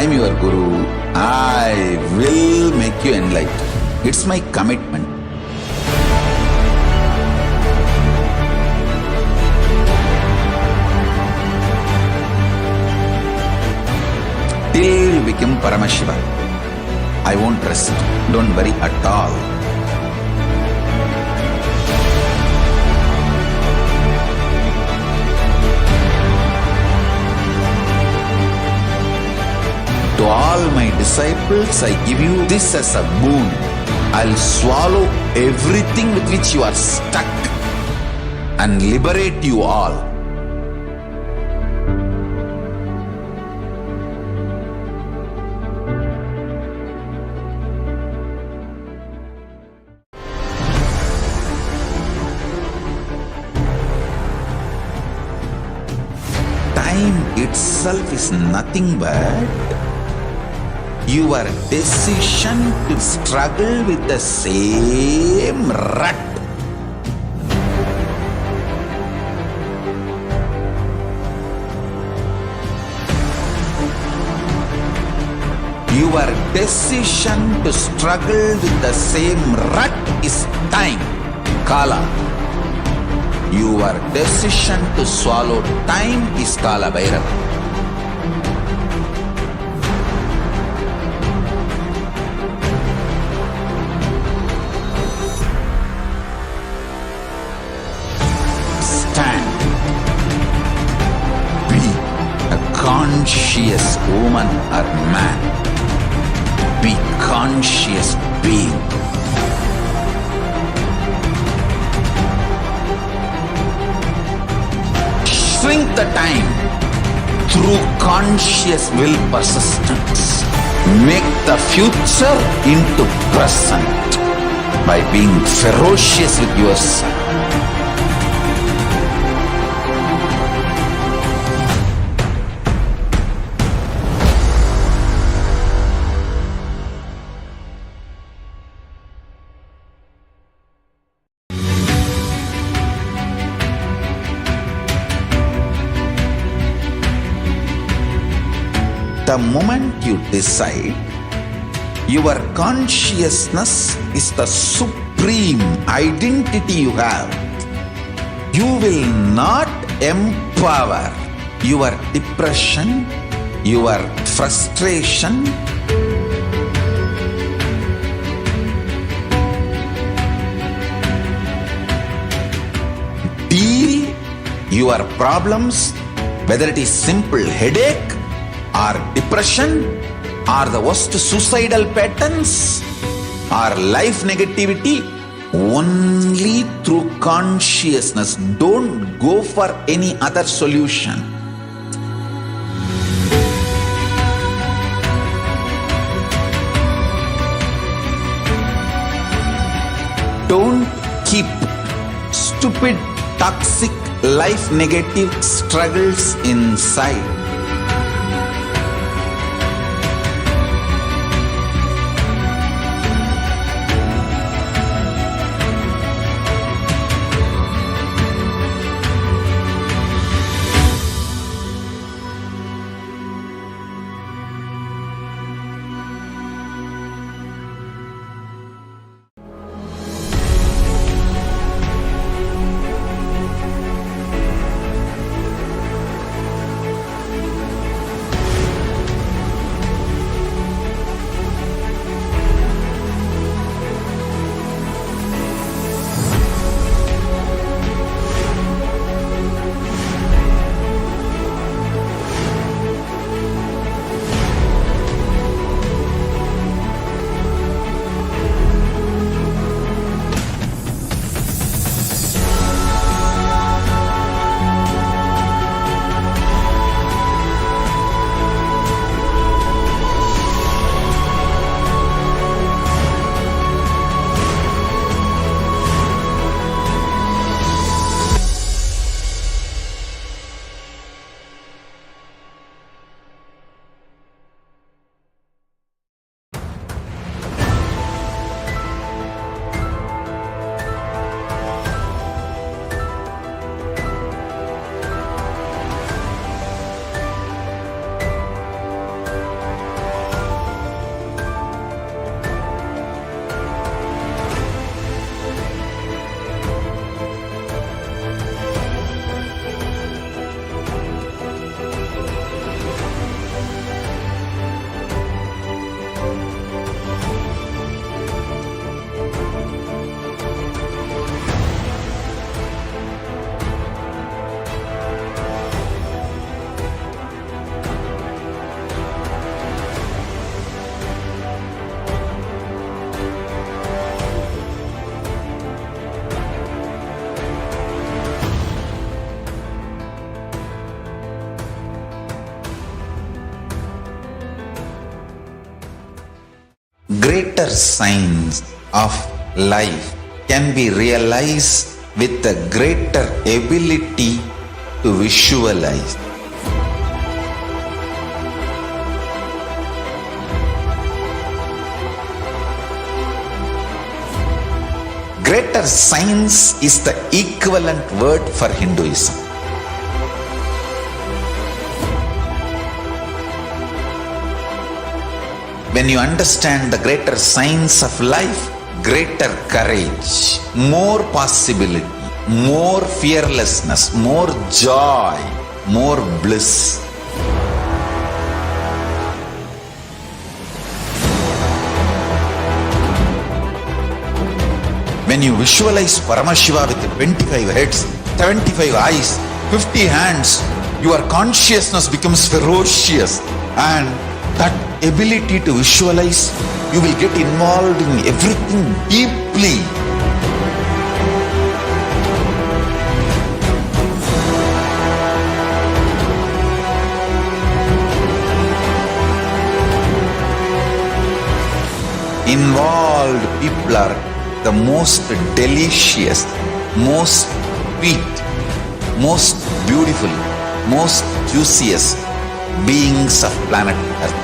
I am your Guru. I will make you enlightened. It's my commitment. Till you become Paramashiva, I won't rest. Don't worry at all. To all my disciples, I give you this as a boon. I'll swallow everything with which you are stuck and liberate you all. Time itself is nothing but your decision to struggle with the same rut. Your decision to struggle with the same rut is time, Kala. Your decision to swallow time is Kala Bhairava. Conscious woman or man. Be conscious being. Shrink the time through conscious will persistence. Make the future into present by being ferocious with yourself. The moment you decide, your consciousness is the supreme identity you have. You will not empower your depression, your frustration, deal your problems, whether it is simple headache or depression, or the worst suicidal patterns, or life negativity, only through consciousness. Don't go for any other solution. Don't keep stupid, toxic, life negative struggles inside. greater signs of life can be realized with a greater ability to visualize. Greater science is the equivalent word for Hinduism. When you understand the greater science of life, greater courage, more possibility, more fearlessness, more joy, more bliss. When you visualize Paramashiva with 25 heads, 75 eyes, 50 hands, your consciousness becomes ferocious, and that ability to visualize, you will get involved in everything deeply. Involved people are the most delicious, most sweet, most beautiful, most juiciest beings of planet Earth.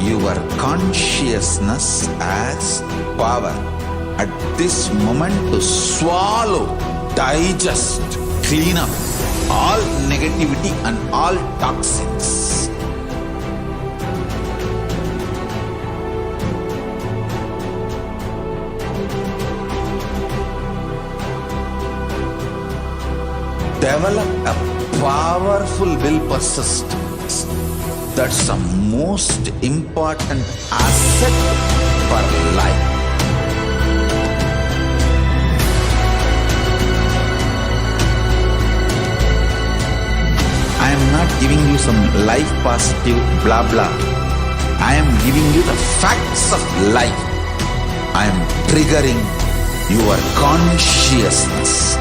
Your consciousness as power at this moment to swallow, digest, clean up all negativity and all toxins. Develop a powerful will persistence. That's the most important asset for life. I am not giving you some life positive blah blah. I am giving you the facts of life. I am triggering your consciousness.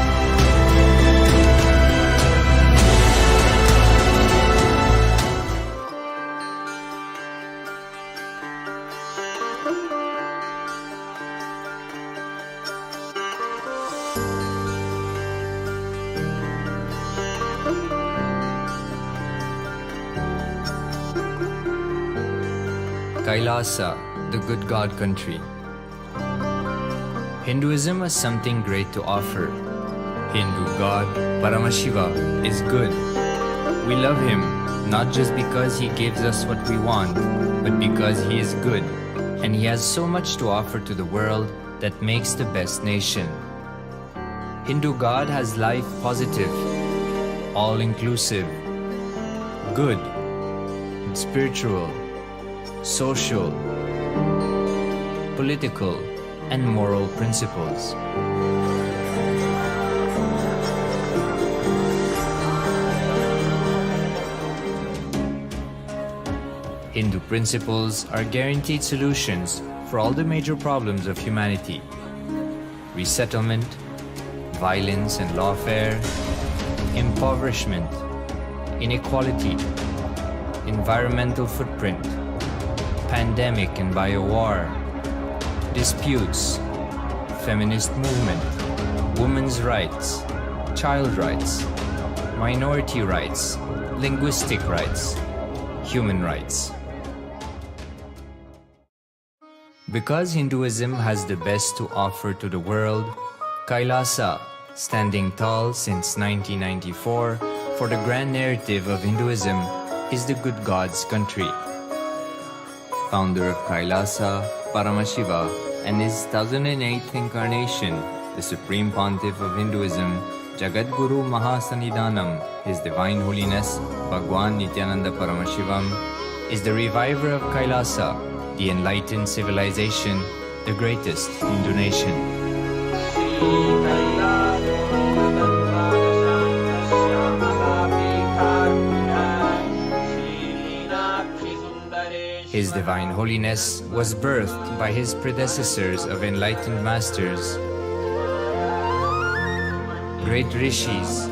KAILASA, the good God country. Hinduism has something great to offer. Hindu God Paramashiva is good. We love him not just because he gives us what we want, but because he is good and he has so much to offer to the world that makes the best nation. Hindu God has life positive, all-inclusive, good, spiritual, social, political, and moral principles. Hindu principles are guaranteed solutions for all the major problems of humanity: resettlement, violence and lawfare, impoverishment, inequality, environmental footprint, pandemic and biowar, disputes, feminist movement, women's rights, child rights, minority rights, linguistic rights, human rights. Because Hinduism has the best to offer to the world, KAILASA, standing tall since 1994 for the grand narrative of Hinduism, is the good God's country. Founder of KAILASA, Paramashiva, and his 1008th incarnation, the Supreme Pontiff of Hinduism, Jagadguru Mahasannidhanam, His Divine Holiness, Bhagwan Nithyananda Paramashivam, is the reviver of KAILASA, the enlightened civilization, the greatest Hindu nation. His Divine Holiness was birthed by his predecessors of enlightened masters, great rishis,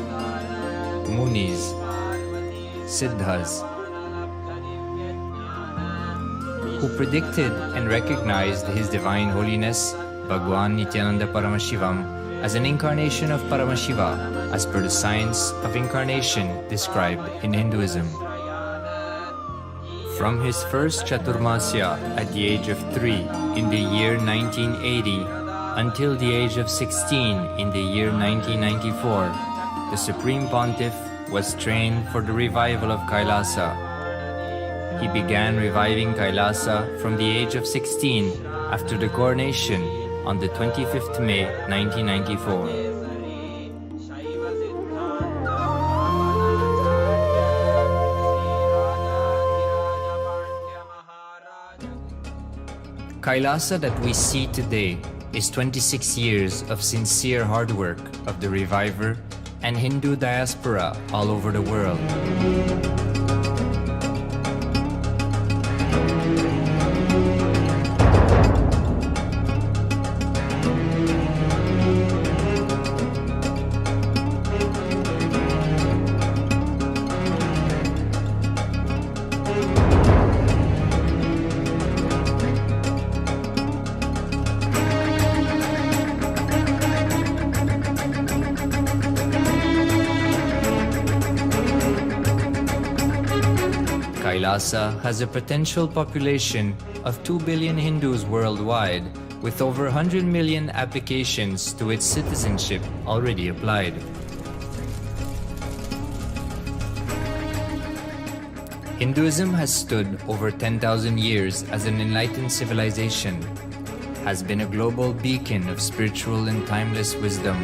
munis, siddhas, who predicted and recognized His Divine Holiness Bhagwan Nithyananda Paramashivam as an incarnation of Paramashiva as per the science of incarnation described in Hinduism. From his first Chaturmasya at the age of 3 in the year 1980 until the age of 16 in the year 1994, the Supreme Pontiff was trained for the revival of KAILASA. He began reviving KAILASA from the age of 16 after the coronation on the 25th May 1994. KAILASA that we see today is 26 years of sincere hard work of the reviver and Hindu diaspora all over the world. KAILASA has a potential population of 2 billion Hindus worldwide, with over 100 million applications to its citizenship already applied. Hinduism has stood over 10,000 years as an enlightened civilization, has been a global beacon of spiritual and timeless wisdom,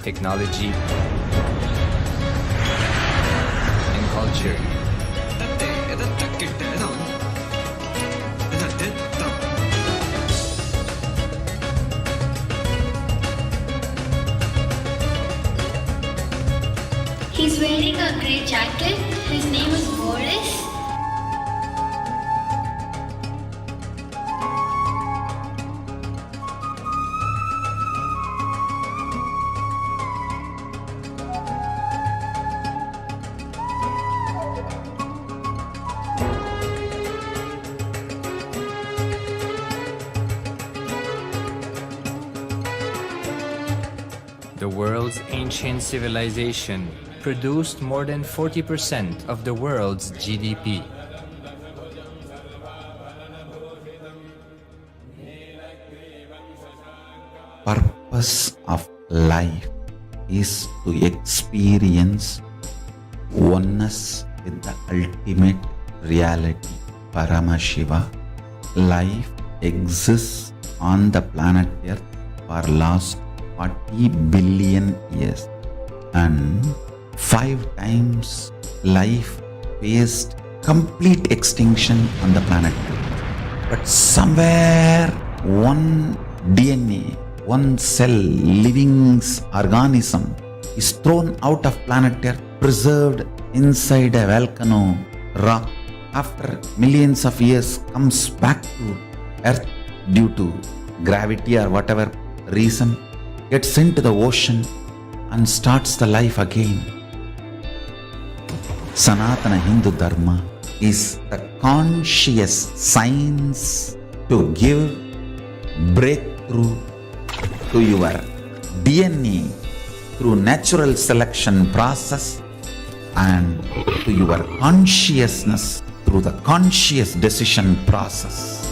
technology, culture. He's wearing a grey jacket. His name is Boris. The world's ancient civilization produced more than 40% of the world's GDP. Purpose of life is to experience oneness with the ultimate reality, Paramashiva. Life exists on the planet Earth for last 40 billion years, and 5 times life faced complete extinction on the planet Earth. But somewhere one DNA, one cell, living organism is thrown out of planet Earth, preserved inside a volcano rock. After millions of years comes back to Earth due to gravity or whatever reason, gets into the ocean and starts the life again. Sanatana Hindu Dharma is the conscious science to give breakthrough to your DNA through natural selection process and to your consciousness through the conscious decision process.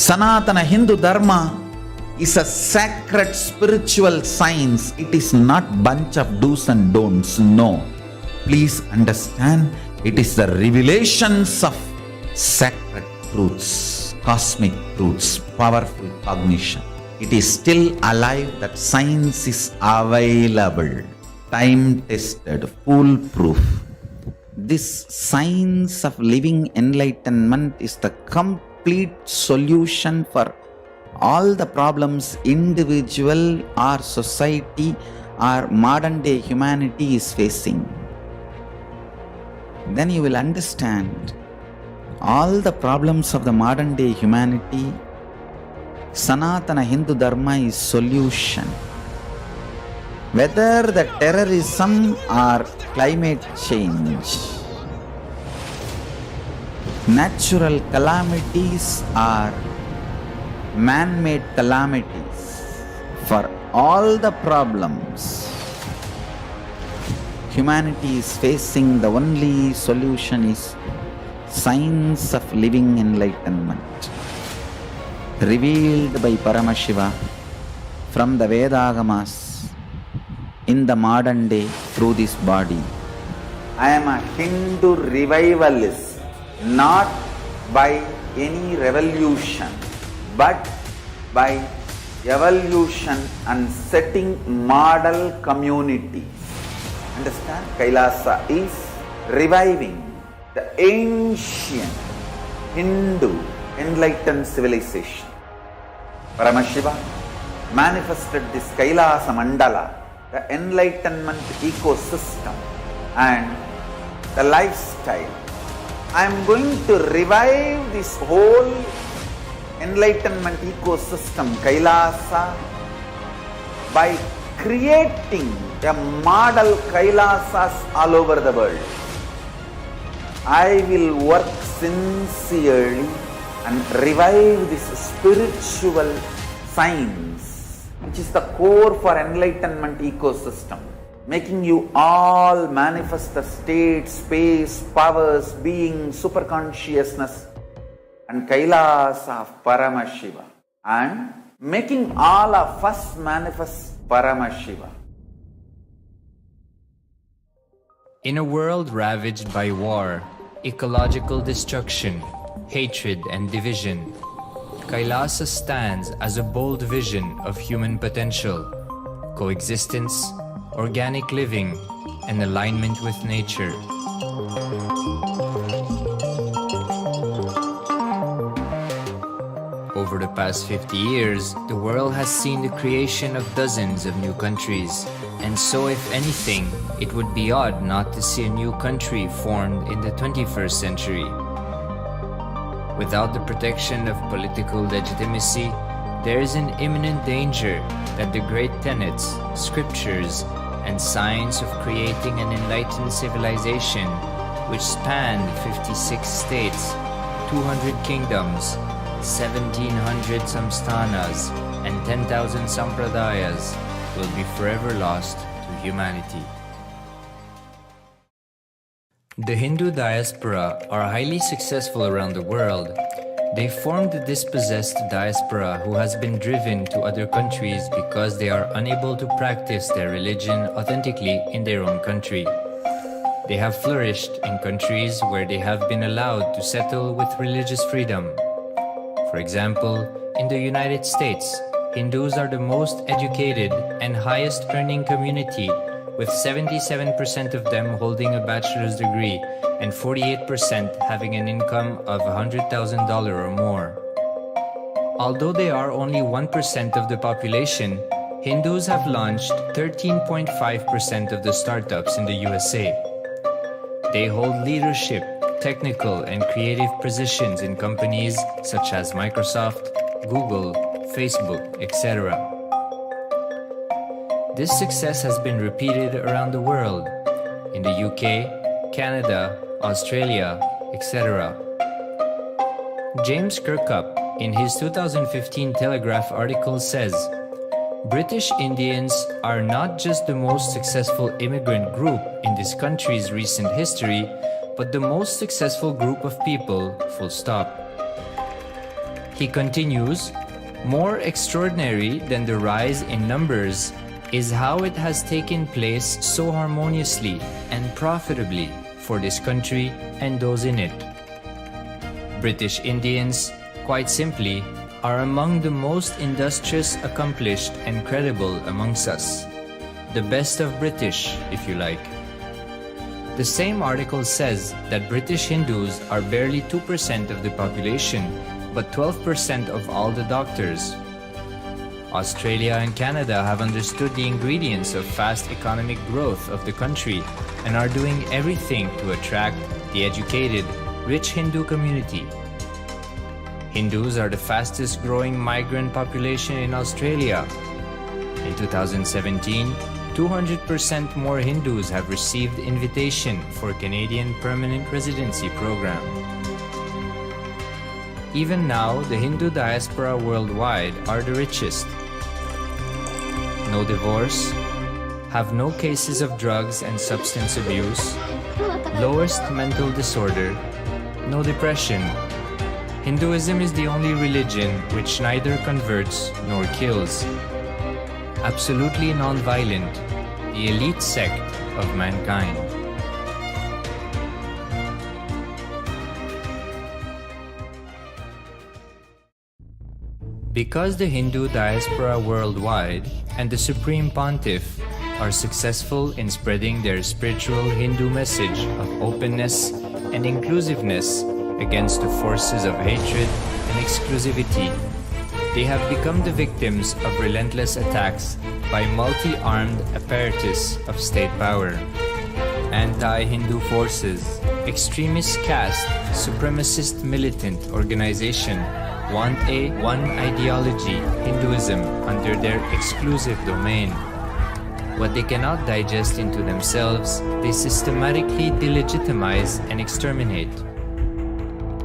Sanatana Hindu Dharma is a sacred spiritual science. It is not bunch of do's and don'ts. No. Please understand, it is the revelations of sacred truths, cosmic truths, powerful cognition. It is still alive, that science is available, time-tested, foolproof. This science of living enlightenment is the complete solution for all the problems individual or society our modern day humanity is facing, then you will understand all the problems of the modern day humanity. Sanatana Hindu Dharma is solution. Whether the terrorism or climate change, natural calamities or man-made calamities, for all the problems humanity is facing, the only solution is science of living enlightenment, revealed by Paramashiva from the Vedagamas in the modern day through this body. I am a Hindu revivalist, not by any revolution, but by evolution and setting model communities. Understand? KAILASA is reviving the ancient Hindu enlightened civilization. Paramashiva manifested this KAILASA mandala, the enlightenment ecosystem and the lifestyle. I am going to revive this whole enlightenment ecosystem, KAILASA, by creating a model KAILASAs all over the world. I will work sincerely and revive this spiritual science, which is the core for enlightenment ecosystem, making you all manifest the state, space, powers, being, superconsciousness and KAILASA of Paramashiva, and making all of us manifest Paramashiva. In a world ravaged by war, ecological destruction, hatred and division, KAILASA stands as a bold vision of human potential, coexistence, organic living, and alignment with nature. Over the past 50 years, the world has seen the creation of dozens of new countries, and so if anything, it would be odd not to see a new country formed in the 21st century. Without the protection of political legitimacy, there is an imminent danger that the great tenets, scriptures, and science of creating an enlightened civilization, which spanned 56 states, 200 kingdoms, 1700 samsthanas, and 10,000 sampradayas, will be forever lost to humanity. The Hindu diaspora are highly successful around the world. They form the dispossessed diaspora who has been driven to other countries because they are unable to practice their religion authentically in their own country. They have flourished in countries where they have been allowed to settle with religious freedom. For example, in the United States, Hindus are the most educated and highest earning community, with 77% of them holding a bachelor's degree and 48% having an income of $100,000 or more. Although they are only 1% of the population, Hindus have launched 13.5% of the startups in the USA. They hold leadership, technical and creative positions in companies such as Microsoft, Google, Facebook, etc. This success has been repeated around the world, in the UK, Canada, Australia, etc. James Kirkup, in his 2015 Telegraph article says, British Indians are not just the most successful immigrant group in this country's recent history, but the most successful group of people, full stop. He continues, more extraordinary than the rise in numbers is how it has taken place so harmoniously and profitably for this country and those in it. British Indians, quite simply, are among the most industrious, accomplished, and credible amongst us. The best of British, if you like. The same article says that British Hindus are barely 2% of the population, but 12% of all the doctors. Australia and Canada have understood the ingredients of fast economic growth of the country and are doing everything to attract the educated, rich Hindu community. Hindus are the fastest growing migrant population in Australia. In 2017, 200% more Hindus have received invitation for Canadian Permanent Residency Program. Even now, the Hindu diaspora worldwide are the richest. No divorce, have no cases of drugs and substance abuse, lowest mental disorder, no depression. Hinduism is the only religion which neither converts nor kills. Absolutely non-violent, the elite sect of mankind. Because the Hindu diaspora worldwide and the Supreme Pontiff are successful in spreading their spiritual Hindu message of openness and inclusiveness against the forces of hatred and exclusivity, they have become the victims of relentless attacks by multi-armed apparatus of state power. Anti-Hindu forces, extremist caste, supremacist militant organization want a one ideology Hinduism under their exclusive domain. What they cannot digest into themselves, they systematically delegitimize and exterminate.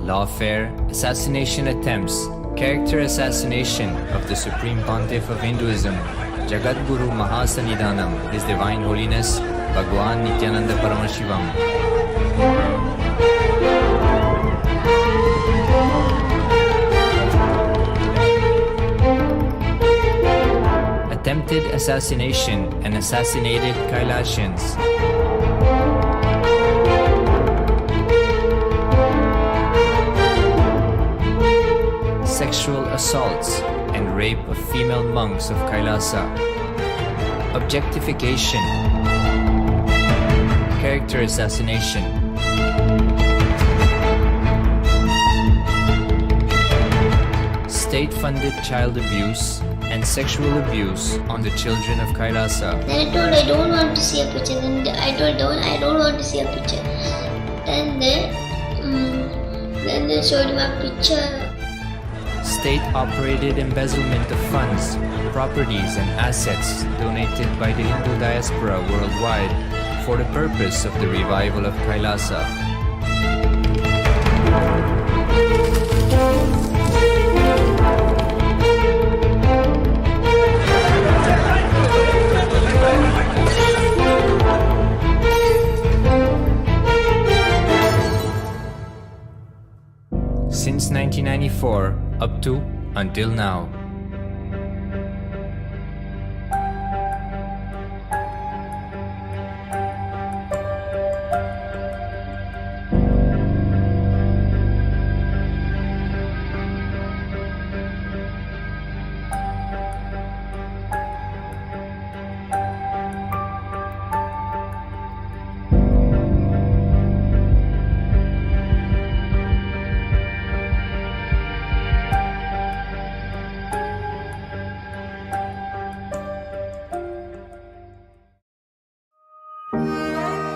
Lawfare, assassination attempts, character assassination of the Supreme Pontiff of Hinduism, Jagadguru Mahasannidhanam, His Divine Holiness, Bhagwan Nithyananda Paramashivam. Attempted assassination and assassinated Kailasians. Sexual assaults and rape of female monks of Kailasa. Objectification. Character assassination. State-funded child abuse and sexual abuse on the children of Kailasa. Then I told I don't want to see a picture. Then I told I don't want to see a picture. Then they showed me a picture. State-operated embezzlement of funds, properties and assets donated by the Hindu diaspora worldwide for the purpose of the revival of Kailasa. Since 1994 up to until now.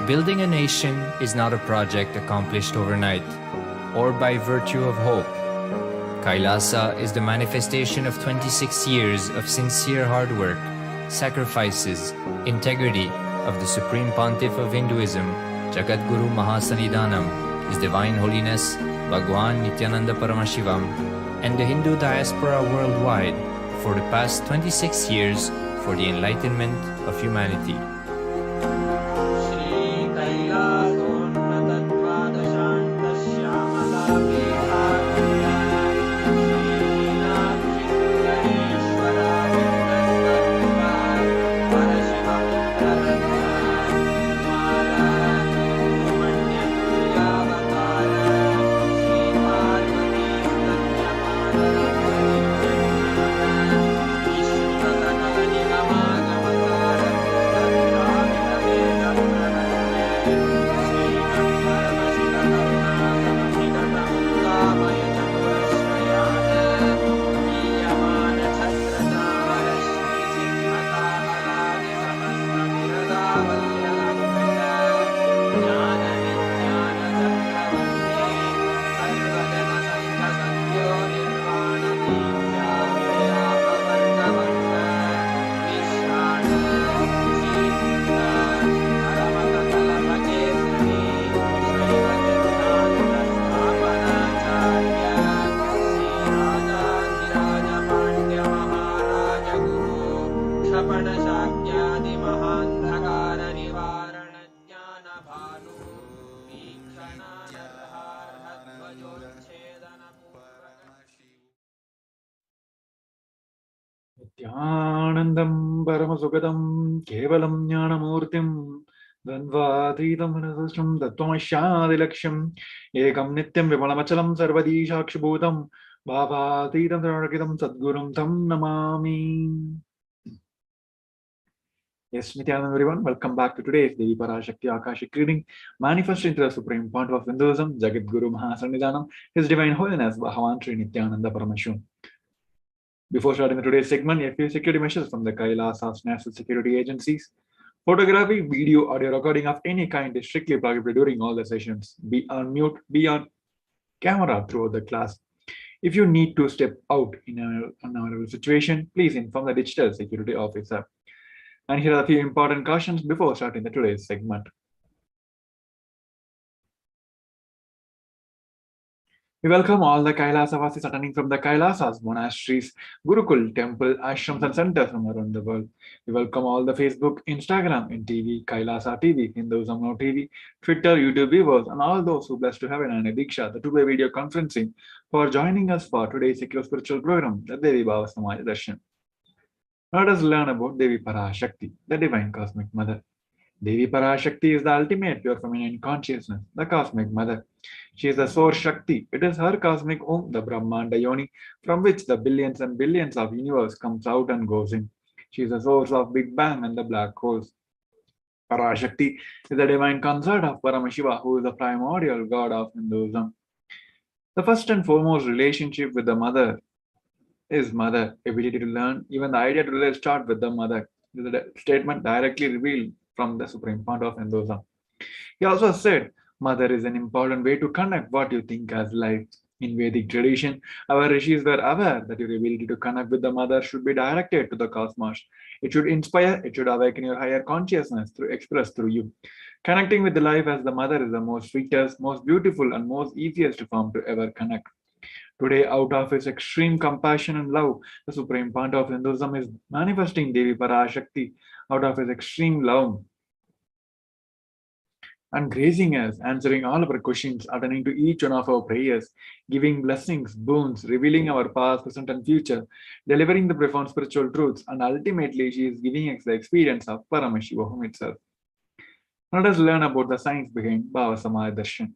Building a nation is not a project accomplished overnight or by virtue of hope. Kailasa is the manifestation of 26 years of sincere hard work, sacrifices, integrity of the Supreme Pontiff of Hinduism, Jagadguru Mahasannidhanam, His Divine Holiness, Bhagwan Nithyananda Paramashivam, and the Hindu diaspora worldwide for the past 26 years for the enlightenment of humanity. Nithyanandam Paramasukadam Kevalam Jnanamurtim Dvanvadhitam Manasastram Tattvamashyadilaksham Ekam Nityam Vimalamachalam Sarvadishakshibhutam Bhavadhitam Tarakidam Sadgurum Tam Namami. Yes, Nithyanand everyone, welcome back to today's Devi Parashakti Akashic reading, manifesting to the Supreme Point of Hinduism, Jagat Guru Mahasannidhanam, His Divine Holiness Bhagavan Sri Nithyananda Paramashivam. Before starting today's segment, a few security measures from the KAILASA's national security agencies. Photography, video, audio recording of any kind is strictly prohibited during all the sessions. Be on mute, be on camera throughout the class. If you need to step out in an unavoidable situation, please inform the digital security officer. And here are a few important cautions before starting today's segment. We welcome all the Kailasa-vasis attending from the Kailasas, monasteries, Gurukul, temple, ashrams and centers from around the world. We welcome all the Facebook, Instagram, and TV, Kailasa TV, Hinduism Now TV, Twitter, YouTube viewers, and all those who blessed to have an Diksha, the two-way video conferencing, for joining us for today's secure spiritual program, the Devi Bhava Samaj Darshan. Let us learn about Devi Parashakti, the Divine Cosmic Mother. Devi Parashakti is the ultimate pure feminine consciousness, the Cosmic Mother. She is the source Shakti. It is her cosmic womb, the Brahmanda Yoni, from which the billions and billions of universe comes out and goes in. She is the source of Big Bang and the black holes. Parashakti is the divine consort of Paramashiva, who is the primordial god of Hinduism. The first and foremost relationship with the mother is mother, ability to learn. Even the idea to really start with the mother. This is a statement directly revealed from the Supreme Point of Hinduism. He also said, Mother is an important way to connect what you think as life. In Vedic tradition, our rishis were aware that your ability to connect with the mother should be directed to the cosmos. It should inspire, it should awaken your higher consciousness through expressed through you. Connecting with the life as the mother is the most sweetest, most beautiful, and most easiest form to ever connect. Today, out of his extreme compassion and love, the Supreme Point of Hinduism is manifesting Devi Parashakti out of his extreme love and gracing us, answering all of our questions, attending to each one of our prayers, giving blessings, boons, revealing our past, present, and future, delivering the profound spiritual truths, and ultimately, she is giving us the experience of Paramashivoham itself. Let us learn about the science behind Bhava Samadhi Darshan.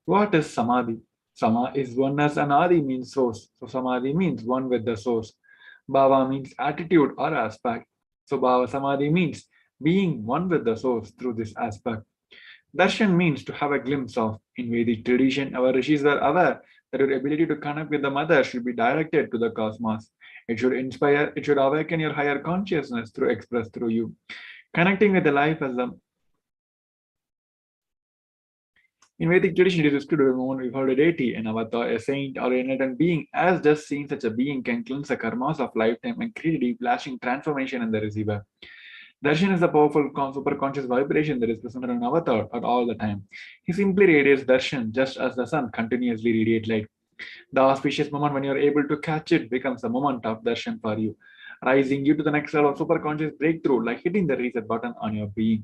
What is Samadhi? Sama is oneness and Adi means source. So Samadhi means one with the source. Bhava means attitude or aspect. So Bhava Samadhi means being one with the source through this aspect. Darshan means to have a glimpse of. In Vedic tradition, our rishis were aware that your ability to connect with the mother should be directed to the cosmos. It should inspire, it should awaken your higher consciousness through expressed through you. Connecting with the life as the In Vedic tradition, it is described as one without a deity, an avatar, a saint, or an enlightened being, as just seeing such a being can cleanse the karmas of lifetime and create a deep, lasting transformation in the receiver. Darshan is the powerful, superconscious vibration that is present in an avatar at all the time. He simply radiates darshan just as the sun continuously radiates light. The auspicious moment when you are able to catch it becomes a moment of darshan for you, rising you to the next level of superconscious breakthrough, like hitting the reset button on your being.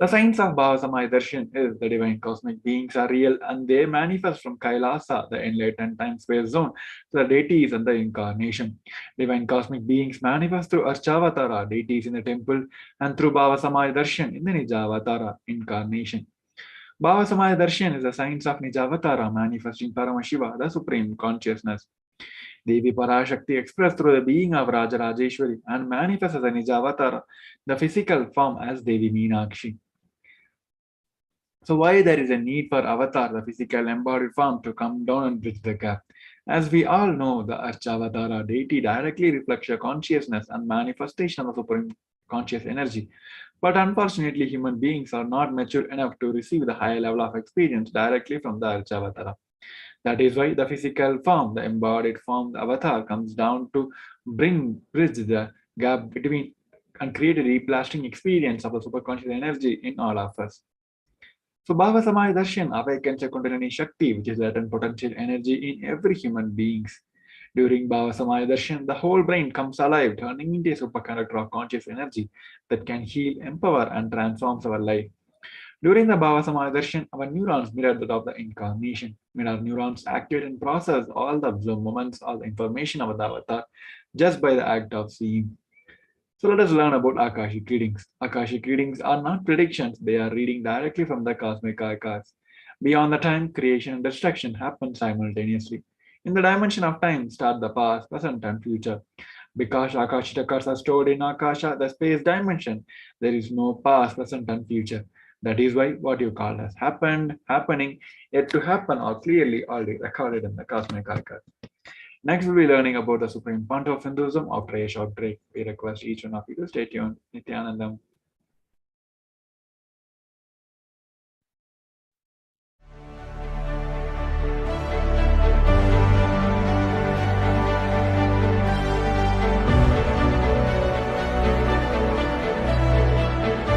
The science of Bhavasamaya Darshan is the divine cosmic beings are real and they manifest from Kailasa, the enlightened time-space zone, to the deities and the incarnation. Divine cosmic beings manifest through Archavatara, deities in the temple, and through Bhavasamaya Darshan in the Nijavatara, incarnation. Bhavasamaya Darshan is the science of Nijavatara, manifesting Paramashiva, the supreme consciousness. Devi Parashakti expressed through the being of Raja Rajeshwari and manifests as a Nijavatara, the physical form as Devi Meenakshi. So why there is a need for avatar, the physical embodied form, to come down and bridge the gap? As we all know, the Archavatara deity directly reflects your consciousness and manifestation of the supreme conscious energy. But unfortunately, human beings are not mature enough to receive the higher level of experience directly from the Archavatara. That is why the physical form, the embodied form, the avatar, comes down to bridge the gap between and create a deep lasting experience of the superconscious energy in all of us. So Bhava Samaya Darshan awakens a Kundalini Shakti, which is latent potential energy in every human beings. During Bhava Samaya Darshan, the whole brain comes alive, turning into a superconductor of conscious energy that can heal, empower, and transforms our life. During the Bhava Samadhi, our neurons mirror that of the incarnation. When our neurons activate and process all the observed moments, all the information about the avatar, just by the act of seeing. So let us learn about Akashic readings. Akashic readings are not predictions, they are reading directly from the cosmic archives. Beyond the time, creation and destruction happen simultaneously. In the dimension of time, start the past, present, and future. Because Akashic records are stored in Akasha, the space dimension, there is no past, present, and future. That is why what you call as happened, happening, yet to happen, are clearly already recorded in the cosmic archive. Next, we'll be learning about the Supreme Point of Hinduism after a short break. We request each one of you to stay tuned. Nithyanandam.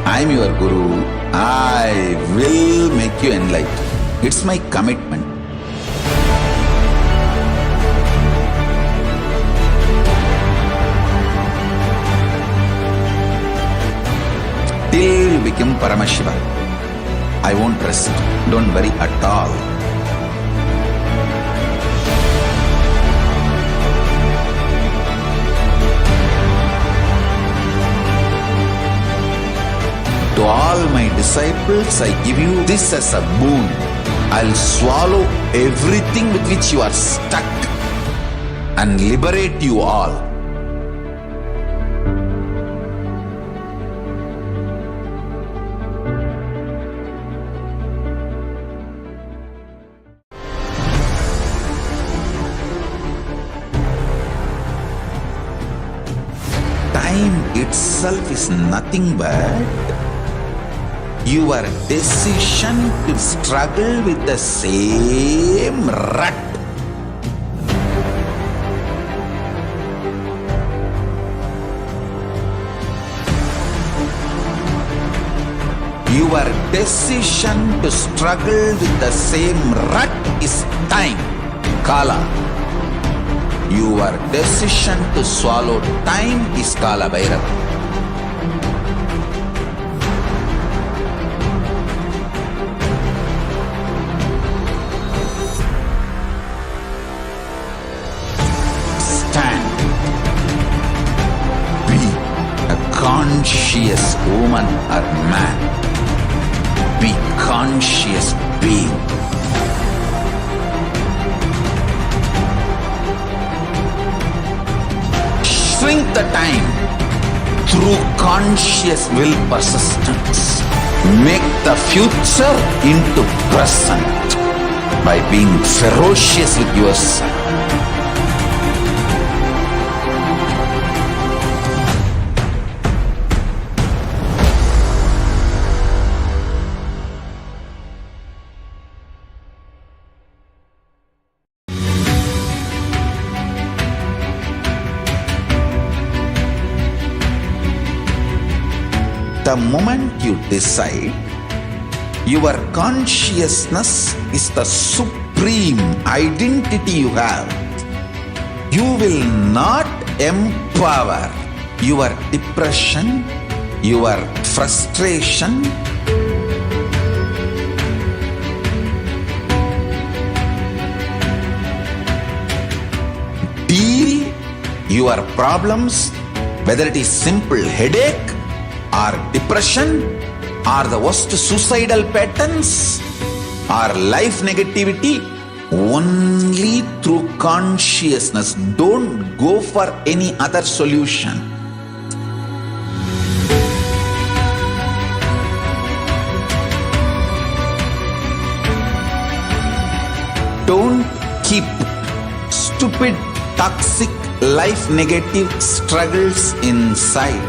I'm your Guru. I will make you enlightened. It's my commitment. Till you become Paramashiva, I won't rest. Don't worry at all. To all my disciples, I give you this as a boon. I'll swallow everything with which you are stuck and liberate you all. Time itself is nothing but your decision to struggle with the same rut. Your decision to struggle with the same rut is time, Kala. Your decision to swallow time is Kala Bhairava. Stand. Be a conscious woman or man. Be conscious being. Shrink the time through conscious will persistence. Make the future into present by being ferocious with yourself. The moment you decide, your consciousness is the supreme identity you have. You will not empower your depression, your frustration, deal your problems, whether it is simple headache or depression or the worst suicidal patterns or life negativity, only through consciousness. Don't go for any other solution. Don't keep stupid, toxic, life negative struggles inside.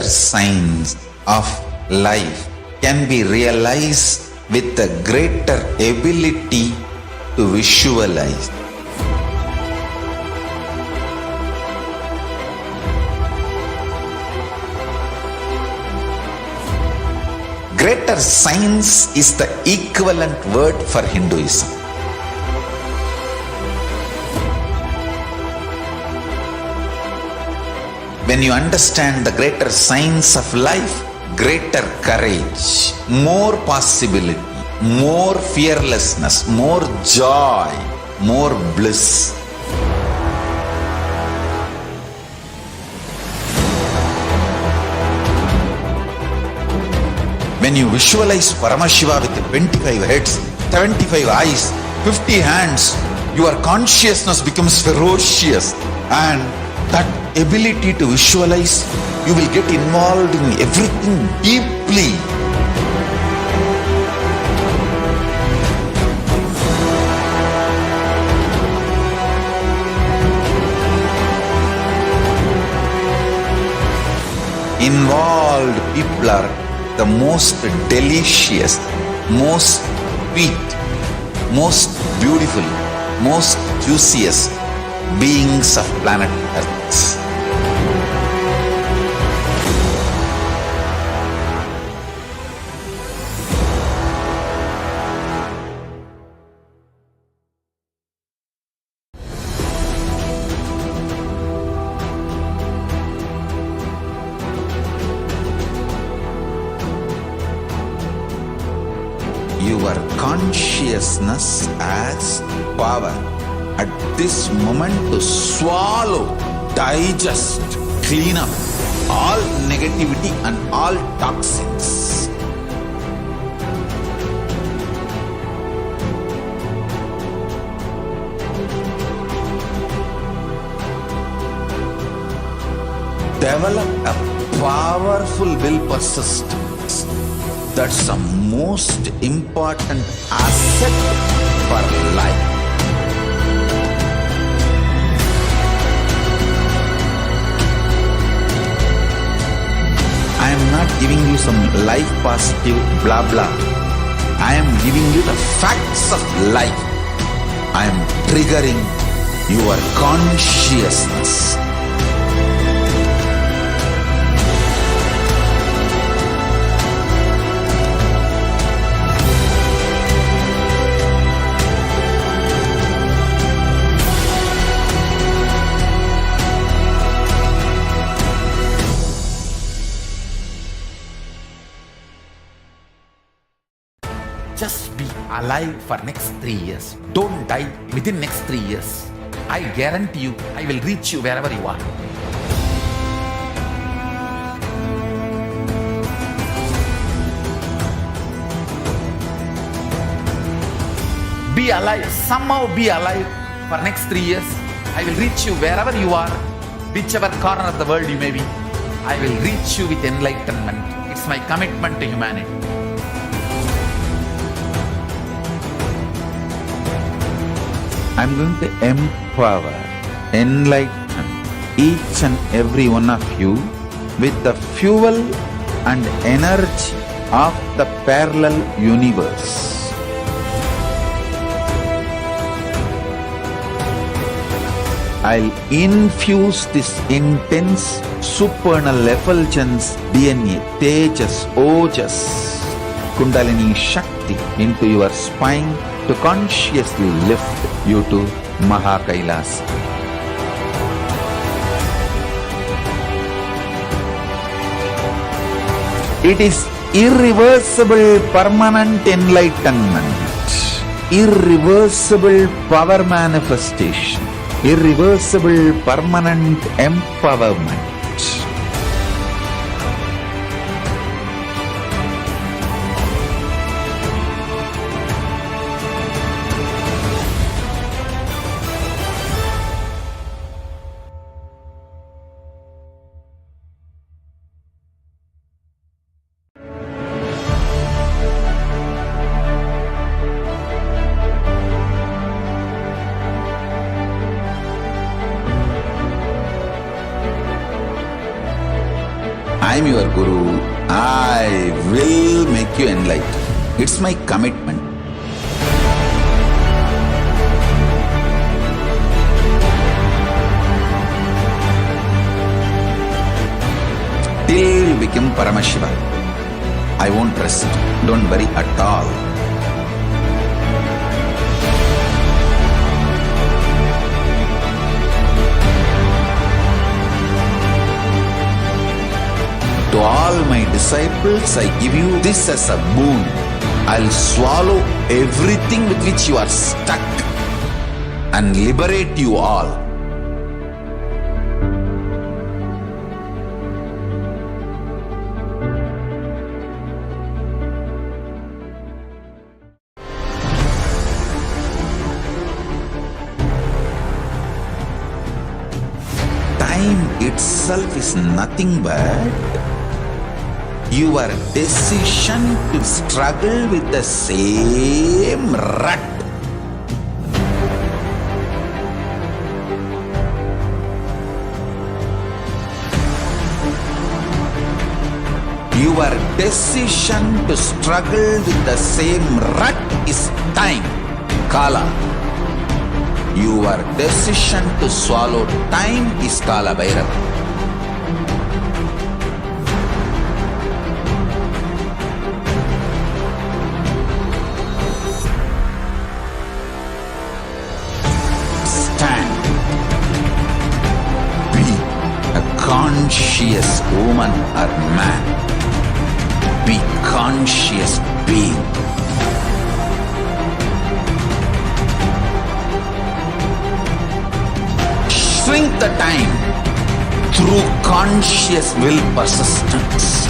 greater signs of life can be realized with a greater ability to visualize. Greater signs is the equivalent word for Hinduism. When you understand the greater signs of life, greater courage, more possibility, more fearlessness, more joy, more bliss. When you visualize Paramashiva with 25 heads, 75 eyes, 50 hands, your consciousness becomes ferocious, and that ability to visualize, you will get involved in everything deeply. Involved people are the most delicious, most sweet, most beautiful, most juiciest beings of planet Earth. Your consciousness as power at this moment to swallow, digest, clean up all negativity and all toxins. Develop a powerful will persistence. That's the most important asset for life. I am not giving you some life positive blah blah. I am giving you the facts of life. I am triggering your consciousness. Just be alive for next 3 years. Don't die within next 3 years. I guarantee you, I will reach you wherever you are. Be alive, somehow be alive for next 3 years. I will reach you wherever you are, whichever corner of the world you may be. I will reach you with enlightenment. It's my commitment to humanity. I'm going to empower, enlighten each and every one of you with the fuel and energy of the parallel universe. I'll infuse this intense supernal effulgence DNA, Tejas, Ojas, Kundalini Shakti into your spine to consciously lift you to KAILASA. It is irreversible permanent enlightenment, irreversible power manifestation, irreversible permanent empowerment. I'm your Guru. I will make you enlightened. It's my commitment. Till you become Paramashiva, I won't rest. Don't worry at all. To all my disciples, I give you this as a boon. I'll swallow everything with which you are stuck and liberate you all. Time itself is nothing but your decision to struggle with the same rut. Your decision to struggle with the same rut is time, Kala. Your decision to swallow time is Kala Bhairava. Stand. Be a conscious woman or man. Be conscious being. Shrink the time through conscious will persistence.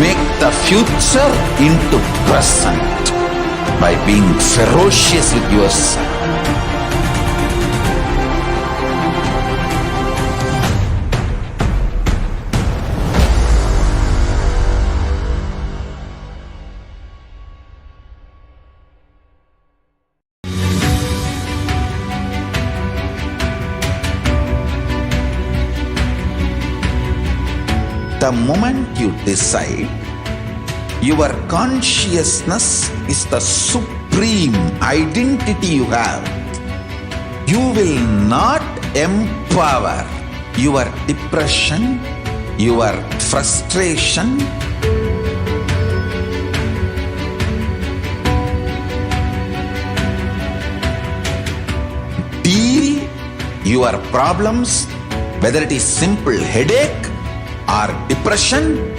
Make the future into present by being ferocious with yourself. The moment you decide, your consciousness is the supreme identity you have. You will not empower your depression, your frustration, deal your problems, whether it is simple headache or depression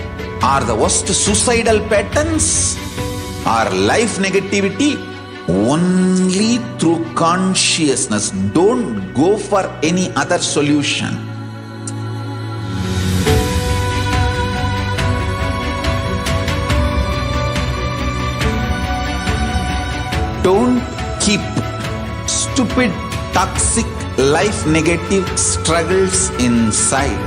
or the worst suicidal patterns or life negativity, only through consciousness. Don't go for any other solution. Don't keep stupid, toxic, life negative struggles inside.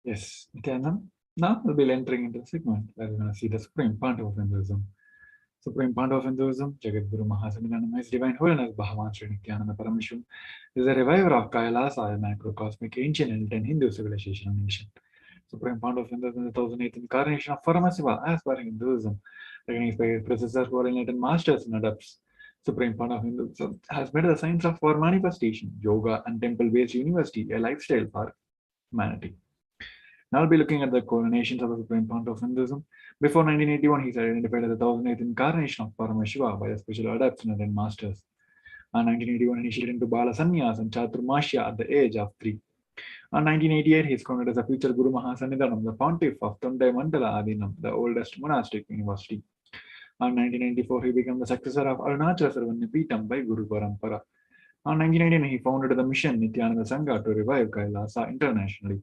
Yes, Nithyananda. Now we'll be entering into the segment where we're going to see the Supreme Pontiff of Hinduism. Supreme Pontiff of Hinduism, Jagat Guru Mahasanidhanam, His Divine Holiness Bhagavan Sri Nithyananda Paramashivam, is a reviver of KAILASA, a macrocosmic ancient and Hindu civilization and nation. Supreme Pontiff of Hinduism is the 1008th incarnation of Paramashiva as per Hinduism, recognized by his predecessors who are enlightened masters and adepts. Supreme Pontiff of Hinduism has made the science of for manifestation, yoga, and temple-based university a lifestyle for humanity. Now we'll be looking at the coronations of the Supreme Pontiff of Hinduism. Before 1981, he's identified as the 1008th incarnation of Paramashiva by the special adepts and masters. In 1981, initiated into Bala Sannyas and Chaturmasya at the age of 3. In 1988, he is crowned as a future Guru Mahasanidhanam, the Pontiff of Tondai Mandala Adinam, the oldest monastic university. In 1994, he became the successor of Arunachala Sarvanyapeetham by Guru Parampara. In 1999, he founded the mission Nithyananda Sangha to revive KAILASA internationally.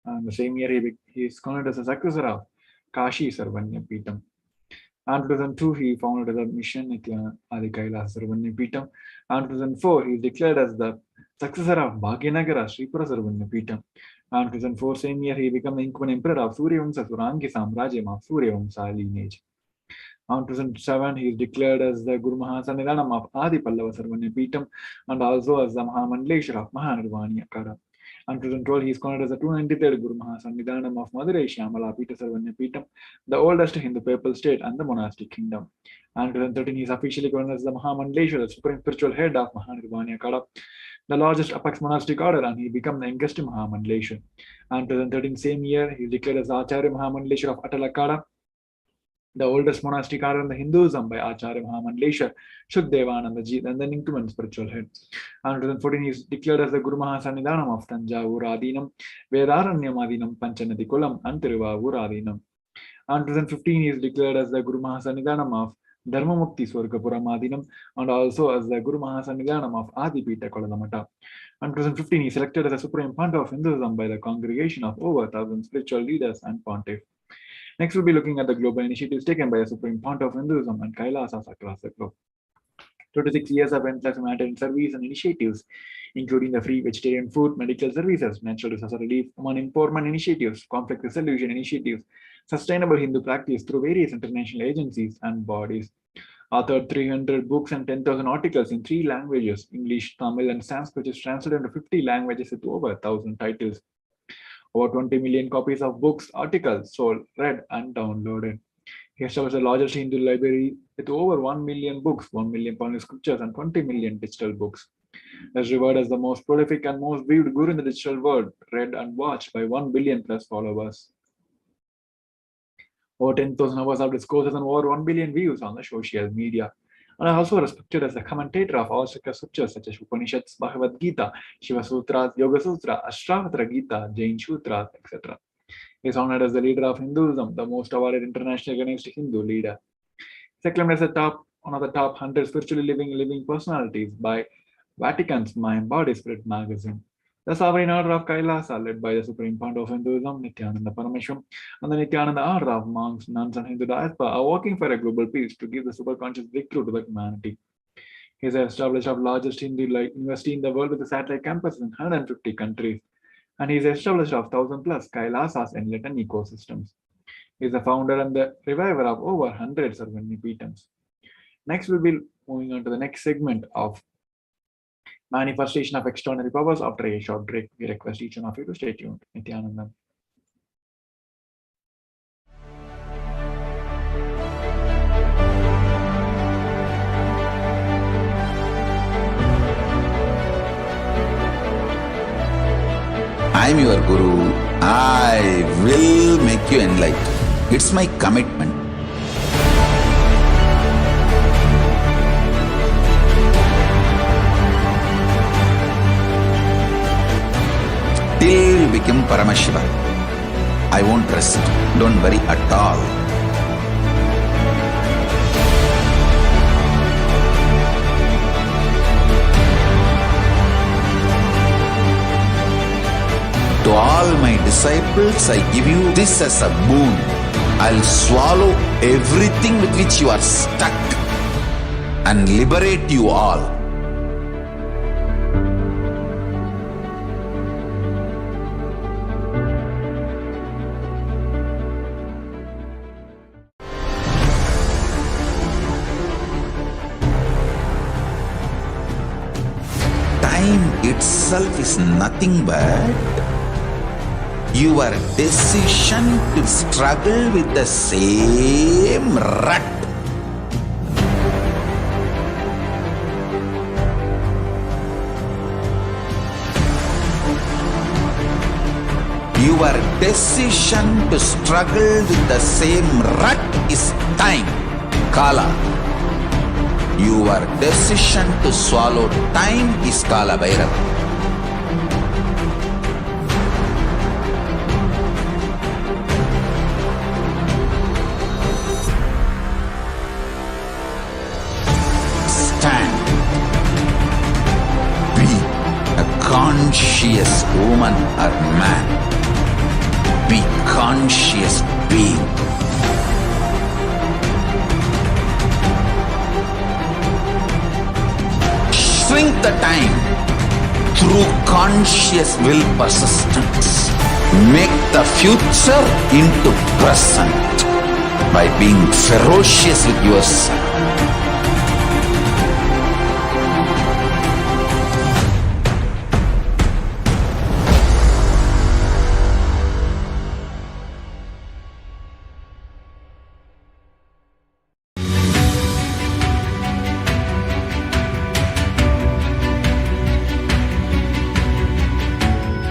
And the same year, he is crowned as a successor of Kashi Sarvanyapeetham. In 2002, he founded the mission Nithyananda KAILASA Sarvanyapeetham. In 2004, he is declared as the successor of Bhagyanagara Sripura Sarvanyapeetham. In 2004, same year, he became the incumbent emperor of Suryavamsa Surangi Samrajyam of Suryavamsa lineage. In 2007, he is declared as the Guru Mahasanidhanam of Adi Pallava Sarvanyapeetham and also as the Mahamandleshwar of Mahanirvani Akada. In 2012, he is crowned as the 293rd Guru Mahasanidhanam of Madurai Shyamala Pita Sarvanyapeetham, the oldest Hindu papal state and the monastic kingdom. In 2013, he is officially crowned as the Mahamandleshwar, the supreme spiritual head of Mahanirvani Akada, the largest apex monastic order, and he became the youngest Mahamandleshwar. In 2013, same year, he is declared as the Acharya Mahamandleshwar of Atalakada, the oldest monastic order in the Hinduism by Acharya Mahamandleshwar, Shukdevanandaji, and the incumbent spiritual head. In 2014, he is declared as the Guru Mahasanidhanam of Tanjavur Adinam, Vedaranyam Adinam, Panchanadi Kulam, and Tiruvavur Adinam. In 2015, he is declared as the Guru Mahasanidhanam of Dharmamukti Swargapuram Adinam and also as the Guru Mahasanidhanam of Adipita Koladamata. In 2015, he is selected as the Supreme Pontiff of Hinduism by the congregation of over 1,000 spiritual leaders and pontiff. Next, we'll be looking at the global initiatives taken by the Supreme Pontiff of Hinduism and KAILASAs across the globe. 26 years of endless humanitarian service and initiatives, including the free vegetarian food, medical services, natural disaster relief, women empowerment initiatives, conflict resolution initiatives, sustainable Hindu practice through various international agencies and bodies. Authored 300 books and 10,000 articles in 3 languages, English, Tamil, and Sanskrit, which is translated into 50 languages with over 1,000 titles. Over 20 million copies of books, articles sold, read, and downloaded. He established the largest Hindu library with over 1 million books, 1 million Pali scriptures, and 20 million digital books. He is regarded as the most prolific and most viewed guru in the digital world, read and watched by 1 billion plus followers. Over 10,000 hours of discourses and over 1 billion views on the social media. And also respected as a commentator of all scriptures such as Upanishads, Bhagavad Gita, Shiva Sutras, Yoga Sutra, Ashtavatra Gita, Jain Sutras, etc. He is honored as the leader of Hinduism, the most awarded internationally recognized Hindu leader. He is acclaimed as one of the top 100 spiritually living personalities by Vatican's Mind Body Spirit magazine. The Sovereign Order of KAILASA, led by the Supreme Pontiff of Hinduism, Nithyananda Paramashivam, and the Nithyananda Order of monks, nuns, and Hindu diaspora are working for a global peace to give the superconscious breakthrough to the humanity. He is established the largest Hindu university in the world with a satellite campus in 150 countries, and he is established of 1,000 plus KAILASAs enlightened ecosystems. He is the founder and the reviver of over 100 Sarvanyapeethams. Next, we'll be moving on to the next segment of manifestation of extraordinary powers. After a short break, we request each one of you to stay tuned. Nithyananda. I'm your Guru. I will make you enlightened. It's my commitment. Till you become Paramashiva, I won't rest. Don't worry at all. To all my disciples, I give you this as a boon. I'll swallow everything with which you are stuck and liberate you all. time itself is nothing but your decision to struggle with the same rut. Your decision to struggle with the same rut is time, Kala. Your decision to swallow time is Kala Bhairava. Stand. Be a conscious woman or man. Be conscious being. Shrink the time through conscious will persistence. Make the future into present by being ferocious with yourself.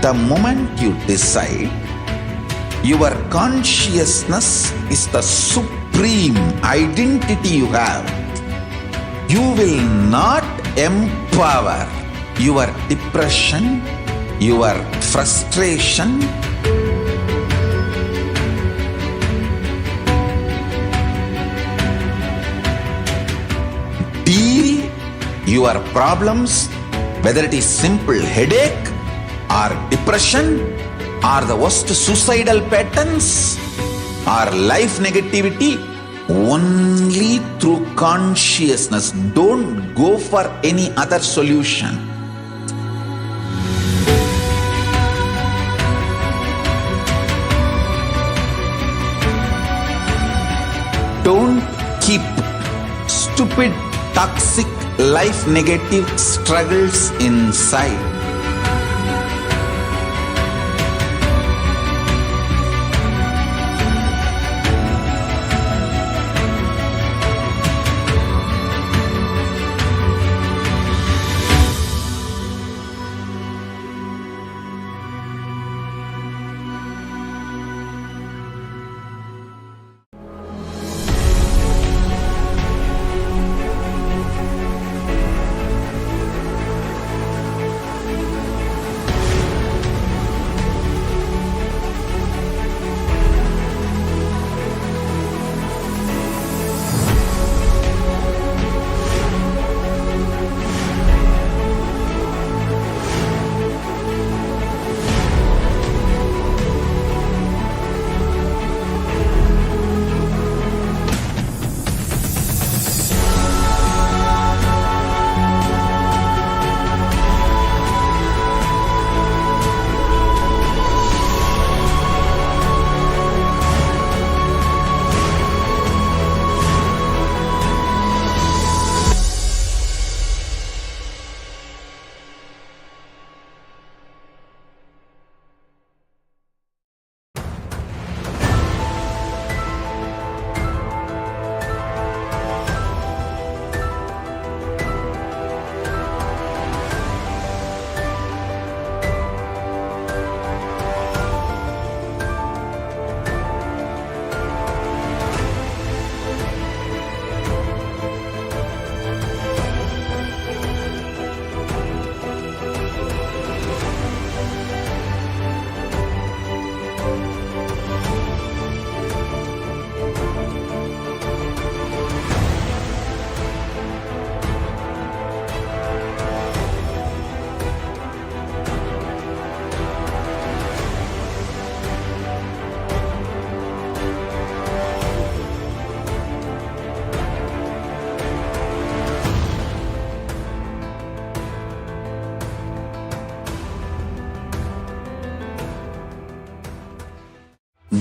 The moment you decide, your consciousness is the supreme identity you have. You will not empower your depression, your frustration, deal your problems, whether it is simple headache or depression or the worst suicidal patterns or life negativity, only through consciousness. Don't go for any other solution. Don't keep stupid, toxic, life negative struggles inside.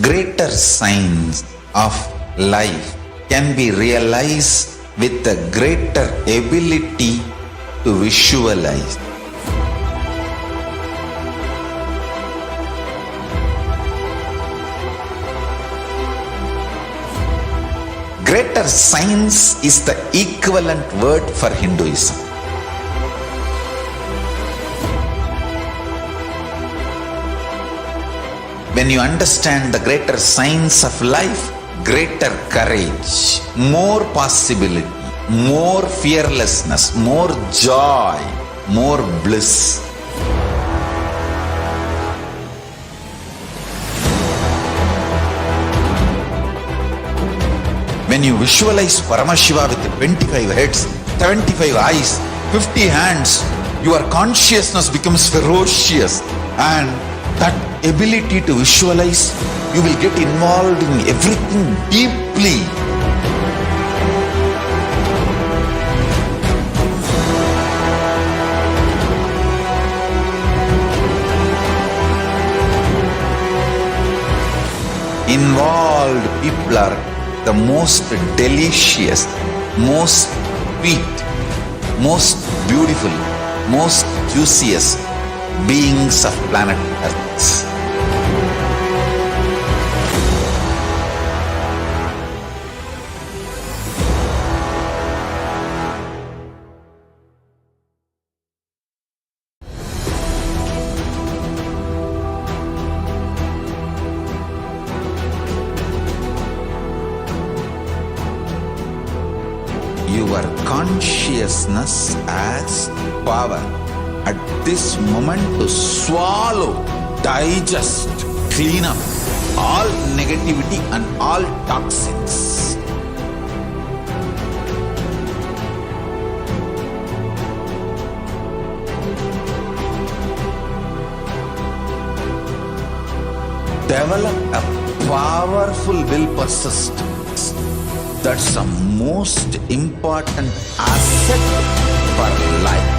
Greater signs of life can be realized with a greater ability to visualize. Greater science is the equivalent word for Hinduism. When you understand the greater science of life, greater courage, more possibility, more fearlessness, more joy, more bliss. When you visualize Paramashiva with 25 heads, 75 eyes, 50 hands, your consciousness becomes ferocious, and that ability to visualize, you will get involved in everything deeply. Involved people are the most delicious, most sweet, most beautiful, most juiciest beings of planet Earth. Your consciousness as power at this moment to swallow, digest, clean up all negativity and all toxins. Develop a powerful will persistence. That's the most important asset for life.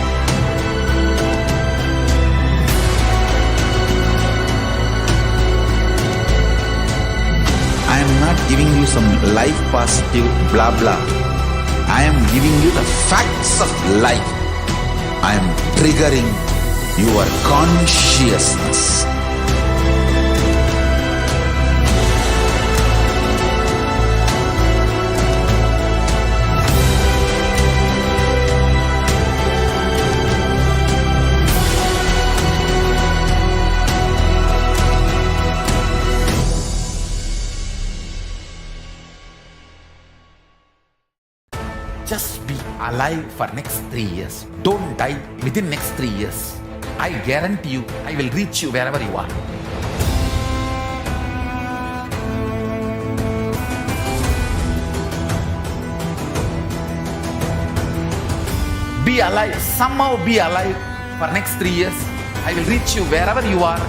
I am not giving you some life positive blah blah. I am giving you the facts of life. I am triggering your consciousness. Just be alive for next 3 years. Don't die within next 3 years. I guarantee you, I will reach you wherever you are. Be alive, somehow be alive for next 3 years. I will reach you wherever you are,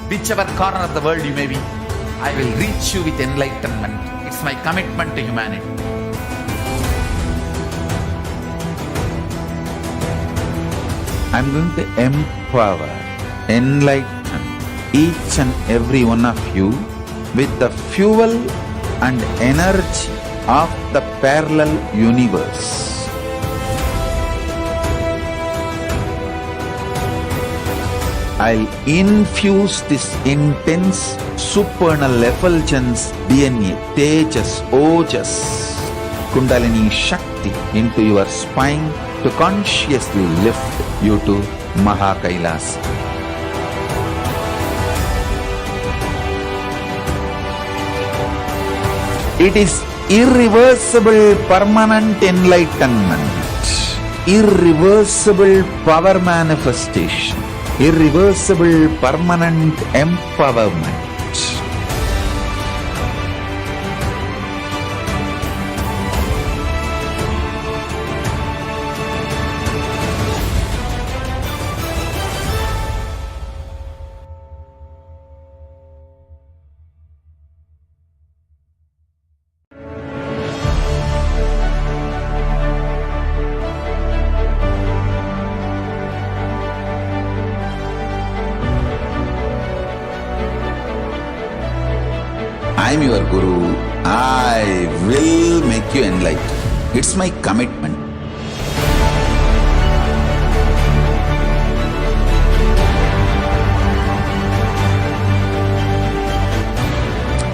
whichever corner of the world you may be. I will reach you with enlightenment. It's my commitment to humanity. I'm going to empower, enlighten each and every one of you with the fuel and energy of the parallel universe. I'll infuse this intense supernal effulgence DNA, Tejas, Ojas, Kundalini Shakti into your spine to consciously lift you to KAILASA. It is irreversible permanent enlightenment, irreversible power manifestation, irreversible permanent empowerment. I am your Guru. I will make you enlightened. It's my commitment.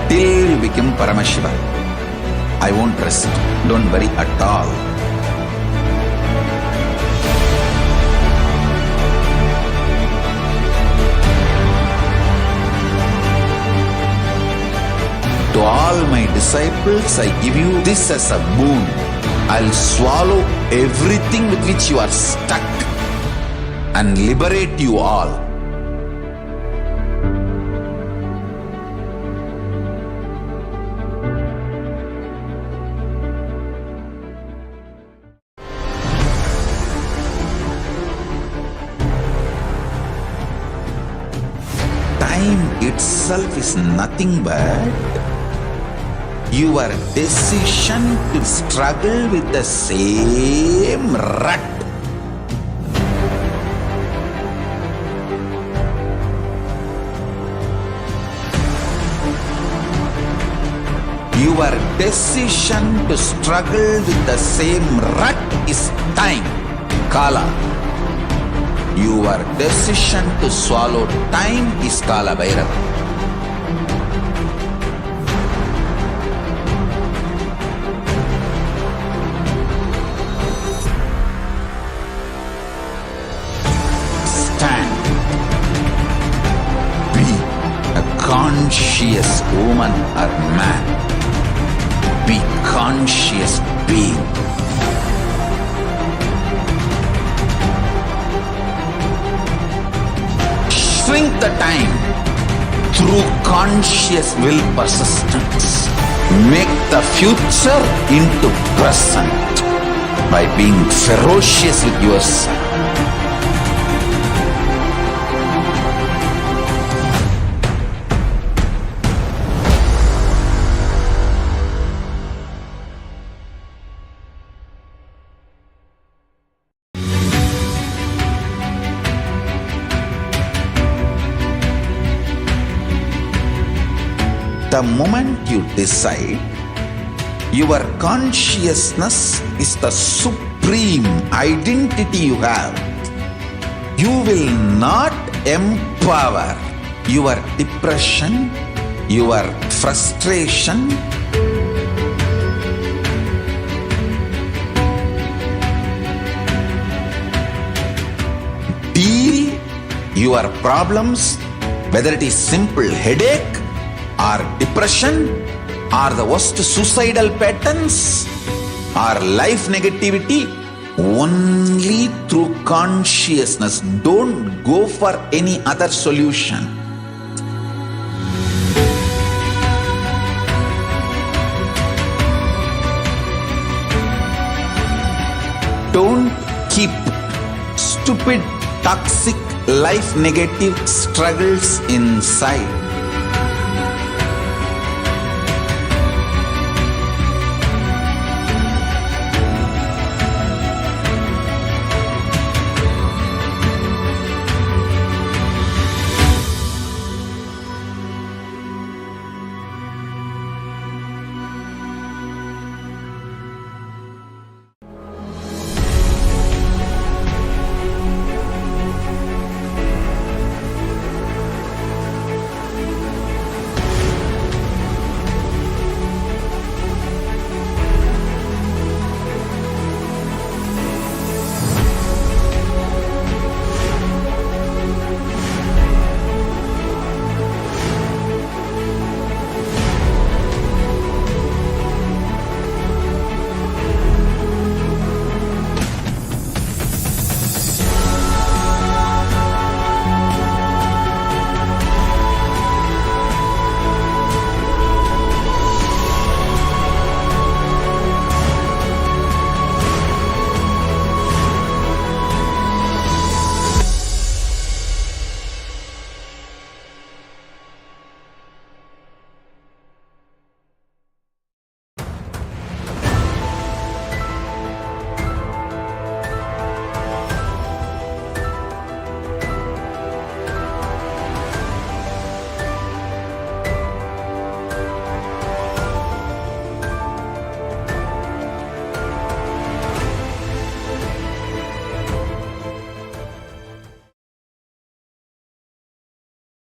Till you become Paramashiva. I won't rest. Don't worry at all. To all my disciples, I give you this as a boon. I'll swallow everything with which you are stuck and liberate you all. Time itself is nothing but your decision to struggle with the same rut. Your decision to struggle with the same rut is time, Kala. Your decision to swallow time is Kala Bhairava. Stand. Be a conscious woman or man. Be conscious being. Shrink the time through conscious will persistence. Make the future into present by being ferocious with yourself. The moment you decide, your consciousness is the supreme identity you have. You will not empower your depression, your frustration, deal your problems, whether it is simple headache or depression or the worst suicidal patterns or life negativity, only through consciousness. Don't go for any other solution. Don't keep stupid, toxic, life negative struggles inside.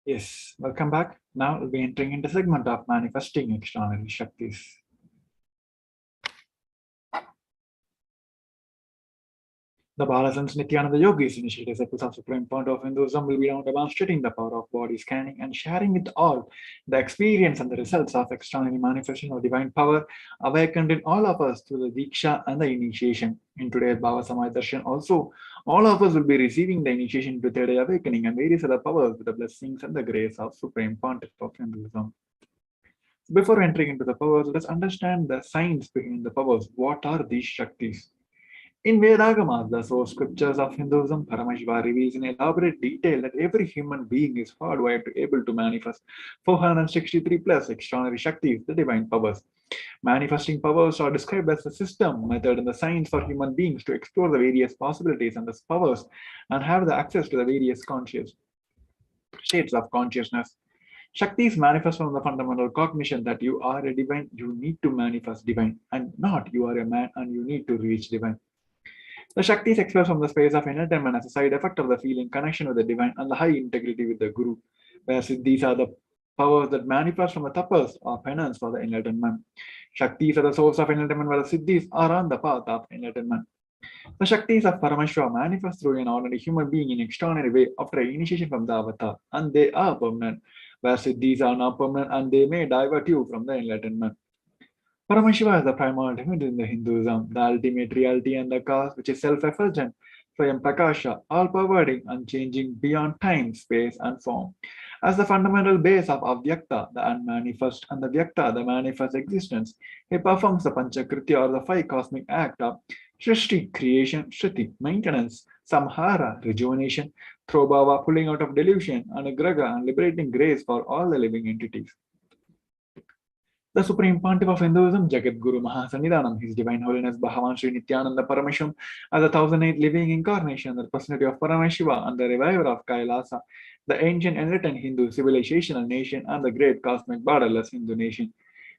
Yes, welcome back. Now we'll be entering into segment of manifesting extraordinary Shaktis. The Balasans Nithyananda Yogis initiative circles of Supreme Point of Hinduism will be now demonstrating the power of body scanning and sharing with all the experience and the results of extraordinary manifestation of divine power awakened in all of us through the Diksha and the initiation. In today's Bhava Samaj Darshan also, all of us will be receiving the initiation to third eye awakening and various other powers with the blessings and the grace of Supreme Pontiff of Hinduism. Before entering into the powers, let us understand the science behind the powers. What are these Shaktis? In Vedagamas, the source scriptures of Hinduism, Paramashiva reveals in elaborate detail that every human being is hardwired to able to manifest 463 plus extraordinary Shaktis, the divine powers. Manifesting powers are described as a system, method, and the science for human beings to explore the various possibilities and the powers and have the access to the various conscious states of consciousness. Shaktis manifest from the fundamental cognition that you are a divine, you need to manifest divine, and not you are a man and you need to reach divine. The Shaktis express from the space of enlightenment as a side effect of the feeling connection with the divine and the high integrity with the Guru, whereas these are the powers that manifest from the tapas or penance for the enlightenment. Shaktis are the source of enlightenment, while the Siddhis are on the path of enlightenment. The Shaktis of Paramashiva manifest through an ordinary human being in an extraordinary way after initiation from the avatar, and they are permanent, whereas Siddhis are not permanent and they may divert you from the enlightenment. Paramashiva is the primal divinity in the Hinduism, the ultimate reality and the cause, which is self-effulgent, Swayam Prakasha, all-pervading, unchanging beyond time, space, and form. As the fundamental base of Avyakta, the unmanifest, and the Vyakta, the manifest existence, he performs the Panchakritya or the five cosmic act of Srishti, creation, Shriti, maintenance, Samhara, rejuvenation, Throbhava, pulling out of delusion, and Agraga, and liberating grace for all the living entities. The Supreme Pontiff of Hinduism, Jagat Guru Mahasannidhanam, His Divine Holiness Bhagavan Sri Nithyananda Paramashivam, as the 1008 living incarnation, the personality of Paramashiva and the reviver of KAILASA, the ancient and written Hindu civilizational nation and the great cosmic borderless Hindu nation.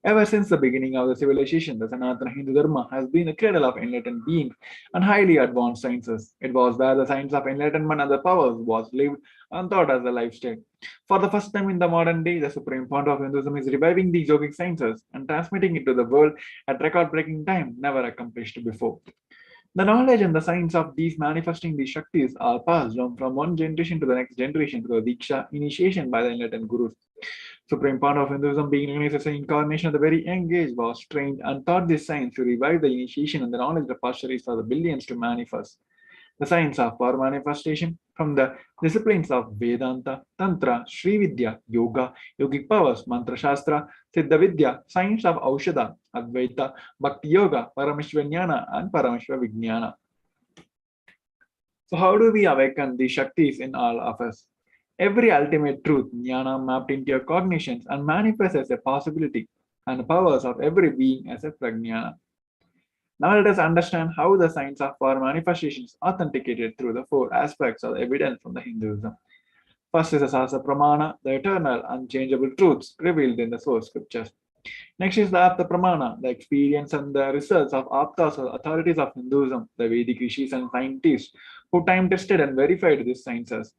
Ever since the beginning of the civilization, the Sanatana Hindu Dharma has been the cradle of enlightened beings and highly advanced sciences. It was where the science of enlightenment and the powers was lived and taught as a lifestyle. For the first time in the modern day, the Supreme Pontiff of Hinduism is reviving these yogic sciences and transmitting it to the world at record-breaking time never accomplished before. The knowledge and the science of these manifesting these Shaktis are passed on from one generation to the next generation through the Diksha initiation by the enlightened Gurus. Supreme Pontiff of Hinduism, being recognized as an incarnation of the very young age, was trained and taught this science to revive the initiation and the knowledge repositories for the billions to manifest. The science of power manifestation from the disciplines of Vedanta, Tantra, Sri Vidya, Yoga, Yogic powers, Mantra Shastra, Siddha Vidya, science of Aushadha, Advaita, Bhakti Yoga, Paramashiva and Paramashiva Vijnana. So how do we awaken these Shaktis in all of us? Every ultimate truth, jnana, mapped into your cognitions and manifests as a possibility, and the powers of every being as a prajnana. Now let us understand how the science of power manifestation is authenticated through the four aspects of evidence from the Hinduism. First is the Sasa Pramana, the eternal, unchangeable truths revealed in the source scriptures. Next is the Apta Pramana, the experience and the results of Aptas or authorities of Hinduism, the Vedic rishis and scientists who time tested and verified these sciences.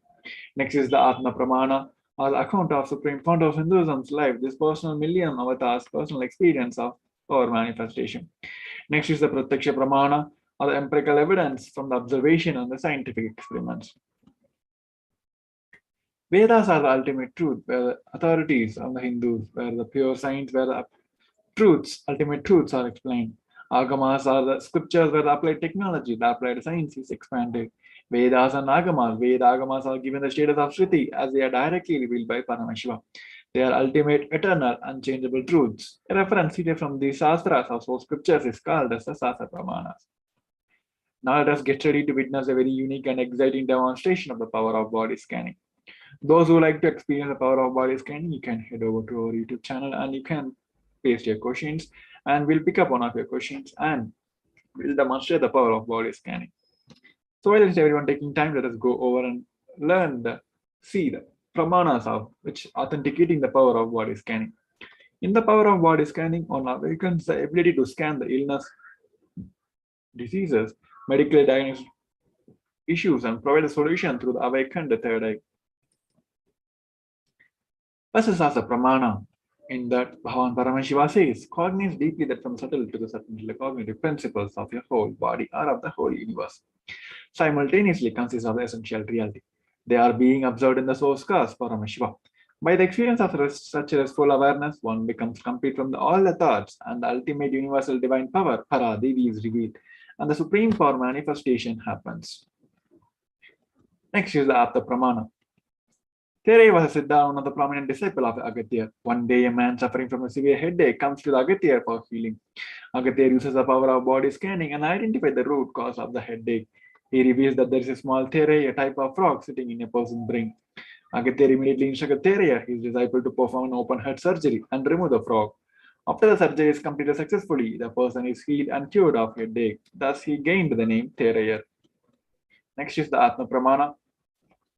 Next is the Atma Pramana, or the account of Supreme Pontiff of Hinduism's life, this personal Millennium Avatar's personal experience of power manifestation. Next is the Pratyaksha Pramana, or the empirical evidence from the observation and the scientific experiments. Vedas are the ultimate truth, where the authorities of the Hindus, where the pure science, where the truths, ultimate truths are explained. Agamas are the scriptures where the applied technology, the applied science is expanded. Vedas and Agamas, Veda-agamas are given the status of Shriti as they are directly revealed by Paramashiva. They are ultimate, eternal, unchangeable truths. A reference cited from the Shastras or source scriptures is called as the Sasa Pramanas. Now let us get ready to witness a very unique and exciting demonstration of the power of body scanning. Those who like to experience the power of body scanning, you can head over to our YouTube channel and you can paste your questions and we'll pick up one of your questions and we'll demonstrate the power of body scanning. So while it's everyone taking time, let us go over and see the pramanas of which authenticating the power of body scanning. In the power of body scanning, one awakens the ability to scan the illness, diseases, medically diagnosed issues and provide a solution through the awakened third eye. First is as a pramana. In that, Bhagavan Paramashiva says, cognizance deeply that from subtle to the subtle cognitive principles of your whole body or of the whole universe simultaneously consist of the essential reality. They are being observed in the source cause, Paramashiva. By the experience of such restful awareness, one becomes complete from all the thoughts, and the ultimate universal divine power, Paradevi, is revealed, and the supreme power manifestation happens. Next is the Apta Pramana. Thereya was a Siddha, one of the prominent disciples of Agatya. One day, a man suffering from a severe headache comes to the Agatya for healing. Agatya uses the power of body scanning and identifies the root cause of the headache. He reveals that there is a small Thereya, a type of frog, sitting in a person's brain. Agatya immediately instructed Thereya, his disciple, to perform an open heart surgery and remove the frog. After the surgery is completed successfully, the person is healed and cured of headache. Thus, he gained the name Thereya. Next is the Atma Pramana.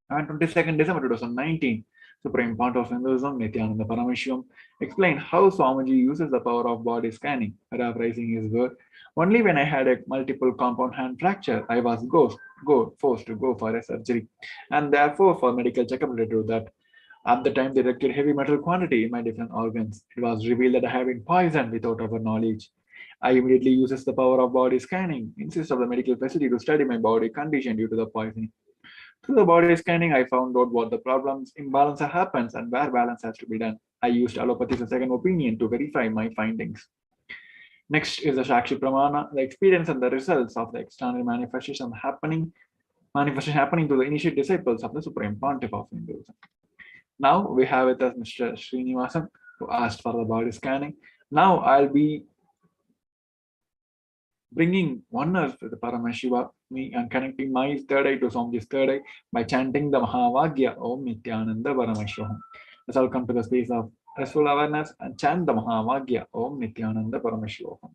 On 22nd December 2019, Supreme Pontiff of Hinduism, Nithyananda Paramashivam, explained how Swamiji uses the power of body scanning, paraphrasing his word. Only when I had a multiple compound hand fracture, I was forced to go for a surgery, and therefore for medical checkup related to that. At the time, they detected heavy metal quantity in my different organs. It was revealed that I have been poisoned without our knowledge. I immediately uses the power of body scanning, insists of the medical facility to study my body condition due to the poisoning. Through the body scanning, I found out what the problems, imbalance happens, and where balance has to be done. I used allopathy as a second opinion to verify my findings. Next is the Shakshi Pramana, the experience and the results of the external manifestation happening to the initiate disciples of the Supreme Pontiff of Hinduism. Now we have with us Mr. Srinivasan, who asked for the body scanning. Now I'll be bringing oneness with the Paramashiva, me, and connecting my third eye to Swamiji's third eye by chanting the Mahavagya Om Nithyananda Paramashivoham. Let's all come to the space of restful awareness and chant the Mahavagya Om Nithyananda Paramashivoham.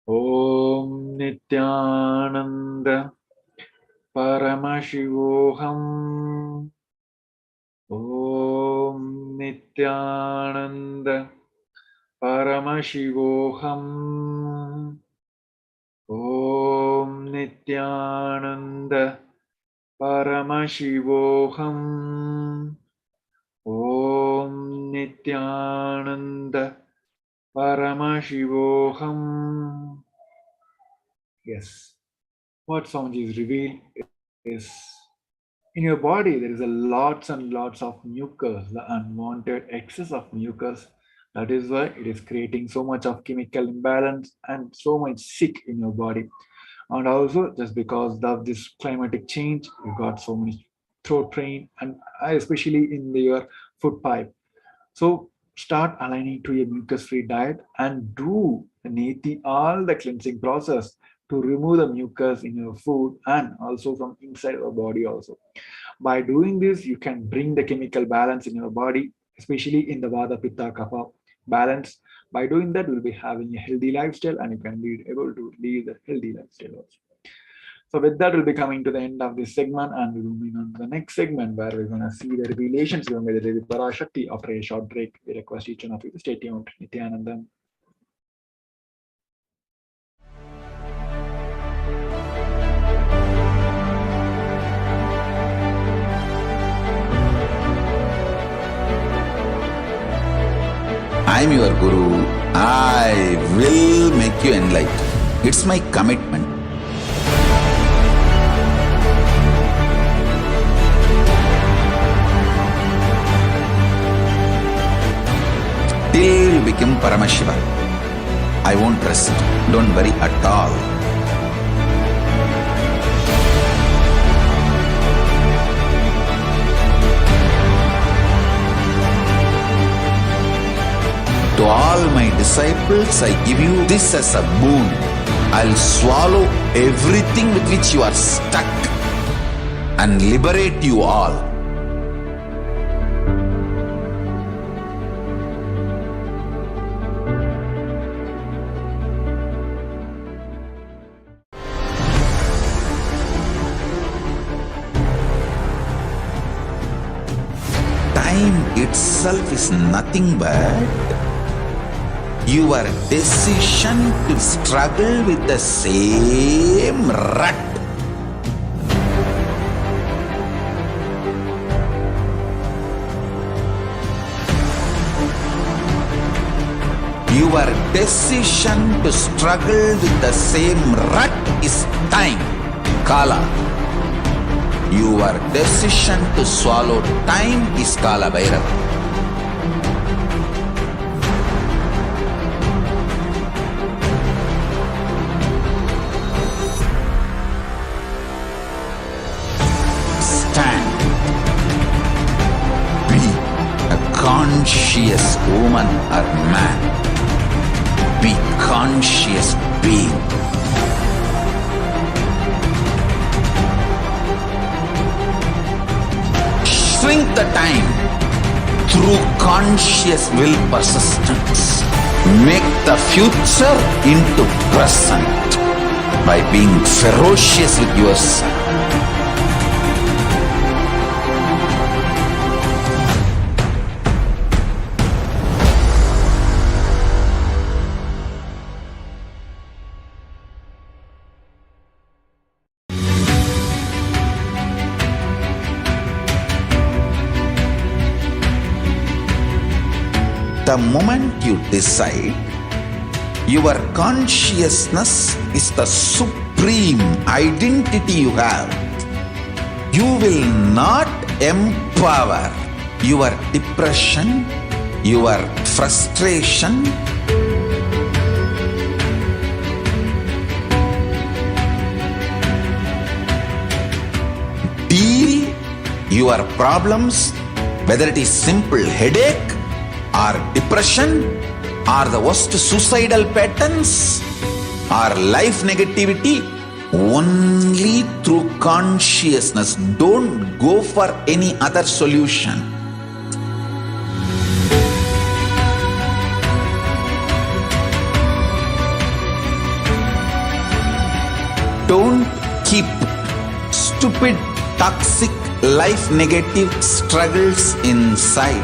Om Nithyananda Paramashivoham. Om Nithyananda Paramashivoham. Om Nithyananda Paramashivoham. Om Nithyananda Paramashivoham. Yes, what Swamiji is revealed is in your body there is a lots and lots of mucus, the unwanted excess of mucus. That is why it is creating so much of chemical imbalance and so much sick in your body. And also just because of this climatic change, you got so many throat pain and especially in your food pipe. So start aligning to a mucus-free diet and do all the cleansing process to remove the mucus in your food and also from inside your body also. By doing this, you can bring the chemical balance in your body, especially in the Vata, Pitta, Kapha balance. By doing that, you'll be having a healthy lifestyle and you can be able to lead a healthy lifestyle also. So with that, we'll be coming to the end of this segment and we'll be moving on to the next segment where we're going to see the revelations given by the Devi Parashakti. After a short break, we request each one of you to stay tuned. Nithyanandam. I'm your Guru. I will make you enlightened. It's my commitment. Till you become Paramashiva, I won't rest. Don't worry at all. To all my disciples, I give you this as a boon. I'll swallow everything with which you are stuck and liberate you all. Time itself is nothing but your decision to struggle with the same rut. Your decision to struggle with the same rut is time, Kala. Your decision to swallow time is Kala Bhairava. Stand. Be a conscious woman or man. Be conscious being. Shrink the time through conscious will persistence. Make the future into present by being ferocious with yourself. The moment you decide, your consciousness is the supreme identity you have. You will not empower your depression, your frustration, deal your problems, whether it is simple headache or depression or the worst suicidal patterns or life negativity, only through consciousness. Don't go for any other solution. Don't keep stupid, toxic, life negative struggles inside.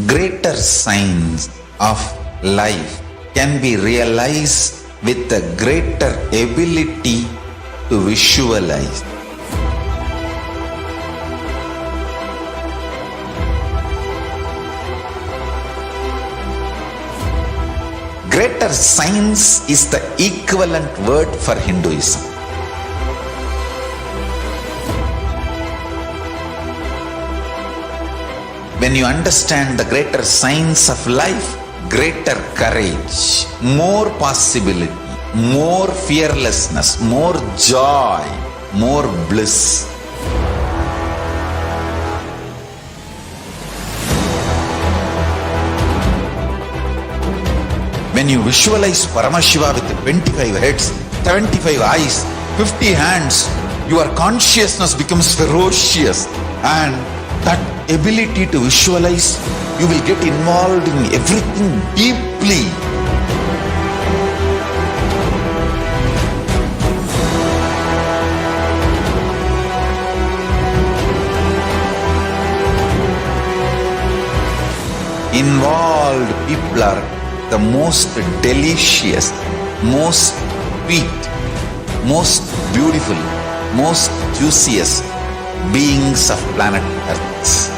Greater signs of life can be realized with a greater ability to visualize. Greater science is the equivalent word for Hinduism. When you understand the greater science of life, greater courage, more possibility, more fearlessness, more joy, more bliss. When you visualize Paramashiva with 25 heads, 75 eyes, 50 hands, your consciousness becomes ferocious, and that ability to visualize, you will get involved in everything deeply. Involved people are the most delicious, most sweet, most beautiful, most juiciest beings of planet Earth.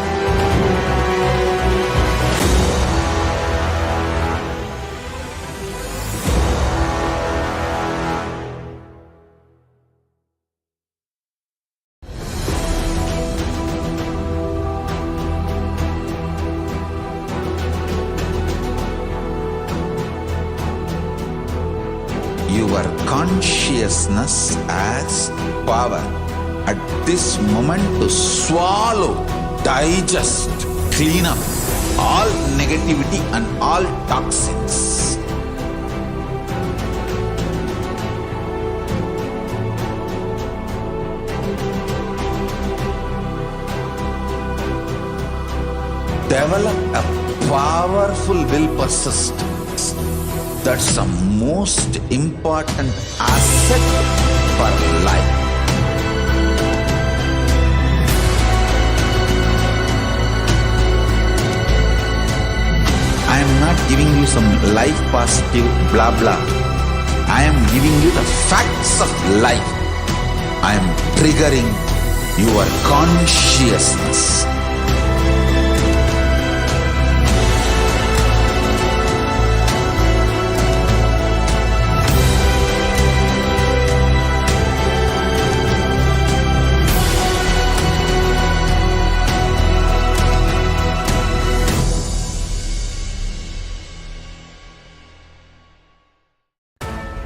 Your consciousness as power at this moment to swallow, digest, clean up all negativity and all toxins. Develop a powerful will persistence. That's the most important asset for life. I am not giving you some life positive blah blah. I am giving you the facts of life. I am triggering your consciousness.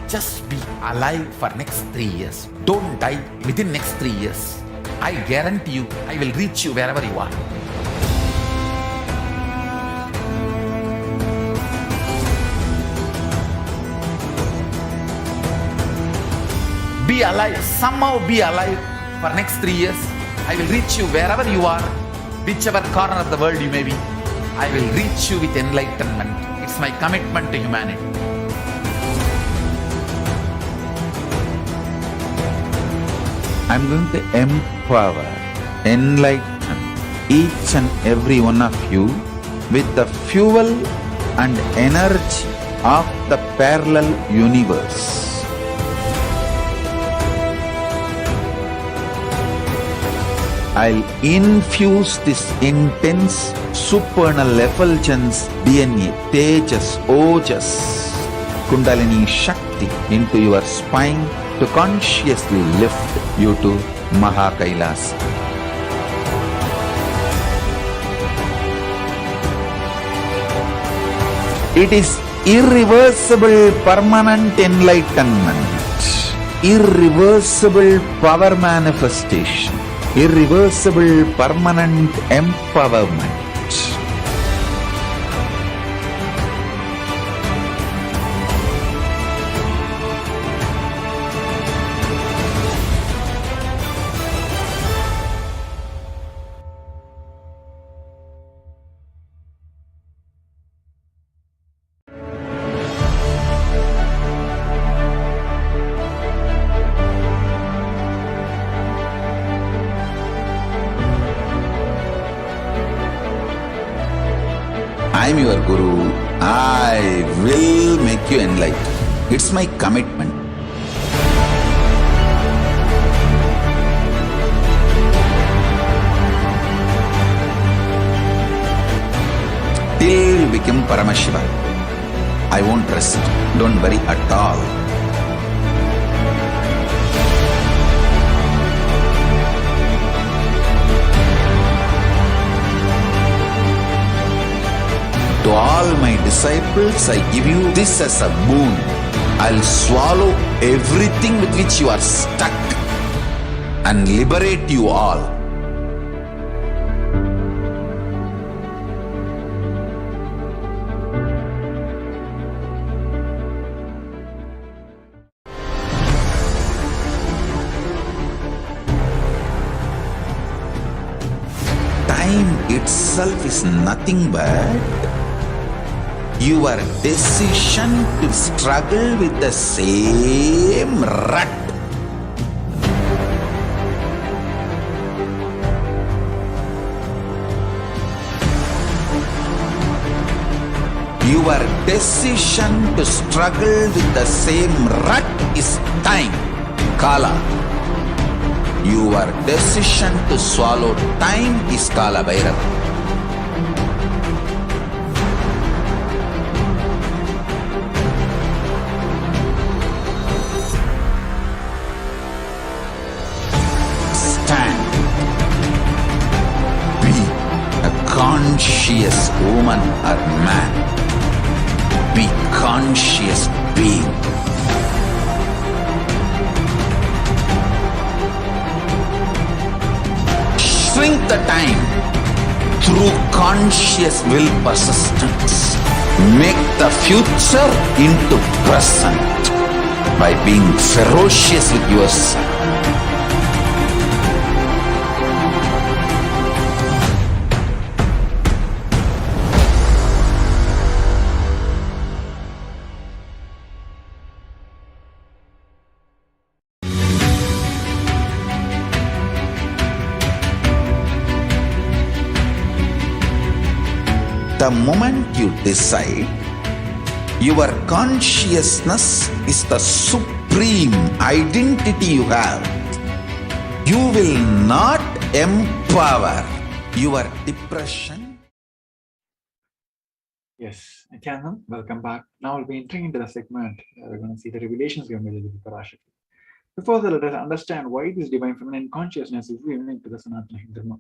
Just be alive for next 3 years. Don't die within next 3 years. I guarantee you, I will reach you wherever you are. Be alive, somehow be alive for next 3 years. I will reach you wherever you are, whichever corner of the world you may be. I will reach you with enlightenment. It's my commitment to humanity. I'm going to empower, enlighten each and every one of you with the fuel and energy of the parallel universe. I'll infuse this intense supernal effulgence DNA, Tejas, Ojas, Kundalini Shakti into your spine to consciously lift you to KAILASA. It is irreversible permanent enlightenment, irreversible power manifestation, irreversible permanent empowerment. I am your Guru. I will make you enlightened. It's my commitment. Till you become Paramashiva, I won't rest. Don't worry at all. To all my disciples, I give you this as a boon. I'll swallow everything with which you are stuck and liberate you all. Time itself is nothing but your decision to struggle with the same rut. Your decision to struggle with the same rut is time, Kala. Your decision to swallow time is Kala Bhairava. Conscious woman or man. Be conscious being. Shrink the time through conscious will persistence. Make the future into present by being ferocious with yourself. The moment you decide, your consciousness is the supreme identity you have. You will not empower your depression. Yes, Nithyananda, welcome back. Now we'll be entering into the segment. We're going to see the revelations given by the Parashakti. Before that, let us understand why this divine feminine consciousness is unique to the Sanatana Hindu Dharma.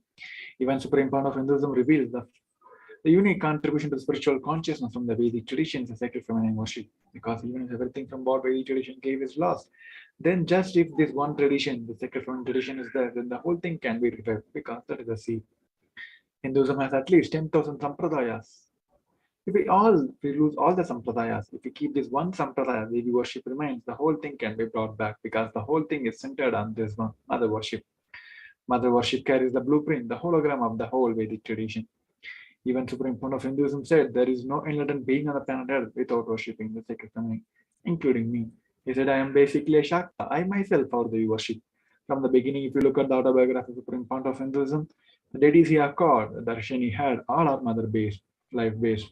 Even Supreme Founder of Hinduism reveals the unique contribution to spiritual consciousness from the Vedic traditions is sacred feminine worship. Because even if everything from what Vedic tradition gave is lost, then just if this one tradition, the sacred feminine tradition, is there, then the whole thing can be revived because that is the seed. Hinduism has at least 10,000 sampradayas. If we lose all the sampradayas, if we keep this one sampradaya, Devi worship remains, the whole thing can be brought back because the whole thing is centered on this one, mother worship. Mother worship carries the blueprint, the hologram of the whole Vedic tradition. Even Supreme Founder of Hinduism said there is no enlightened being on the planet Earth without worshipping the sacred feminine, including me. He said, I am basically a Shakta. I myself are the worship. From the beginning, if you look at the autobiography of Supreme Founder of Hinduism, the deities he accord, the darshan he had, all are mother-based, life-based.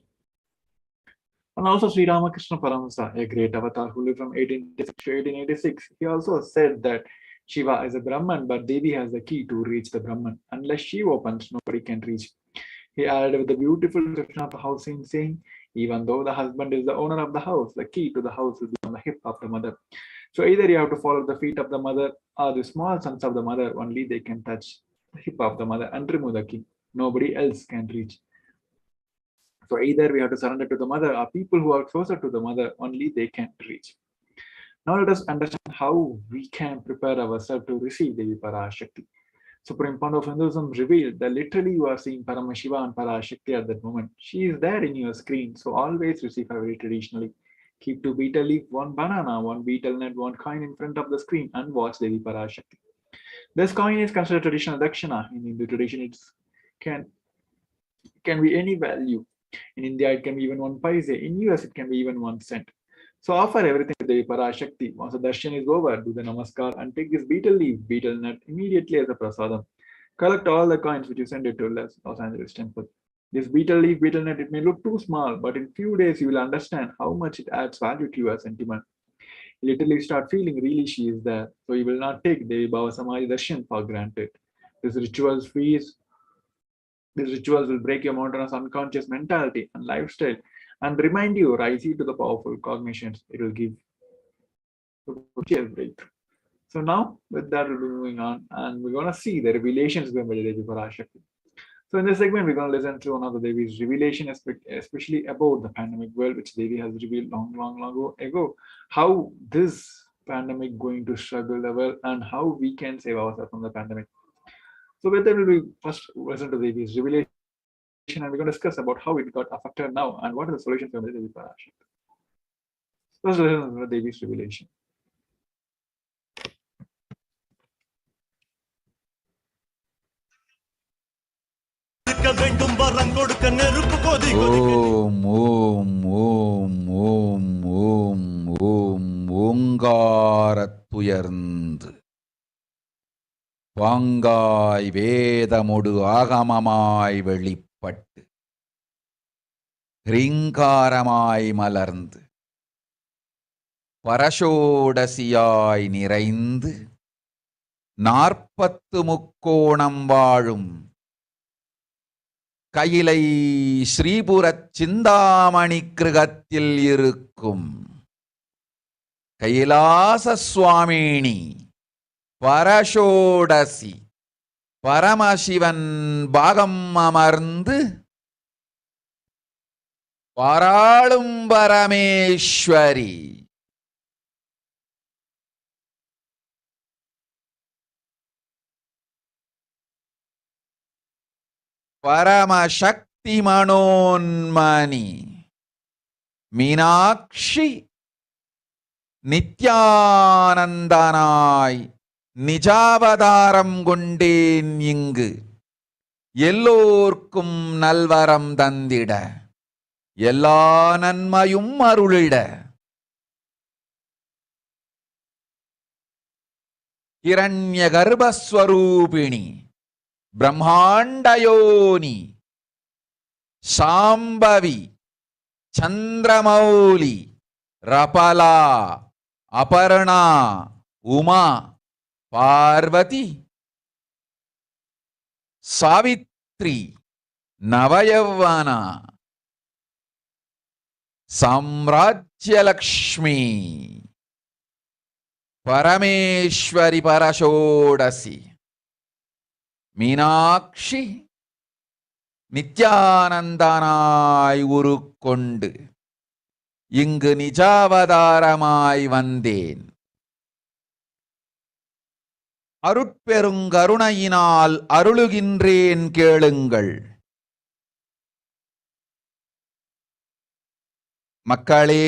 And also Sri Ramakrishna Paramasa, a great avatar who lived from 1886 to 1886, he also said that Shiva is a Brahman, but Devi has the key to reach the Brahman. Unless she opens, nobody can reach. He added with the beautiful description of the house scene, saying, even though the husband is the owner of the house, the key to the house will be on the hip of the mother. So either you have to follow the feet of the mother or the small sons of the mother, only they can touch the hip of the mother and remove the key. Nobody else can reach. So either we have to surrender to the mother or people who are closer to the mother, only they can reach. Now let us understand how we can prepare ourselves to receive Devi Parashakti. Supreme Founder of Hinduism revealed that literally you are seeing Paramashiva and Parashakti at that moment. She is there in your screen, so always receive her very traditionally. Keep 2 betel leaf, 1 banana, 1 betel nut, 1 coin in front of the screen and watch Devi Parashakti. This coin is considered traditional dakshina. In Hindu tradition, it can be any value. In India, it can be even 1 paise. In US, it can be even 1 cent. So offer everything to Devi Parashakti. Once the darshan is over, do the namaskar and take this betel leaf, betel nut immediately as a prasadam. Collect all the coins which you send it to Los Angeles temple. This betel leaf, betel nut, it may look too small, but in few days you will understand how much it adds value to your sentiment. You literally start feeling really she is there. So you will not take Devi Bhava Samadhi darshan for granted. These rituals will break your monotonous unconscious mentality and lifestyle and remind you, rise to the powerful cognitions it will give to breakthrough. So now with that we'll be moving on, and we're going to see the revelations given by the Devi Parashakti. So in this segment, we're going to listen to one of the Devi's revelation, especially about the pandemic world, which Devi has revealed long ago. How this pandemic going to struggle the world, and how we can save ourselves from the pandemic. So with that, we'll be first listen to Devi's revelation, and we're going to discuss about how it got affected now and what are the solutions for the Devi Parashakti. First, listen to Devi's revelation. ஓம் ஓம் ஓம் ஓம் ஓம் ஓம் ஓங்காரத்துயர்ந்து பாங்காய் வேதமொடு ஆகமமாய் வெளிப்பட்டு ஹ்ரீங்காரமாய் மலர்ந்து பரஷோடசியாய் நிறைந்து 40 முக்கோணம் வாழும் கையிலை ஸ்ரீபுரச் சிந்தாமணி கிருகத்தில் இருக்கும் கைலாச சுவாமினி பரஷோடசி பரமசிவன் பாகம் அமர்ந்து பாராளும் பரமேஸ்வரி பரமசக்தி மனோன்மணி மீனாட்சி நித்யானந்தனாய் நிஜாவதாரம் கொண்டேன் இங்கு எல்லோர்க்கும் நல்வரம் தந்திட எல்லா நன்மையும் அருளிட ஹிரண்ய கர்ப்பஸ்வரூபிணி பிரம்மாண்டயோனி சாம்பவி சந்திரமௌலி ரபலா அபர்ணா உமா பார்வதி சாவித்ரி நவயவனா சாம்ராஜ்யலக்ஷ்மி பரமேஸ்வரி பரஷோடசி மீனாட்சி நித்யானந்தனாய் உருக்கொண்டு இங்கு நிஜாவதாரமாய் வந்தேன். அருட்பெருங்கருணையினால் அருளுகின்றேன் கேளுங்கள். மக்களே,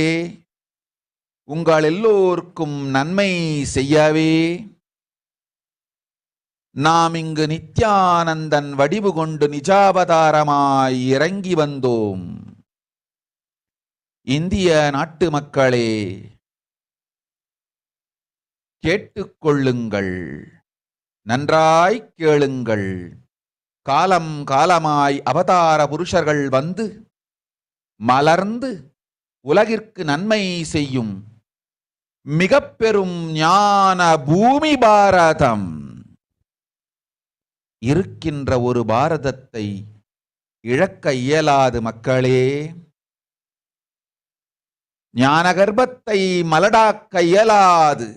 உங்கள் எல்லோருக்கும் நன்மை செய்யவே நாம் இங்கு நித்யானந்தன் வடிவு கொண்டு நிஜாவதாரமாய் இறங்கி வந்தோம். இந்திய நாட்டு மக்களே, கேட்டுக்கொள்ளுங்கள், நன்றாய் கேளுங்கள். காலம் காலமாய் அவதார புருஷர்கள் வந்து மலர்ந்து உலகிற்கு நன்மை செய்யும் மிக பெரும் ஞான பூமி பாரதம். இருக்கின்ற ஒரு பாரதத்தை இழக்க இயலாது மக்களே. ஞான கர்ப்பத்தை மலடாக்க இயலாது.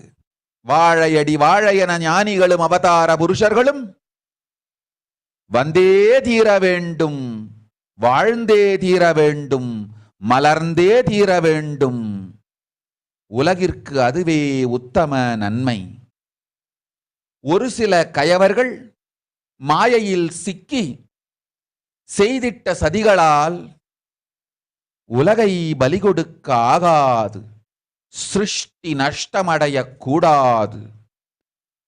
வாழையடி வாழையன ஞானிகளும் அவதார புருஷர்களும் வந்தே தீர வேண்டும், வாழ்ந்தே தீர வேண்டும், மலர்ந்தே தீர வேண்டும். உலகிற்கு அதுவே உத்தம நன்மை. ஒரு சில கயவர்கள் மாயையில் சிக்கி செய்திட்ட சதிகளால் உலகை பலி கொடுக்க ஆகாது. சிருஷ்டி நஷ்டமடைய கூடாது.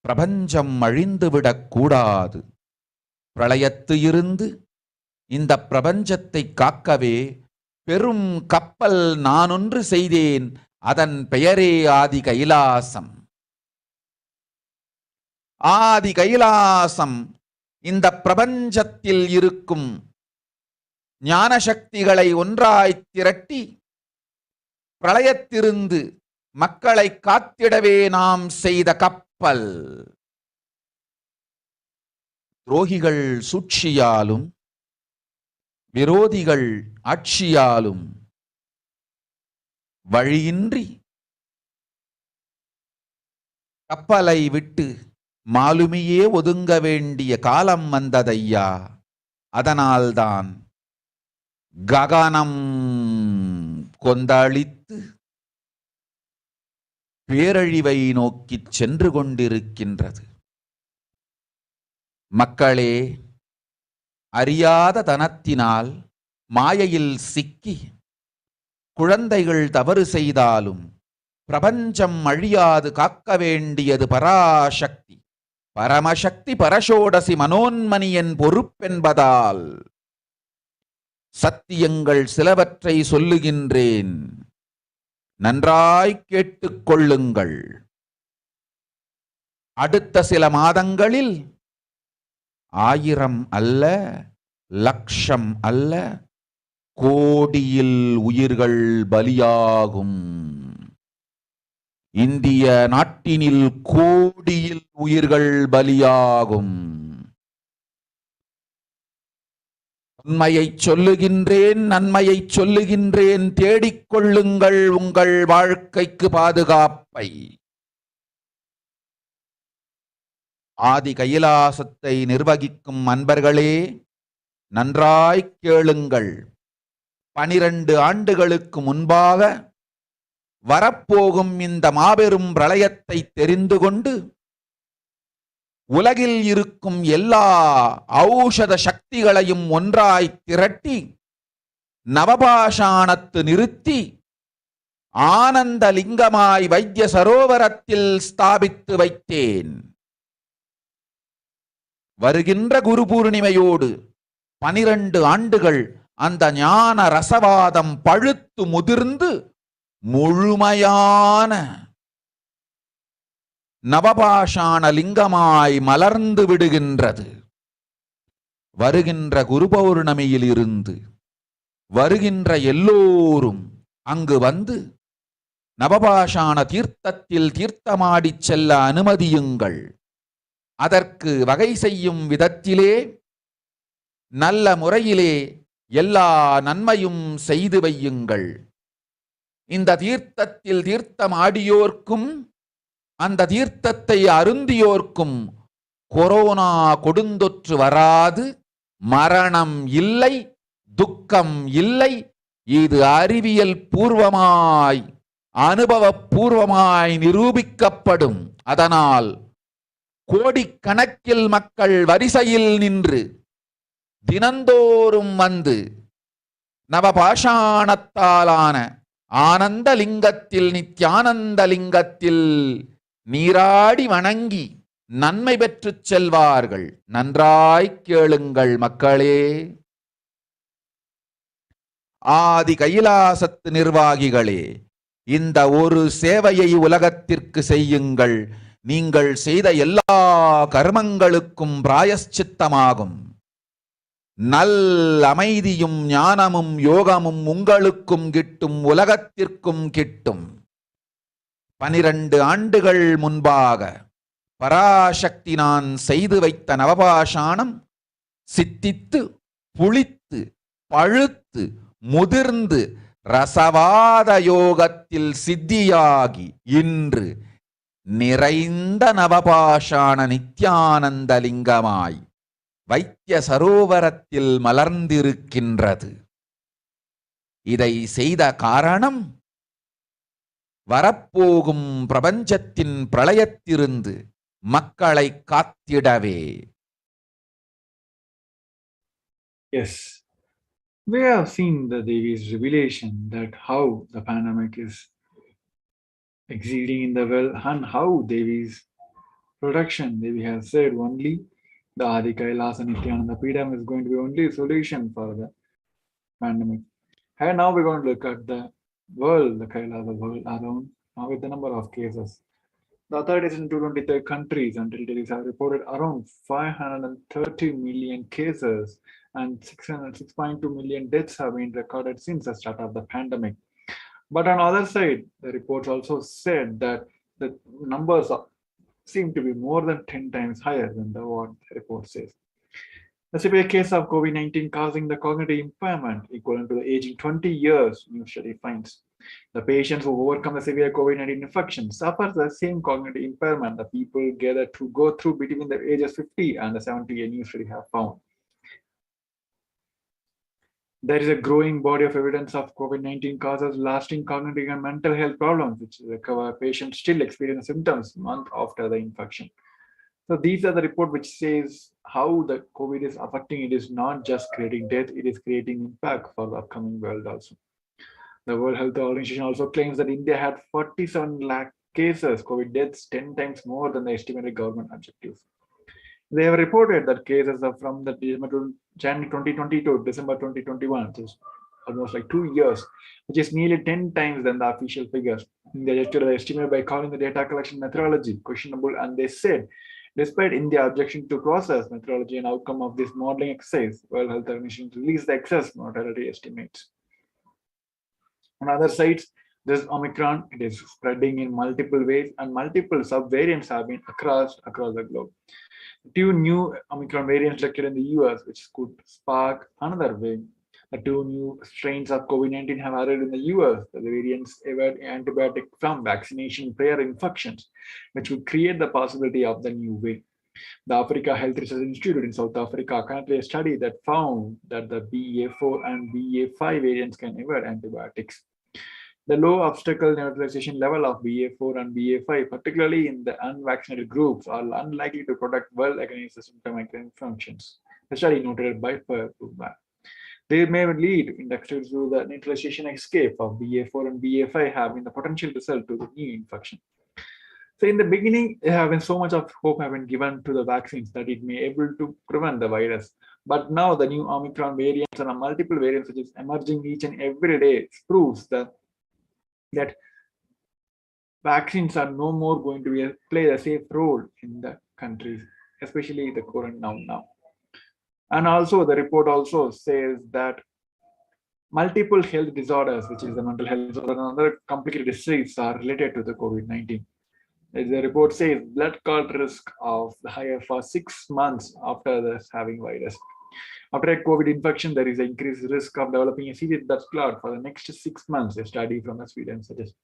பிரபஞ்சம் அழிந்துவிடக் கூடாது. பிரளயத்து இருந்து இந்த பிரபஞ்சத்தை காக்கவே பெரும் கப்பல் நானொன்று செய்தேன். அதன் பெயரே ஆதி கைலாசம். ஆதி கைலாசம் இந்த பிரபஞ்சத்தில் இருக்கும் ஞான சக்திகளை ஒன்றாய் திரட்டி பிரளயத்திலிருந்து மக்களை காத்திடவே நாம் செய்த கப்பல். துரோகிகள் சூழ்ச்சியாலும் விரோதிகள் ஆட்சியாலும் வழியின்றி கப்பலை விட்டு மாலுமியே ஒதுங்க வேண்டிய காலம் வந்ததையா. அதனால்தான் ககனம் கொந்தளித்து பேரழிவை நோக்கிச் சென்று கொண்டிருக்கின்றது. மக்களே, அறியாத தனத்தினால் மாயையில் சிக்கி குழந்தைகள் தவறு செய்தாலும் பிரபஞ்சம் அழியாது காக்க வேண்டியது பராசக்தி, பரமசக்தி, பரஷோடசி மனோன்மணியின் பொறுப்பென்பதால் சத்தியங்கள் சிலவற்றை சொல்லுகின்றேன், நன்றாய் கேட்டுக் கொள்ளுங்கள். அடுத்த சில மாதங்களில் 1000 அல்ல, லட்சம் அல்ல, கோடியில் உயிர்கள் பலியாகும். இந்திய நாட்டினில் கோடியில் உயிர்கள் பலியாகும். உண்மையை சொல்லுகின்றேன், நன்மையை சொல்லுகின்றேன், தேடிக்கொள்ளுங்கள் உங்கள் வாழ்க்கைக்கு பாதுகாப்பை. ஆதி கைலாசத்தை நிர்வகிக்கும் அன்பர்களே, நன்றாய் கேளுங்கள். 12 ஆண்டுகளுக்கு முன்பாக வரப்போகும் இந்த மாபெரும் பிரளயத்தை தெரிந்து கொண்டு உலகில் இருக்கும் எல்லா ஔஷத சக்திகளையும் ஒன்றாய் திரட்டி நவபாஷாணத்து நிறுத்தி ஆனந்த லிங்கமாய் வைத்திய சரோவரத்தில் ஸ்தாபித்து வைத்தேன். வருகின்ற குரு பூர்ணிமையோடு 12 ஆண்டுகள் அந்த ஞான ரசவாதம் பழுத்து முதிர்ந்து முழுமையான நவபாஷாண லிங்கமாய் மலர்ந்து விடுகின்றது. வருகின்ற குரு பௌர்ணமியில் இருந்து வருகின்ற எல்லோரும் அங்கு வந்து நவபாஷாண தீர்த்தத்தில் தீர்த்தமாடிச் செல்ல அனுமதியுங்கள். அதற்கு வகை செய்யும் விதத்திலே நல்ல முறையிலே எல்லா நன்மையும் செய்து வையுங்கள். இந்த தீர்த்தத்தில் தீர்த்தமாடியோர்க்கும் அந்த தீர்த்தத்தை அருந்தியோர்க்கும் கொரோனா கொடுந்தொற்று வராது, மரணம் இல்லை, துக்கம் இல்லை. இது அறிவியல் பூர்வமாய் அனுபவபூர்வமாய் நிரூபிக்கப்படும். அதனால் கோடிக்கணக்கில் மக்கள் வரிசையில் நின்று தினந்தோறும் வந்து நவபாஷாணத்தாலான ஆனந்த லிங்கத்தில், நித்யானந்த லிங்கத்தில் நீராடி வணங்கி நன்மை பெற்றுச் செல்வார்கள். நன்றாய் கேளுங்கள் மக்களே. ஆதி கைலாசத்து நிர்வாகிகளே, இந்த ஒரு சேவையை உலகத்திற்கு செய்யுங்கள். நீங்கள் செய்த எல்லா கர்மங்களுக்கும் பிராயஷ்சித்தமாகும். நல் அமைதியும் ஞானமும் யோகமும் உங்களுக்கும் கிட்டும், உலகத்திற்கும் கிட்டும். 12 ஆண்டுகள் முன்பாக பராசக்தி நான் செய்து வைத்த நவபாஷாணம் சித்தித்து புளித்து பழுத்து முதிர்ந்து ரசவாத யோகத்தில் சித்தியாகி இன்று நிறைந்த நவபாஷாண நித்யானந்த லிங்கமாய் வைத்திய சரோவரத்தில் மலர்ந்திருக்கின்றது. இதை செய்த காரணம் வரப்போகும் பிரபஞ்சத்தின் பிரளயத்திலிருந்து மக்களை காத்திடவே. Yes, we have seen the Devi's revelation that how the pandemic is exceeding in the well and how Devi's protection. Devi has said only the Adi KAILASA Nithyananda Paramashivam is going to be only a solution for the pandemic. And now we're going to look at the world, the KAILASA world around, now with the number of cases. The authorities in 223 countries and territories have reported around 530 million cases and 6.2 million deaths have been recorded since the start of the pandemic. But on the other side, the reports also said that the numbers seem to be more than 10 times higher than what the report says. The severe case of COVID-19 causing the cognitive impairment equivalent to the aging 20 years, new study finds. The patients who overcome the severe COVID-19 infection suffer the same cognitive impairment the people gathered to go through between the ages 50 and the 70, a new study have found. There is a growing body of evidence of COVID-19 causes lasting cognitive and mental health problems, which recover patients still experience symptoms month after the infection. So these are the report which says how the COVID is affecting. It is not just creating death, it is creating impact for the upcoming world also. The World Health Organization also claims that India had 47 lakh cases, COVID deaths 10 times more than the estimated government objectives. They have reported that cases are from the January 2020 to December 2021, which is almost like 2 years, which is nearly 10 times than the official figures. They adjusted the estimate by calling the data collection methodology questionable, and they said, despite India's objection to process, methodology, and outcome of this modeling exercise, World Health Organization released the excess mortality estimates. On other sides, this Omicron, it is spreading in multiple ways, and multiple subvariants have been across the globe. 2 new Omicron variants detected in the US, which could spark another wave. The 2 new strains of COVID-19 have arrived in the US. The variants evade antibiotic from vaccination prior infections, which would create the possibility of the new wave. The Africa Health Research Institute in South Africa conducted a study that found that the BA4 and BA5 variants can evade antibiotics. The low obstacle neutralization level of BA4 and BA5, particularly in the unvaccinated groups, are unlikely to protect well against the symptomatic infections. The study noted by that they may lead indexes to the neutralization escape of BA4 and BA5 having the potential result to the new infection. So in the beginning, there have been so much of hope have been given to the vaccines that it may be able to prevent the virus. But now the new Omicron variants and multiple variants which is emerging each and every day proves that vaccines are no more going to play a safe role in the countries, especially the current now. And also the report also says that multiple health disorders, which is the mental health disorder and other complicated diseases, are related to the COVID-19. As the report says, blood clot risk of the higher for 6 months after this having virus. After a COVID infection, there is an increased risk of developing a serious blood clot for the next 6 months, a study from Sweden suggests.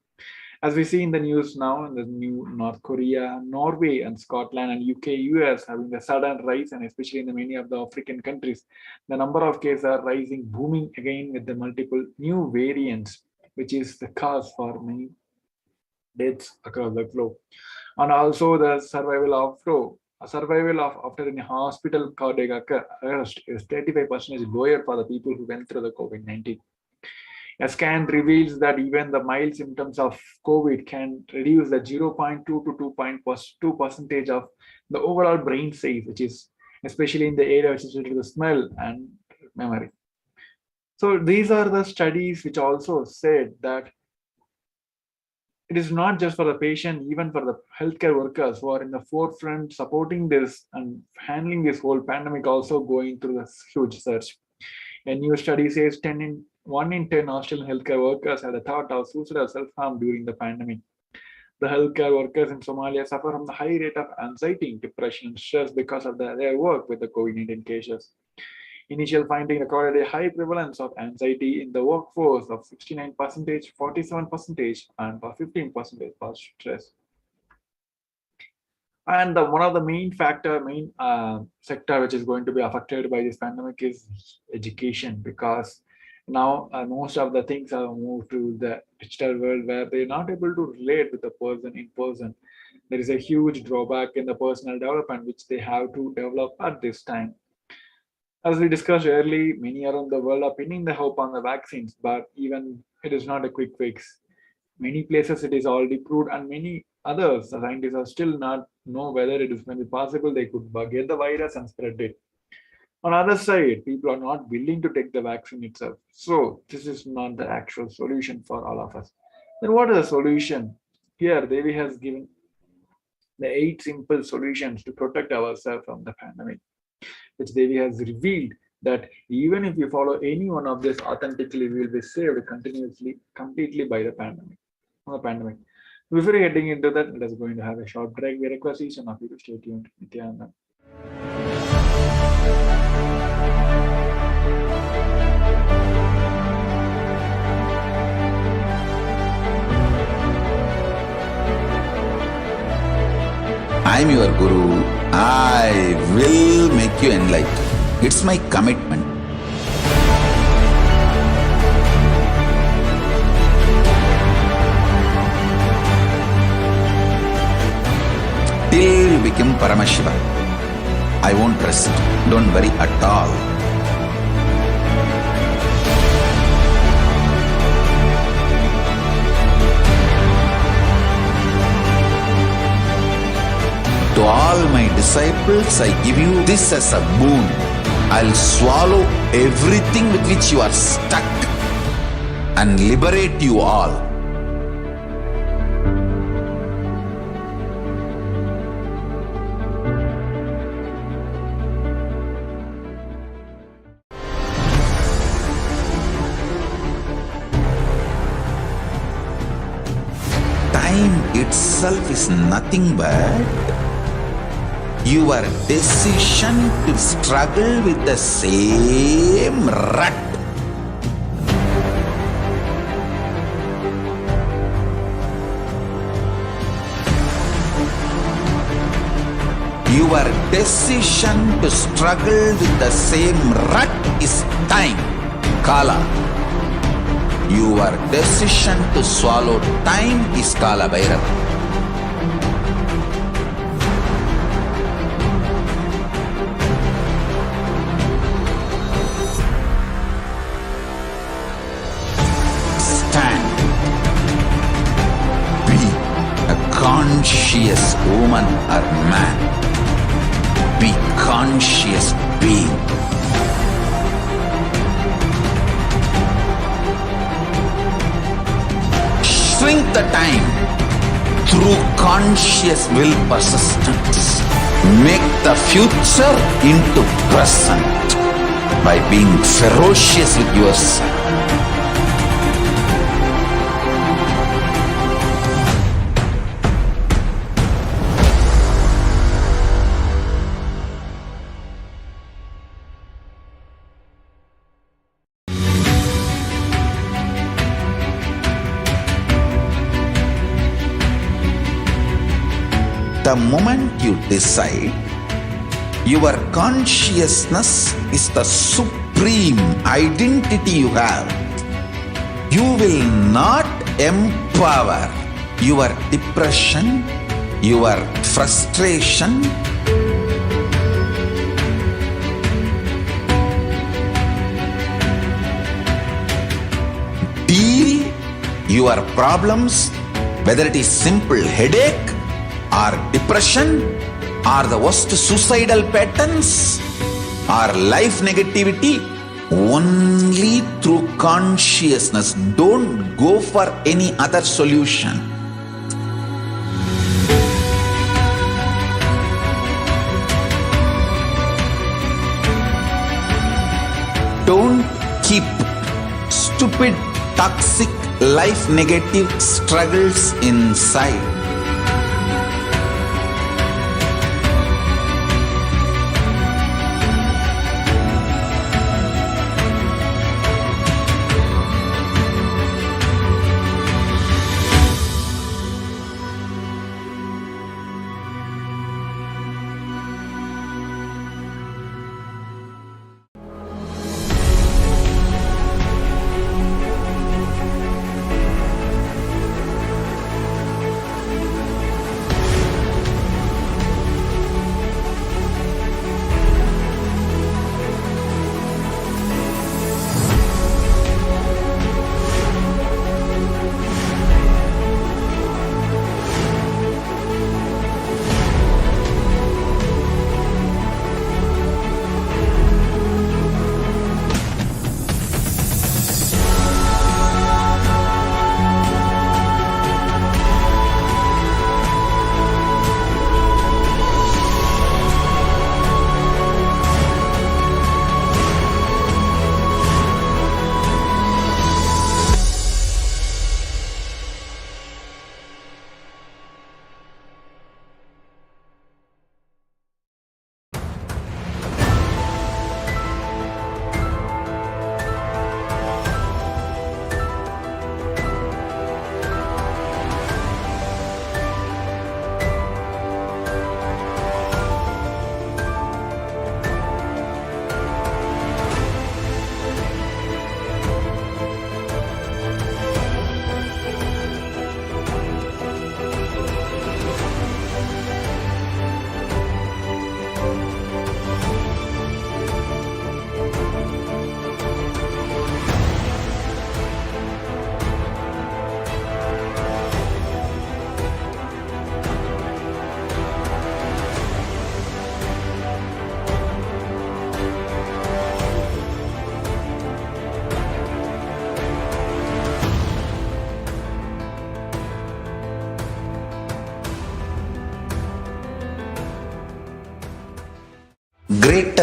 As we see in the news now, in the new North Korea, Norway, and Scotland, and UK, US having the sudden rise, and especially in the many of the African countries, the number of cases are rising, booming again with the multiple new variants, which is the cause for many deaths across the globe. And also the survival of after in a hospital cardiac arrest is 35% lower for the people who went through the COVID-19. A scan reveals that even the mild symptoms of COVID can reduce the 0.2 to 2.2% of the overall brain size, which is especially in the area which is related to the smell and memory. So these are the studies which also said that it is not just for the patient, even for the healthcare workers who are in the forefront supporting this and handling this whole pandemic, also going through this huge search. A new study says 1 in 10 Australian healthcare workers had a thought of suicide or self-harm during the pandemic. The healthcare workers in Somalia suffer from the high rate of anxiety, depression, and stress because of their work with the COVID-19 cases. Initial finding recorded a high prevalence of anxiety in the workforce of 69%, 47%, and 15% for stress. And one of the main sector which is going to be affected by this pandemic is education, because now most of the things are moved to the digital world where they're not able to relate with the person in person. There is a huge drawback in the personal development which they have to develop at this time. As we discussed earlier, many around the world are pinning the hope on the vaccines, but even it is not a quick fix. Many places it is already proved, and many others, the scientists are still not know whether it is maybe possible they could get the virus and spread it. On the other side, people are not willing to take the vaccine itself. So this is not the actual solution for all of us. Then what is the solution? Here, Devi has given the 8 simple solutions to protect ourselves from the pandemic, which Devi has revealed that even if you follow any one of this authentically, we will be saved completely by the pandemic. Before heading into that, let us going to have a short break. We request each one of you to stay tuned. Nithyananda. I'm your Guru. I will make you enlightened. It's my commitment. Till you become Paramashiva, I won't rest. Don't worry at all. To all my disciples, I give you this as a boon. I'll swallow everything with which you are stuck and liberate you all. Time itself is nothing but your decision to struggle with the same rut. Your decision to struggle with the same rut is time, Kala. Your decision to swallow time is Kala Bhairava. Stand. Be a conscious woman or man. Be conscious being. Shrink the time through conscious will persistence. Make the future into present by being ferocious with yourself. The moment you decide, your consciousness is the supreme identity you have. You will not empower your depression, your frustration, deal your problems, whether it is simple headache or depression or the worst suicidal patterns or life negativity, only through consciousness. Don't go for any other solution. Don't keep stupid, toxic, life negative struggles inside.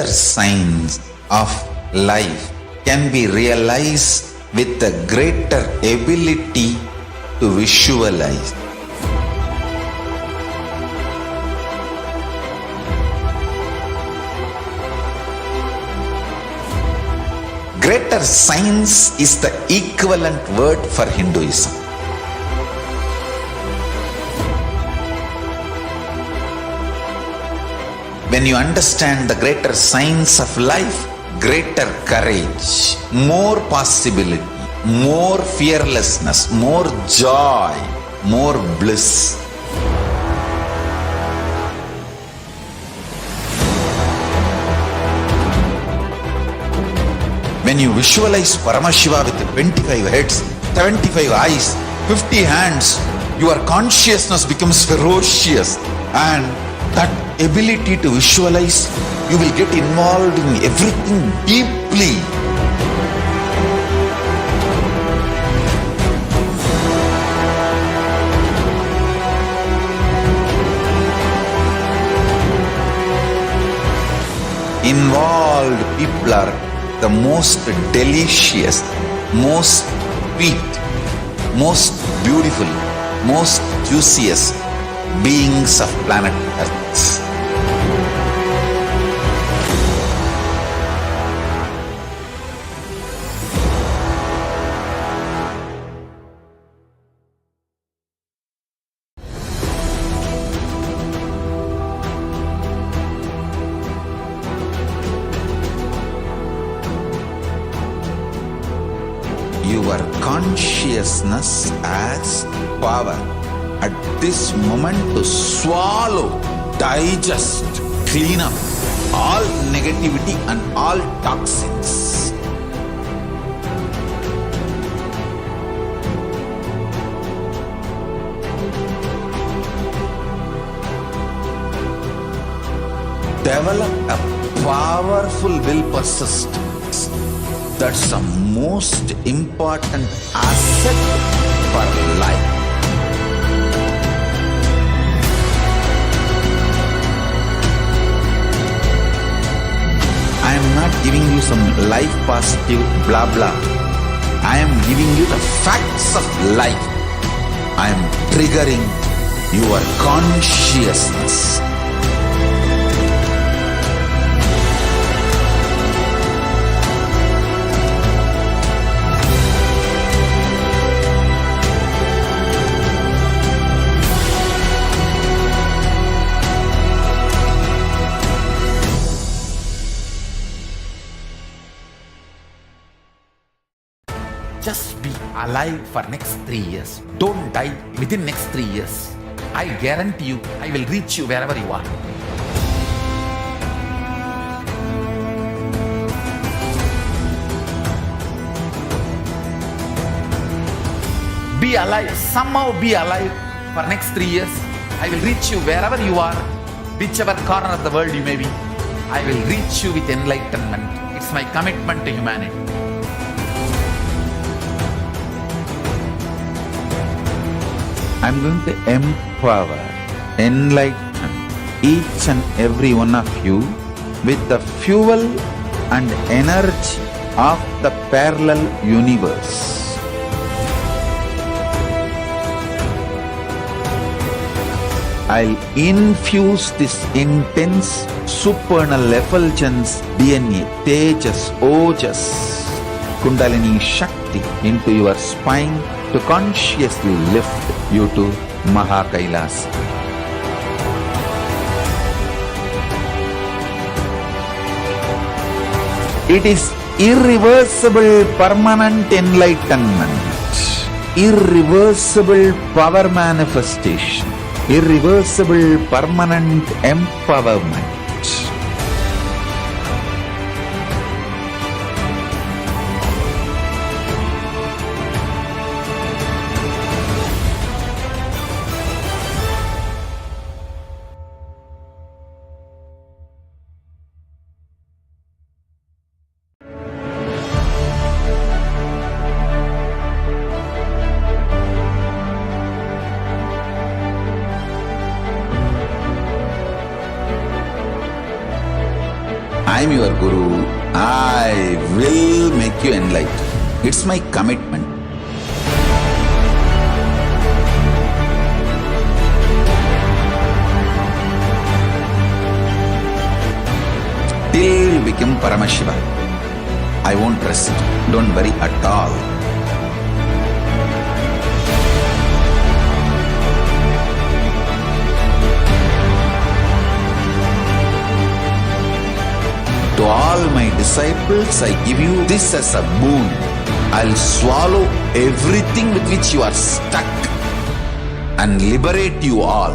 greater signs of life can be realized with a greater ability to visualize. Greater science is the equivalent word for Hinduism. When you understand the greater science of life, greater courage, more possibility, more fearlessness, more joy, more bliss. When you visualize Paramashiva with 25 heads, 75 eyes, 50 hands, your consciousness becomes ferocious, and that ability to visualize, you will get involved in everything deeply. Involved people are the most delicious, most sweet, most beautiful, most juiciest beings of planet Earth. Your consciousness has power at this moment to swallow, digest, clean up all negativity and all toxins. Develop a powerful will persistence. That's the most important asset for life. I am not giving you some life positive blah blah. I am giving you the facts of life. I am triggering your consciousness. Just be alive for next 3 years. Don't die within next 3 years. I guarantee you, I will reach you wherever you are. Be alive, somehow be alive for next 3 years. I will reach you wherever you are, whichever corner of the world you may be. I will reach you with enlightenment. It's my commitment to humanity. I'm going to empower, enlighten each and every one of you with the fuel and energy of the parallel universe. I'll infuse this intense supernal effulgence DNA, Tejas, Ojas, Kundalini Shakti into your spine to consciously lift you to KAILASA. It is irreversible permanent enlightenment, irreversible power manifestation, irreversible permanent empowerment. I'm your guru. I will make you enlightened. It's my commitment. Till you become Paramashiva, I won't rest. Don't worry at all. To all my disciples, I give you this as a boon. I'll swallow everything with which you are stuck and liberate you all.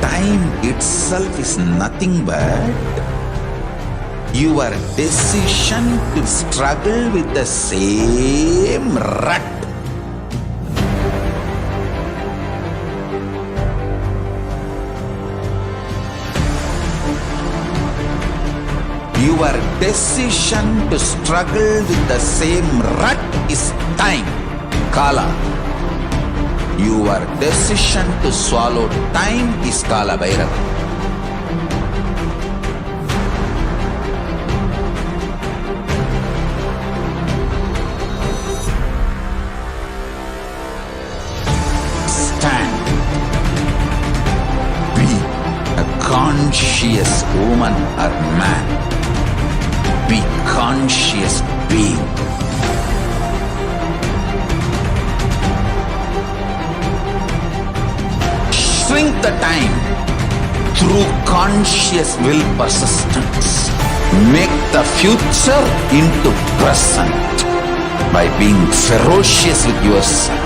Time itself is nothing but your decision to struggle with the same rut. Your decision to struggle with the same rut is time, Kala. Your decision to swallow time is Kala Bhairava. Stand. Be a conscious woman or man. Be conscious being. Shrink the time through conscious will persistence. Make the future into present by being ferocious with yourself.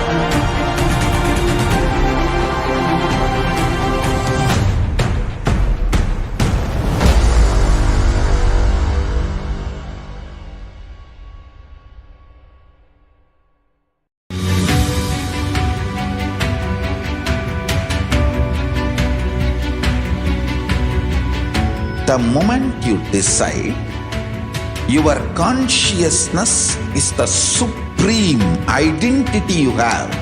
The moment you decide, your consciousness is the supreme identity you have.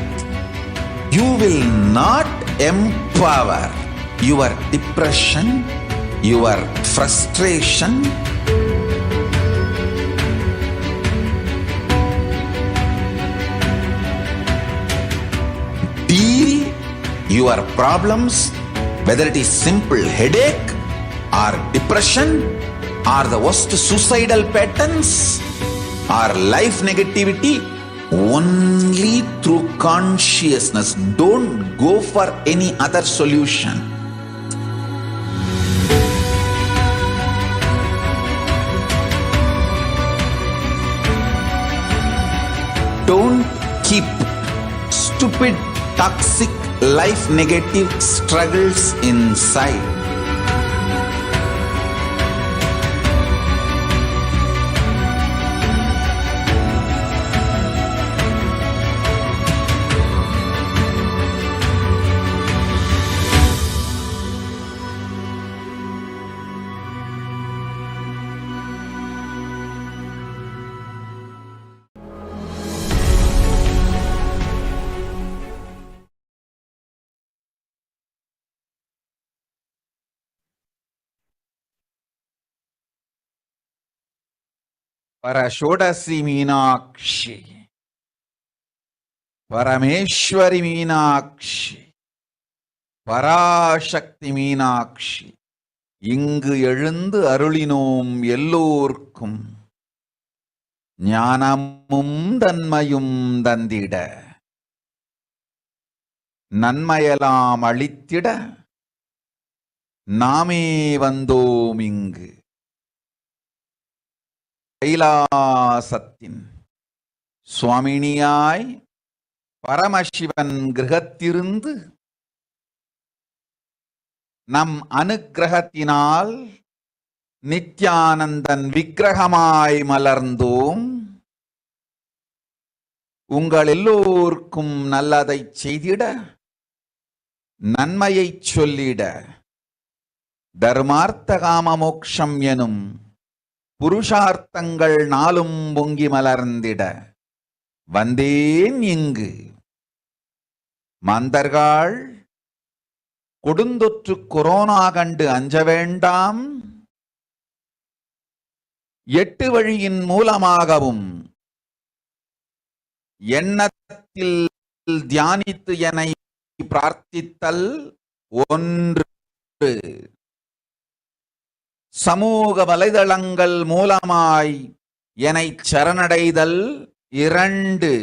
You will not empower your depression, your frustration, deal your problems, whether it is simple headache or depression or the worst suicidal patterns or life negativity, only through consciousness. Don't go for any other solution. Don't keep stupid, toxic, life negative struggles inside. Parashodasi Meenakshi, Parameshwari Meenakshi, Parashakti Meenakshi, இங்கு எழுந்து அருளினோம் எல்லோர்க்கும் ஞானமும் தன்மையும் தந்திட நன்மையெல்லாம் அளித்திட நாமே வந்தோம் இங்கு. கைலாசத்தின் சுவாமினியாய் பரமசிவன் கிரகத்திருந்து நம் அனுக்கிரகத்தினால் நித்யானந்தன் விக்கிரகமாய் மலர்ந்தோம். உங்கள் எல்லோருக்கும் நல்லதை செய்திட, நன்மையை சொல்லிட தர்மார்த்த காம மோக்ஷம் எனும் புருஷார்த்தங்கள் நாளும் பொங்கி மலர்ந்திட வந்தேன் இங்கு. மாந்தர்கள் கொடுந்தொற்று கொரோனா கண்டு அஞ்ச வேண்டாம். 8 வழியின் மூலமாகவும் எண்ணத்தில் தியானித்து என்னை பிரார்த்தித்தல் 1, சமூக வலைதளங்கள் மூலமாய் என்னை சரணடைதல் 2,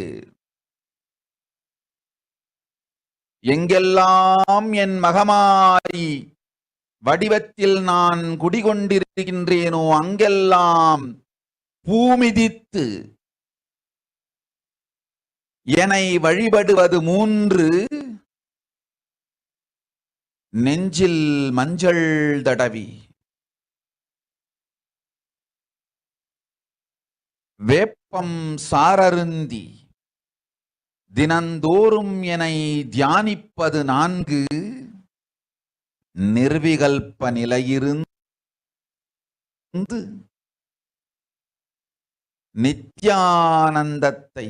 எங்கெல்லாம் என் மகமாரி வடிவத்தில் நான் குடிகொண்டிருக்கின்றேனோ அங்கெல்லாம் பூமிதித்து என்னை வழிபடுவது 3, நெஞ்சில் மஞ்சள் தடவி வேப்பம் சாரருந்தி தினந்தோறும் என்னை தியானிப்பது 4, நிர்விகல்ப நிலையிருந்து நித்யானந்தத்தை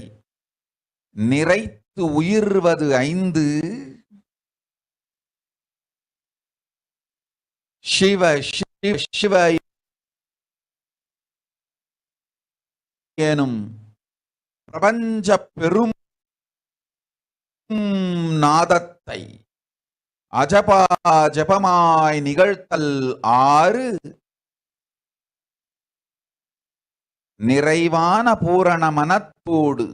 நிறைத்து உயிர்வது 5, சிவ சிவ சிவ எனும் பிரபஞ்ச பெரும் நாதத்தை அஜபா ஜபமாய் நிகழ்த்தல் 6, நிறைவான பூரண மனத்தோடு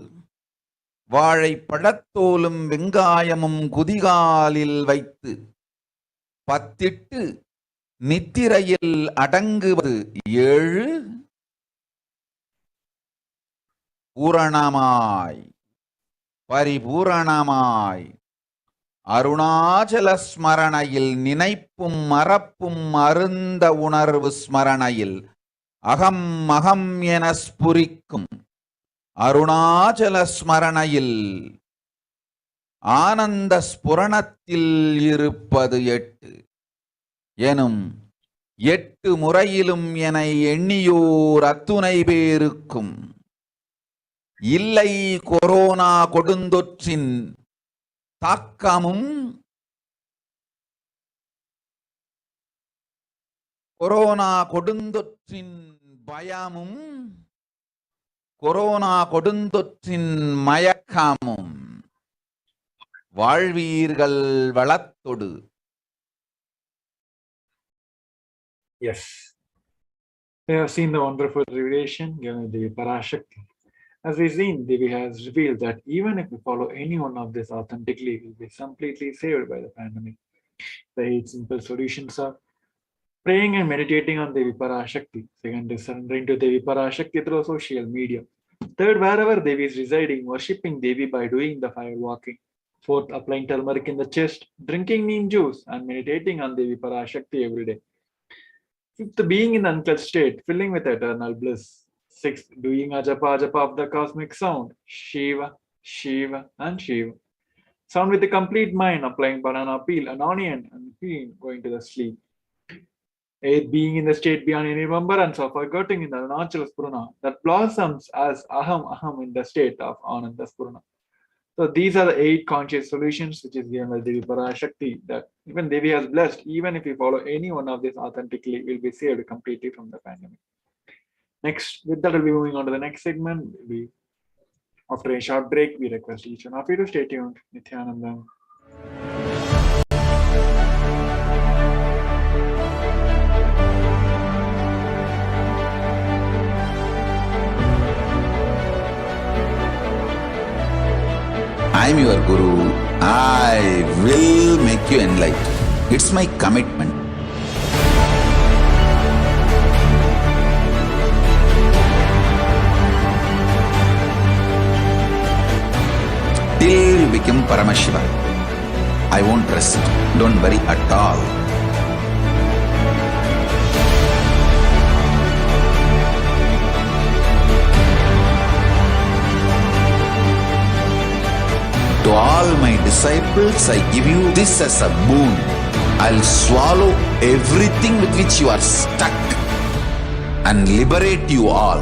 வாழைப்பழத்தோலும் வெங்காயமும் குதிகாலில் வைத்து பத்திட்டு நித்திரையில் அடங்குவது 7, பூரணமாய் பரிபூரணமாய் அருணாச்சல ஸ்மரணையில் நினைப்பும் மறப்பும் அருந்த உணர்வு ஸ்மரணையில் அகம் அகம் என ஸ்புரிக்கும் அருணாச்சல ஸ்மரணையில் ஆனந்த ஸ்புரணத்தில் இருப்பது 8 எனும் 8 முறையிலும் என எண்ணியோர் அத்துணை பேருக்கும் இல்லை கொரோனா கொடுந்தொற்றின் தாக்கமும் கொரோனா கொடுந்தொற்றின் பயமும் கொரோனா கொடுந்தொற்றின் மயக்கமும் வாழ்வீர்கள் வளத்தொடு. Yes. We have seen the wonderful revelation given by Parashakti. As we've seen, Devi has revealed that even if we follow any one of this authentically, we will be completely saved by the pandemic. The 8 simple solutions are praying and meditating on Devi Parashakti. Second is surrendering to Devi Parashakti through social media. Third, wherever Devi is residing, worshipping Devi by doing the fire walking. Fourth, applying turmeric in the chest, drinking neem juice, and meditating on Devi Parashakti every day. Fifth, being in the unclutched state, filling with eternal bliss. Sixth, doing ajapa of the cosmic sound, Shiva, Shiva, and Shiva. Sound with a complete mind, applying banana peel, an onion, and feeling going to the sleep. Eighth, being in the state beyond any remembrance of forgetting in the Arunachala Spurana that blossoms as Aham Aham in the state of Ananda Spurana. So these are the 8 conscious solutions which is given by Devi Parashakti that even Devi has blessed. Even if we follow any one of these authentically, we'll be saved completely from the pandemic. Next, with that, we'll be moving on to the next segment. After a short break, we request each one of you to stay tuned. Nithyananda. I am your Guru. I will make you enlightened. It's my commitment. Till you become Paramashivoham, I won't rest. Don't worry at all. To all my disciples, I give you this as a boon. I'll swallow everything with which you are stuck and liberate you all.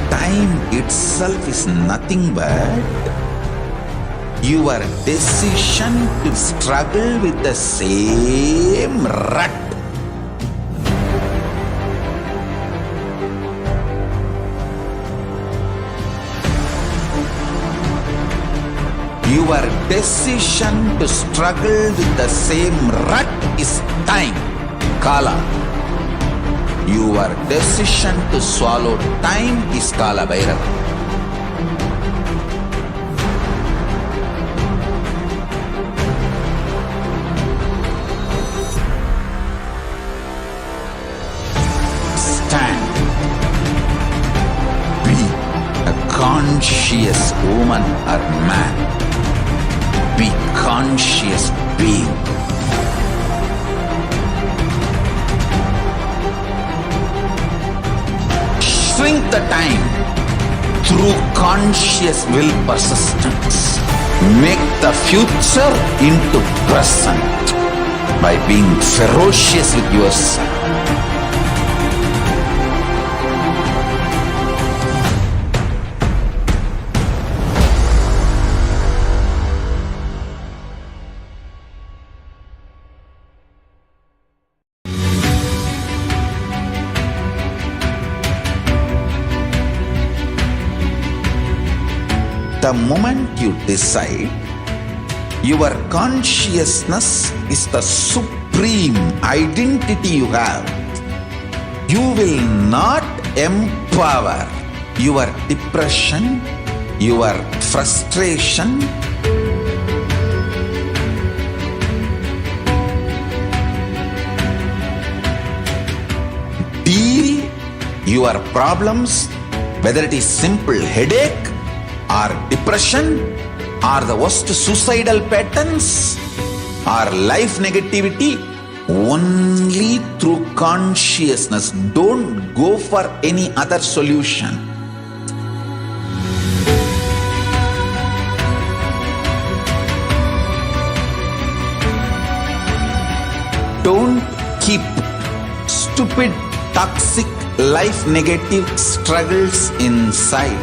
Time itself is nothing but your decision to struggle with the same rut. Your decision to struggle with the same rut is time, Kala. Your decision to swallow time is Kala Bhairava. Stand. Be a conscious woman or man. Be conscious being. Shrink the time through conscious will persistence. Make the future into present by being ferocious with yourself. The moment you decide, your consciousness is the supreme identity you have. You will not empower your depression, your frustration, deal your problems, whether it is simple headache or depression or the worst suicidal patterns or life negativity, only through consciousness. Don't go for any other solution. Don't keep stupid, toxic, life negative struggles inside.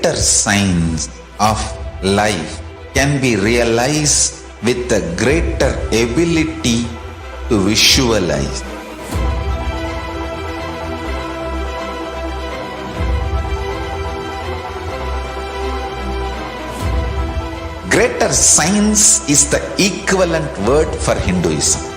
greater science of life can be realized with a greater ability to visualize. Greater science is the equivalent word for Hinduism.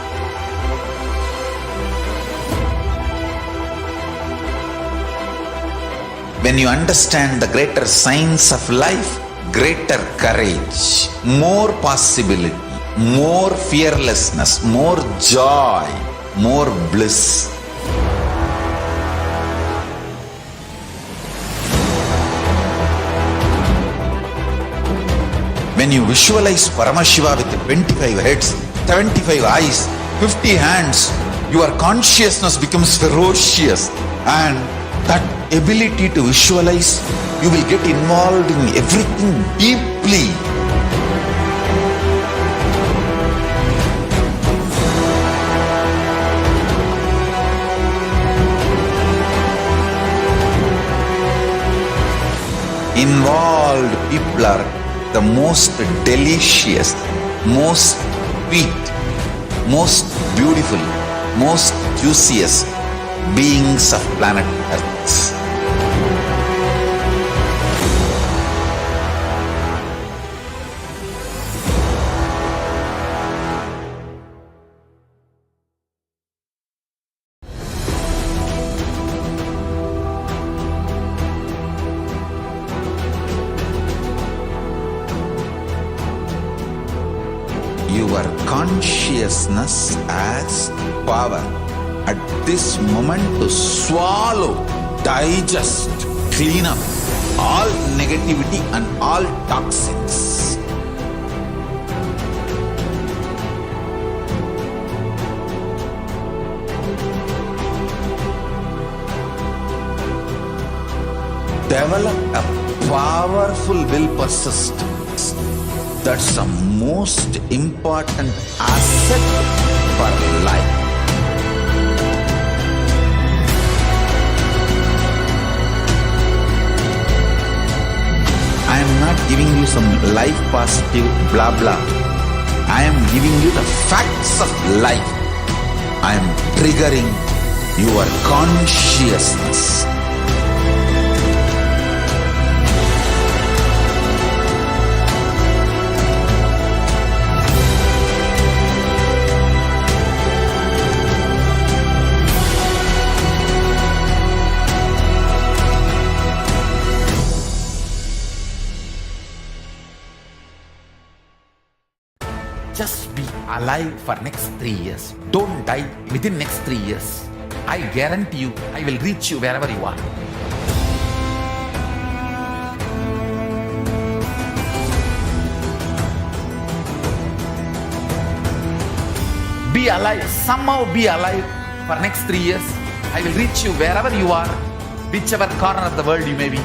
When you understand the greater science of life, greater courage, more possibility, more fearlessness, more joy, more bliss. When you visualize Paramashiva with 25 heads, 75 eyes, 50 hands, your consciousness becomes ferocious, and that ability to visualize, you will get involved in everything deeply. Involved people are the most delicious, most sweet, most beautiful, most juiciest beings of planet Earth. Your consciousness as power at this moment to swallow, digest, clean up all negativity and all toxins. Develop a powerful will persistence. That's the most important asset for life. I am not giving you some life positive blah blah. I am giving you the facts of life. I am triggering your consciousness. Just be alive for next 3 years. Don't die within next 3 years. I guarantee you, I will reach you wherever you are. Be alive, somehow be alive for next 3 years. I will reach you wherever you are, whichever corner of the world you may be.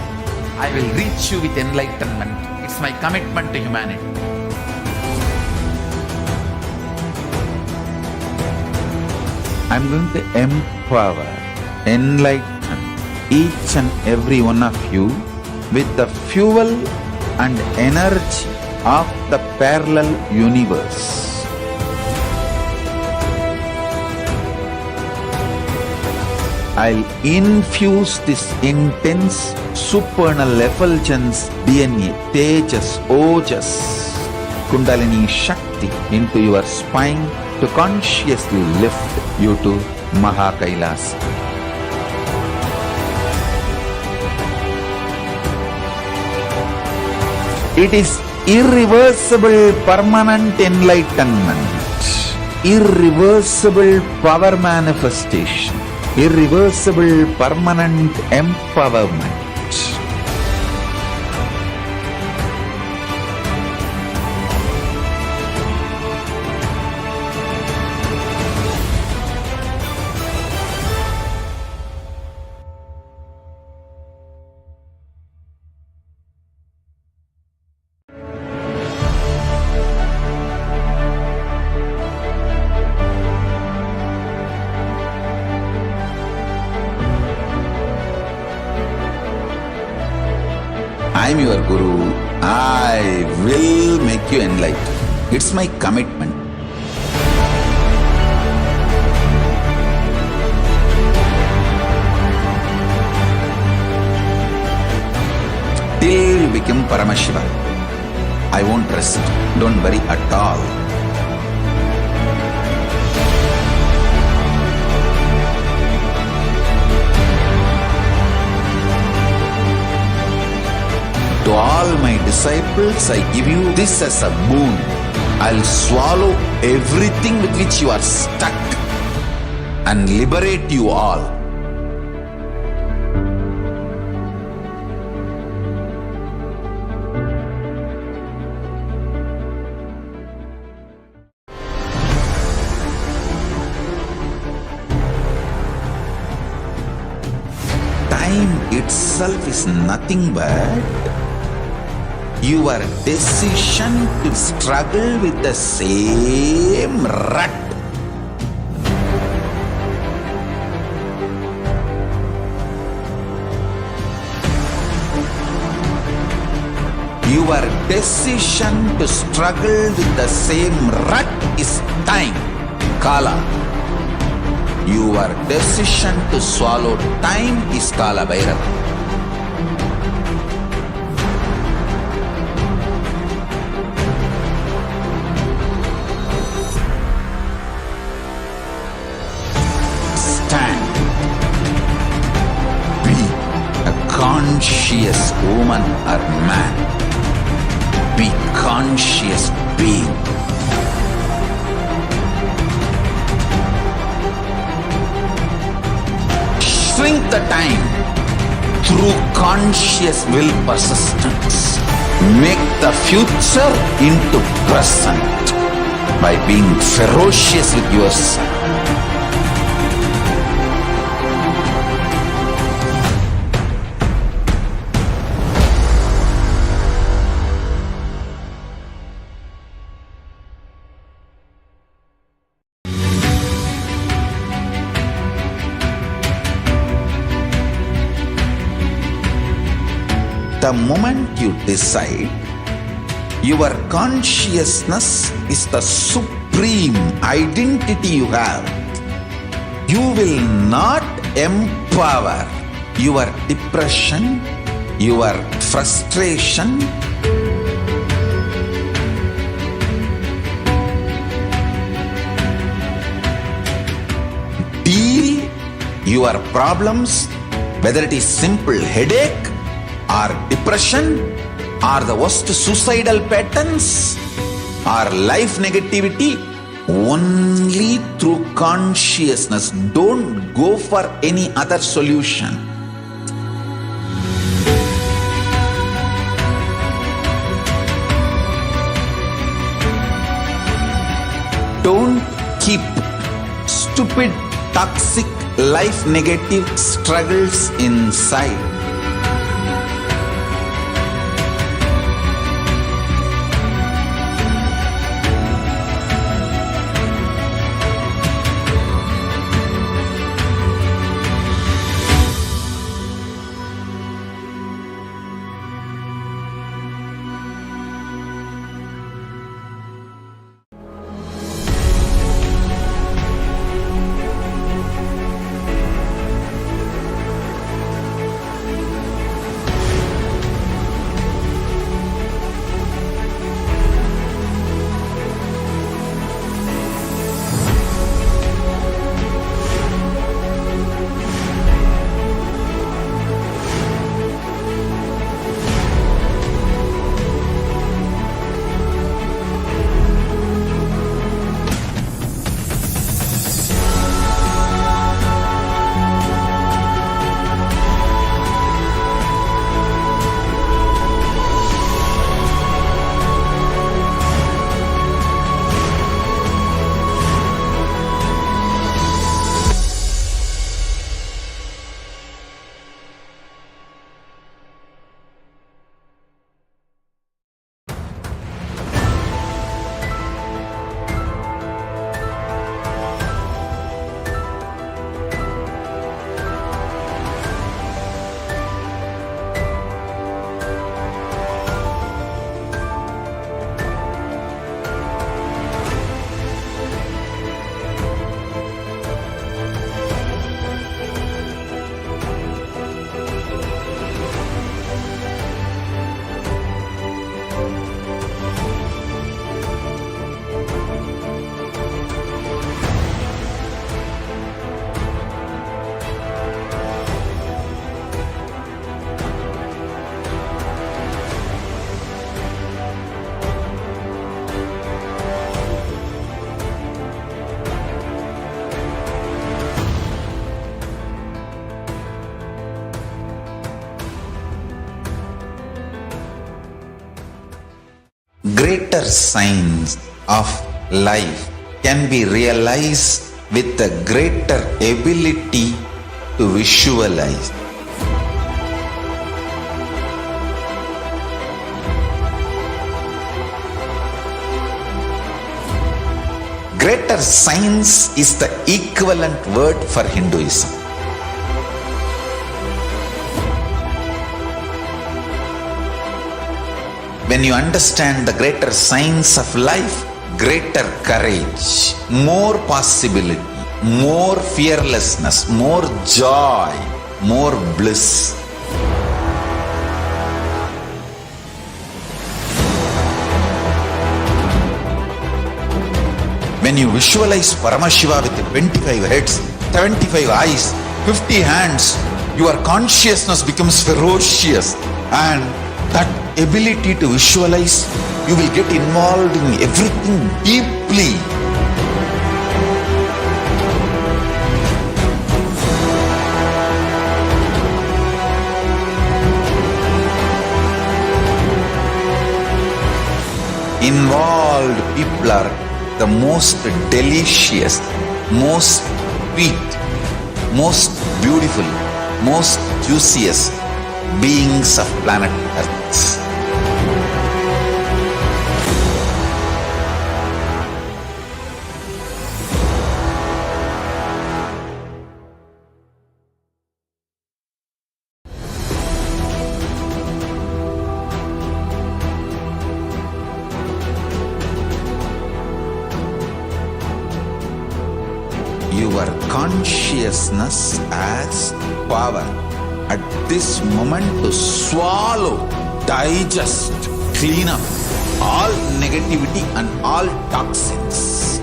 I will reach you with enlightenment. It's my commitment to humanity. I'm going to empower, enlighten each and every one of you with the fuel and energy of the parallel universe. I'll infuse this intense supernal effulgence DNA, Tejas, Ojas, Kundalini Shakti into your spine to consciously lift you to KAILASA. It is irreversible permanent enlightenment, irreversible power manifestation, irreversible permanent empowerment. I'm your Guru. I will make you enlightened. It's my commitment. Till you become Paramashiva, I won't rest. Don't worry at all. To all my disciples, I give you this as a boon. I'll swallow everything with which you are stuck and liberate you all. Time itself is nothing but your decision to struggle with the same rut. Your decision to struggle with the same rut is time, Kala. Your decision to swallow time is Kala Bhairava. Stand. Be a conscious woman or man. Be conscious being. Shrink the time through conscious will persistence. Make the future into present by being ferocious with yourself. The moment you decide, your consciousness is the supreme identity you have. You will not empower your depression, your frustration, deal your problems, whether it is simple headache or depression or the worst suicidal patterns or life negativity, only through consciousness. Don't go for any other solution. Don't keep stupid, toxic, life negative struggles inside. greater signs of life can be realized with a greater ability to visualize. Greater science is the equivalent word for Hinduism. When you understand the greater science of life, greater courage, more possibility, more fearlessness, more joy, more bliss. When you visualize Paramashiva with 25 heads, 75 eyes, 50 hands, your consciousness becomes ferocious, and that ability to visualize, you will get involved in everything deeply. Involved people are the most delicious, most sweet, most beautiful, most juiciest beings of planet Earth. Your consciousness as power at this moment to swallow, digest, clean up all negativity and all toxins.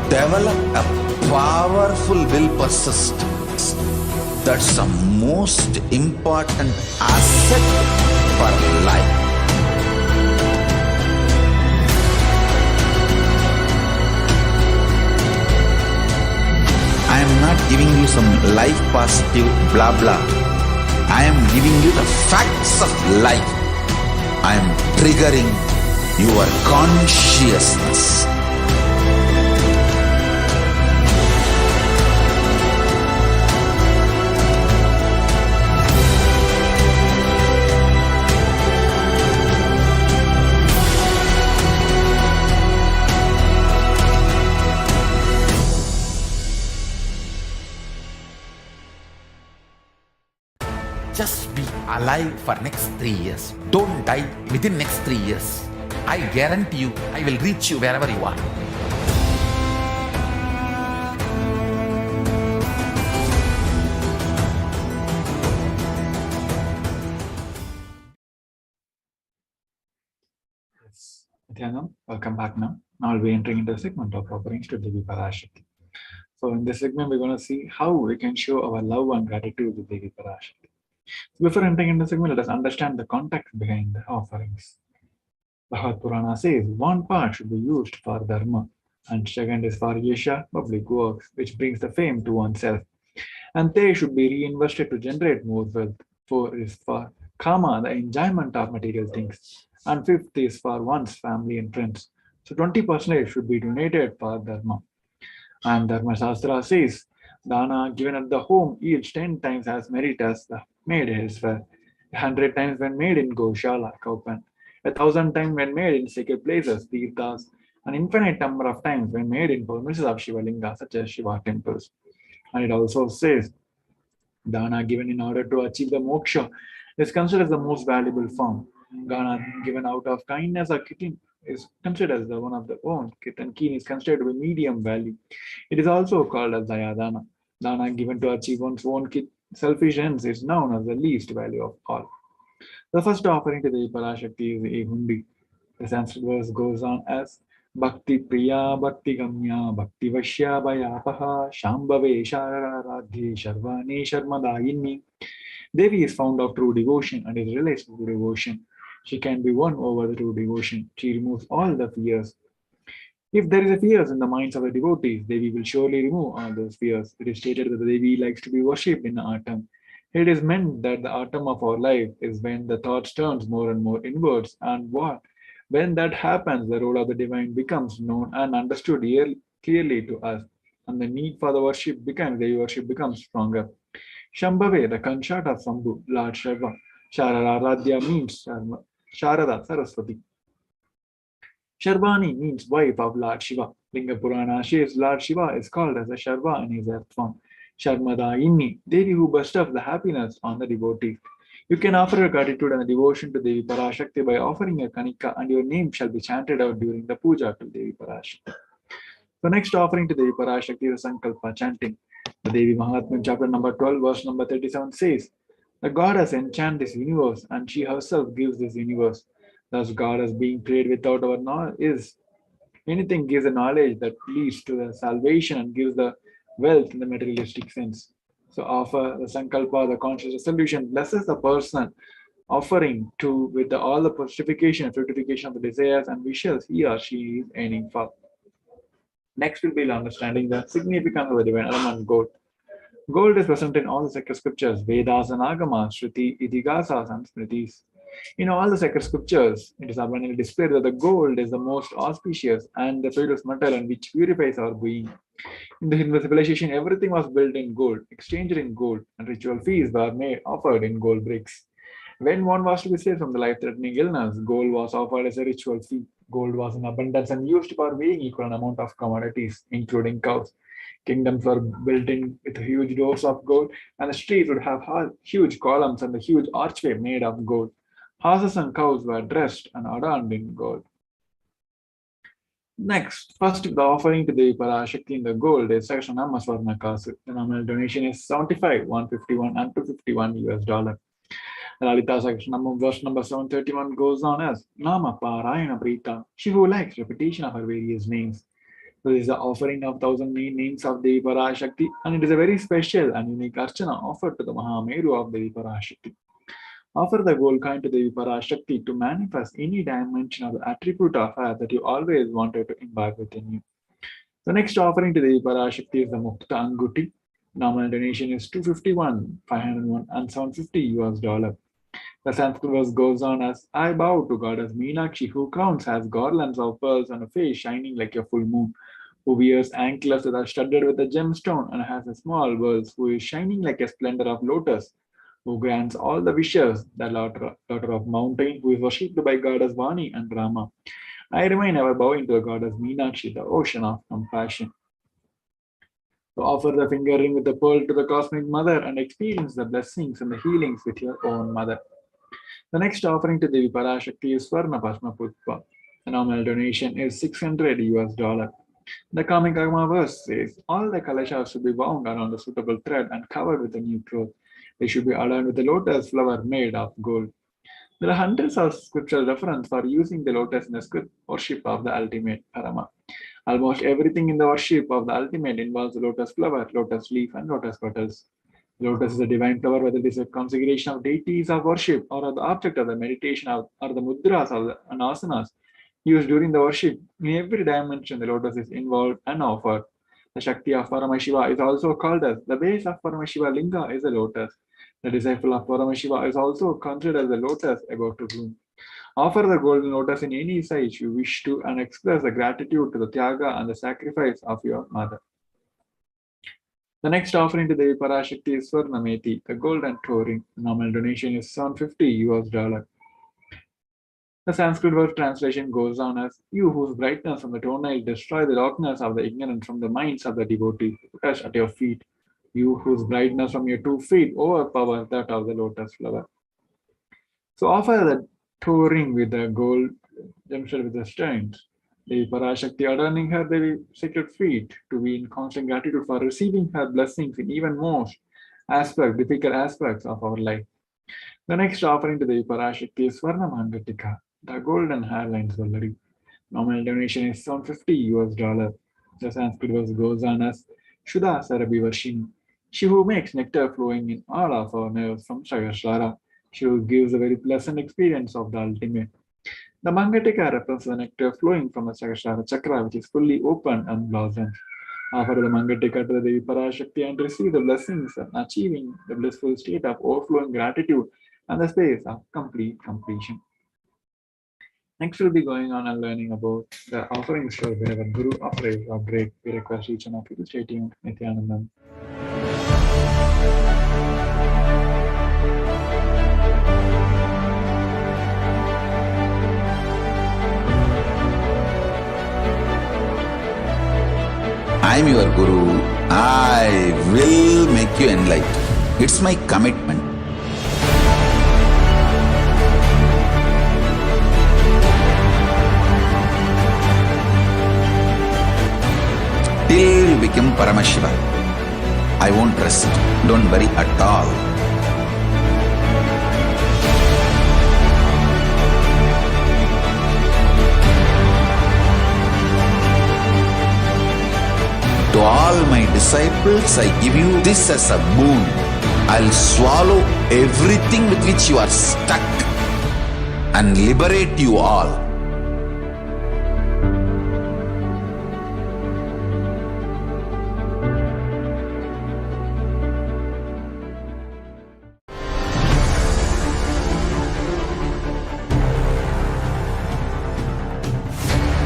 Develop a powerful will persistence. That's the most important asset for life. I am not giving you some life positive blah blah. I am giving you the facts of life. I am triggering your consciousness. Just be alive for next 3 years. Don't die within next 3 years. I guarantee you, I will reach you wherever you are. Yes. Nithyanam, welcome back now. Now I'll be entering into a segment of offerings to Devi Parashakti. So in this segment, we're going to see how we can show our love and gratitude to Devi Parashakti. Before entering into the segment, let us understand the context behind the offerings. Bhagavad Purana says one part should be used for dharma, and second is for yasha, public works, which brings the fame to oneself. And they should be reinvested to generate more wealth. Four is for kama, the enjoyment of material things. And fifth is for one's family and friends. So 20% should be donated for dharma. And Dharma Shastra says, dana given at the home yields 10 times as merit as the made elsewhere, 100 times when made in Goshala, Kaupan, 1,000 times when made in sacred places, Tirthas, an infinite number of times when made in premises of Shiva Linga, such as Shiva temples. And it also says, dana given in order to achieve the moksha is considered as the most valuable form. Dana given out of kindness or kitten is considered as the one of the own. Kit and keen is considered to be medium value. It is also called as dayadana. Dana given to achieve one's own selfish ends is known as the least value of all. The first offering to the Parashakti is a hundi. The Sanskrit verse goes on as Bhakti Priya Bhakti Gamya Bhakti Vashya Bhayapaha Shambhave Shararadhi Sharvani Sharmadayini. Devi is found of true devotion and is realized through devotion. She can be won over through devotion. She removes all the fears. If there is a fears in the minds of the devotees, Devi will surely remove all those fears. It is stated that the Devi likes to be worshipped in the autumn. It is meant that the autumn of our life is when the thoughts turns more and more inwards, and what? When that happens, the role of the divine becomes known and understood clearly to us, and the need for the Devi worship becomes stronger. Shambhave, the consort of Sambhu, Lord Shiva. Sharararadhya means Sharada Saraswati. Sharvani means wife of Lord Shiva. Linga Purana says Lord Shiva is called as a Sharva in his earth form. Sharmadaini, Devi who bestows the happiness on the devotee. You can offer a gratitude and a devotion to Devi Parashakti by offering a kanika, and your name shall be chanted out during the puja to Devi Parashakti. The next offering to Devi Parashakti is Sankalpa chanting. The Devi Mahatmya chapter number 12, verse number 37 says, the goddess enchants this universe, and she herself gives this universe. Thus, God is being prayed without our knowledge is anything gives a knowledge that leads to the salvation and gives the wealth in the materialistic sense. So offer the Sankalpa, the conscious resolution, blesses the person offering to with all the purification and fructification of the desires and wishes he or she is aiming for. Next will be understanding the significance of the divine element gold. Gold is present in all the sacred scriptures, Vedas and Agamas, Shruti, Idigasas, and Smritis. In all the sacred scriptures, it is abundantly displayed that the gold is the most auspicious and the sweetest metal and which purifies our being. In the Hindu civilization, everything was built in gold, exchanged in gold, and ritual feasts were made offered in gold bricks. When one was to be saved from the life-threatening illness, gold was offered as a ritual fee. Gold was in abundance and used for weighing equal amount of commodities, including cows. Kingdoms were built in with huge doors of gold, and the streets would have huge columns and a huge archway made of gold. Horses and cows were dressed and adorned in gold. Next, first the offering to the Parashakti in the gold is Sakshanama Swarna Kasu. The nominal donation is 75, 151, and 251 US dollar. Lalita Sakshanama verse number 731 goes on as Nama Parayana Prita. She who likes repetition of her various names. So this is the offering of 1,000 names of Devi Parashakti, and it is a very special and unique archana offered to the Mahameru of Devi Parashakti. Offer the gold coin to Devi Parashakti to manifest any dimension of the attribute of her that you always wanted to imbibe within you. The next offering to Devi Parashakti is the Mukta Anguti. Nominal donation is 251, 501, and 750 US dollar. The Sanskrit verse goes on as I bow to Goddess Meenakshi, who crowns has garlands of pearls and a face shining like a full moon, who wears anklets that are studded with a gemstone and has a small verse, who is shining like a splendor of lotus, who grants all the wishes, the daughter of mountain, who is worshipped by Goddess Vani and Rama. I remain ever bowing to the Goddess Meenakshi, the ocean of compassion. To offer the finger ring with the pearl to the cosmic mother and experience the blessings and the healings with your own mother. The next offering to Devi Parashakti is Swarna Bhasma Putpa. The nominal donation is 600 US dollar. The Kamic Agama verse says, all the kalashas should be wound around a suitable thread and covered with a new cloth. They should be adorned with a lotus flower made of gold. There are hundreds of scriptural references for using the lotus in the worship of the ultimate Parama. Almost everything in the worship of the ultimate involves the lotus flower, lotus leaf, and lotus petals. Lotus is a divine flower, whether it is a configuration of deities of worship or the object of the meditation or the mudras or the asanas used during the worship. In every dimension, the lotus is involved and offered. The Shakti of Paramashiva is also called as the base of Paramashiva Linga is a lotus. The disciple of Paramashiva is also considered as the lotus about to bloom. Offer the golden lotus in any size you wish to and express the gratitude to the Tyaga and the sacrifice of your mother. The next offering to Devi Parashakti is Swarnameti, the golden toe ring. The nominal donation is 750 US dollar. The Sanskrit word translation goes on as, you whose brightness from the toenail destroy the darkness of the ignorant from the minds of the devotee, touch at your feet. You whose brightness from your 2 feet overpower that of the lotus flower. So offer the toe ring with the gold gemstone with the stones. Devi Parashakti adorning her Devi sacred feet to be in constant gratitude for receiving her blessings in even most difficult aspects of our life. The next offering to Devi Parashakti is Swarnamangatika, the golden hairline jewelry. Nominal donation is 750 US dollar. The Sanskrit verse goes on as Shuddha Sarabhi Varshini. She who makes nectar flowing in all of our nerves from Sahasrara. She who gives a very pleasant experience of the ultimate. The Mangatika represents the nectar flowing from the chakra, which is fully open and blossoms. Offer the Mangatika to the Devi Parashakti and receive the blessings and achieving the blissful state of overflowing gratitude and the space of complete completion. Next, we'll be going on and learning about the offerings for whenever Guru offers or break. We request each and of you to stay tuned. Nithyanandam. I'm your Guru. I will make you enlightened. It's my commitment. Till you become Paramashiva, I won't rest. Don't worry at all. To all my disciples, I give you this as a boon. I'll swallow everything with which you are stuck and liberate you all.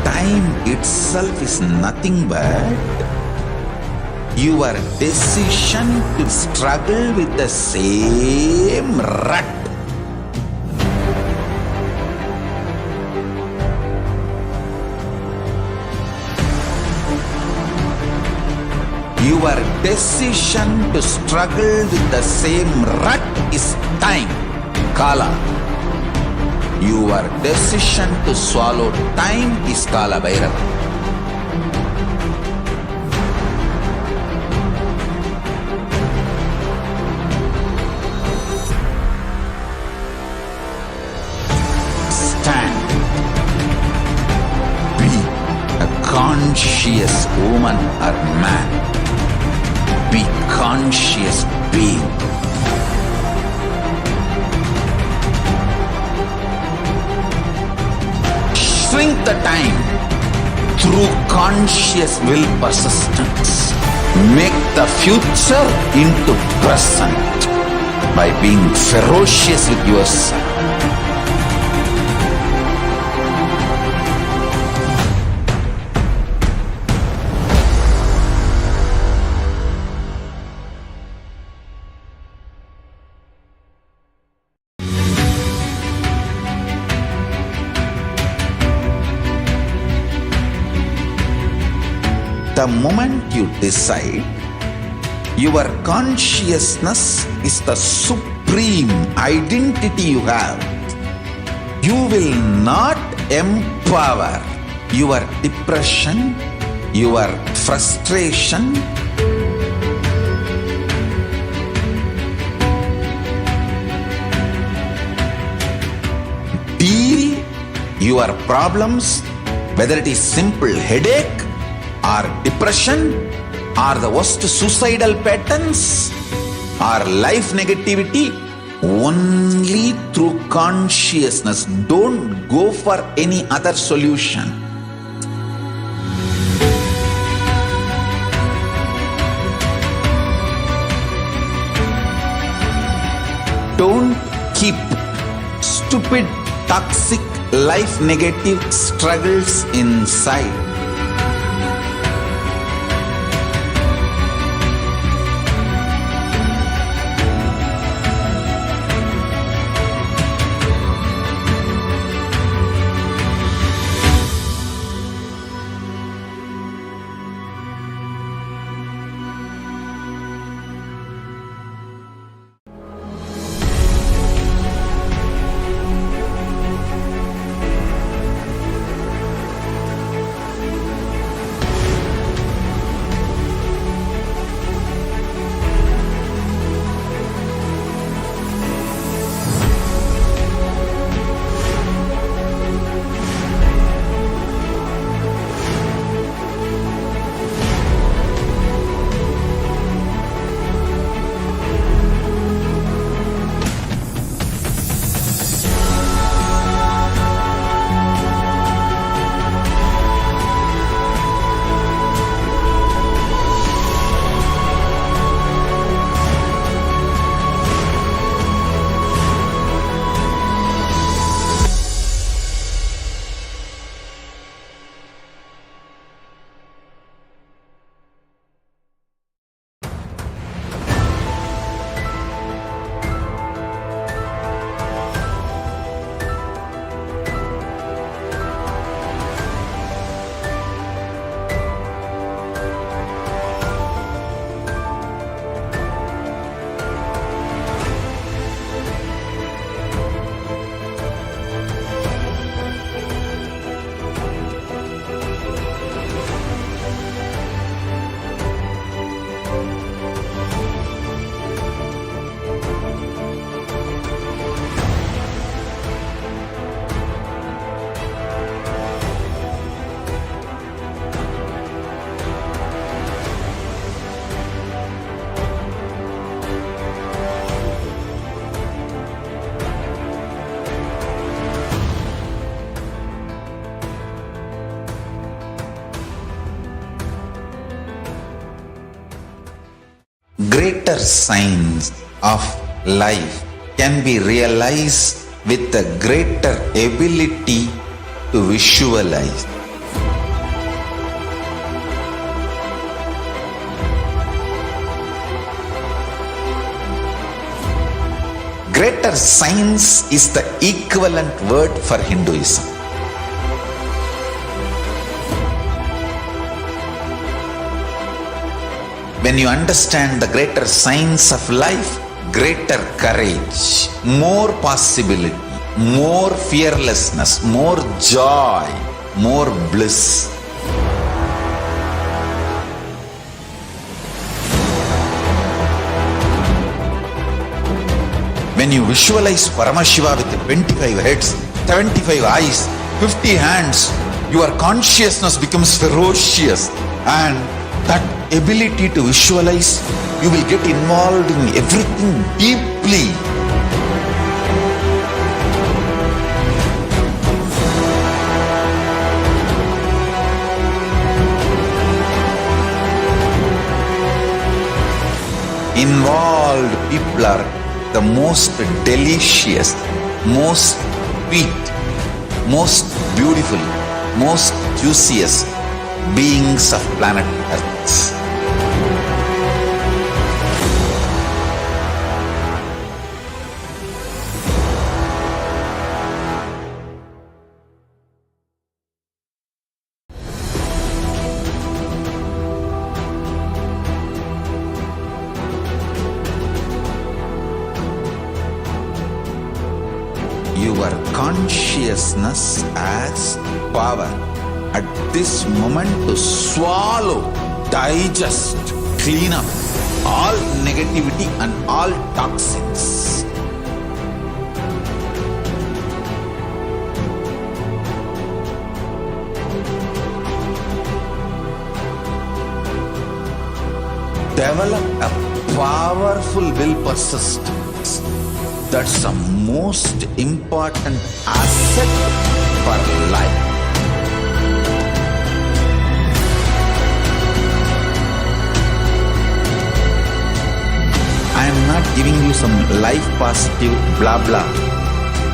Time itself is nothing but your decision to struggle with the same rut. Your decision to struggle with the same rut is time, Kala. Your decision to swallow time is Kala Bhairava. Stand. Be a conscious woman or man. Be conscious being. Shrink the time through conscious will persistence. Make the future into present by being ferocious with yourself. The moment you decide, your consciousness is the supreme identity you have. You will not empower your depression, your frustration, deal your problems, whether it is simple headache or depression or the worst suicidal patterns or life negativity, only through consciousness. Don't go for any other solution. Don't keep stupid, toxic, life negative struggles inside. greater signs of life can be realized with a greater ability to visualize. Greater science is the equivalent word for Hinduism. When you understand the greater science of life, greater courage, more possibility, more fearlessness, more joy, more bliss. When you visualize Paramashiva with 25 heads, 75 eyes, 50 hands, your consciousness becomes ferocious, and that ability to visualize, you will get involved in everything deeply. Involved people are the most delicious, most sweet, most beautiful, most juiciest beings of planet Earth. Your consciousness as power at this moment to swallow, digest, clean up all negativity and all toxins. Develop a powerful will persistence. That's the most important asset for life. I am not giving you some life positive blah blah.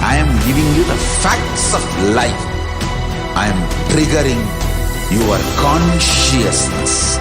I am giving you the facts of life. I am triggering your consciousness.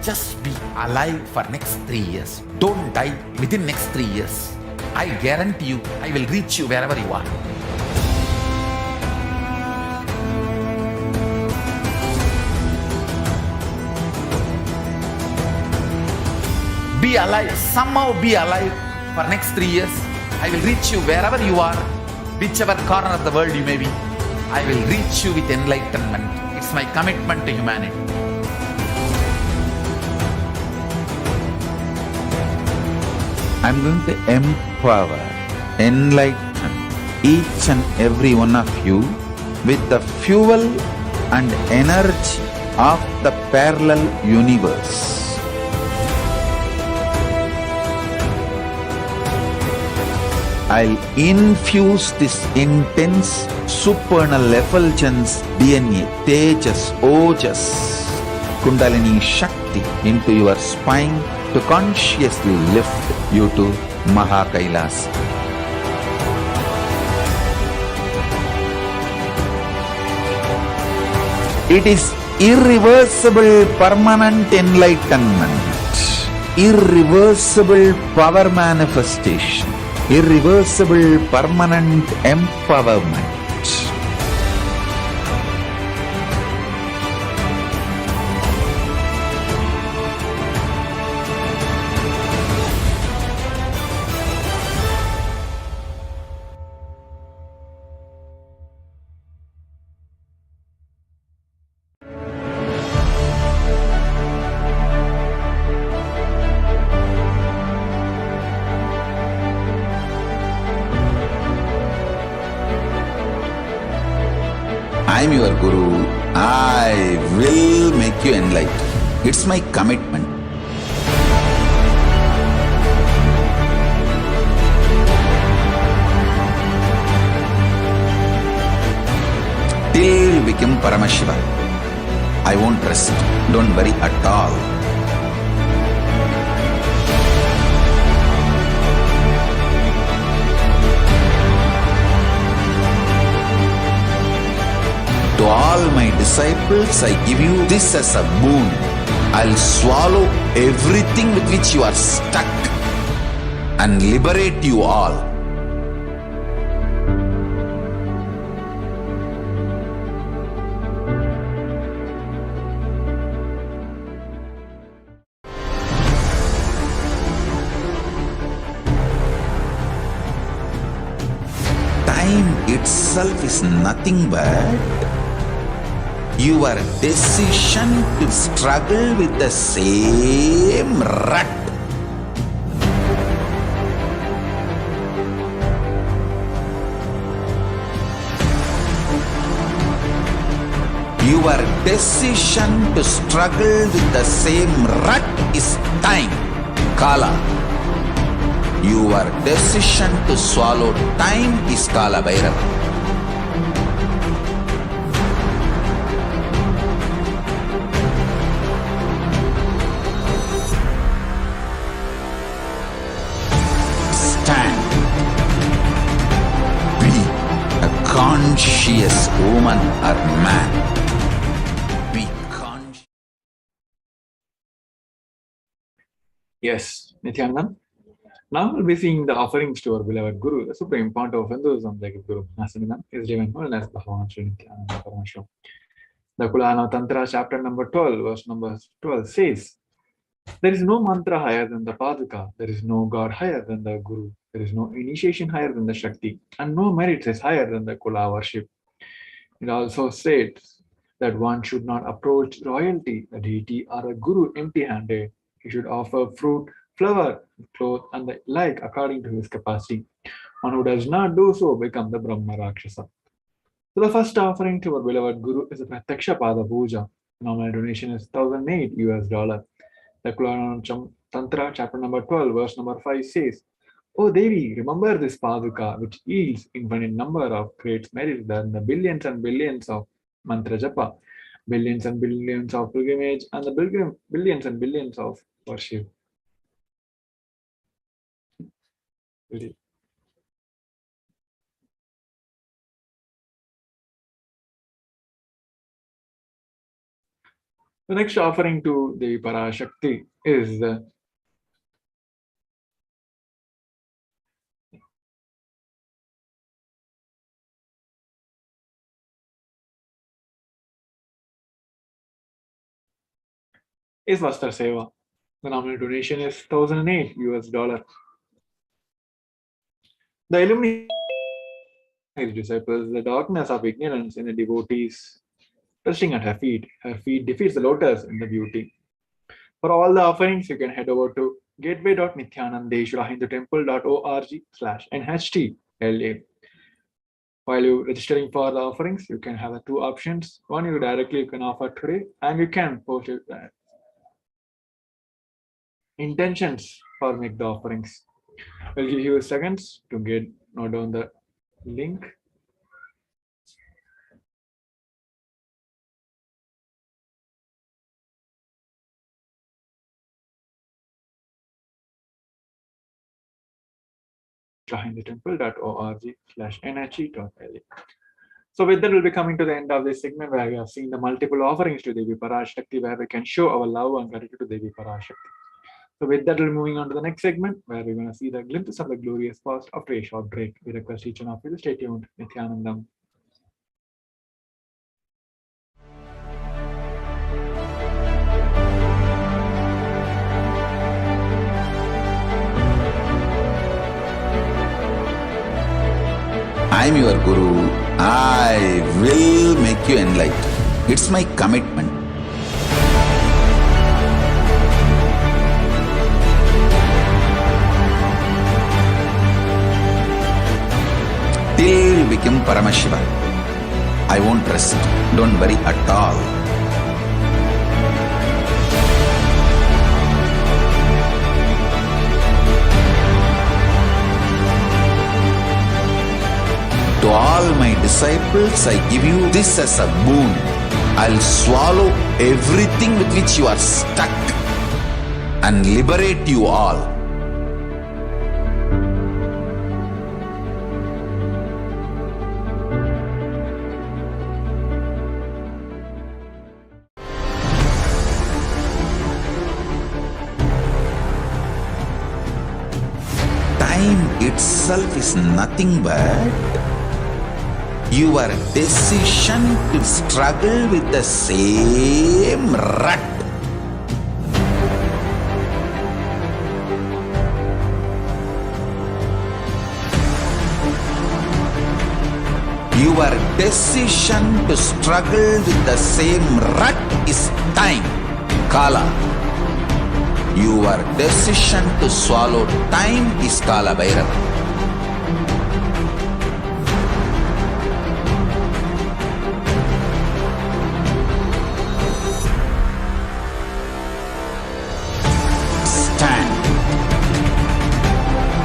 Just be alive for next 3 years. Don't die within next 3 years. I guarantee you, I will reach you wherever you are. Be alive, somehow be alive for next 3 years. I will reach you wherever you are, whichever corner of the world you may be. I will reach you with enlightenment. It's my commitment to humanity. I'm going to empower, enlighten each and every one of you with the fuel and energy of the parallel universe. I'll infuse this intense supernal effulgence DNA, Tejas, Ojas, Kundalini Shakti into your spine to consciously lift you to KAILASA. It is irreversible permanent enlightenment, irreversible power manifestation, irreversible permanent empowerment. make you enlightened. It's my commitment. Till you become Paramashiva, I won't rest. Don't worry at all. To all my disciples, I give you this as a boon. I'll swallow everything with which you are stuck and liberate you all. Time itself is nothing but your decision to struggle with the same rut. Your decision to struggle with the same rut is time, Kala. Your decision to swallow time is Kala Bhairava. Stand. Be a conscious woman or man. Be conscious. Yes, Nithyananda. Now we'll be seeing the offerings to our beloved Guru, the supreme fount of Hinduism, the Guru Nasanina, is given known as Bhagavan Sri Nithyananda Paramashivam. The Kulana Tantra, chapter number 12, verse number 12 says, there is no mantra higher than the Paduka, there is no God higher than the Guru, there is no initiation higher than the Shakti, and no merit is higher than the Kula worship. It also states that one should not approach royalty, a deity, or a Guru empty-handed. He should offer fruit, flower, cloth, and the like according to his capacity. One who does not do so becomes the Brahma Rakshasa. So the first offering to our beloved Guru is a Pratyaksha Pada Puja. Nominal donation is $1,008. The Kulana Tantra, chapter number 12, verse number 5 says, O Devi, remember this Paduka, which yields infinite number of great merits than the billions and billions of mantra japa, billions and billions of pilgrimage, and the billions and billions of worship. The next offering to the Parashakti is Vastra Seva. The nominal donation is $1,008. The illumination of his disciples, the darkness of ignorance in the devotees, resting at her feet. Her feet defeats the lotus in the beauty. For all the offerings, you can head over to gateway.nithyanandeshwarahindutemple.org/NHTLA. While you registering for the offerings, you can have two options. One, you can offer today, and you can post it intentions for make the offerings. We'll give you seconds to note down the link. hindutemple.org/nhe.la. So with that, we'll be coming to the end of this segment where we have seen the multiple offerings to Devi Parashakti, where we can show our love and gratitude to Devi Parashakti. So with that, we're moving on to the next segment where we're going to see the glimpses of the glorious past after a short break. We request each one of you to stay tuned. Nithyanandam. I'm your Guru. I will make you enlightened. It's my commitment. Till you become Paramashiva, I won't rest. Don't worry at all. disciples, I give you this as a boon. I'll swallow everything with which you are stuck and liberate you all. Time itself is nothing but your decision to struggle with the same rut. Your decision to struggle with the same rut is time, Kala. Your decision to swallow time is Kala Bhairava. Stand.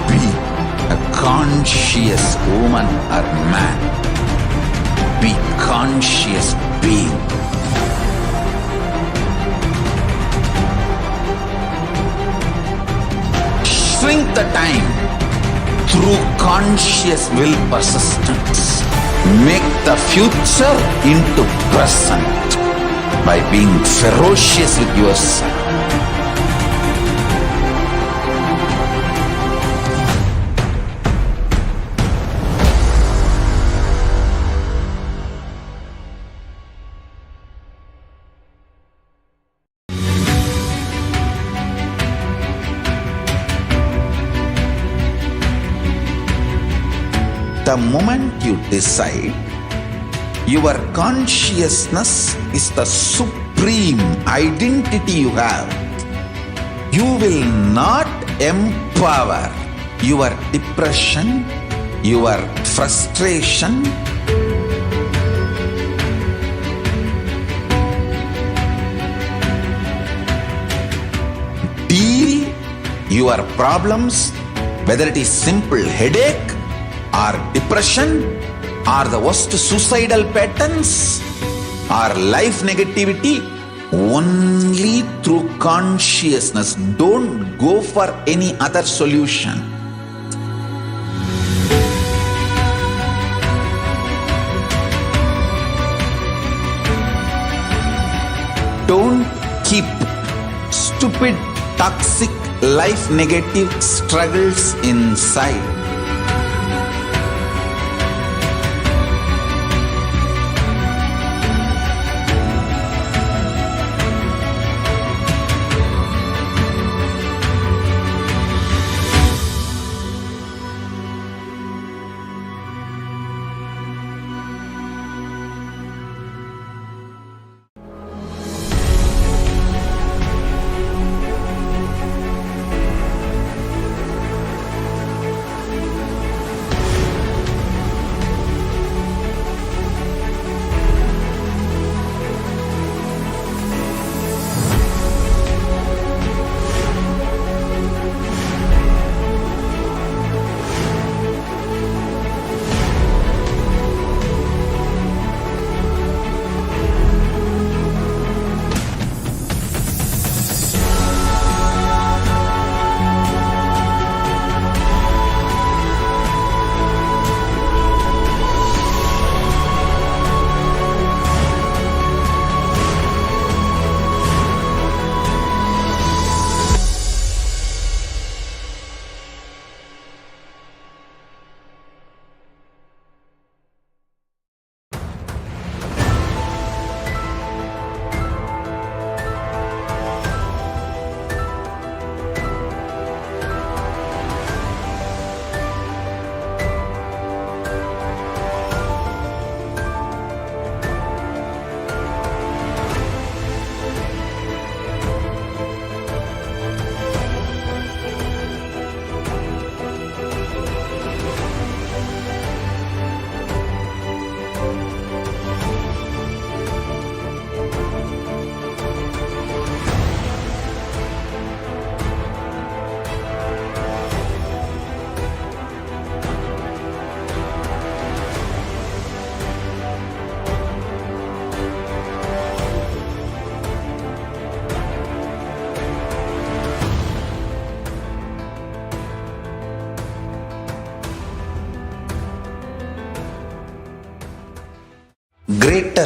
Be a conscious woman or man. Be conscious being. Shrink the time through conscious will persistence. Make the future into present by being ferocious with yourself. The moment you decide, your consciousness is the supreme identity you have. You will not empower your depression, your frustration, deal your problems, whether it is simple headache or depression or the worst suicidal patterns or life negativity, only through consciousness. Don't go for any other solution. Don't keep stupid, toxic, life negative struggles inside.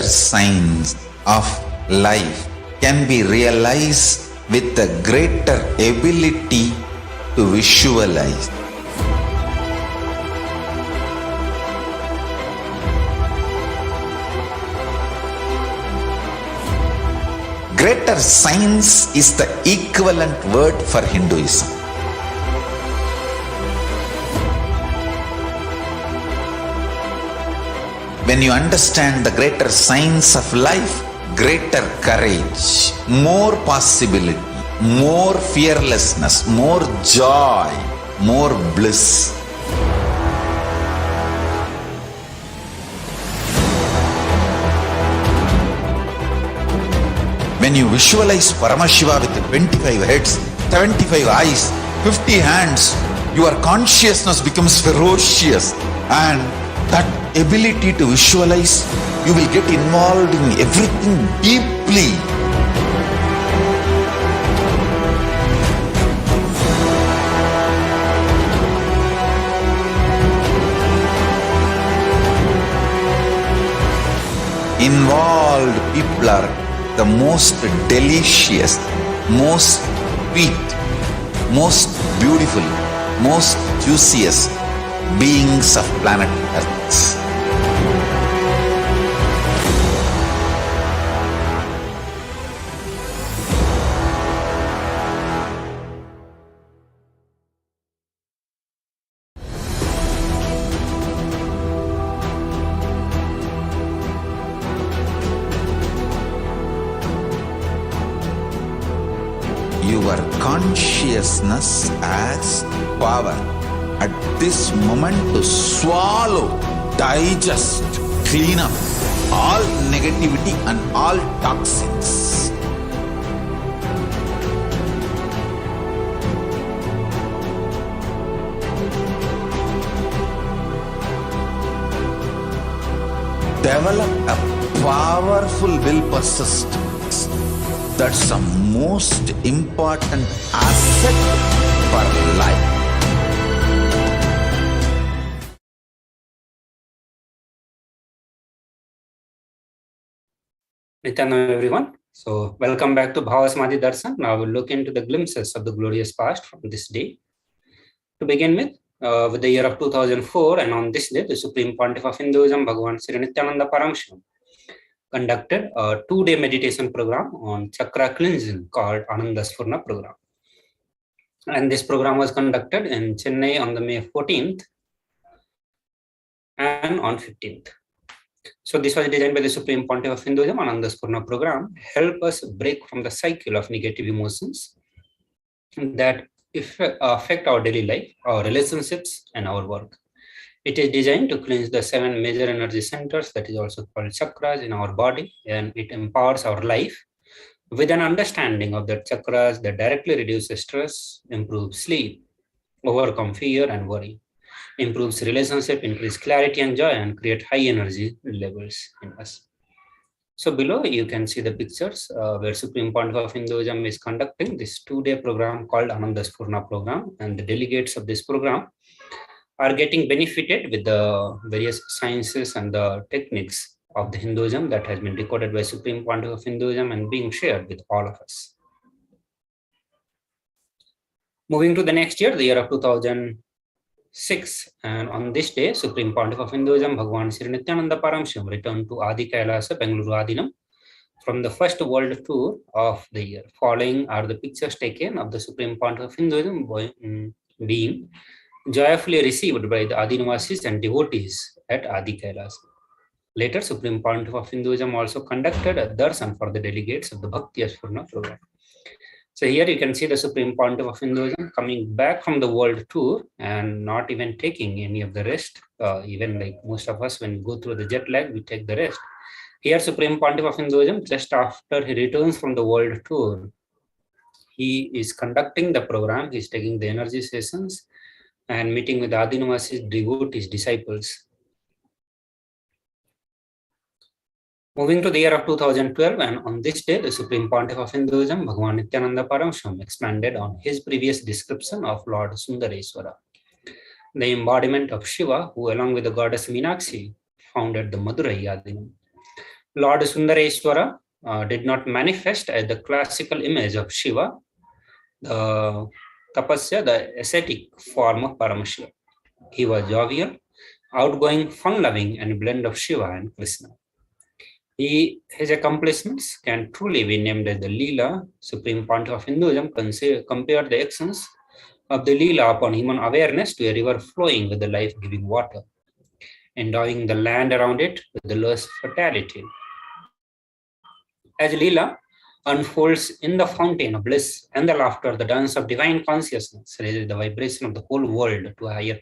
signs of life can be realized with a greater ability to visualize. Greater science is the equivalent word for Hinduism. When you understand the greater science of life, greater courage, more possibility, more fearlessness, more joy, more bliss. When you visualize Paramashiva with 25 heads, 75 eyes, 50 hands, your consciousness becomes ferocious, and that ability to visualize, you will get involved in everything deeply. Involved people are the most delicious, most sweet, most beautiful, most juiciest beings of planet Earth. Your consciousness as power at this moment to swallow, digest, clean up all negativity and all toxins. Develop a powerful will persistence. That's the most important asset for life. Nithyananda, everyone. So, welcome back to Bhavasamadhi Darshan. Now we'll look into the glimpses of the glorious past from this day. To begin with the year of 2004, and on this day, the Supreme Pontiff of Hinduism, Bhagavan Sri Nithyananda Paramashivam, conducted a 2-day meditation program on chakra cleansing called Anandasfurna program. And this program was conducted in Chennai on the May 14th and on 15th. So this was designed by the Supreme Pontiff of Hinduism. Anandasfurna program help us break from the cycle of negative emotions that affect our daily life, our relationships, and our work. It is designed to cleanse the 7 major energy centers, that is also called chakras, in our body, and it empowers our life with an understanding of the chakras that directly reduces stress, improves sleep, overcome fear and worry, improves relationship, increase clarity and joy, and create high energy levels in us. So below you can see the pictures where Supreme Pontiff of Hinduism is conducting this 2-day program called Anandasfurna program, and the delegates of this program are getting benefited with the various sciences and the techniques of the Hinduism that has been recorded by Supreme Pontiff of Hinduism and being shared with all of us. Moving to the next year, the year of 2006, and on this day, Supreme Pontiff of Hinduism, Bhagavan Sri Nithyananda Paramashivam, returned to Adi KAILASA, Bengaluru Adinam, from the first world tour of the year. Following are the pictures taken of the Supreme Pontiff of Hinduism being joyfully received by the Adinavasis and devotees at Adi KAILASA. Later, Supreme Pontiff of Hinduism also conducted a darshan for the delegates of the Bhakti Asfurna program. So here you can see the Supreme Pontiff of Hinduism coming back from the world tour and not even taking any of the rest. Even like most of us, when we go through the jet lag, we take the rest. Here, Supreme Pontiff of Hinduism, just after he returns from the world tour, he is conducting the program, he's taking the energy sessions and meeting with Adinavasis devotees, disciples. Moving to the year of 2012, and on this day, the Supreme Pontiff of Hinduism, Bhagavan Nithyananda Paramashivam, expanded on his previous description of Lord Sundareswara, the embodiment of Shiva, who along with the goddess Meenakshi founded the Madurai Adinam. Lord Sundareswara did not manifest as the classical image of Shiva, the tapasya, the ascetic form of Paramashiva. He was jovial, outgoing, fun-loving, and a blend of Shiva and Krishna. His accomplishments can truly be named as the Leela, supreme point of Hinduism, compared the actions of the Leela upon human awareness to a river flowing with the life-giving water, endowing the land around it with the lush fertility. As Leela unfolds in the fountain of bliss and the laughter, the dance of divine consciousness raises the vibration of the whole world to a higher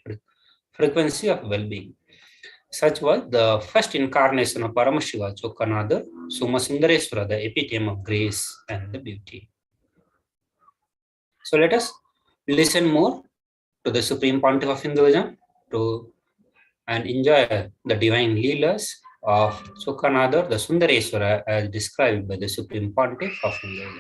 frequency of well-being. Such was the first incarnation of Paramashiva, Chokanada, Somasundareswara, the epitome of grace and the beauty. So let us listen more to the Supreme Pontiff of Hinduism and enjoy the divine Leelas of Chokanada, the Sundareswara, as described by the Supreme Pontiff of Hinduism.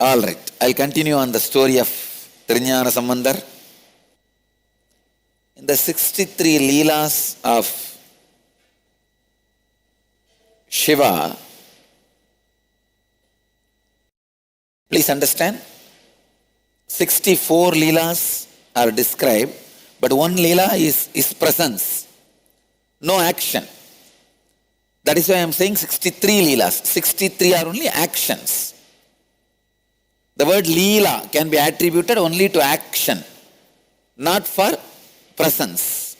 All right, I'll continue on the story of Triniana Sambandar. In the 63 Leelas of Shiva, please understand, 64 Leelas are described, but one Leela is presence, no action. That is why I am saying 63 Leelas. 63 are only actions. The word Leela can be attributed only to action, not for presence.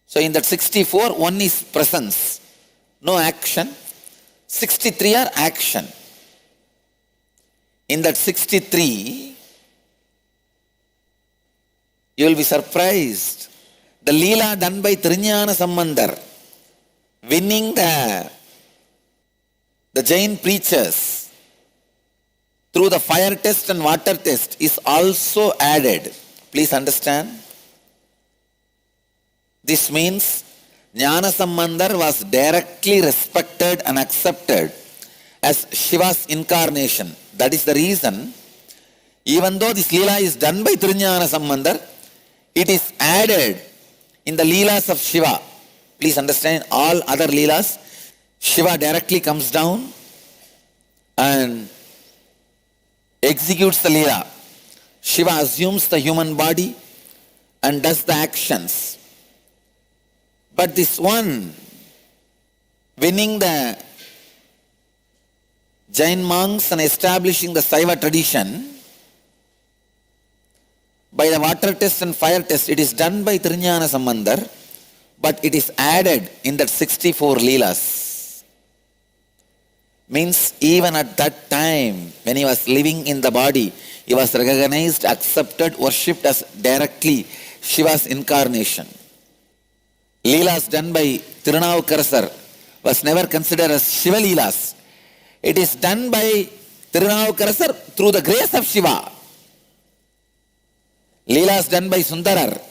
So in that 64, one is presence, no action. 63 are action. In that 63, you will be surprised. The Leela done by Triniana Sambandar winning the Jain preachers through the fire test and water test is also added. Please understand. This means Jnana Sambandar was directly respected and accepted as Shiva's incarnation. That is the reason, even though this Leela is done by Trujnana Sambandar, it is added in the Leelas of Shiva. Please understand, all other Leelas, Shiva directly comes down and executes the Leela. Shiva assumes the human body and does the actions. But this one, winning the Jain monks and establishing the Saiva tradition, by the water test and fire test, it is done by Trujnana Sambandar, but it is added in that 64 Leelas. Means even at that time, when he was living in the body, he was recognized, accepted, worshipped as directly Shiva's incarnation. Leelas done by Tirunavukarasar was never considered as Shiva Leelas. It is done by Tirunavukarasar through the grace of Shiva. Leelas done by Sundarar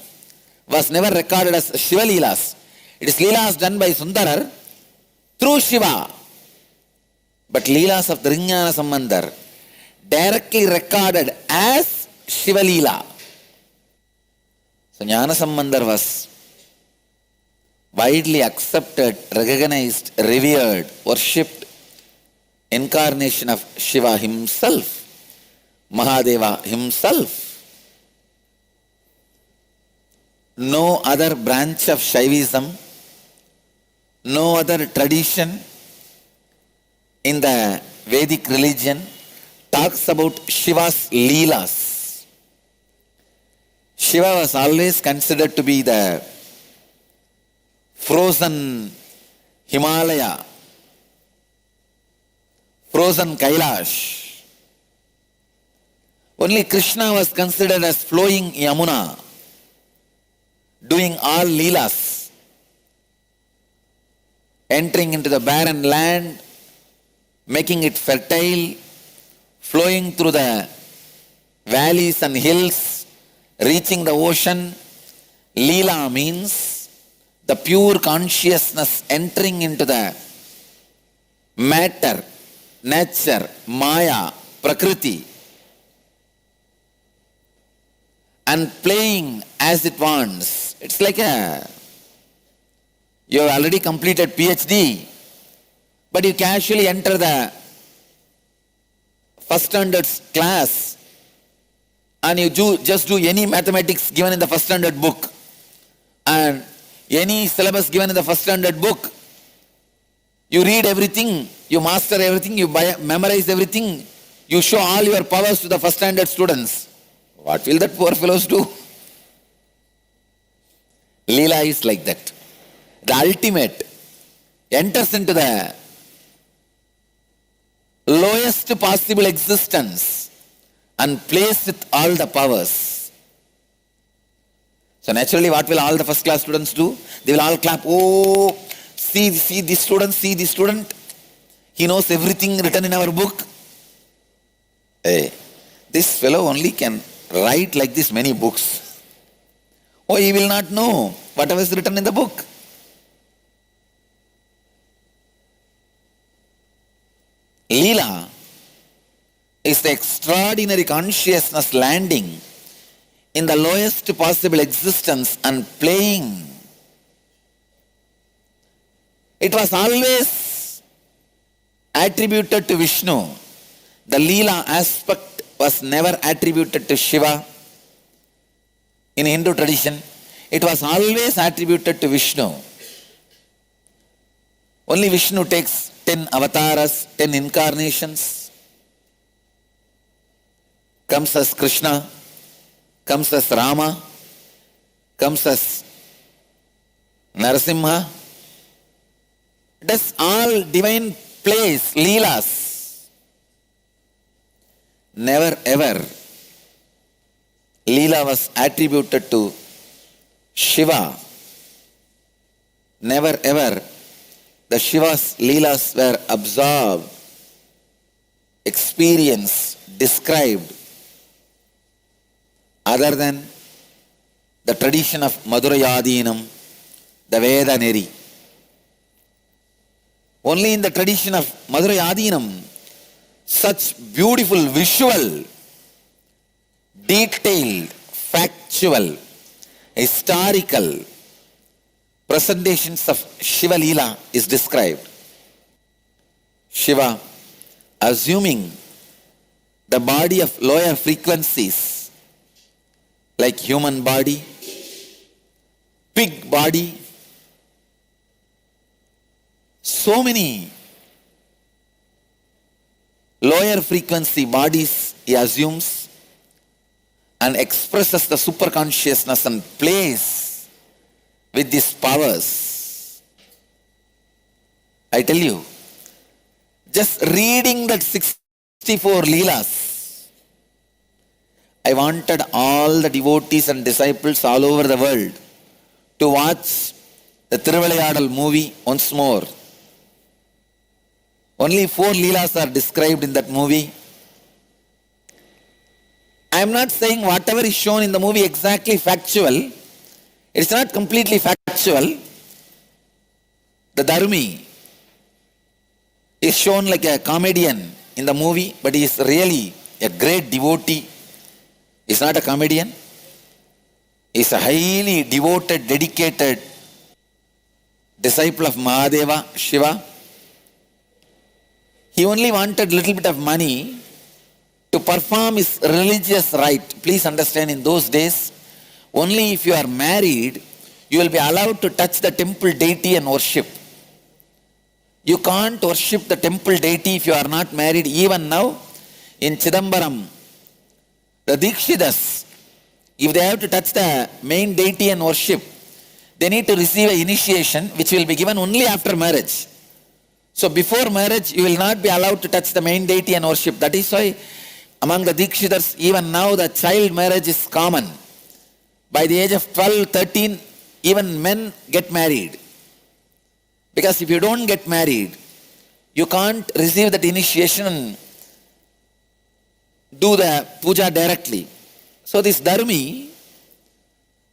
was never recorded as Shiva Leelas. It is Leelas done by Sundarar through Shiva. But Leelas of Trujnana Sambandar directly recorded as Shiva Leela. So Jnana Sambandar was widely accepted, recognized, revered, worshipped incarnation of Shiva himself, Mahadeva himself. No other branch of Shaivism, no other tradition in the Vedic religion talks about Shiva's Leelas. Shiva was always considered to be the frozen Himalaya, frozen Kailash. Only Krishna was considered as flowing Yamuna, doing all Leelas, entering into the barren land, making it fertile, flowing through the valleys and hills, reaching the ocean. Leela means the pure consciousness entering into the matter, nature, Maya, Prakriti, and playing as it wants. It's like you have already completed PhD, but you casually enter the first standards class and you just do any mathematics given in the first standard book and any syllabus given in the first standard book. You read everything, you master everything, you memorize everything, you show all your powers to the first standard students. What will that poor fellows do? Leela is like that. The ultimate enters into the lowest possible existence and plays with all the powers. So naturally, what will all the first class students do? They will all clap. Oh, see this student, see this student. He knows everything written in our book. Hey, this fellow only can write like this many books. Oh, he will not know whatever is written in the book. Leela is the extraordinary consciousness landing in the lowest possible existence and playing. It was always attributed to Vishnu. The Leela aspect was never attributed to Shiva. In Hindu tradition, it was always attributed to Vishnu. Only Vishnu takes 10 avatars, 10 incarnations, comes as Krishna, comes as Rama, comes as Narasimha, does all divine plays, Leelas. Never ever Leela was attributed to Shiva. Never ever the Shiva's Leelas were absorbed, experienced, described, other than the tradition of Madhurayadinam, the Veda Neri. Only in the tradition of Madhurayadinam, such beautiful visual, detailed, factual, historical presentations of Shiva Leela is described. Shiva, assuming the body of lower frequencies like human body, pig body, so many lower frequency bodies he assumes and expresses the superconsciousness and plays with these powers. I tell you, just reading that 64 Leelas, I wanted all the devotees and disciples all over the world to watch the Thiruvilayadal movie once more. Only 4 Leelas are described in that movie. I am not saying whatever is shown in the movie exactly factual. It's not completely factual. The Dharmi is shown like a comedian in the movie, but he is really a great devotee. He's not a comedian. He's a highly devoted, dedicated disciple of Mahadeva, Shiva. He only wanted little bit of money to perform his religious rite. Please understand, in those days, only if you are married, you will be allowed to touch the temple deity and worship. You can't worship the temple deity if you are not married. Even now, in Chidambaram, the Dikshitas, if they have to touch the main deity and worship, they need to receive an initiation which will be given only after marriage. So before marriage, you will not be allowed to touch the main deity and worship. That is why among the Dikshitas, even now the child marriage is common. By the age of 12, 13, even men get married. Because if you don't get married, you can't receive that initiation and do the puja directly. So this Dharmi,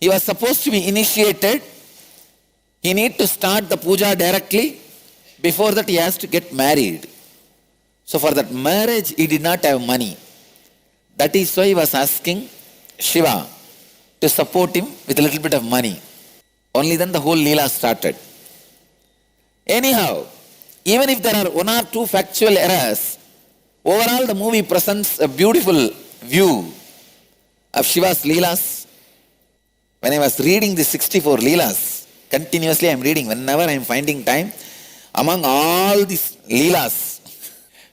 he was supposed to be initiated. He need to start the puja directly. Before that, he has to get married. So for that marriage, he did not have money. That is why he was asking Shiva to support him with a little bit of money. Only then the whole Leela started. Anyhow, even if there are 1 or 2 factual errors, overall the movie presents a beautiful view of Shiva's Leelas. When I was reading the 64 Leelas, continuously I am reading, whenever I am finding time, among all these Leelas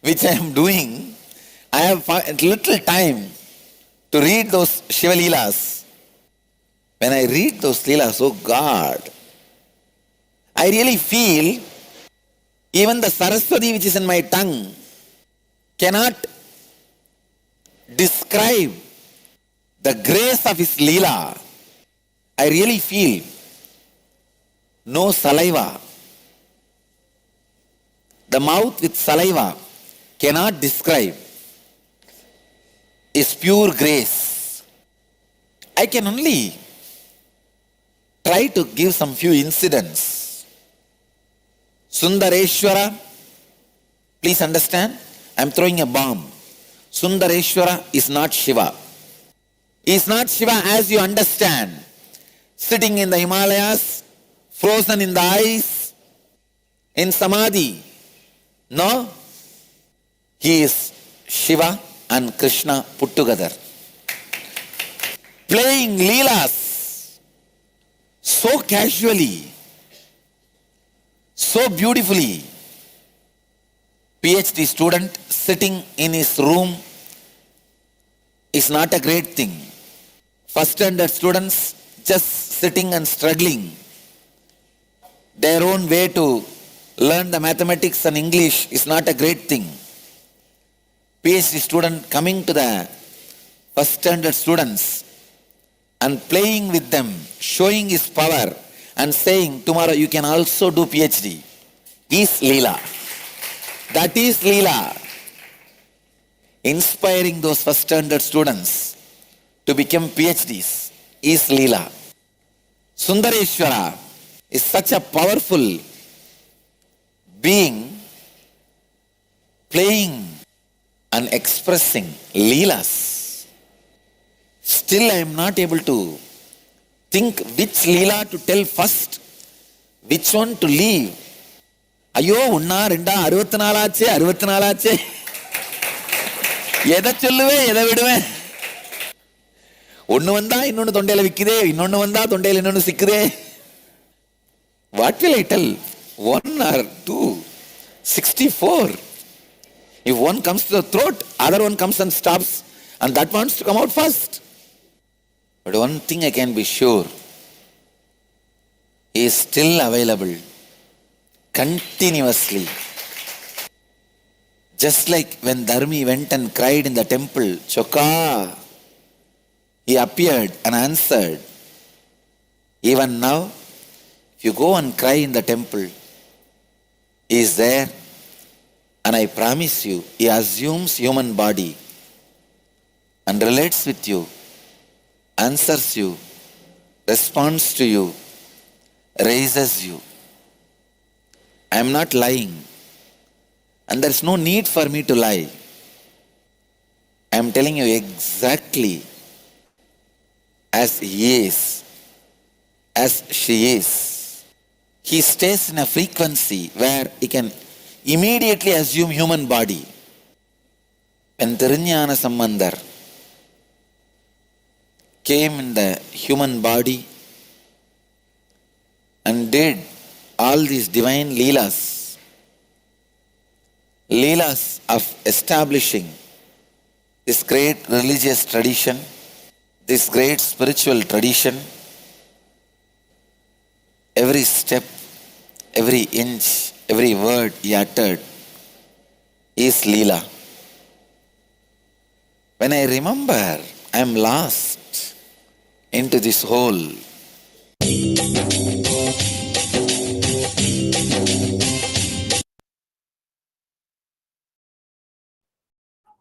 which I am doing, I have little time to read those Shiva Leelas. When I read those Leelas, oh God, I really feel even the Saraswati which is in my tongue cannot describe the grace of his Leela. I really feel no saliva. The mouth with saliva cannot describe his pure grace. I can only try to give some few incidents. Sundareshwara, please understand, I am throwing a bomb. Sundareshwara is not Shiva. He is not Shiva as you understand. Sitting in the Himalayas, frozen in the ice, in Samadhi. No, he is Shiva and Krishna put together. Playing Leelas so casually, so beautifully. PhD student sitting in his room is not a great thing. First standard students just sitting and struggling their own way to learn the mathematics and English is not a great thing. PhD student coming to the first standard students and playing with them, showing his power and saying, tomorrow you can also do PhD. is Leela. That is Leela. Inspiring those first standard students to become PhDs is Leela. Sundareshwara is such a powerful being playing and expressing Leelas. Still I am not able to think which Leela to tell first, which one to leave. ஐயோ ஒன்னா ரெண்டா 64 ஆச்சே எதை சொல்லுவேன் எதை விடுவேன். ஒன்னு வந்தா இன்னொன்னு தொண்டையில விக்குதே, இன்னொன்னு வந்தா தொண்டையில இன்னொன்னு சிக்குதே. What will I tell? 1 or 2? 64. If one comes to the throat, other one comes and stops, and that wants to come out first. But one thing I can be sure, he is still available continuously. Just like when Dharmi went and cried in the temple, Choka, he appeared and answered. Even now, if you go and cry in the temple, he is there, and I promise you, he assumes human body and relates with you, answers you, responds to you, raises you. I am not lying, and there is no need for me to lie. I am telling you exactly as he is, as she is. He stays in a frequency where he can immediately assume human body. When Thiruñāna Sambandar came in the human body and did all these divine leelas of establishing this great religious tradition, this great spiritual tradition, every step, every inch, every word he uttered is Leela. When I remember, I am lost into this whole.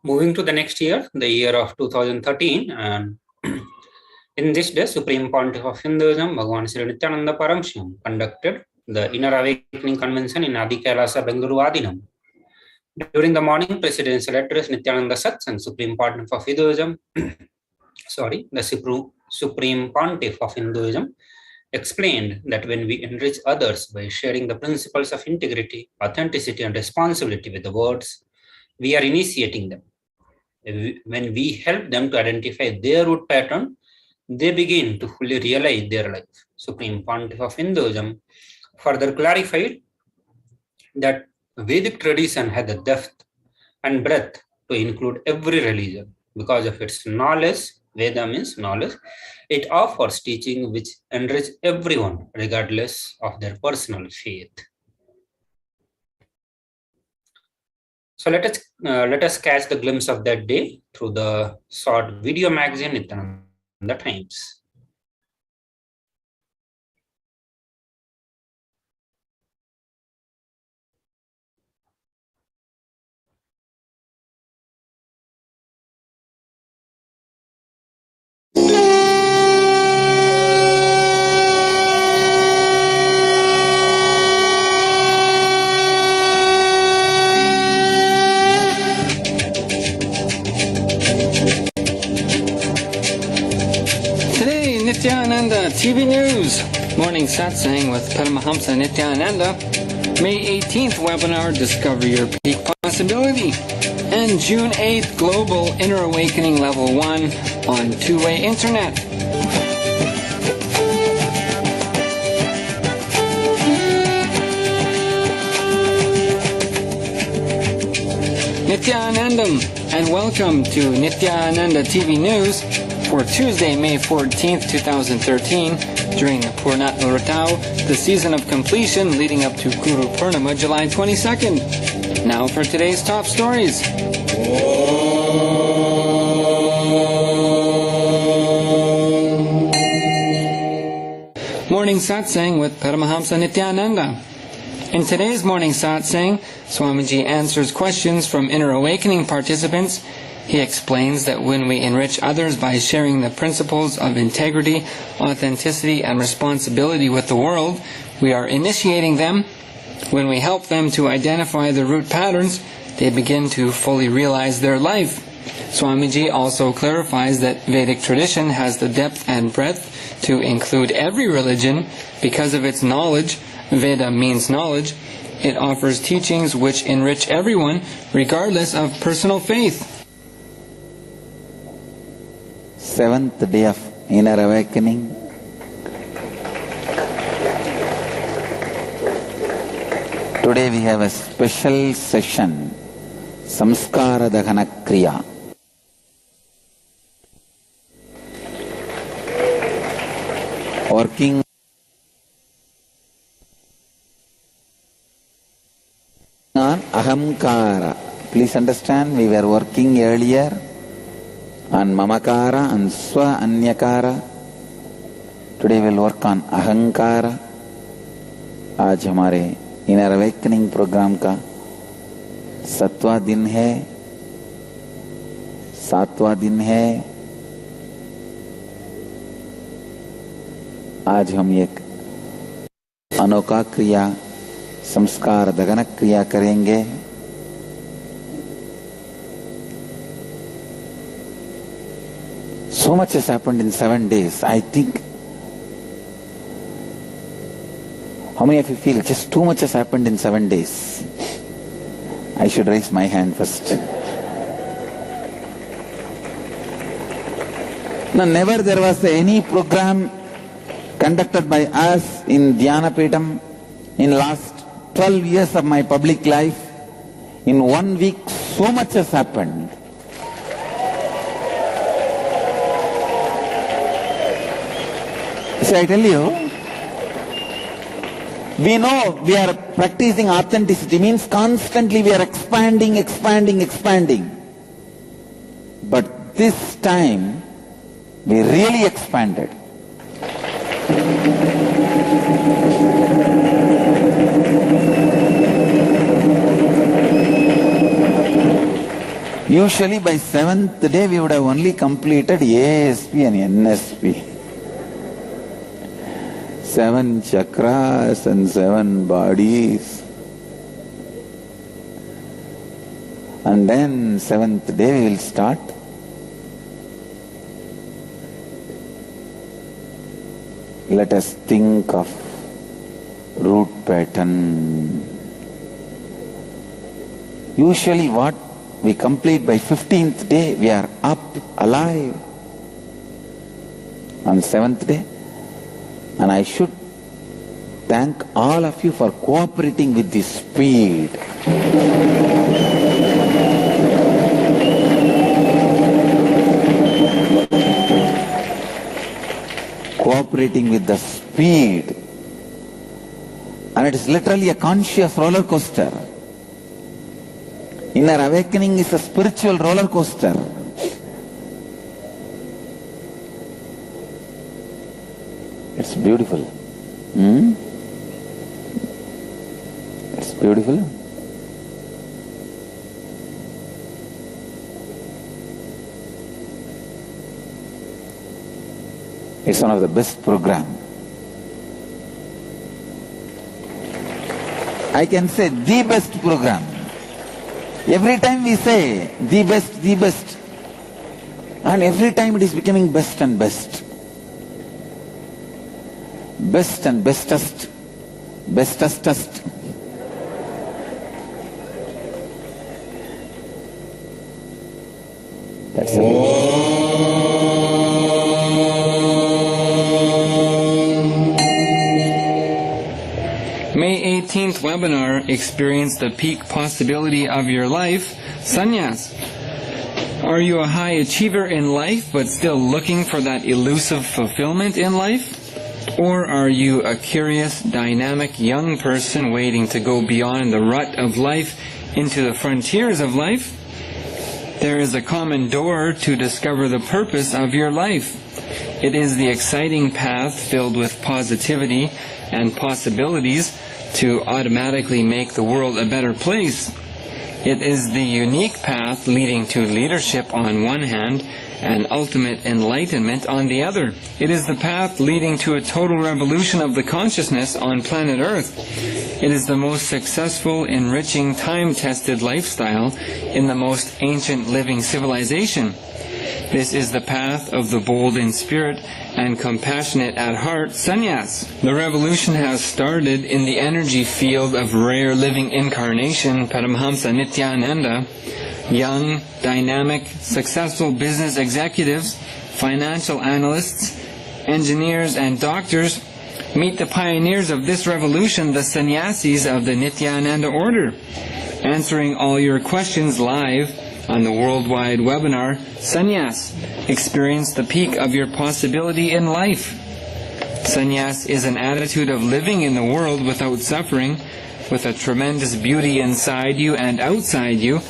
Moving to the next year, the year of 2013, and in this day, Supreme Pontiff of Hinduism, Bhagavan Sri Nithyananda Paramashivam, conducted the Inner Awakening Convention in Adi KAILASA, Bengaluru, Adinam. During the morning presidential address, Nithyananda Satsang, Supreme Pontiff of Hinduism, the Supreme Pontiff of Hinduism, explained that when we enrich others by sharing the principles of integrity, authenticity, and responsibility with the words, we are initiating them. When we help them to identify their root pattern, they begin to fully realize their life. Supreme Pontiff of Hinduism further clarified that Vedic tradition had the depth and breadth to include every religion. Because of its knowledge, Veda means knowledge, it offers teaching which enrich everyone regardless of their personal faith. So let us catch the glimpse of that day through the short video magazine Nithyananda Times. Nithyananda TV News, Morning Satsang with Paramahamsa Nithyananda, May 18th webinar, Discover Your Peak Possibility, and June 8th Global Inner Awakening Level 1 on two-way internet. Nithyanandam, and welcome to Nithyananda TV News for Tuesday, May 14th, 2013, during the Purnat Nuratau, the season of completion leading up to Guru Purnima, July 22nd. Now for today's top stories. Morning Satsang with Paramahamsa Nithyananda. In today's morning satsang, Swamiji answers questions from Inner Awakening participants. He explains that when we enrich others by sharing the principles of integrity, authenticity, and responsibility with the world, we are initiating them. When we help them to identify the root patterns, they begin to fully realize their life. Swamiji also clarifies that Vedic tradition has the depth and breadth to include every religion because of its knowledge. Veda means knowledge. It offers teachings which enrich everyone regardless of personal faith. Seventh day of Inner Awakening. Today we have a special session, Samskara Dahana Kriya. Working on Ahamkara. Please understand, we were working earlier on Mamakara and Swa Anyakara. Today we will work on Ahankara. आज हमारे inner awakening programme का 7वां दिन है, 7वां दिन है। आज हम एक अनोखा क्रिया संस्कार दगन क्रिया करेंगे। So much has happened in 7 days. I think, how many of you feel just too much has happened in 7 days? I should raise my hand first. No, never there was any program conducted by us in Dhyanapeetham in last 12 years of my public life. In 1 week, so much has happened. So I tell you, we know we are practicing authenticity, means constantly we are expanding. But this time, we really expanded. Usually by 7th day, we would have only completed ASP and NSP. 7 chakras and 7 bodies. And then 7th day we will start. Let us think of root pattern. Usually what we complete by 15th day, we are up, alive. On 7th day, and I should thank all of you for cooperating with this speed. Cooperating with the speed. And it is literally a conscious roller coaster. Inner awakening is a spiritual roller coaster. It's beautiful. It's beautiful. It's one of the best programs. I can say the best program. Every time we say the best. And every time it is becoming best and best. Best and bestest. Bestestest. That's it. May 18th webinar, Experience the Peak Possibility of Your Life, Sannyas. Are you a high achiever in life but still looking for that elusive fulfillment in life? Or are you a curious, dynamic young person waiting to go beyond the rut of life into the frontiers of life? There is a common door to discover the purpose of your life. It is the exciting path filled with positivity and possibilities to automatically make the world a better place. It is the unique path leading to leadership on one hand and ultimate enlightenment on the other. It is the path leading to a total revolution of the consciousness on planet Earth. It is the most successful, enriching, time-tested lifestyle in the most ancient living civilization. This is the path of the bold in spirit and compassionate at heart sannyas. The revolution has started in the energy field of rare living incarnation Paramahamsa Nithyananda. Young, dynamic, successful business executives, financial analysts, engineers and doctors meet the pioneers of this revolution, the sannyasis of the Nithyananda order, answering all your questions live on the worldwide webinar, Sannyas, experience the peak of your possibility in life. Sannyas is an attitude of living in the world without suffering, with a tremendous beauty inside you and outside you,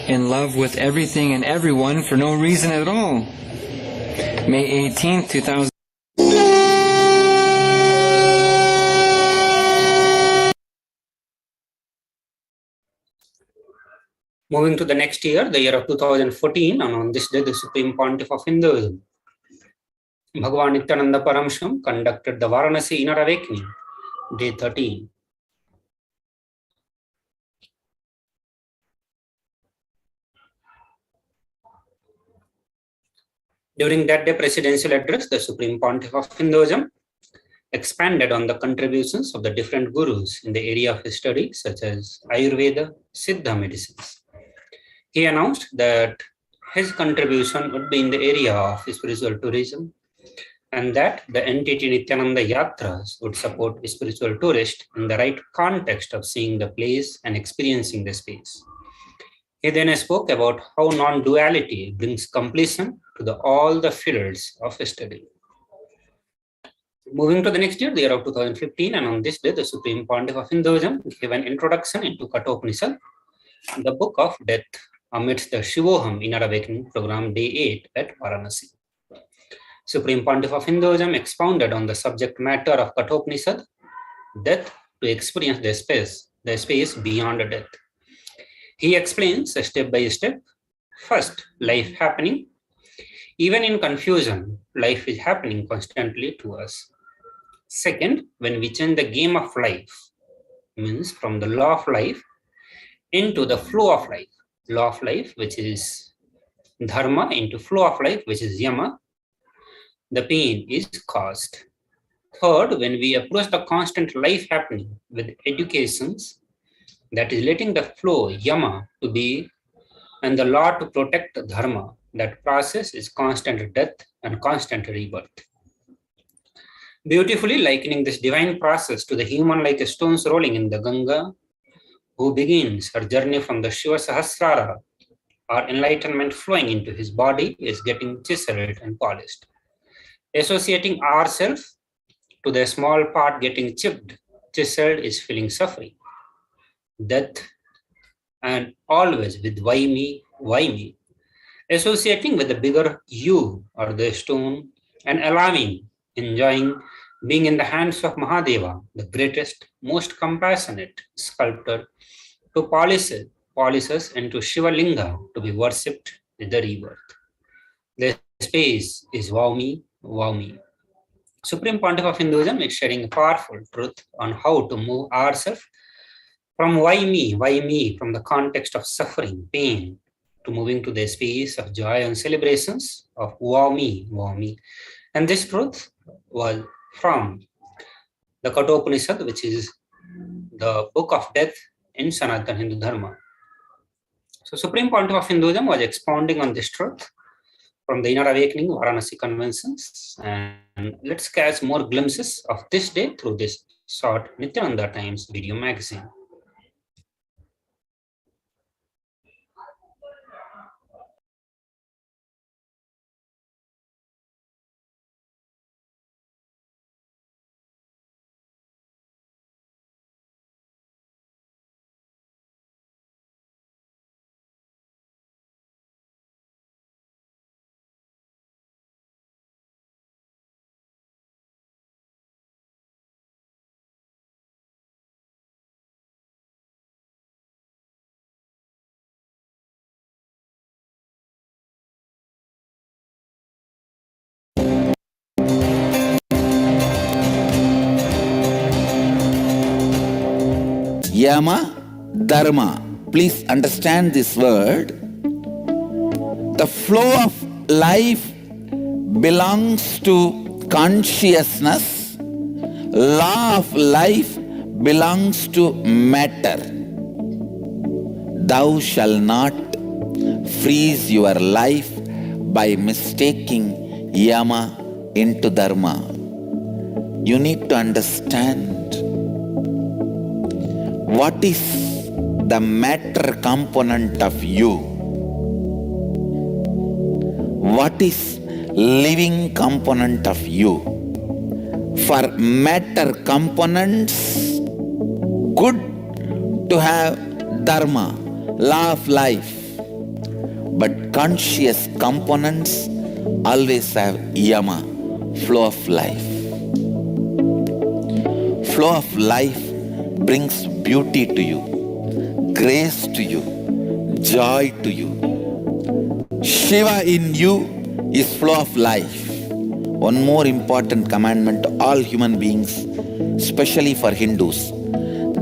in love with everything and everyone for no reason at all. May 18th, 2000. Moving to the next year, the year of 2014, and on this day, the Supreme Pontiff of Hinduism, Bhagavan Nithyananda Paramashivam, conducted the Varanasi Inner Awakening, day 13. During that day presidential address, the Supreme Pontiff of Hinduism expanded on the contributions of the different gurus in the area of his study, such as Ayurveda, Siddha medicines. He announced that his contribution would be in the area of spiritual tourism, and that the entity Nithyananda Yatras would support spiritual tourists in the right context of seeing the place and experiencing the space. He then spoke about how non-duality brings completion to all the fields of study. Moving to the next year, the year of 2015, and on this day, the Supreme Pontiff of Hinduism gave an introduction into Kathopanishad, the book of death, amidst the Shivoham Inner Awakening program, day 8 at Varanasi. Supreme Pontiff of Hinduism expounded on the subject matter of Kathopanishad, death, to experience the space beyond death. He explains step by step. First, life happening. Even in confusion, life is happening constantly to us. Second, when we change the game of life, means from the law of life into the flow of life. Law of life, which is dharma, into flow of life, which is yama, the pain is caused. Third, when we approach the constant life happening with educations, that is letting the flow, yama, to be, and the law to protect dharma, that process is constant death and constant rebirth. Beautifully likening this divine process to the human like stones rolling in the Ganga, who begins her journey from the Shiva Sahasrara, or enlightenment flowing into his body, is getting chiseled and polished. Associating ourselves to the small part getting chipped, chiseled, is feeling suffering, death, and always with why me, why me. Associating with the bigger you or the stone, and allowing, enjoying being in the hands of Mahadeva, the greatest, most compassionate sculptor, to polish us into Shiva Linga to be worshipped with the rebirth. The space is Vaumi, Vaumi. Supreme Pontiff of Hinduism is sharing a powerful truth on how to move ourselves from why me, from the context of suffering, pain, to moving to the space of joy and celebrations of Vaumi, Vaumi. And this truth was from the Kathopanishad, which is the book of death in Sanatana Hindu Dharma. So Supreme Pontiff of Hinduism was expounding on this truth from the Inner Awakening Varanasi Conventions, and let's catch more glimpses of this day through this short Nithyananda Times video magazine. Yama, Dharma. Please understand this word. The flow of life belongs to consciousness. Law of life belongs to matter. Thou shalt not freeze your life by mistaking Yama into Dharma. You need to understand what is the matter component of you. What is living component of you? For matter components, good to have Dharma, law of life. But conscious components always have Yama, flow of life. Flow of life brings beauty to you, grace to you, joy to you. Shiva in you is flow of life. One more important commandment to all human beings, especially for Hindus.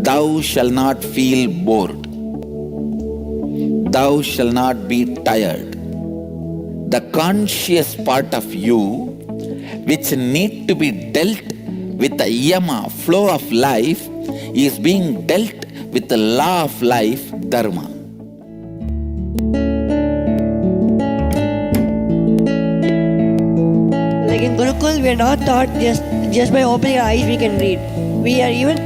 Thou shalt not feel bored. Thou shalt not be tired. The conscious part of you, which need to be dealt with the Yama, flow of life, is being dealt with the law of life, Dharma. Like in Gurukul, we are not taught just by opening our eyes we can read. We are even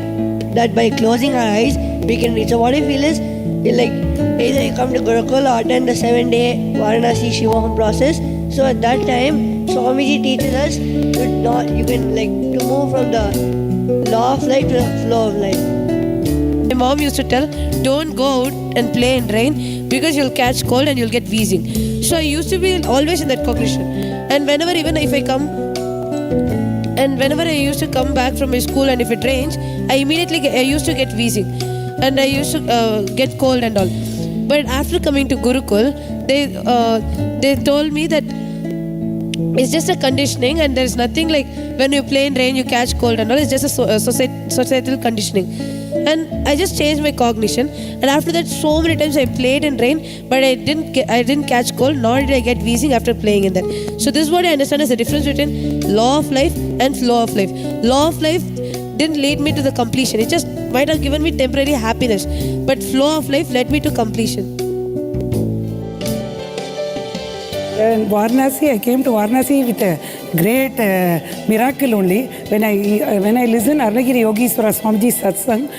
that by closing our eyes we can read. So what I feel is, like, either you come to Gurukul or attend the 7-day Varanasi Shivoham process. So at that time, Swamiji teaches us you can to move from the law of life to the flow of life. My mom used to tell, don't go out and play in rain because you'll catch cold and you'll get wheezing. So I used to be always in that cognition. And whenever I used to come back from my school and if it rains, I used to get wheezing. And I used to get cold and all. But after coming to Gurukul, they told me that it's just a conditioning and there's nothing like when you play in rain you catch cold and all. It's just a societal conditioning. And I just changed my cognition. And after that, so many times I played in rain, but I didn't catch cold, nor did I get wheezing after playing in that. So this is what I understand is the difference between law of life and flow of life. Law of life didn't lead me to the completion. It just might have given me temporary happiness. But flow of life led me to completion. In Varanasi, I came to Varanasi with a great miracle only. When I listened Arunagiri Yogeshwara Swamiji's satsang,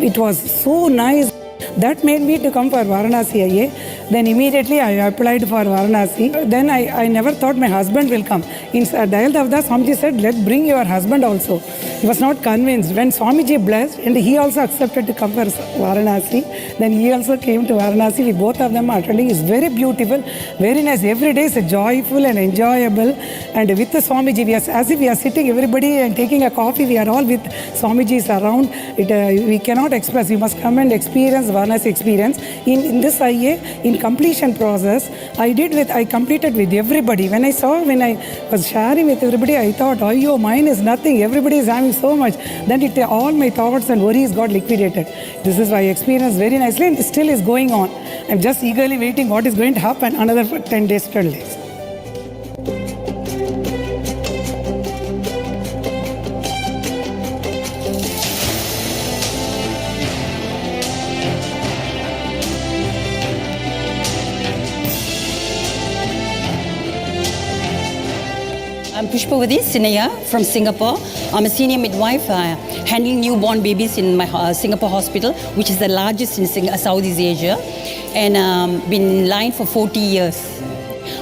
it was so nice. That made me to come for Varanasi IA. Then immediately I applied for Varanasi. Then I never thought my husband will come. In Dayal Davda, Swamiji said, bring your husband also. He was not convinced. When Swamiji blessed, and he also accepted to come for Varanasi, then he also came to Varanasi. We both of them are attending. It's very beautiful, very nice. Every day is joyful and enjoyable. And with the Swamiji, as if we are sitting, everybody, and taking a coffee. We are all with Swamijis around. We cannot express. You must come and experience Varanasi experience. In this IA, in completion process, I completed with everybody. When I was sharing with everybody, I thought, oh, mine is nothing. Everybody is having so much. Then all my thoughts and worries got liquidated. This is why I experienced very nicely, and still is going on. I'm just eagerly waiting what is going to happen another 10 days, 12 days. I'm Pushpavati Sinaya from Singapore. I'm a senior midwife handling newborn babies in my Singapore hospital, which is the largest in Southeast Asia, and been in line for 40 years.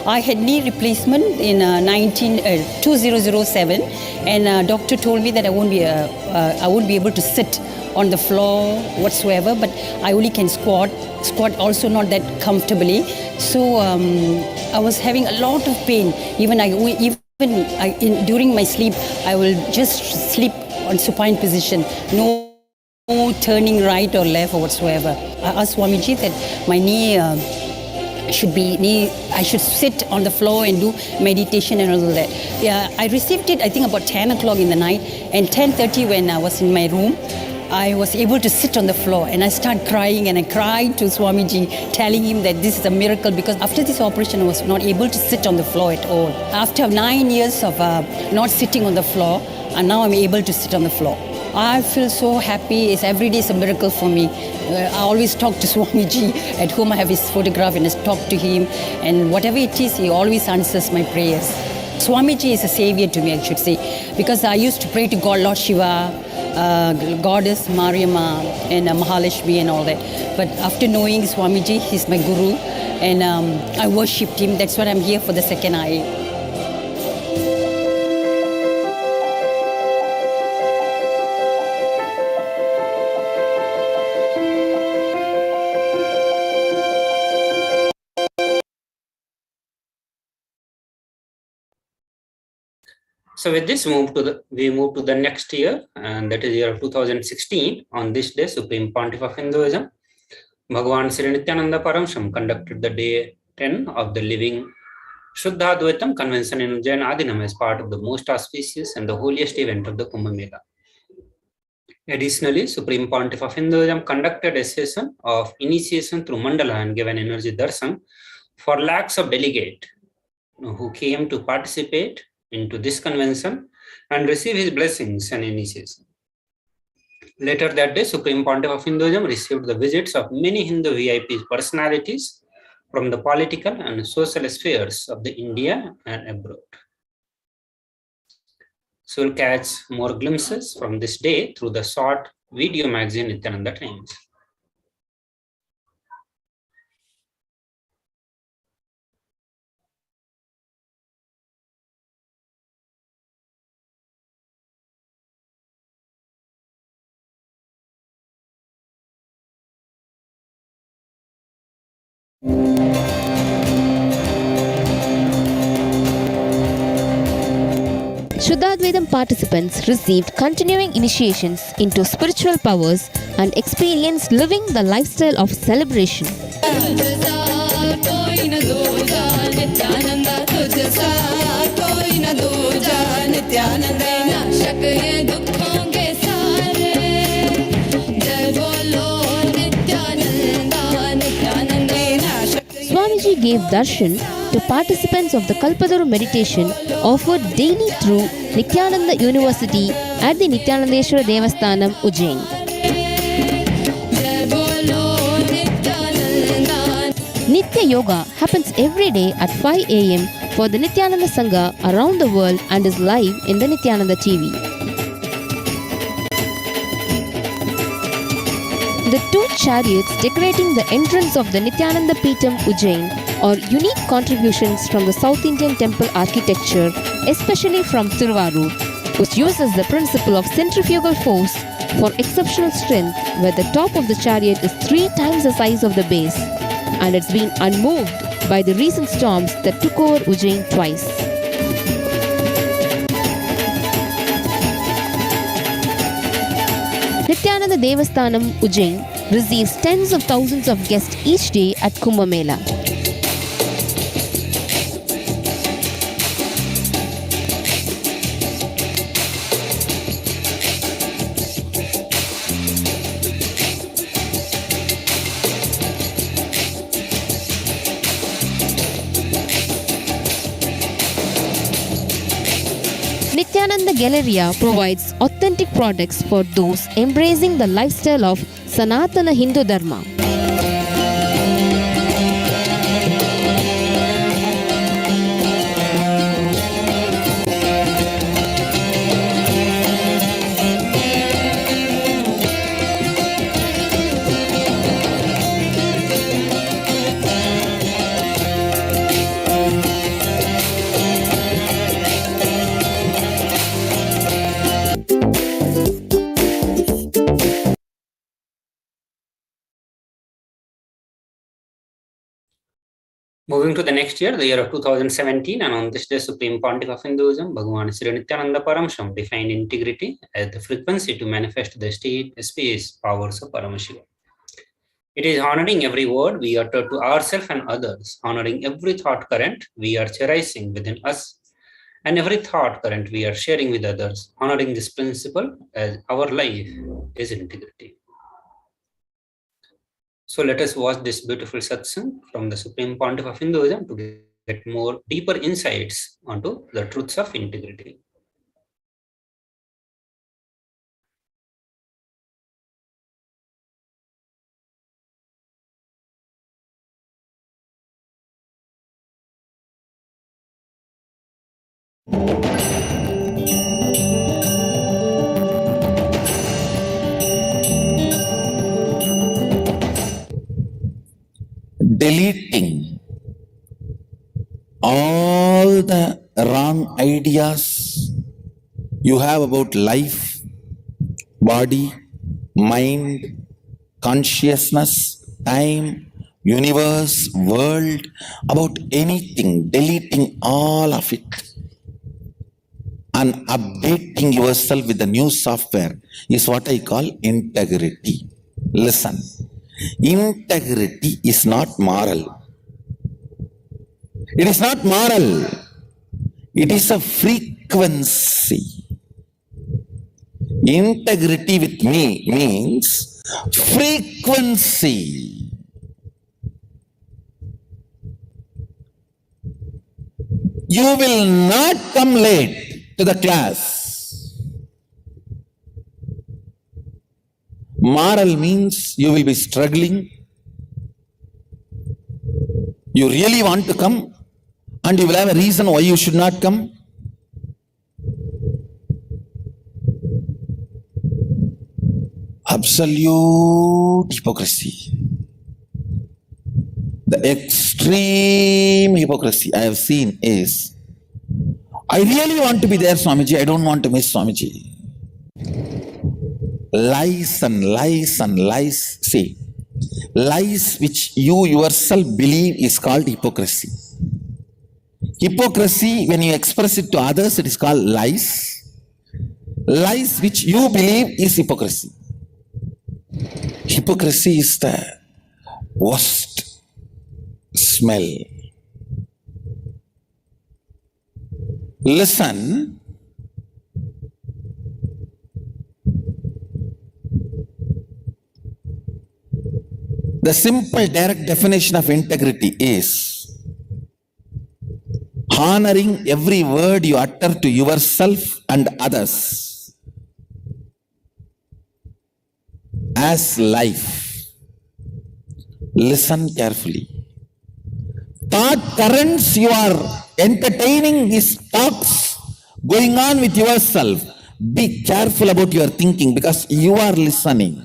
I had knee replacement in 2007, and doctor told me that I won't be able to sit on the floor whatsoever, but I only can squat also not that comfortably. So I was having a lot of pain. During my sleep, I will just sleep on supine position, no turning right or left or whatsoever. I asked Swamiji that my knee I should sit on the floor and do meditation and all that. Yeah, I received it, I think about 10 o'clock in the night, and 10:30 when I was in my room, I was able to sit on the floor, and I started crying, and I cried to Swamiji, telling him that this is a miracle, because after this operation I was not able to sit on the floor at all. After 9 years of not sitting on the floor, and now I'm able to sit on the floor. I feel so happy. Every day is a miracle for me. I always talk to Swamiji, at home I have his photograph, and I talk to him, and whatever it is, he always answers my prayers. Swamiji is a savior to me, I should say, because I used to pray to God, Lord Shiva, Goddess Mariamma, and Mahalakshmi and all that. But after knowing Swamiji, he's my guru, and I worshipped him. That's why I'm here for the second eye. So with this, we move to the next year, and that is year of 2016. On this day, Supreme Pontiff of Hinduism, Bhagavan Sri Nithyananda Paramashivam, conducted the day 10 of the Living Shuddha Advaitam Convention in Ujjain Adinam as part of the most auspicious and the holiest event of the Kumbh Mela. Additionally, Supreme Pontiff of Hinduism conducted a session of initiation through Mandala and gave an energy darshan for lakhs of delegates who came to participate into this convention and receive his blessings and initiation. Later that day, Supreme Pontiff of Hinduism received the visits of many Hindu VIP personalities from the political and social spheres of the India and abroad. So we'll catch more glimpses from this day through the short video magazine Nithyananda Times. Shuddhadvaitam participants received continuing initiations into spiritual powers and experienced living the lifestyle of celebration. Swamiji gave darshan to participants of the Kalpadaru meditation offered daily through Nithyananda University at the Nithyanandeshwara Devasthanam, Ujjain. Nitya Yoga happens every day at 5 a.m. for the Nithyananda Sangha around the world and is live in the Nithyananda TV. The two chariots decorating the entrance of the Nithyananda Peetham, Ujjain are unique contributions from the South Indian temple architecture, especially from Thiruvarur, which uses the principle of centrifugal force for exceptional strength, where the top of the chariot is 3 times the size of the base, and it's been unmoved by the recent storms that took over Ujjain twice. Nithyananda Devasthanam, Ujjain receives tens of thousands of guests each day at Kumbh Mela. Nithyananda Galleria provides authentic products for those embracing the lifestyle of Sanatana Hindu Dharma. Moving to the next year, the year of 2017, and on this day, Supreme Pontiff of Hinduism, Bhagavan Sri Nithyananda Paramashivam defined integrity as the frequency to manifest the space powers of Paramashivoham. It is honoring every word we utter to ourselves and others, honoring every thought current we are cherishing within us, and every thought current we are sharing with others, honoring this principle as our life is integrity. So let us watch this beautiful satsang from the Supreme Pontiff of Hinduism to get more deeper insights onto the truths of integrity. Deleting all the wrong ideas you have about life, body, mind, consciousness, time, universe, world, about anything, deleting all of it and updating yourself with the new software is what I call integrity. Listen, integrity is not moral. It is not moral. It is a frequency. Integrity with me means frequency. You will not come late to the class. Moral means you will be struggling. You really want to come and you will have a reason why you should not come. Absolute hypocrisy. The extreme hypocrisy I have seen is, I really want to be there, Swamiji, I don't want to miss Swamiji. Lies and lies and lies. See, lies which you yourself believe is called hypocrisy. Hypocrisy, when you express it to others, it is called lies. Lies which you believe is hypocrisy. Hypocrisy is the worst smell. Listen, the simple direct definition of integrity is honoring every word you utter to yourself and others as life. Listen carefully. Thought currents you are entertaining, these talks going on with yourself. Be careful about your thinking because you are listening.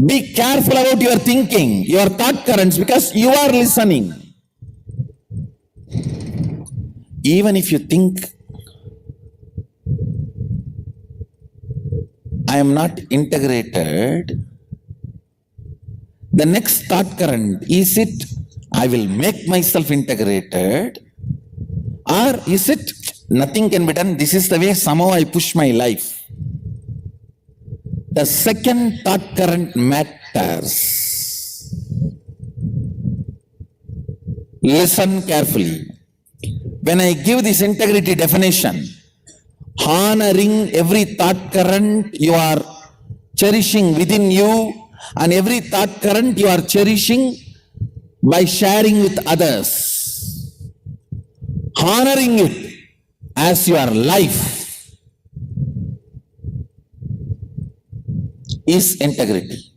Be careful about your thinking, your thought currents, because you are listening. Even if you think, I am not integrated, the next thought current, is it, I will make myself integrated, or is it, nothing can be done, this is the way somehow I push my life. The second thought current matters. Listen carefully. When I give this integrity definition, honoring every thought current you are cherishing within you and every thought current you are cherishing by sharing with others, honoring it as your life, is integrity.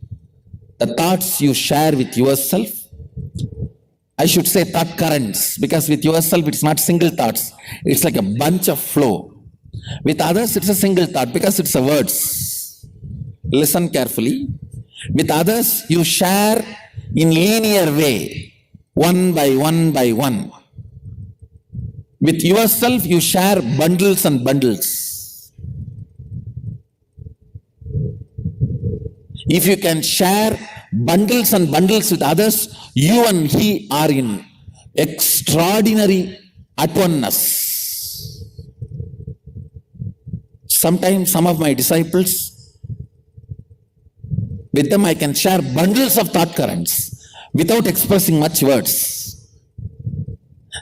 The thoughts you share with yourself, I should say thought currents, because with yourself it's not single thoughts, it's like a bunch of flow. With others it's a single thought because it's a words. Listen carefully. With others you share in linear way, one by one by one. With yourself you share bundles and bundles. If you can share bundles and bundles with others, you and he are in extraordinary at oneness. Sometimes some of my disciples, with them I can share bundles of thought currents without expressing much words.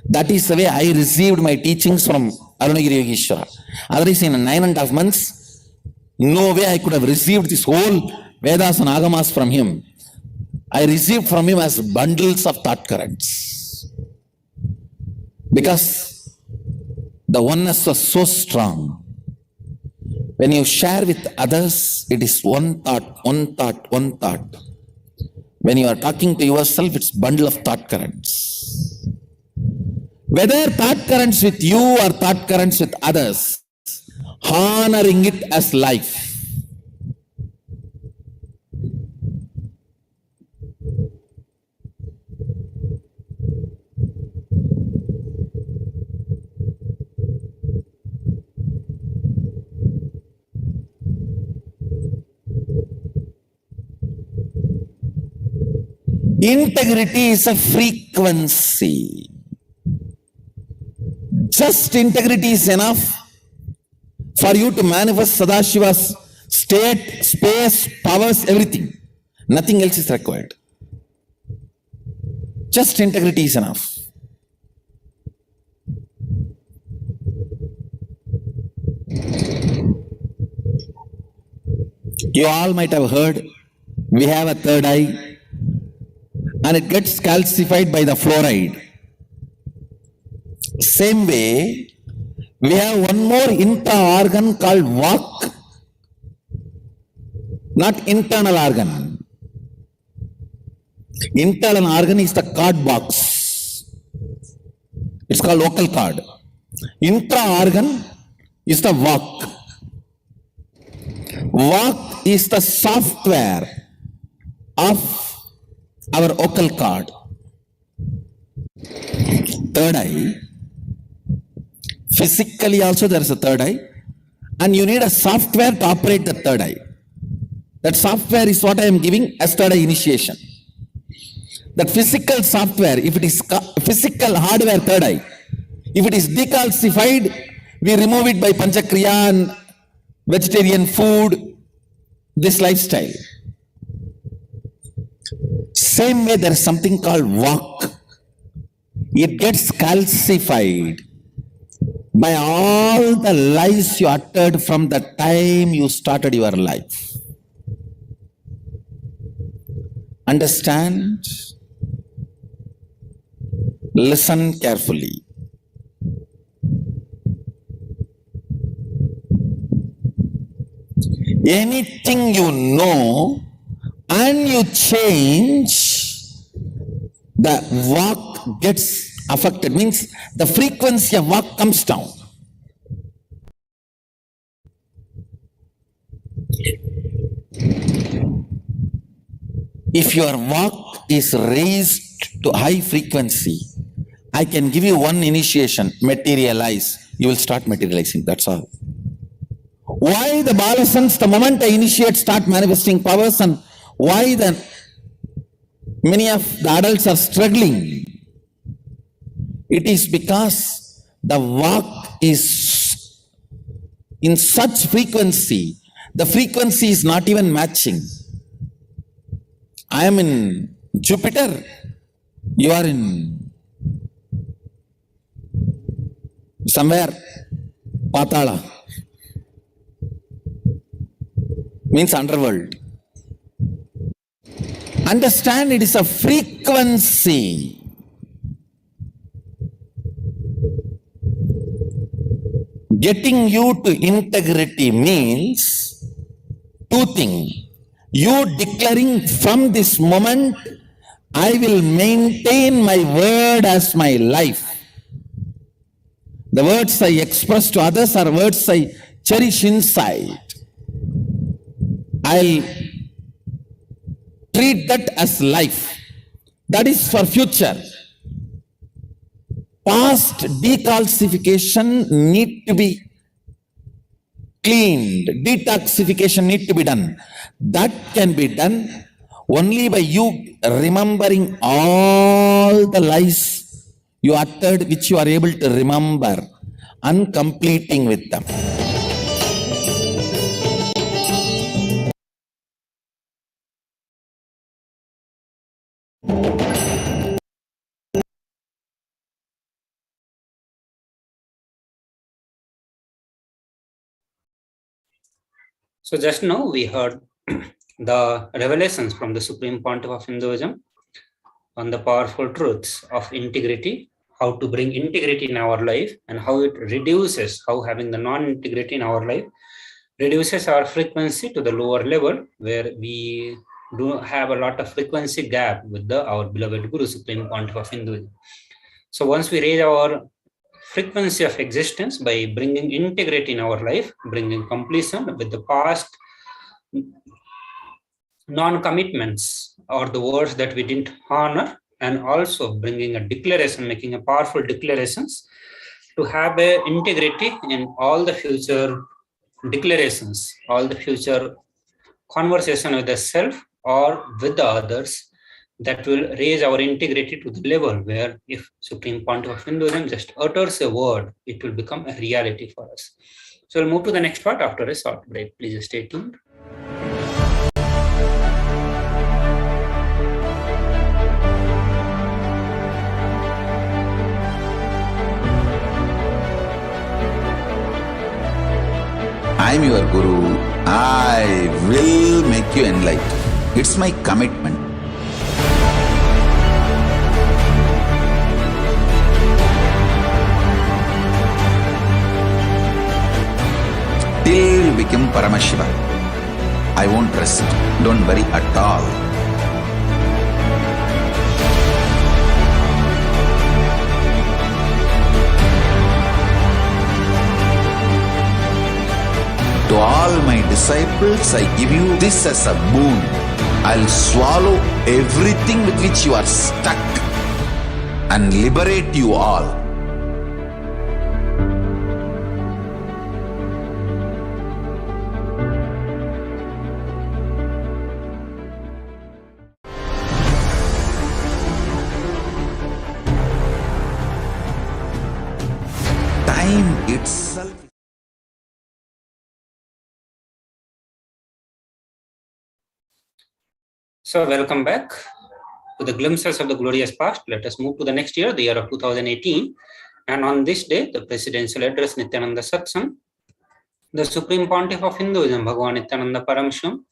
That is the way I received my teachings from Arunagiri Yogeshwara. Otherwise, in 9.5 months, no way I could have received this whole Vedas and Agamas from him. I received from him as bundles of thought currents. Because the oneness was so strong. When you share with others, it is one thought, one thought, one thought. When you are talking to yourself, it's bundle of thought currents. Whether thought currents with you or thought currents with others, honoring it as life. Integrity is a frequency. Just integrity is enough for you to manifest Sadashiva's state, space, powers, everything. Nothing else is required. Just integrity is enough. You all might have heard, we have a third eye and it gets calcified by the fluoride. Same way, we have one more intra-organ called Vak, not internal organ. Internal organ is the cord box. It's called vocal cord. Intra-organ is the Vak. Vak is the software of our vocal cord. Third eye. Physically also there is a third eye. And you need a software to operate the third eye. That software is what I am giving as third eye initiation. That physical software, if it is physical hardware third eye, if it is decalcified, we remove it by Panchakriya and vegetarian food, this lifestyle. Same way there is something called Vak. It gets calcified by all the lies you uttered from the time you started your life. Understand? Listen carefully. Anything you know and you change, the Vak gets affected. Means the frequency of Vak comes down. If your Vak is raised to high frequency, I can give you one initiation, materialize. You will start materializing, that's all. Why the Balasans, the moment I initiate, start manifesting powers, and why then many of the adults are struggling? It is because the Vak is in such frequency, the frequency is not even matching. I am in Jupiter, you are in somewhere Patala, means underworld. Understand, it is a frequency. Getting you to integrity means two things. You declaring from this moment, I will maintain my word as my life. The words I express to others are words I cherish inside. I'll treat that as life. That is for future. Past decalcification need to be cleaned. Detoxification need to be done. That can be done only by you remembering all the lies you uttered, which you are able to remember, and completing with them. So just now we heard the revelations from the Supreme Pontiff of Hinduism on the powerful truths of integrity, how to bring integrity in our life, and how it reduces, how having the non-integrity in our life reduces our frequency to the lower level, where we do have a lot of frequency gap with our beloved Guru, Supreme Pontiff of Hinduism. So once we raise our frequency of existence by bringing integrity in our life, bringing completion with the past non-commitments or the words that we didn't honor, and also bringing a declaration, making a powerful declarations to have a integrity in all the future declarations, all the future conversation with the self or with the others, that will raise our integrity to the level where if Supreme Pontiff of Hinduism just utters a word, it will become a reality for us. So we'll move to the next part after a short break. Please stay tuned. I am your Guru. I will make you enlightened. It's my commitment. Till you become Paramashiva, I won't rest. Don't worry at all. To all my disciples, I give you this as a boon. I'll swallow everything with which you are stuck and liberate you all. Time itself. So welcome back to the glimpses of the glorious past. Let us move to the next year, the year of 2018. And on this day, the presidential address Nithyananda Satsang, the Supreme Pontiff of Hinduism, Bhagavan Nithyananda Paramashivam,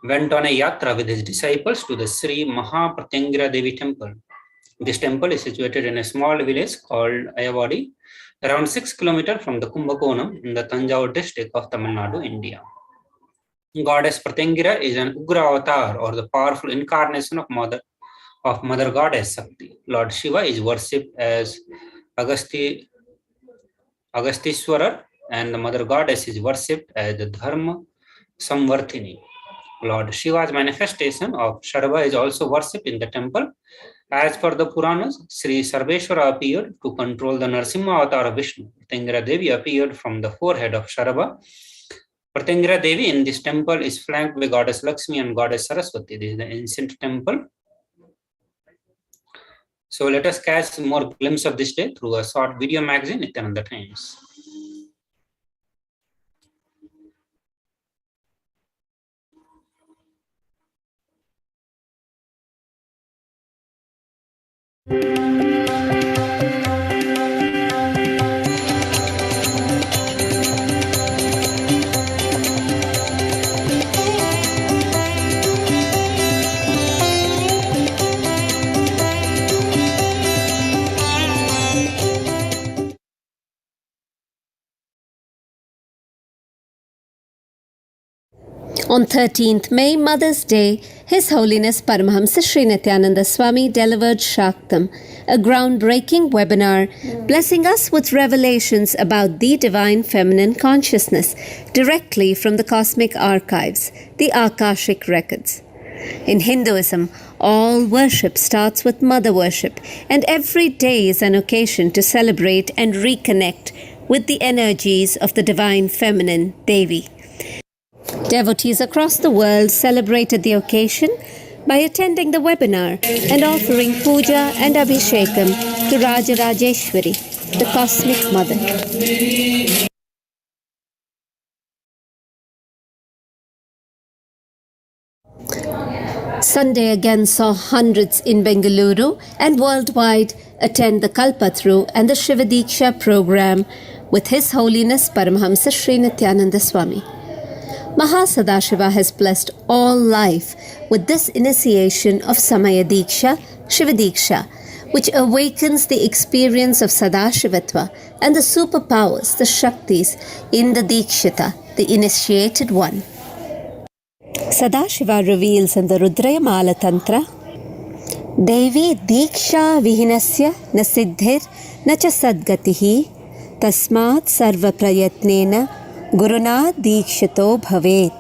went on a yatra with his disciples to the Sri Mahapratyangara Devi temple. This temple is situated in a small village called Ayavadi, around 6 kilometers from the Kumbakonam in the Tanjavur district of Tamil Nadu, India. Goddess Pratyangara is an Ugra avatar, or the powerful incarnation of Mother Goddess Shakti. Lord Shiva is worshipped as Agastishwarar, and the Mother Goddess is worshipped as the Dharma Samvarthini. Lord Shiva's manifestation of Sharva is also worshipped in the temple. As per the Puranas, Sri Sarveshwara appeared to control the Narsimha avatar of Vishnu. Pratyangara Devi appeared from the forehead of Sharva. Pratyangara Devi in this temple is flanked by Goddess Lakshmi and Goddess Saraswati. This is the ancient temple. So let us catch more glimpse of this day through a short video magazine, Nithyananda Times. On 13th May, Mother's Day, His Holiness Paramahamsa Sri Nithyananda Swami delivered Shaktam, a groundbreaking webinar blessing us with revelations about the divine feminine consciousness directly from the cosmic archives, the Akashic records. In Hinduism, all worship starts with mother worship, and every day is an occasion to celebrate and reconnect with the energies of the divine feminine, Devi. Devotees across the world celebrated the occasion by attending the webinar and offering puja and abhishekam to Rajarajeshwari, the Cosmic Mother. Sunday again saw hundreds in Bengaluru and worldwide attend the Kalpatru and the Shivadiksha program with His Holiness Paramahamsa Sri Nithyananda Swami. Mahasadashiva has blessed all life with this initiation of Samaya Diksha, Shiva Diksha, which awakens the experience of Sadashivatva and the superpowers, the Shaktis, in the Dikshita, the initiated one. Sadashiva reveals in the Rudrayamala Tantra, Devi Diksha Vihinasya na Siddhir na cha Sadgatihi Tasmat Sarva Prayatnena Guruna Dikshito Bhavet.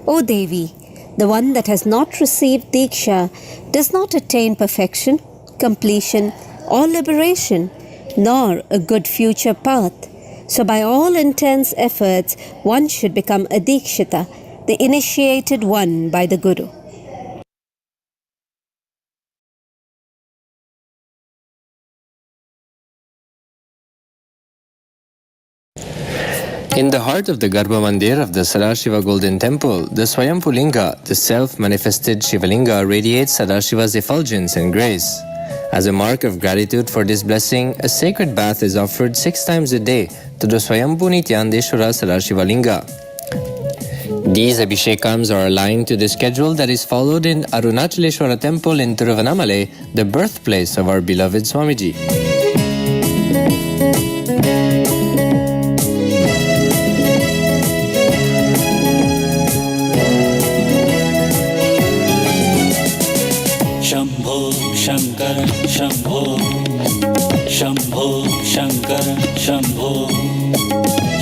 O Devi, the one that has not received Diksha does not attain perfection, completion, or liberation, nor a good future path. So by all intense efforts, one should become a Dikshita, the initiated one by the Guru. In the heart of the Garbha Mandir of the Sadashiva Golden Temple, the Swayambhu Linga, the self-manifested Shivalinga, radiates Sadashiva's effulgence and grace. As a mark of gratitude for this blessing, a sacred bath is offered 6 times a day to the Swayambhu Nithyanandeshwara Sadashiva Linga. These Abhishekams are aligned to the schedule that is followed in Arunachaleshwara Temple in Tiruvannamalai, the birthplace of our beloved Swamiji. Shankar Shambho Shambho Shankar Shambho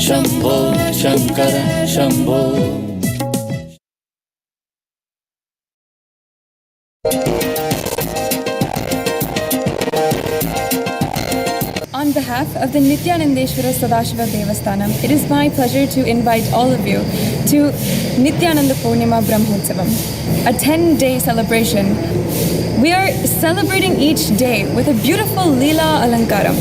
Shambho Shankar Shambho. On behalf of the Nithyanandeshwara Sadashiva Devasthanam, it is my pleasure to invite all of you to Nithyananda Purnima Brahmotsavam, a 10-day celebration. We are celebrating each day with a beautiful Leela Alankaram.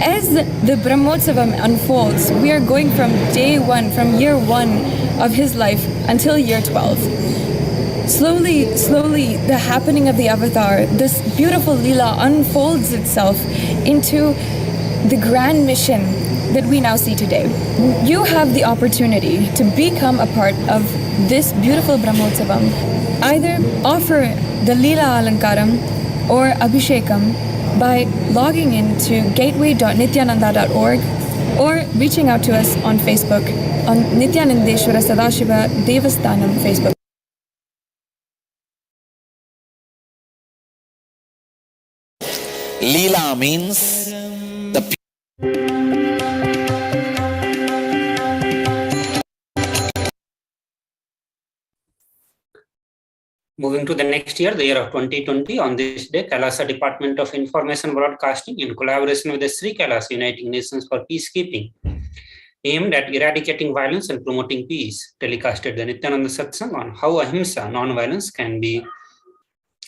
As the Brahmotsavam unfolds, we are going from day 1, from year 1 of his life until year 12. Slowly, the happening of the avatar, this beautiful Leela unfolds itself into the grand mission that we now see today. You have the opportunity to become a part of this beautiful Brahmotsavam. Either offer the Leela Alankaram or Abhishekam by logging into gateway.nithyananda.org or reaching out to us on Facebook on Nithyanandeshwara Sadashiva Devasthanam Facebook. Leela means the Moving to the next year, the year of 2020, on this day, KAILASA Department of Information Broadcasting, in collaboration with the Sri KAILASA Uniting Nations for Peacekeeping, aimed at eradicating violence and promoting peace, telecasted the Nithyananda Satsang on how ahimsa, non-violence, can be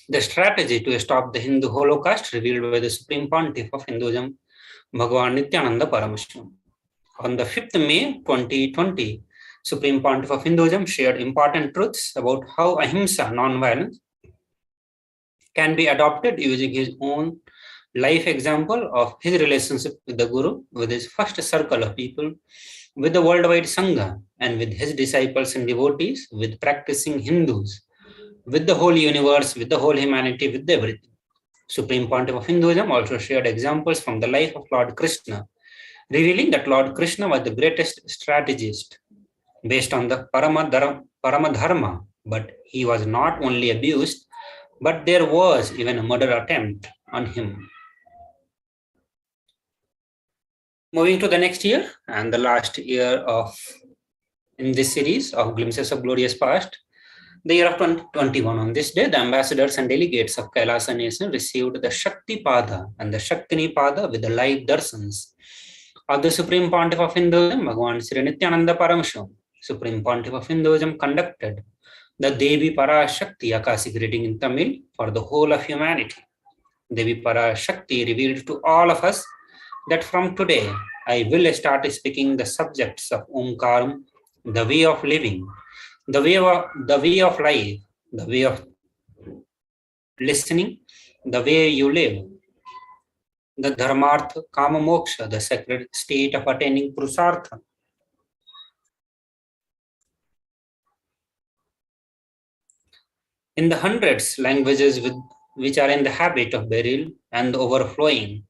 the strategy to stop the Hindu Holocaust, revealed by the Supreme Pontiff of Hinduism, Bhagavan Nithyananda Paramashivam. On the 5th May 2020, Supreme Pontiff of Hinduism shared important truths about how ahimsa, non-violence, can be adopted using his own life example of his relationship with the Guru, with his first circle of people, with the worldwide Sangha, and with his disciples and devotees, with practicing Hindus, with the whole universe, with the whole humanity, with everything. Supreme Pontiff of Hinduism also shared examples from the life of Lord Krishna, revealing that Lord Krishna was the greatest strategist based on the Paramadharma, but he was not only abused, but there was even a murder attempt on him. Moving to the next year and the last year in this series of Glimpses of Glorious Past, the year of 2021. On this day, the ambassadors and delegates of KAILASA Nation received the Shakti Pada and the Shaktini Pada with the live darsans of the Supreme Pontiff of Hinduism, Bhagavan Sri Nithyananda Paramashivam. Supreme Pontiff of Hinduism conducted the Devi Parashakti Akashic reading in Tamil for the whole of humanity. Devi Parashakti revealed to all of us that from today, I will start speaking the subjects of Omkaram, the way of living, the way of life, the way of listening, the way you live, the Dharmartha, Kama Moksha, the sacred state of attaining Purusartha. in the hundreds languages which are in the habit of burial and overflowing.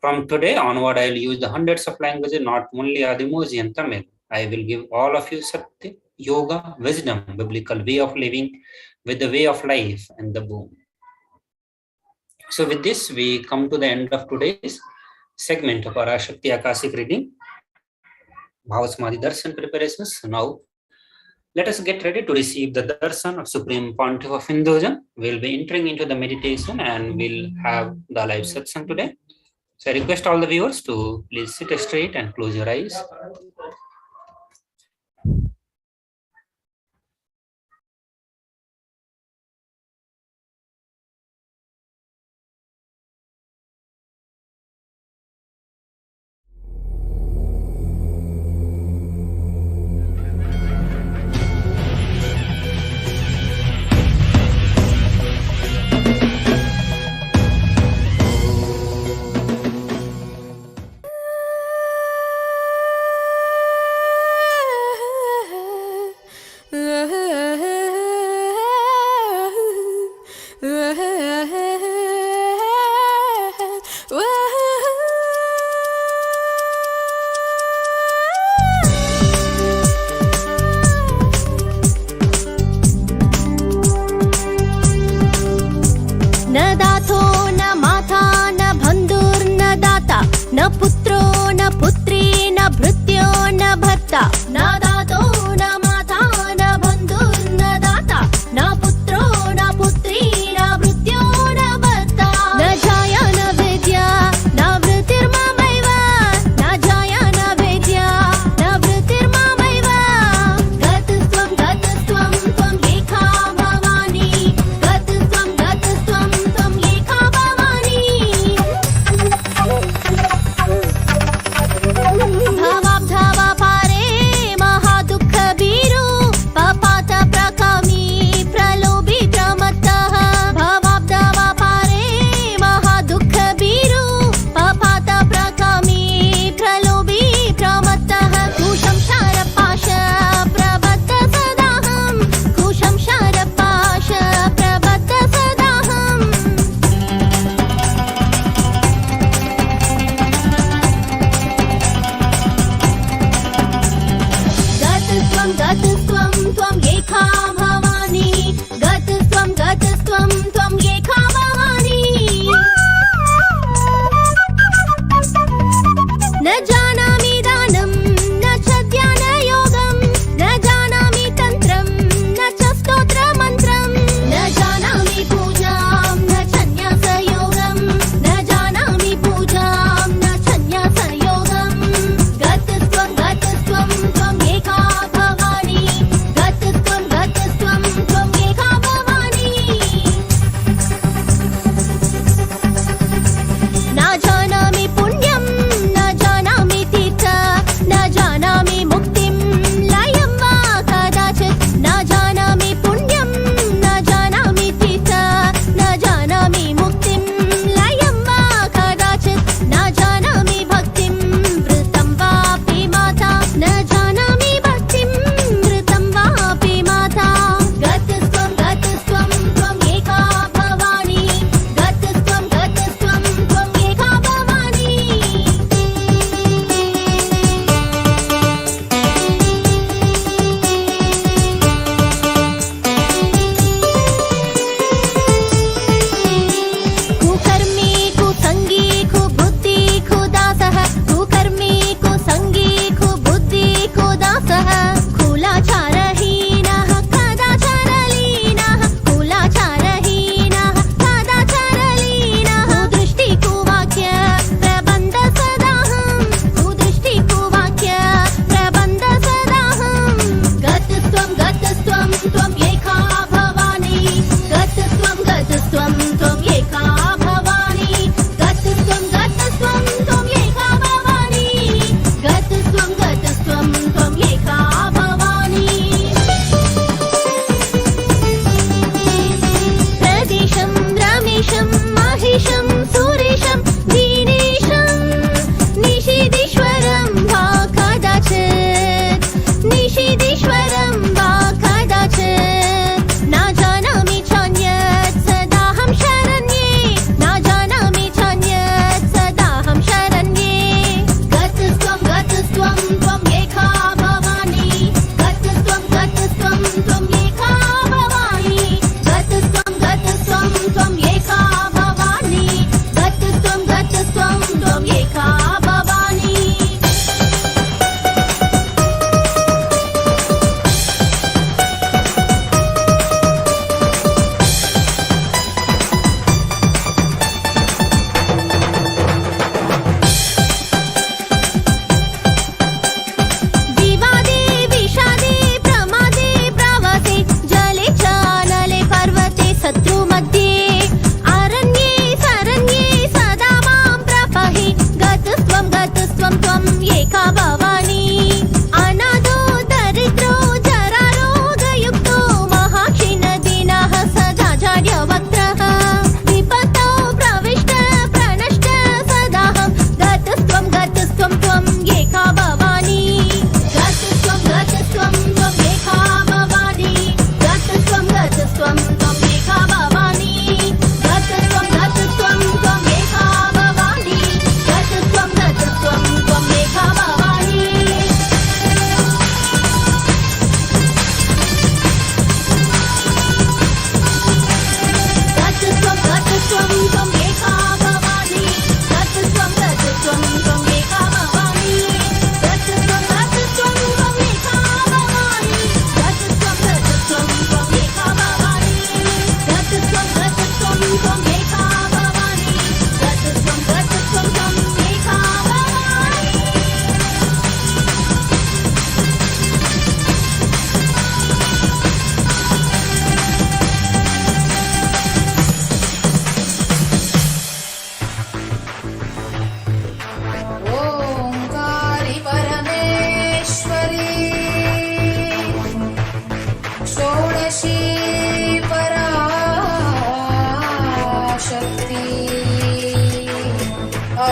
From today onward, I will use the hundreds of languages, not only Adimosi and Tamil. I will give all of you Satya, Yoga, wisdom, biblical way of living with the way of life and the boom. So with this, we come to the end of today's segment of Parashakti Akashic reading, Bhavasamadhi Darshan preparations. Now, let us get ready to receive the darshan of Supreme Pontiff of Hinduism. We'll be entering into the meditation and we'll have the live satsang today. So I request all the viewers to please sit straight and close your eyes. न पुत्रो न पुत्री न भृत्यो न भर्ता न दातो न माता न बन्धुर्न दाता न पुत्रो न पुत्री न भृत्यो न भर्ता न जाया न वेद्या न वृत्तिर्मामैव न जाया न वेद्या न वृत्तिर्मामैव गतस्त्वं त्वं एका भवानी गतस्त्वं त्वं एका भवानी भावाब्धावा पारे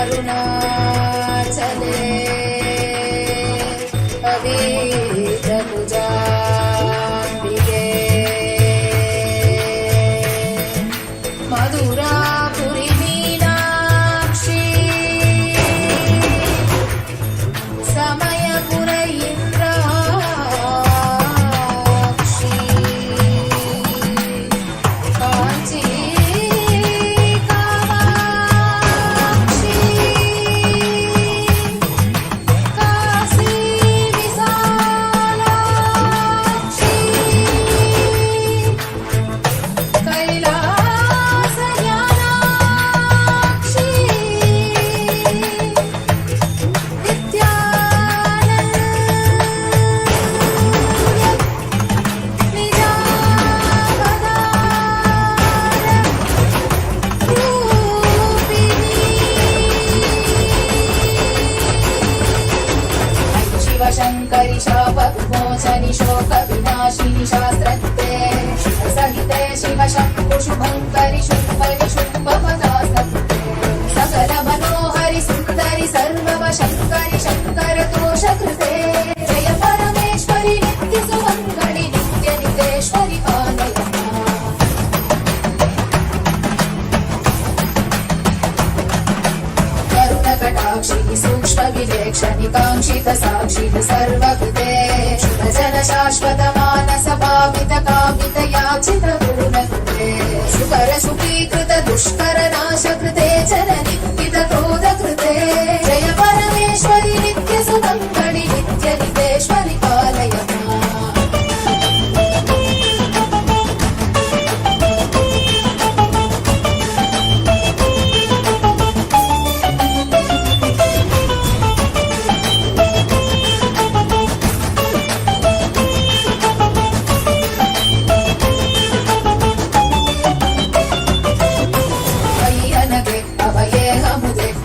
अरुणाचले अभीतभुजाम्बिके मधुरापुरी मीनाक्षी समयपुर इंद्राक्षी कांची कामाक्षी काशी विशालाक्षी कैलास ज्ञानाक्षी शिवशङ्करि शापविमोचनि शोकविनाशिनि शास्त्रकृते शिवसहिते शिवशम्भु शुभङ्करि शुम्भनि शुम्भपदास्तुते सकल मनोहरि सुन्दरि सर्ववशङ्करि शङ्कर तोषकृते जय परमेश्वरि नित्य सुमङ्गलि नित्य नितेश्वरि पालय करुणकटाक्षिः सूक्ष्मविवेक्षणि काङ्क्षितसाक्षिः सर्वकृते शुभजन शाश्वत मानस भावित कामित याचित पूर्णकृते सुकर सुखीकृत दुष्कर नाशकृते जननिन्दित क्रोधकृते जय परमेश्वरि नित्य सुमङ्गलि नित्य नितेश्वरि पालय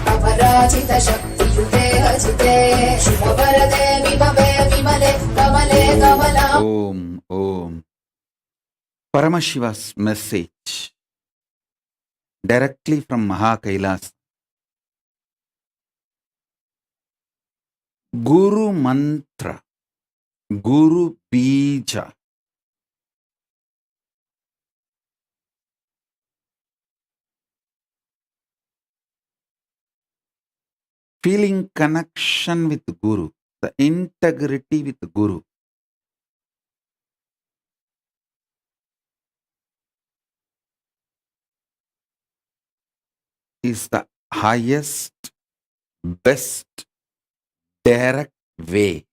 अपराजित शक्तियुते हजिते शुभवरदे विभवे विमले कमले कमला. Om. Paramashiva's message directly from KAILASA. Guru Mantra, Guru Bija. Feeling connection with Guru, the integrity with Guru. Is the highest, best, direct way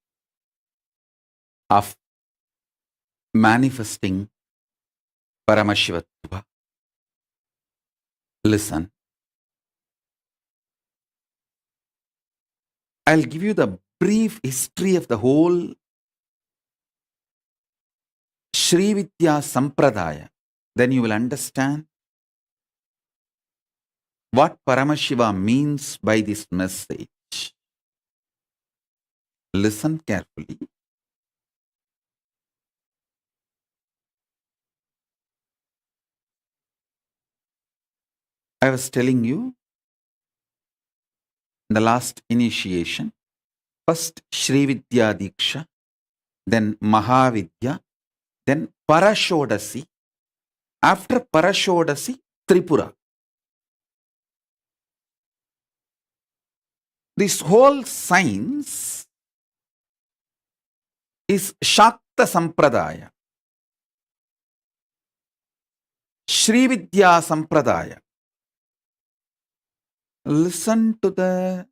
of manifesting Paramashivatva. Listen. I'll give you the brief history of the whole Sri Vidya Sampradaya. Then you will understand what Paramashiva means by this message. Listen carefully. I was telling you in the last initiation, first Sri Vidya Diksha, then Mahavidya, then Parashodasi. After Parashodasi, Tripura. This whole science is Shakta Sampradaya, Sri Vidya Sampradaya. Listen to the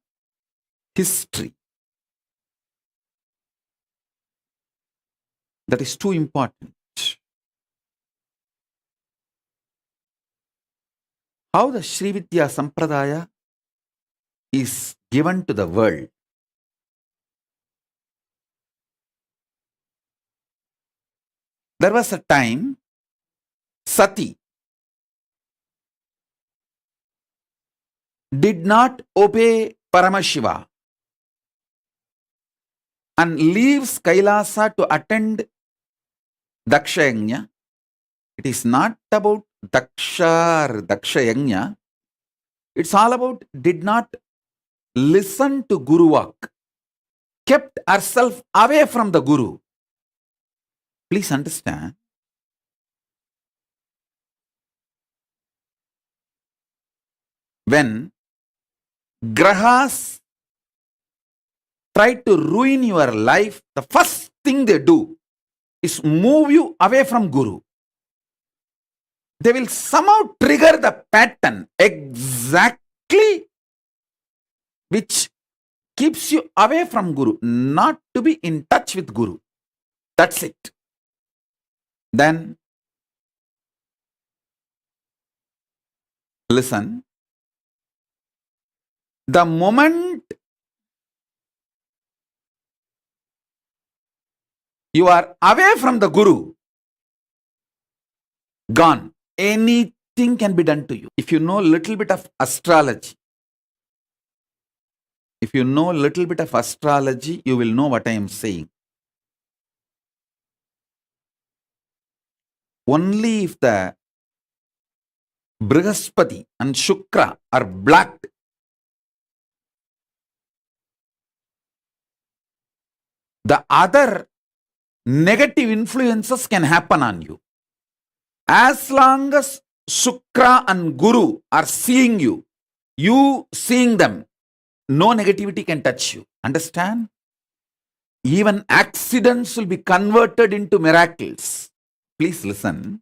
history. That is too important. How the Sri Vidya Sampradaya is given to the world. There was a time Sati did not obey Paramashiva and leaves Kailasa to attend Dakshayagnya. It is not about Daksha or Dakshayagnya. It's all about did not listened to Guru Vak, kept herself away from the Guru. Please understand. When grahas try to ruin your life, the first thing they do is move you away from Guru. They will somehow trigger the pattern exactly which keeps you away from Guru, not to be in touch with Guru. That's it. Then, listen. The moment you are away from the Guru, gone. Anything can be done to you. If you know a little bit of astrology, you will know what I am saying. Only if the Brihaspati and Shukra are blacked, the other negative influences can happen on you. As long as Shukra and Guru are seeing you, you seeing them, no negativity can touch you. Understand? Even accidents will be converted into miracles. Please listen.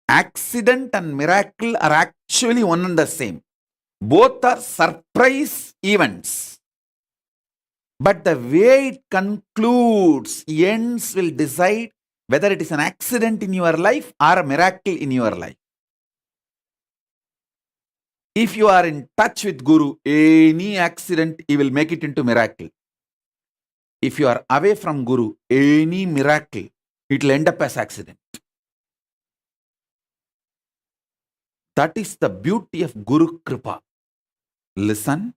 Accident and miracle are actually one and the same. Both are surprise events. But the way it concludes, ends will decide whether it is an accident in your life or a miracle in your life. If you are in touch with Guru, any accident, he will make it into miracle. If you are away from Guru, any miracle, it will end up as accident. That is the beauty of Guru Kripa. Listen.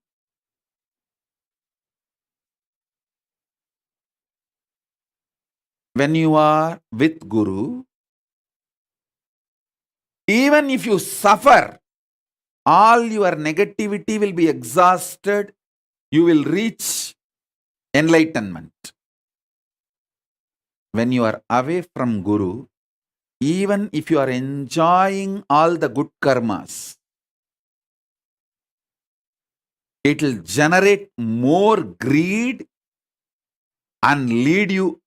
When you are with Guru, even if you suffer, all your negativity will be exhausted. You will reach enlightenment. When you are away from Guru, even if you are enjoying all the good karmas, it will generate more greed and lead you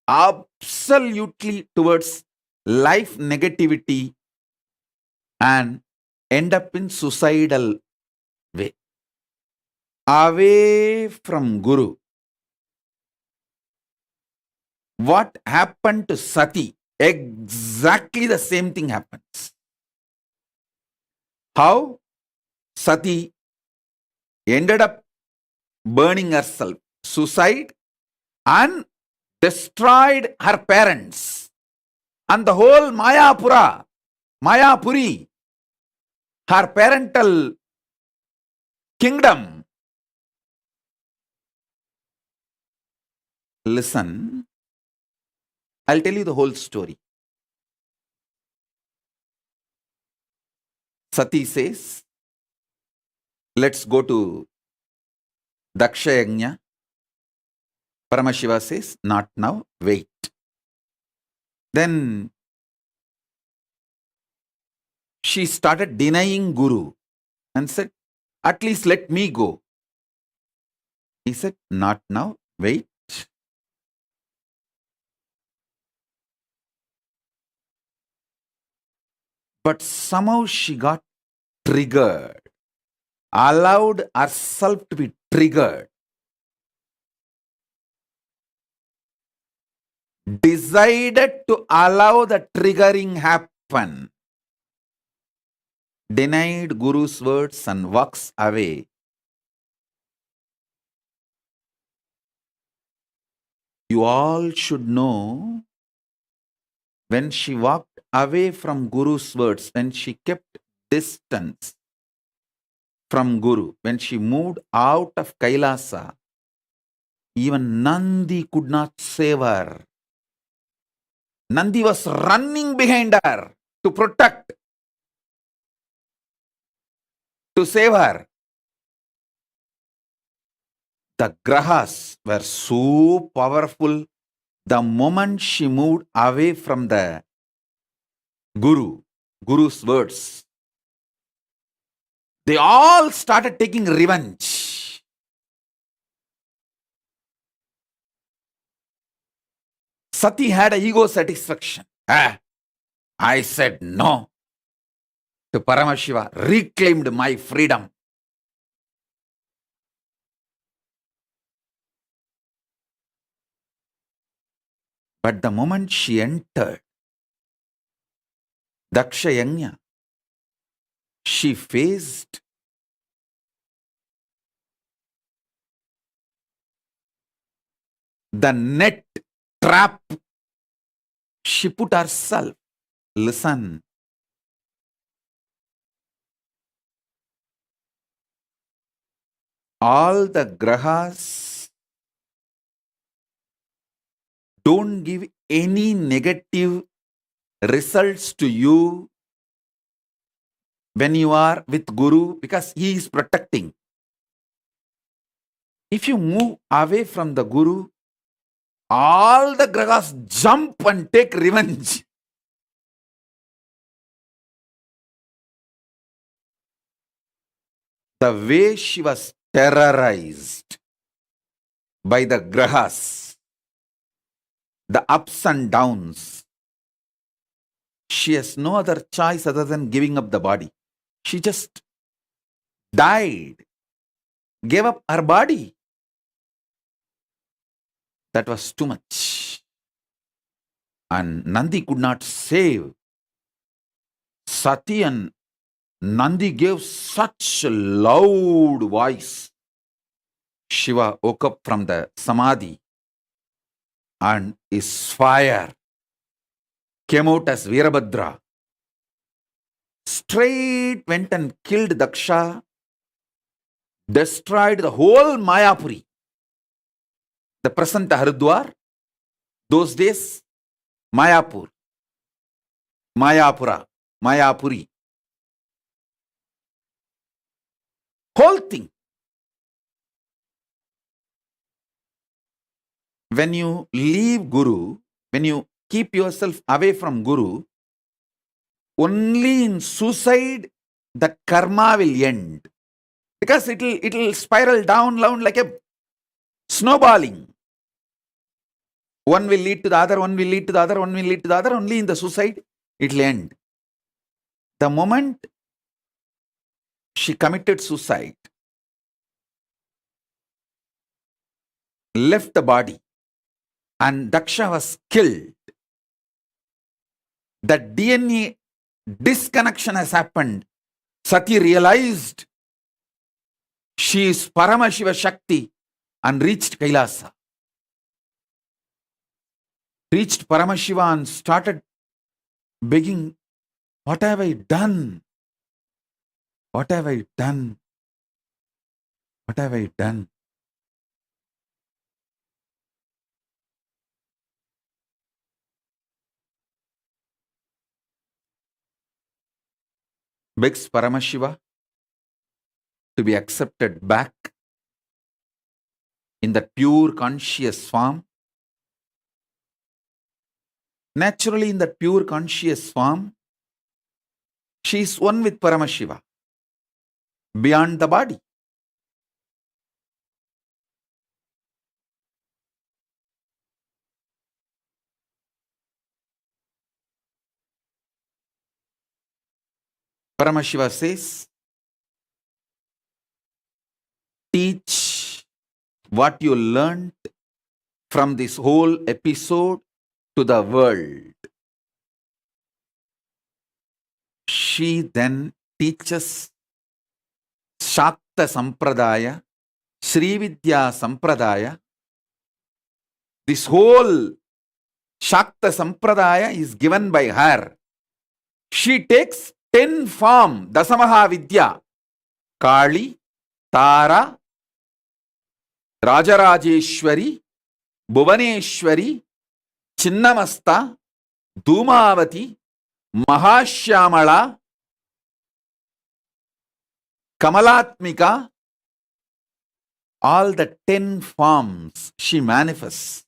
absolutely towards life negativity and end up in suicidal way. Away from Guru. What happened to Sati? Exactly the same thing happens. How? Sati ended up burning herself, suicide, and destroyed her parents and the whole Mayapuri, her parental kingdom. Listen, I'll tell you the whole story. Sati says, let's go to Daksha Yajna. Paramashiva says, not now, wait. Then she started denying Guru and said, at least let me go. He said, not now, wait. But somehow she got triggered, allowed herself to be triggered, decided to allow the triggering happen, denied Guru's words and walks away. You all should know, when she walked away from Guru's words, when she kept distance from Guru, when she moved out of KAILASA, even Nandi could not save her. Nandi was running behind her to protect, to save her. The grahas were so powerful. The moment she moved away from the Guru's words, they all started taking revenge. Sati had an ego satisfaction. I said no to Paramashiva, reclaimed my freedom. But the moment she entered Daksha Yajna, she faced the net trap. She put herself. Listen. All the grahas don't give any negative results to you when you are with Guru, because he is protecting. If you move away from the Guru, all the grahas jump and take revenge. The way she was terrorized by the grahas, the ups and downs, she has no other choice other than giving up the body. She just died, gave up her body. That was too much. And Nandi could not save. Sati and Nandi gave such a loud voice. Shiva woke up from the samadhi and his fire came out as Veerabhadra. Straight went and killed Daksha, destroyed the whole Mayapuri. The present Haridwar, those days, Mayapur, Mayapura, Mayapuri. Whole thing. When you leave Guru, when you keep yourself away from Guru, only in suicide the karma will end. Because it will spiral down like a snowballing. One will lead to the other, one will lead to the other, one will lead to the other. Only in the suicide it will end. The moment she committed suicide, left the body, and Daksha was killed, the DNA disconnection has happened. Sati realized she is Paramashiva Shakti and reached KAILASA. Reached Paramashiva and started begging, what have I done? What have I done? What have I done? Begs Paramashiva to be accepted back in that pure conscious form. Naturally, in that pure conscious form, she is one with Paramashiva, beyond the body. Paramashiva says, teach what you learned from this whole episode to the world. She then teaches Shakta Sampradaya, Sri Vidya Sampradaya. This whole Shakta Sampradaya is given by her. She takes 10 form, Dasamaha Vidya, Kali, Tara, Rajarajeshwari, Bhuvaneshwari, Chinnamasta, Dhumavati, Mahashyamala, Kamalatmika. all the 10 forms she manifests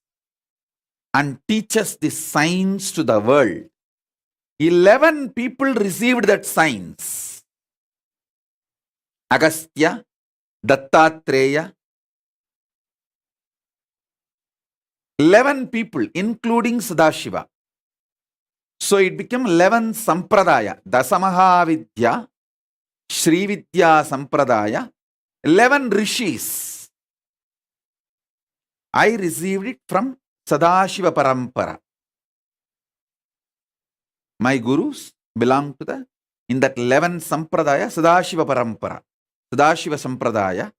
and teaches the signs to the world. 11 people received that signs. Agastya, Dattatreya, 11 people, including Sadashiva. So it became 11 Sampradaya. Dasamahavidya, Srividya Sampradaya, 11 Rishis. I received it from Sadashiva Parampara. My gurus belong to in that 11 Sampradaya, Sadashiva Parampara, Sadashiva Sampradaya.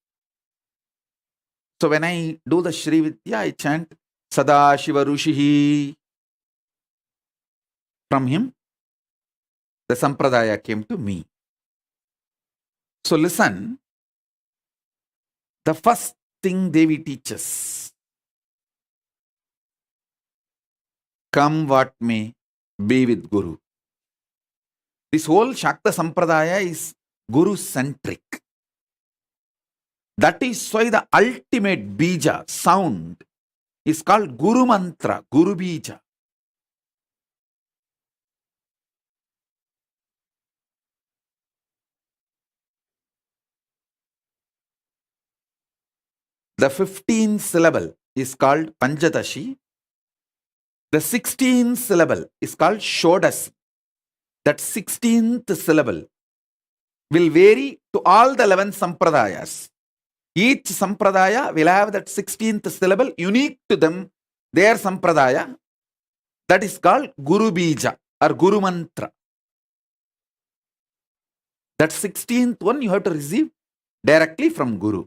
So when I do the Srividya, I chant Sadashiva Rushihi. From him, the Sampradaya came to me. So listen, the first thing Devi teaches, come what may, be with Guru. This whole Shakta Sampradaya is Guru-centric. That is why the ultimate bija, sound, is called Guru Mantra, Guru Bija. The 15th syllable is called Panjadashi. The 16th syllable is called Shodasi. That 16th syllable will vary to all the 11 Sampradayas. Each Sampradaya will have that 16th syllable unique to them, their Sampradaya. That is called Guru Bija or Guru Mantra. That 16th one you have to receive directly from Guru.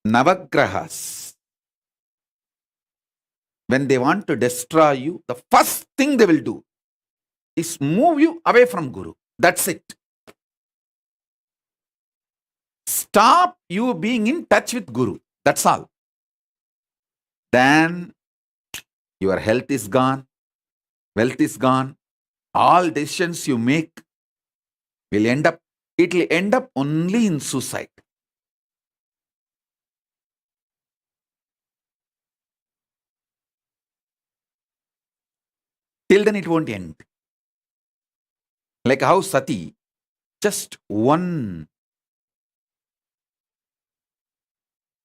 Navagrahas, when they want to destroy you, the first thing they will do is move you away from Guru. That's it. Stop you being in touch with Guru. That's all. Then your health is gone, wealth is gone, all decisions you make will end up only in suicide. Till then it won't end. Like how Sati, just one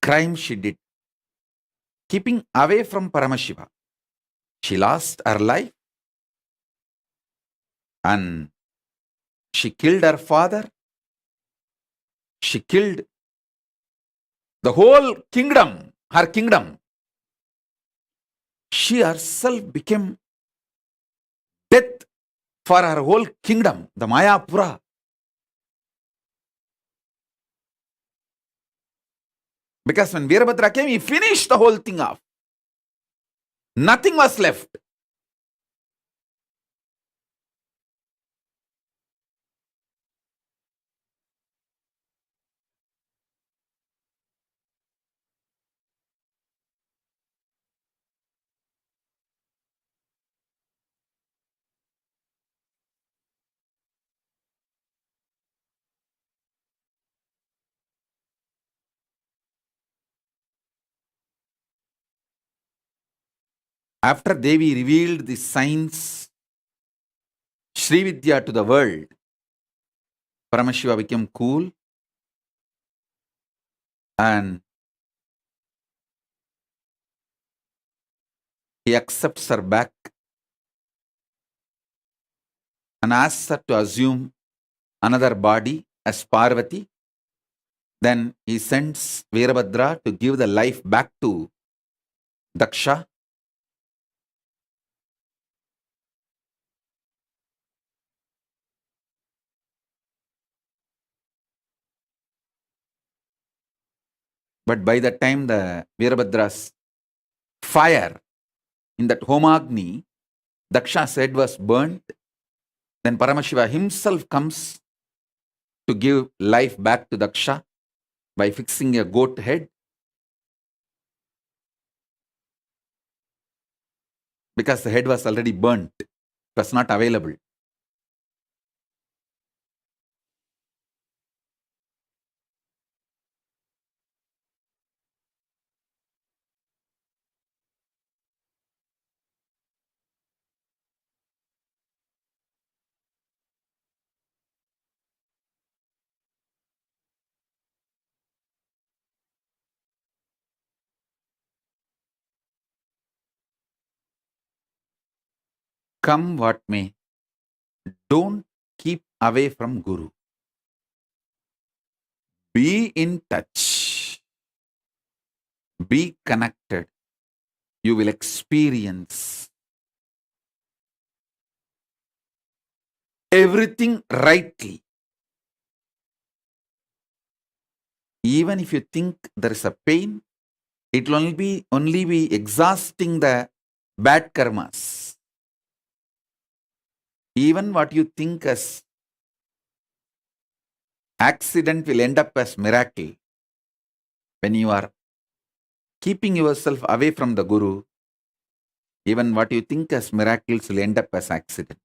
crime she did, keeping away from Paramashiva. She lost her life and she killed her father. She killed the whole kingdom, her kingdom. She herself became death for her whole kingdom, the Mayapura. Because when Veerabhadra came, he finished the whole thing off. Nothing was left. After Devi revealed the signs, Srividya to the world, Paramashiva became cool and he accepts her back and asks her to assume another body as Parvati. Then he sends Veerabhadra to give the life back to Daksha. But by the time the Veerabhadra's fire in that Homagni, Daksha's head was burnt, then Paramashiva himself comes to give life back to Daksha by fixing a goat head. Because the head was already burnt, it was not available. Come what may, don't keep away from Guru. Be in touch. Be connected. You will experience everything rightly. Even if you think there is a pain, it will only be exhausting the bad karmas. Even what you think as accident will end up as miracle. When you are keeping yourself away from the Guru, even what you think as miracles will end up as accident.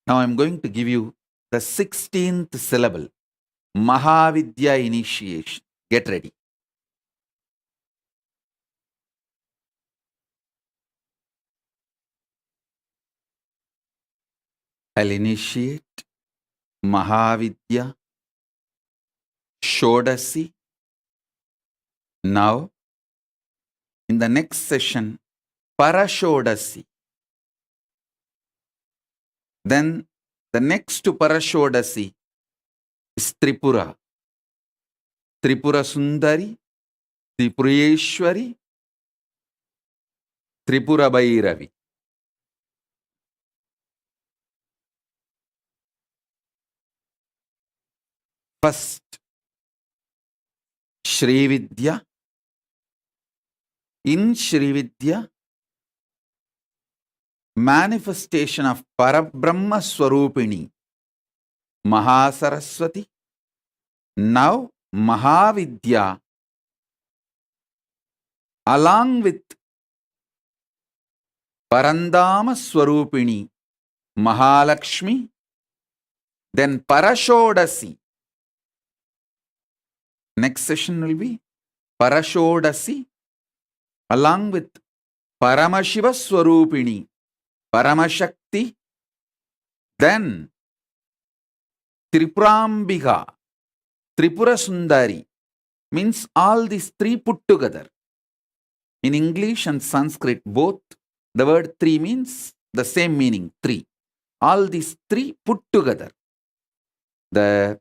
Now I'm going to give you the 16th syllable, Mahavidya initiation. Get ready. I'll initiate Mahavidya Shodasi. Now, in the next session, Parashodasi. Then the next to Parashodasi is Tripura. Tripura Sundari, Tripureshwari, Tripura Bhairavi. First, Shri Vidya. In Shri Vidya, manifestation of Parabrahma Swarupini, Mahasaraswati. Now, Mahavidya, along with Parandama Swarupini, Mahalakshmi, then Parashodasi. Next session will be Parashodasi, along with Paramashiva Swarupini, Paramashakti, then Tripurambika, Tripura Sundari, means all these three put together. In English and Sanskrit both, the word three means the same meaning, three. All these three put together. The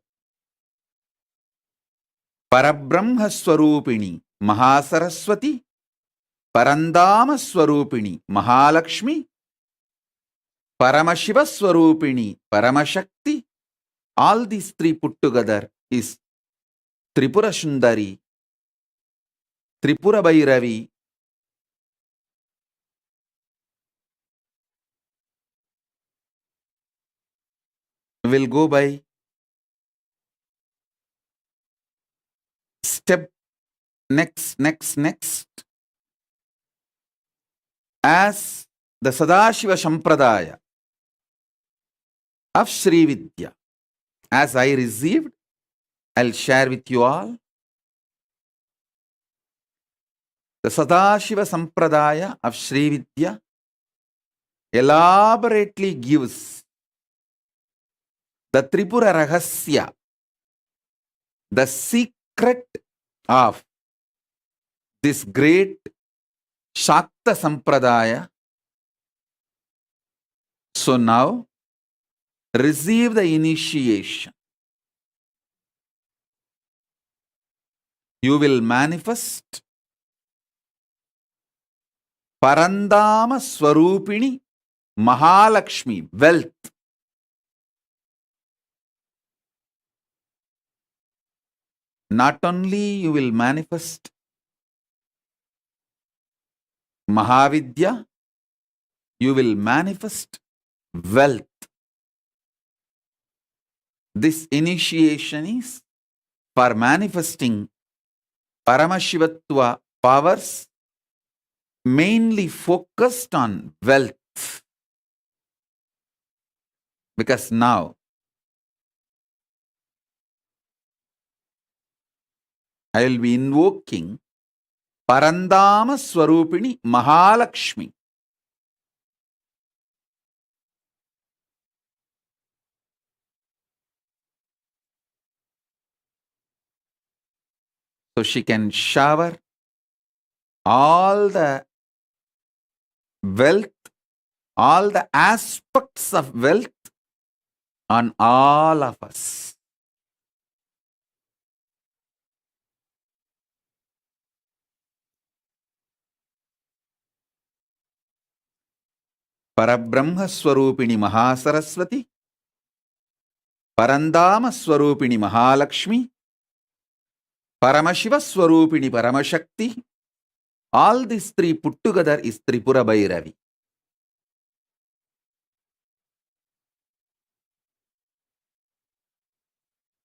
Parabrahma Swarupini, Mahasaraswati, Parandama Swarupini, Mahalakshmi, Paramashiva Swarupini, Paramashakti, all these three put together is Tripura Sundari, Tripura Bhairavi, will go by step next. As the Sadashiva Sampradaya of Sri Vidya, as I received, I'll share with you all. The Sadashiva Sampradaya of Sri Vidya elaborately gives the Tripura Rahasya, the secret of this great Shakta Sampradaya. So now, receive the initiation. You will manifest Parandama Swarupini Mahalakshmi, wealth. Not only you will manifest Mahavidya, you will manifest wealth. This initiation is for manifesting Paramashivatva powers, mainly focused on wealth. Because now I will be invoking Parandama Swarupini Mahalakshmi. So she can shower all the wealth, all the aspects of wealth on all of us. Parabrahma Swarupini Mahasaraswati, Parandama Swarupini Mahalakshmi, Paramashiva Swarupini Paramashakti. All these three put together is Tripura Bhairavi.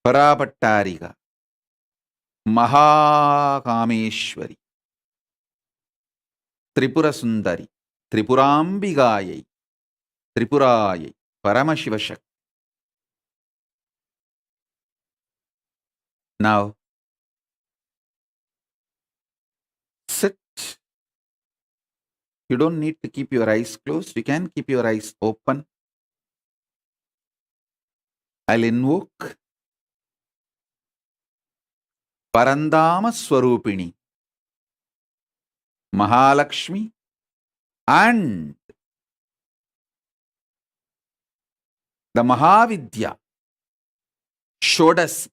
Parapattariga, Mahakameshwari, Tripura Sundari, Tripurambigayai, Tripurayai, Paramashiva Shakti. Now, sit. You don't need to keep your eyes closed. You can keep your eyes open. I'll invoke Parandama Swarupini, Mahalakshmi, and the Mahavidya, Shodasi,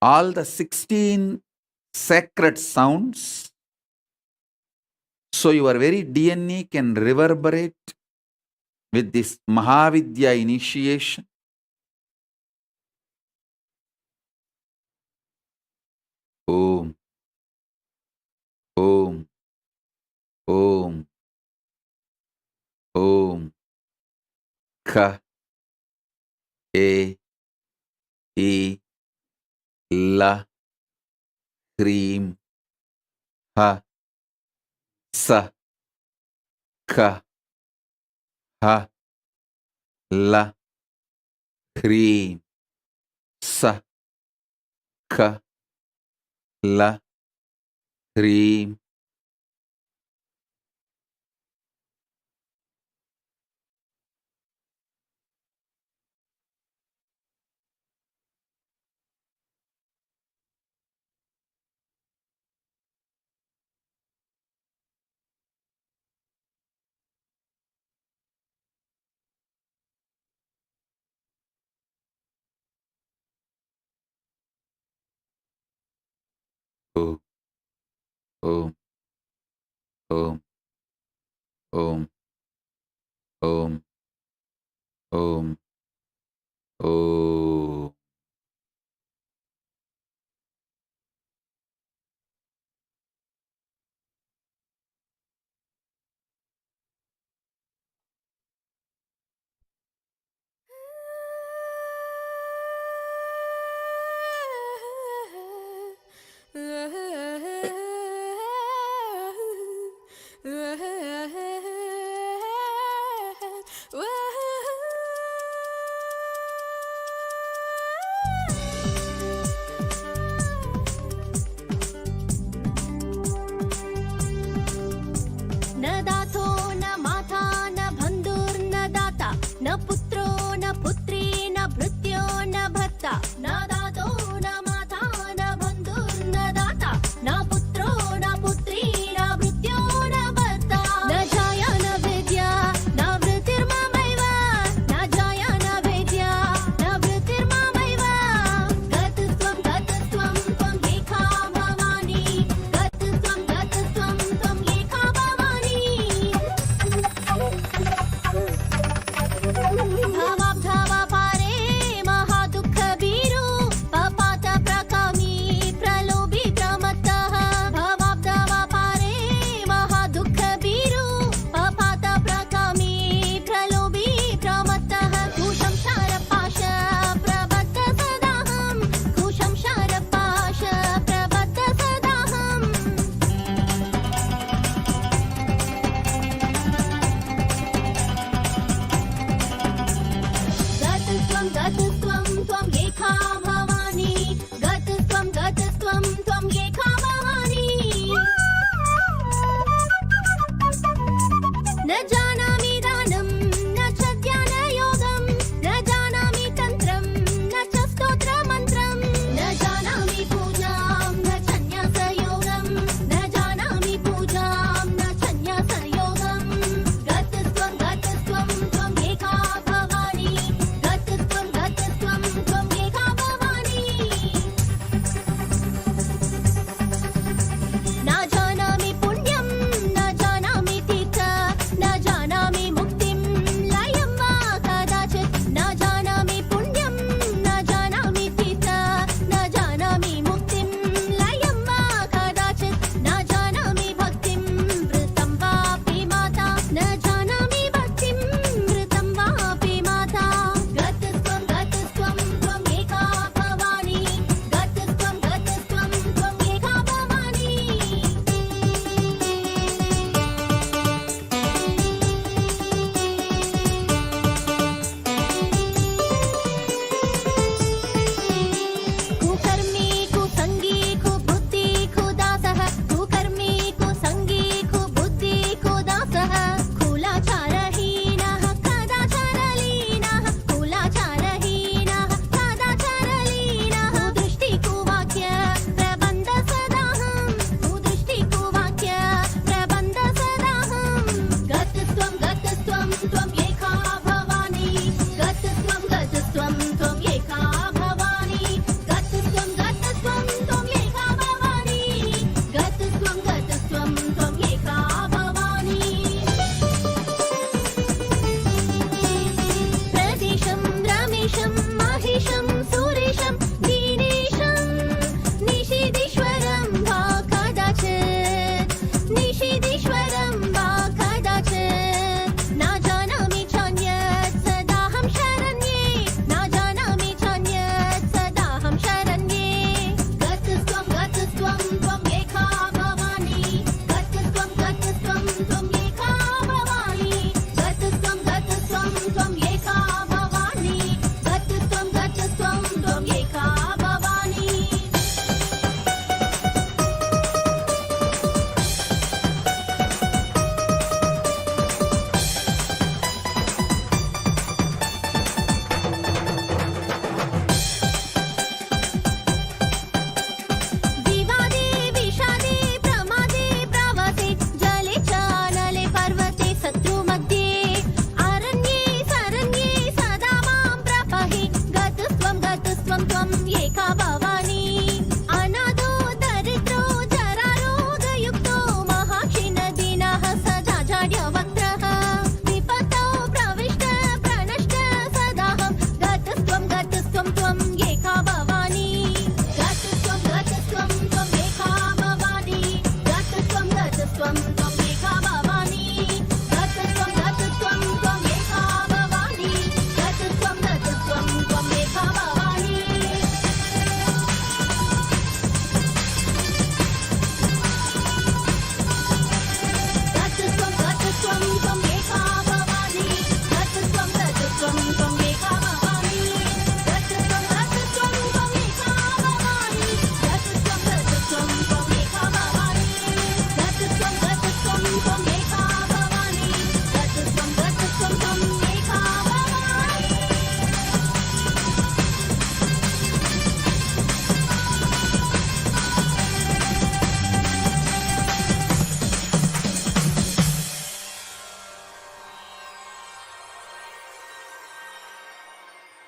all the 16 sacred sounds, so your very DNA can reverberate with this Mahavidya initiation. Om, Om, Om, Om, Ka, E, I, La, Hrim, Ha, Sa, Ka, Ha, La, Hrim, Sa, Ka, La, Hrim. Om, Om, Om, Om, Om, Om, Om.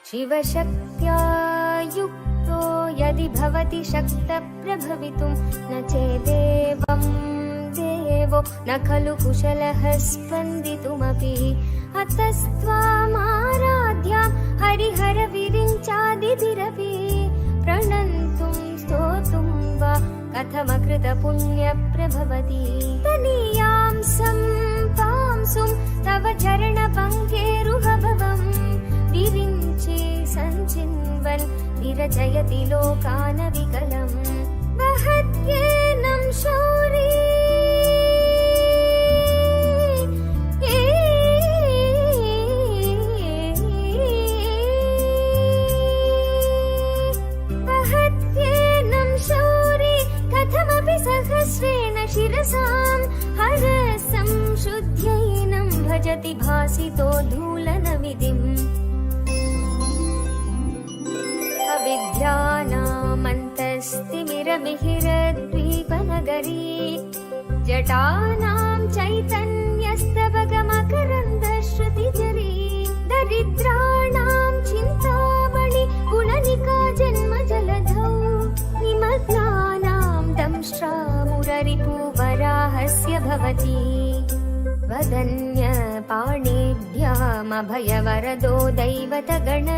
शिवशक्त्या युक्तो यदि भवति शक्तः प्रभवितुं न चेदेवं देवो न खलु कुशलः स्पन्दितुमपि अतस्त्वामाराध्यां हरिहरविरिञ्चादिभिरपि प्रणन्तुं स्तोतुं वा कथमकृतपुण्यप्रभवति तनीयां सम्पांसुं तव चरणपङ्केरुहभवम् विरिञ्चे सञ्चिन्वन् विरचयति लोकानविकलम् वहत्येनं शौरी वहत्येनं शौरी कथमपि सहस्रेण शिरसां हरसं शुद्ध्यैनं भजति भासितो धूलनविधिम् अविद्यानामन्तस्तिमिरमिहिरद्वीपनगरी जटानां चैतन्यस्तवगमकरन्दश्रुतिजरी दरिद्राणां चिन्तामणि गुणनिका जन्मजलधौ निमग्नानां दंष्ट्रामुररिपुवराहस्य भवति वदन्यपाणिभ्यामभयवरदो दैवतगण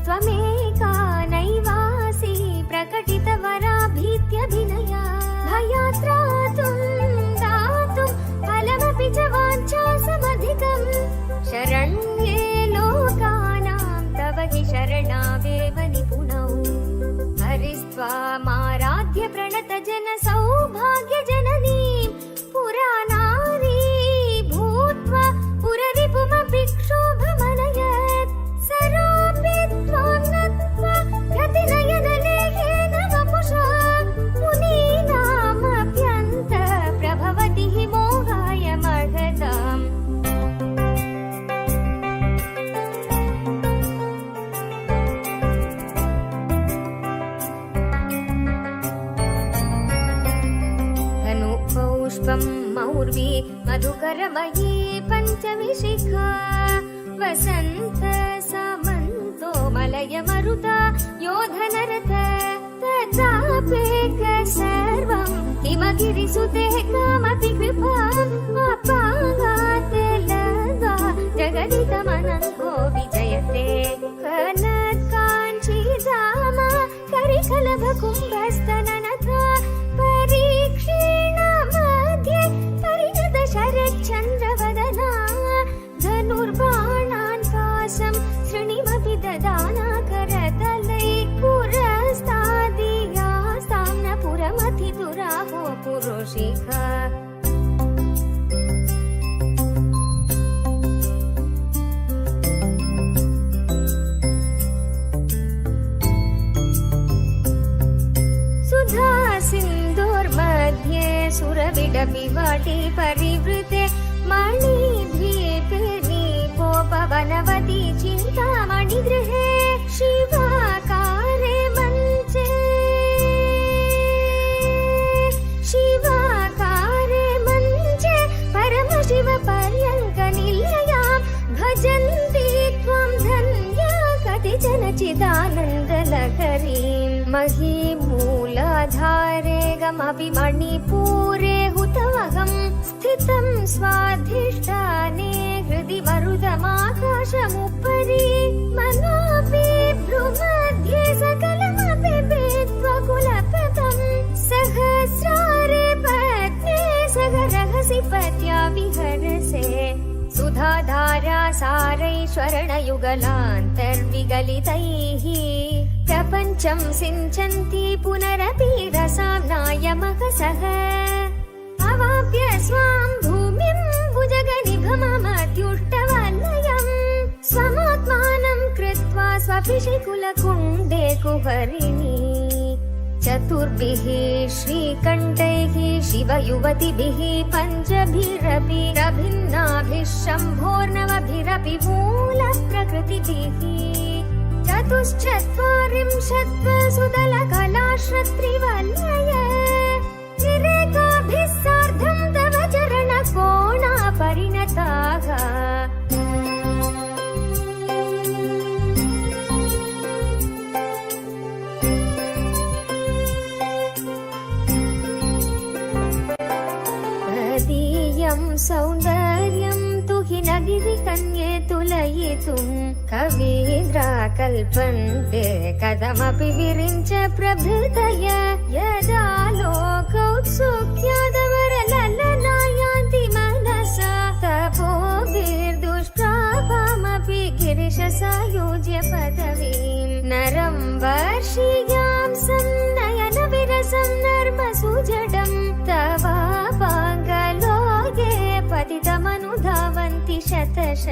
त्वमेका नैवासि प्रकटितवराभीत्यभिनया भयात्रातुं दातुं फलमपि च वाञ्छासमधिकम् शरण्ये लोकानां तव हि शरणावेव निपुणौ हरिस्त्वामाराध्य प्रणतजन सौभाग्यजननीं पुरानारी भूत्वा पुररिपुमपि क्षोभमनयत् सरोऽपि त्वां नत्वा प्रतिनयनलेखेन वपुषा मुनीनामप्यन्त प्रभवति हि मोहाय महताम् धनुपौष्पं मौर्वी मधुकरमयी पञ्चविशिखा वसन्त सामन्तो मलय मरुता योधनरथ तथापेक सर्वं हिमगिरिसुते कामपि कृपाम् अपागाते लगा जगदितमनङ्गो विजयते कनत्काञ्चीधाम करिकलभकुम्भस्तननथा परीक्षीण मध्ये परिणत शरच्चन्द्रवदना धनुर्बाणान् पाशं शृणिमपि ददाना करतलै पुरस्तादियास्तां न पुरमथितुराहो पुरुषिका सुधा सिन्धोर्मध्ये सुरविडपिवाटी परिवृते मणिद्वीपे नीपोपवनवती चिन्तामणिगृहे शिवाकारे मञ्चे परमशिवपर्यङ्कनिलयां भजन्ति त्वं धन्या कतिचन चिदानन्दलहरीं महीमूलाधारे गमपि मणिपूरे हुतवहं स्थितं स्वाधिष्ठाने हृदि मरुदमाकाशमुपरि मनापि भ्रुमध्ये सकलमपि भेत्वा कुलप्रदं सहस्रारे पद्मे सह रहसि पत्या विहरसे सुधाधारा सारैश्वरणयुगलान्तर्विगलितैः प्रपञ्चं सिञ्चन्ति पुनरपि रसाम्नायमकसः अवाप्य स्वां भूमिं भुजगनिभममत्युष्टवलयम् स्वमात्मानं कृत्वा स्वपिशिकुलकुण्डे कुहरिणी चतुर्भिः श्रीकण्ठैः शिवयुवतिभिः पञ्चभिरपि प्रभिन्नाभिः शम्भोर्नवभिरपि मूलप्रकृतिभिः चतुश्चत्वारिंशत्वसुदलकलाश्रत्रिवलय विरेकाभिः सार्धं तव चरणकोणा परिणताः सौन्दर्यं तु हि न गिरिकन्ये तुलयितुं कवीन्द्रा कल्पन्ते कथमपि विरिञ्च प्रभृतय यदा लोकौत्सुक्यादवरललनायान्ति मनसा तपोभिर्दुष्प्राभामपि गिरिशसायुज्य पदवीं नरं वर्षियां सन्नयनविरसं नर्मसुजडं तवापाङ्गलोके पतितमनुधावन्ति शतश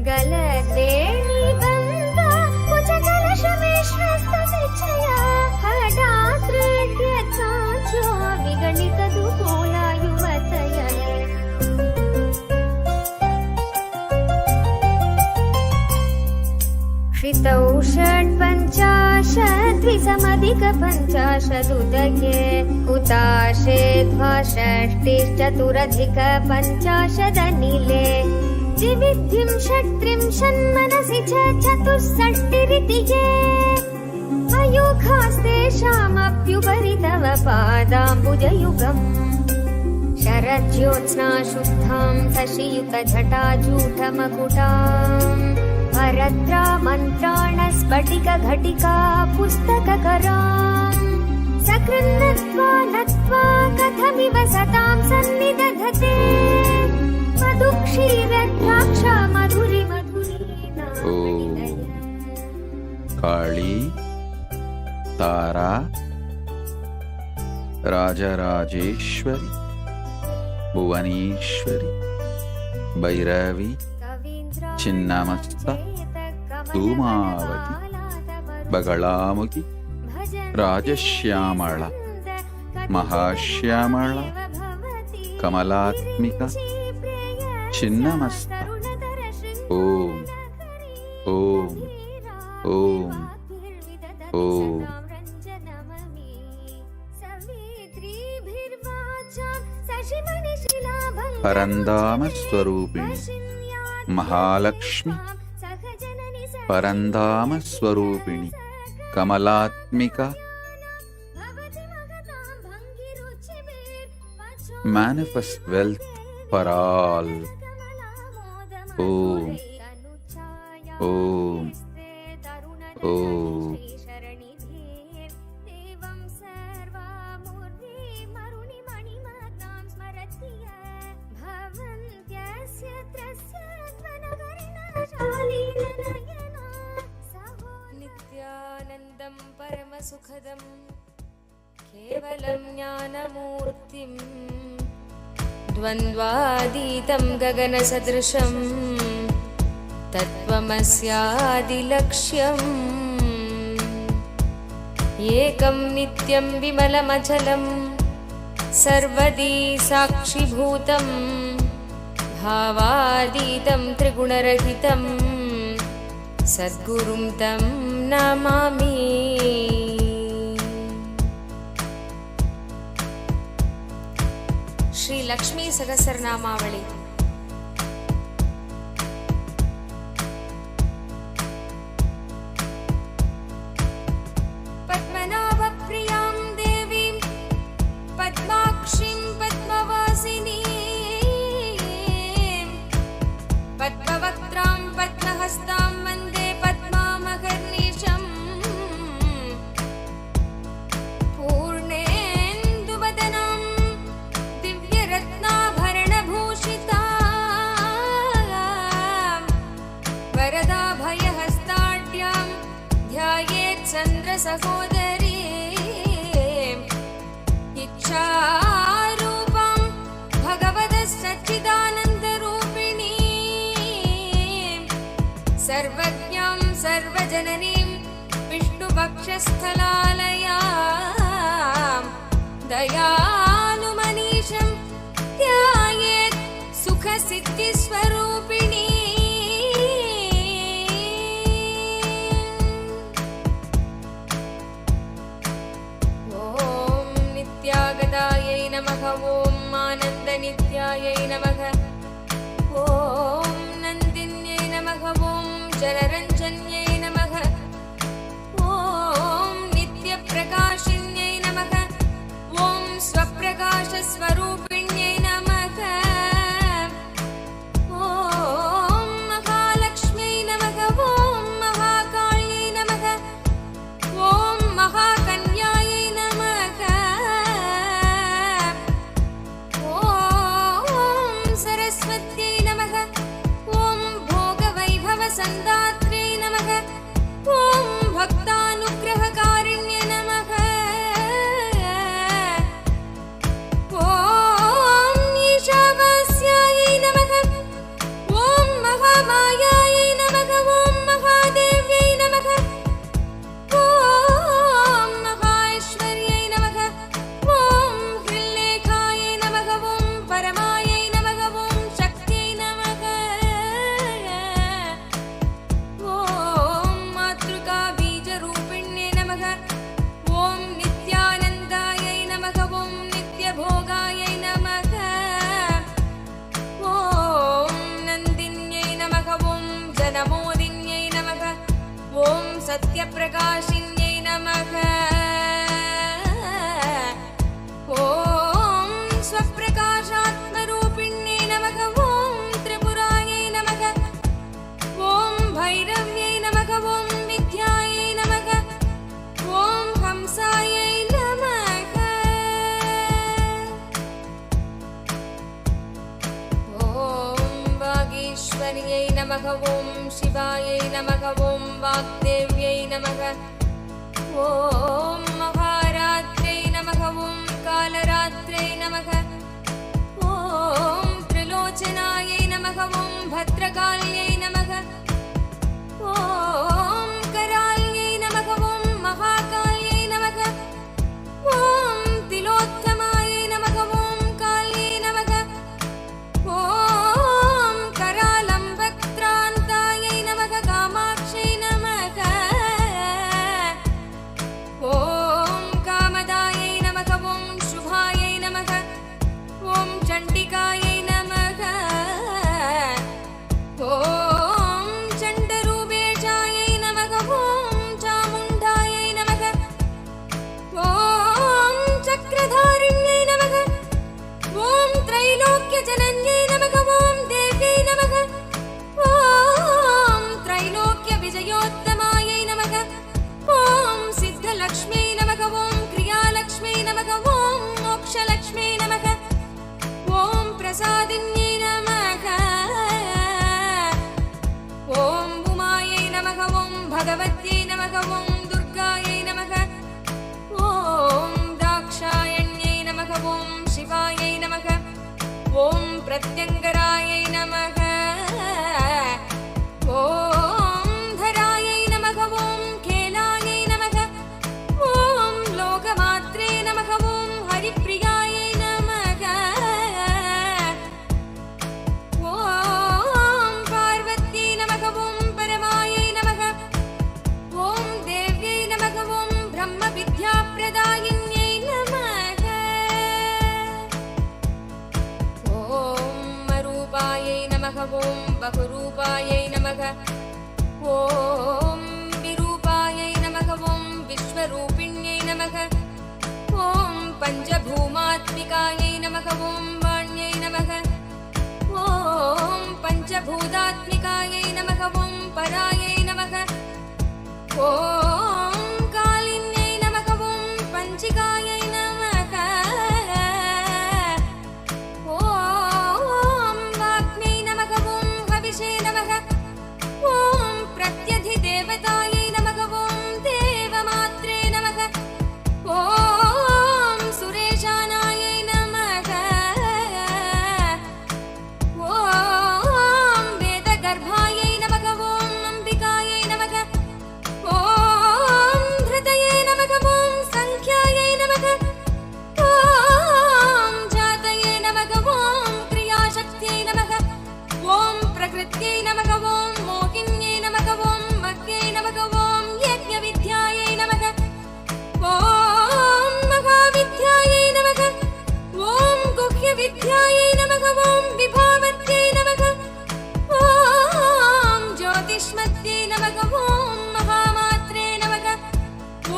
गलद्वेणीबन्धा कुचकलशमेश्वस्तनिच्छया हठात्रेड्यचाच्यो विगणितदुकूला युवतय श्रितौ षड्पञ्चाशद्विसमधिकपञ्चाशदुदके हुताशे द्वाषष्टिश्चतुरधिकपञ्चाशदनिले द्विविद्धिं षट्त्रिंशन्मनसि च चतुष्षष्टिरिति ये अयोगास्तेषामप्युपरि तव पादाम्बुजयुगम् शरज्योत्स्ना शुद्धां शशियुतझटाजूटमकुटाम् भरद्रा मन्त्राणस्फटिकघटिका पुस्तककराम् सकृन्नत्वा नत्वा कथमिव सतां सन्निदधते मधुक्षीरद्राक्षा मधुरि काली तारा राजराजेश्वरी भुवनेश्वरी भैरवी चिन्नमस्ता धूमावती बगलामुखी राजश्यामला महाश्यामला कमलात्मिका चिन्नमस्ता ओम ओम ओम ओम परंदाम स्वरूपिणी महालक्ष्मी परंदाम स्वरूपिणी Kamalatmika manifest wealth for all. Om Om Om नित्यानन्दं परमसुखदं केवलं ज्ञानमूर्तिं द्वन्द्वातीतं गगनसदृशं तत्त्वमस्यादिलक्ष्यम् एकं नित्यं विमलमचलं सर्वदी साक्षिभूतं भावातीतं त्रिगुणरहितं सद्गुरुं तं नमामि। श्री लक्ष्मी सहस्रनामावली। पद्मनाभप्रियां देवीं पद्माक्षीं पद्मवासिनीं पद्मवक्त्रां पद्महस्तां वन्दे पद्मामहर्निशम् पूर्णेन्दुवदनां दिव्यरत्नाभरणभूषितां वरदाभयहस्ताढ्यां ध्यायेत् चन्द्रसहोदरीम् इच्छारूपां भगवतः सच्चिदानन्दरूपिणीं सर्वज्ञां सर्वजननीं विष्णुपक्षस्थलालयां दयालुमनीषं ध्यायेत् सुखसिद्धिस्वरूपिणी। ॐ नित्यागतायै नमः। ॐ आनन्दनित्यायै नमः। ॐ नन्दिन्यै नमः। ॐ जलरञ्जन्यै नमः। ॐ नित्यप्रकाशिन्यै नमः। ॐ स्वप्रकाशस्वरूपिण्यै नमः। सत्यप्रकाशिन्यै नमः ॐ स्वप्रकाशात्मरूपिण्यै नमः ॐ त्रिपुरायै नमः ॐ भैरव्यै नमः ॐ विद्यायै नमः ॐ हंसायै नमः ॐ वागीश्वर्यै नमः ॐ शिवायै नमः ॐ वाग्देव्यै नमः ॐ महारात्र्यै नमः ॐ कालरात्र्यै नमः ॐ त्रिलोचनायै नमः ॐ भद्रकाल्यै नमः ॐ कराल्यै नमः ॐ महाकाल्यै नमः ॐ तिलोत्तमायै नमः ॐ काल्यै नमः ॐ करालम्बक्त्रान्तायै नमः कामाक्षै नमः ॐ कामदायै नमः ॐ शुभायै नमः ॐ चण्डिकायै नमः ॐ चण्डरूपेशायै नमः ॐ चामुण्डायै नमः ॐ चक्रधारिण्यै नमः ॐ त्रैलोक्यजनन्यै नमः ॐ देव्यै नमः ॐ त्रैलोक्यविजयोत्तमायै नमः ॐ सिद्धलक्ष्म्यै नमः ॐ क्रियालक्ष्म्यै नमः ॐ मोक्षलक्ष्म्यै नमः ॐ प्रसादिन्यै नमः ॐ उमायै नमः ॐ भगवत्यै नमः ॐ दुर्गायै नमः ॐ दाक्षायण्यै नमः ॐ शिवायै नमः ॐ प्रत्यङ्गरायै नमः ॐ धरायै नमः ॐ केलायै नमः ॐ लोकमात्रे नमः ॐ हरिप्रियायै नमः ॐ पार्वत्यै नमः ॐ परमायै नमः ॐ देव्यै नमः ॐ ब्रह्मविद्याप्रदायिन्यै नमः ॐ अरूपायै नमः ॐ बहुरूपायै नमः ॐ विरूपायै नमः ॐ विश्वरूपिण्यै नमः ॐ पञ्चभूमात्मिकायै नमः ॐ वाण्यै नमः ॐ पञ्चभूतात्मिकायै नमः ॐ परायै नमः ॐ कालिन्यै नमः ॐ पञ्चिकायै नमः ॐ वाग्मै नमः ॐ हविषे नमः ॐ प्रत्यधिदेवतायै नमः ॐ देवमात्रे नमः ॐ सुरेशानायै नमः ॐ वेदगर्भायै नमः ॐ अम्बिकायै नमः ॐ धृतये नमः ॐ सङ्ख्यायै नमः ॐ जातये नमः ॐ क्रियाशक्त्यै नमः ॐ प्रकृत्यै नमः ॐ मोहिन्यै नमः ॐ मह्यै नमः ॐ यज्ञविद्यायै नमः ॐ महाविद्यायै नमः ॐ गुह्यविद्यायै नमः ॐ विभावत्यै नमः ॐ ज्योतिष्मत्यै नमः ॐ महामात्रे नमः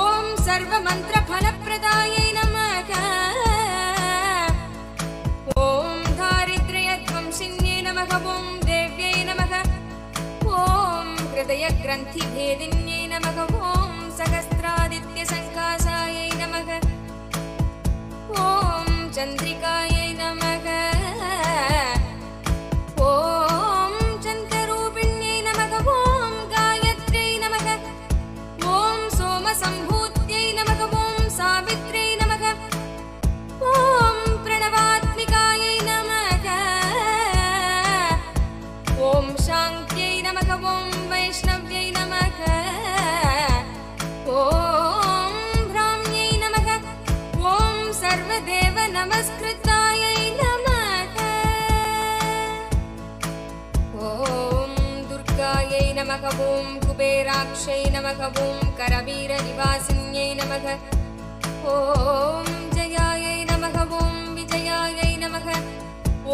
ॐ सर्वमन्त्रफलप्रदायै नमः ॐ दारिद्र्यध्वंसिन्यै नमः ॐ देव्यै नमः ॐ हृदयग्रन्थिभेदिन्यै नमः ॐ सहस्रादित्यसङ्कासायै नमः ॐ चन्द्रिकायै नमः ॐ चन्द्ररूपिण्यै नमः ॐ गायत्र्यै नमः ॐ सोमसम्भूत्यै नमः ॐ सावित्र्यै नमः ॐ प्रणवात्मिकायै नमः ॐ शान्त्यै नमः ॐ वैष्णव्यै नमः ॐ भ्राम्यै नमः ॐ सर्वदेव नमस्कृतायै नमः ॐ दुर्गायै नमः ॐ कुबेराक्षै नमः ॐ करवीरनिवासिन्यै नमः ॐ जयायै नमः ॐ विजयायै नमः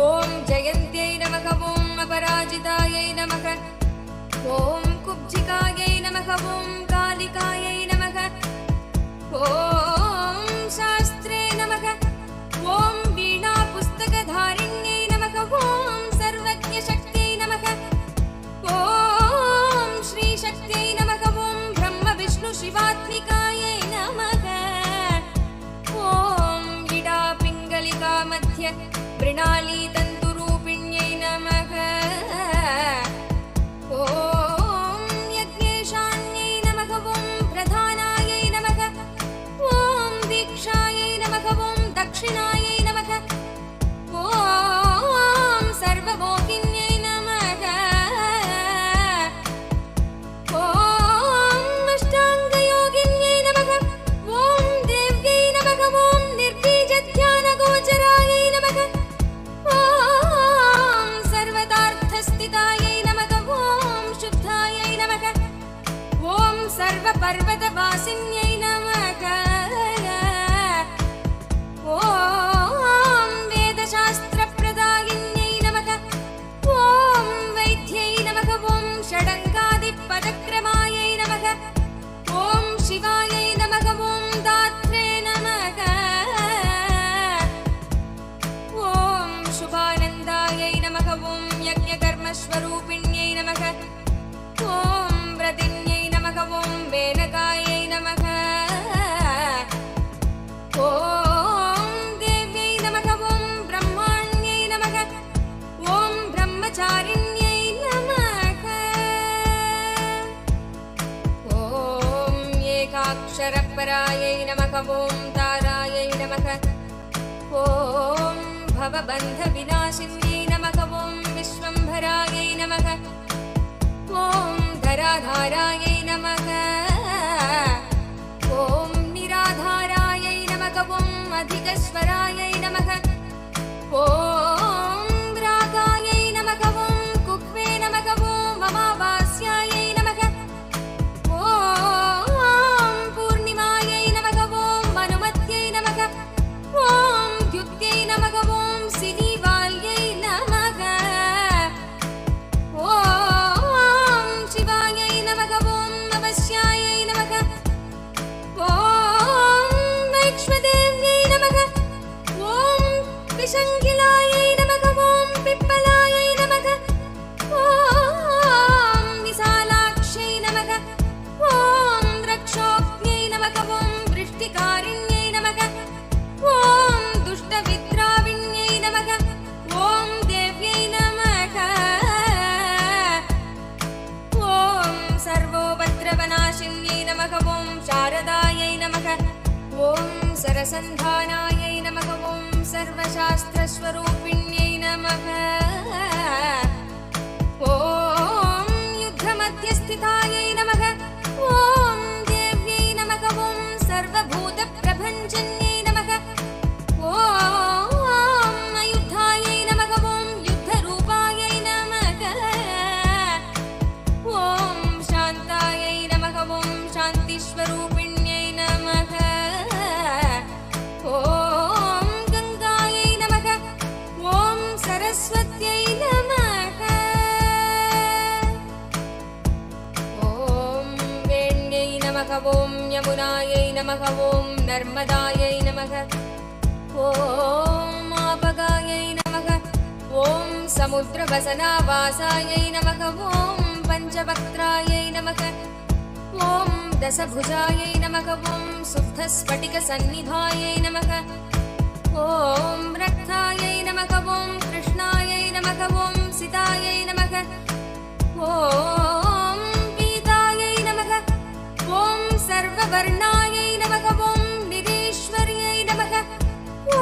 ॐ जयन्त्यै नमः ॐ अपराजितायै नमः ॐ कुब्जिकायै नमः ॐ काली कालिकायै नमः ॐ शास्त्रे नमः ॐ वीणापुस्तकधारिण्यै नमः ॐ सर्वज्ञशक्त्यै नमः ॐ श्रीशक्त्यै नमः ॐ ब्रह्मविष्णुशिवात्मिकायै नमः ॐ इडापिङ्गलिका मध्ये मृणालीतन्तुरूपिण्यै नमः ॐ यज्ञेशान्यै नमः ॐ प्रधानायै नमः ॐ दीक्षायै नमः ॐ दक्षिणायै नमः ॐ सर्वभोगिन्यै नमः ॐ अष्टाङ्गयोगिन्यै नमः ॐ देव्यै नमः ॐ निर्बीजध्यानगोचरायै नमः ॐ सर्वदार्थस्थितायै नमः ॐ शुद्धायै नमः ॐ सर्वपर्वतवासिन्यै नमः ॐ वेदशास्त्रप्रदायिन्यै नमः ॐ वैद्यै नमः ॐ षडङ्गादिपदक्रमायै नमः ॐ शिवायै नमः ॐ दात्रे नमः ॐ शुभानन्दायै नमः ॐ यज्ञकर्मस्वरूपिण्यै नमः ॐ व्रतिन्यै नमः ॐ मेनकायै नमः ॐ देव्यै नमः ॐ ब्रह्माण्यै नमः ॐ ब्रह्मचारिण्यै नमः ॐ एकाक्षरपरायै नमः ॐ तारायै नमः ॐ भवबन्धविनाशिन्यै नमः ॐ विश्वम्भरायै नमः ॐ धराधारायै नमः ॐ निराधारायै नमः ॐ अधिकस्वरायै नमः ॐ रागायै नमः ॐ कुह्वे नमः ॐ अमावास्यायै नमः ॐ पूर्णिमायै नमः ॐ अनुमत्यै नमः ॐ द्युत्यै नमः ॐ सिनीवाल्यै नमः ॐ शिवायै नमः ॐ अवश्यायै नमः ॐ वैक्ष्वदेव्यै नमः ॐ विशङ्गिलायै नमः ॐ पिप्पलायै नमः ॐ विशालाक्ष्यै नमः ॐ रक्षोज्ञै नमः ॐ वृष्टिकारिण्यै नमः ॐ दुष्टविद्राविण्यै नमः ॐ देव्यै नमः ॐ सर्वोपद्रवनाशिन्यै नमः ॐ शारदायै नमः ॐ सरसन्धानायै नमः ॐ सर्वशास्त्रस्वरूपिण्यै नमः ॐ युद्धमध्यस्थितायै नमः ॐ देव्यै नमः ॐ सर्वभूतप्रभञ्जन्यै नमः ॐ अयुद्धायै नमः ॐ युद्धरूपायै नमः ॐ शान्तायै नमः ॐ शान्तिस्वरूपिण्यै नमः ॐ गङ्गायै नमः ॐ सरस्वत्यै नमः ॐ वेण्यै नमः ॐ यमुनायै नमः ॐ नर्मदायै नमः ॐ आपगायै नमः ॐ समुद्रवसनावासायै नमः ॐ पञ्चवक्त्रायै नमः ॐ दशभुजायै नमः ॐ शुद्धस्फटिकसन्निभायै नमः ॐ रक्तायै नमः ॐ कृष्णायै नमः ॐ सितायै नमः ॐ पीतायै नमः ॐ सर्ववर्णायै नमः ॐ निरीश्वर्यै नमः ॐ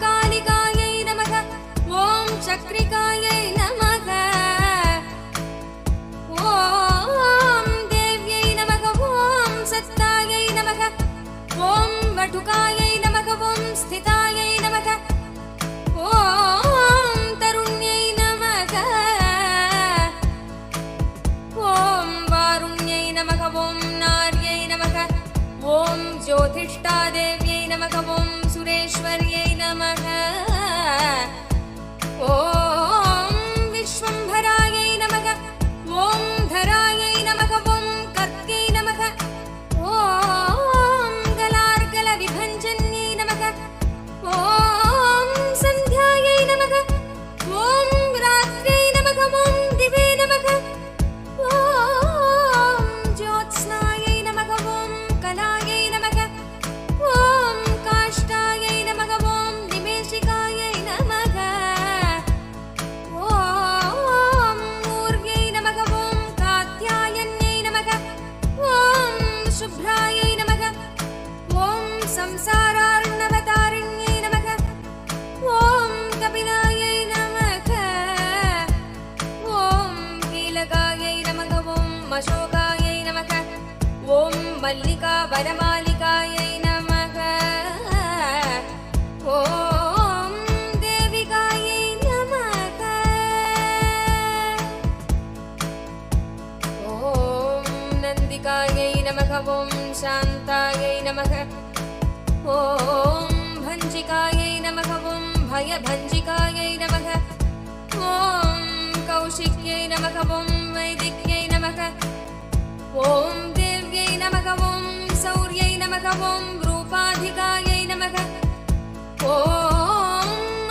कालिकायै नमः ॐ चक्रिकायै नमः ॐ देव्यै नमः ॐ सत्तायै नमः ॐ वटुकायै नमः ॐ स्थितायै नमः ॐ तरुण्यै नमः ॐ वारुण्यै नमः ॐ नार्यै नमः ॐ ज्योतिष्ठादेव्यै नमः ॐ सुरेश्वर्यै नमः ॐ विश्वम्भरायै नमः ॐ धरायै नमः ॐ कर्त्यै नमः मल्लिका वनमालिकायै नमः ॐ देविकायै नमः ॐ नन्दिकायै नमः ॐ शान्तायै नमः ॐ भञ्जिकायै नमः ॐ भयभञ्जिकायै नमः ॐ कौशिक्यै नमः ॐ वैदिक्यै नमः ॐ देव्यै नमः ॐ सौर्यै नमः ॐ रूपाधिकायै नमः ॐ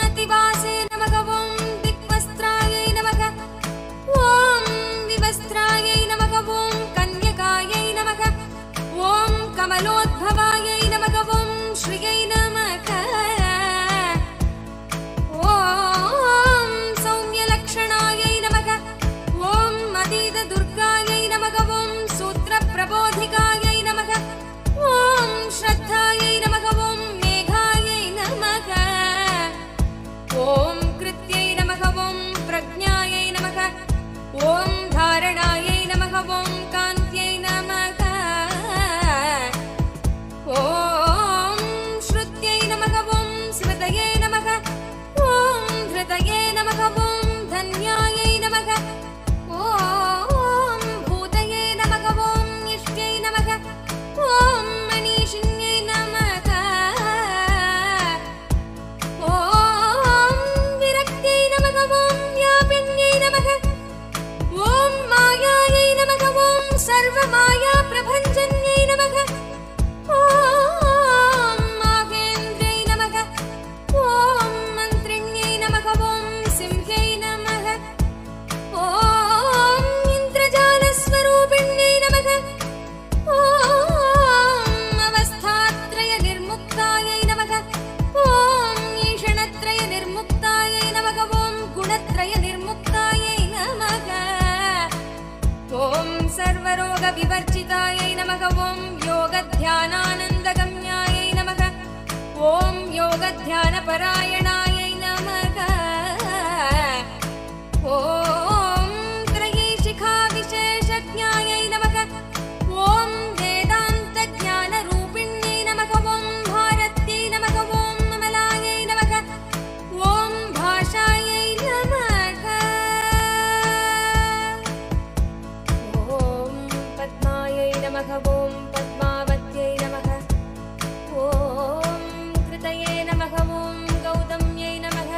अतिवासे नमः ॐ दिक्वस्त्रायै नमः ॐ विवस्त्रायै नमः ॐ कन्यकायै नमः ॐ कमलोद्भवायै नमः ॐ श्रियै नमः ॐ सौम्यलक्षणायै नमः ॐ अतीतदुर्गायै नमः ॐ सूत्रप्रबोधिकायै नमः ॐ श्रद्धायै नमः ॐ मेघायै नमः ॐ कृत्यै नमः ॐ प्रज्ञायै नमः ॐ धारणायै नमः ॐ कान्त्यै नमः ॐ श्रुत्यै नमः ॐ स्मृतये नमः ॐ धृतये नमः ॐ धन्यायै नमः ॐ भूतये नमः ॐ इष्ट्यै नमः ॐ मनीषिण्यै नमः ॐ विरक्त्यै नमः ॐ व्यापिन्यै नमः ॐ मायायै नमः ॐ सर्वमायाप्रभञ्जन्यै नमः ॐ माहेन्द्रै नमः ॐ मन्त्रिण्यै नमः ॐ सिंह्यै नमः ॐ इन्द्रजालस्वरूपिण्यै नमः ॐ अवस्थात्रयनिर्मुक्तायै नमः ॐ ईषणत्रयनिर्मुक्तायै नमः ॐ गुणत्रयनिर्मुक्तायै नमः ॐ सर्वरोगविवर्जितायै नमः ॐ योगध्यानानन्दगम्यायै नमः ॐ योगध्यानपरायणायै नमः ॐ त्रयीशिखाविशेषज्ञायै नमः ॐ वेदान्तज्ञानरूपिण्यै नमः ॐ भारत्यै नमः ॐ ममलायै नमः ॐ भाषायै नमः ॐ पद्मायै नमः ॐ पद्मावत्यै नमः ॐ कृतये नमः ॐ गौतम्यै नमः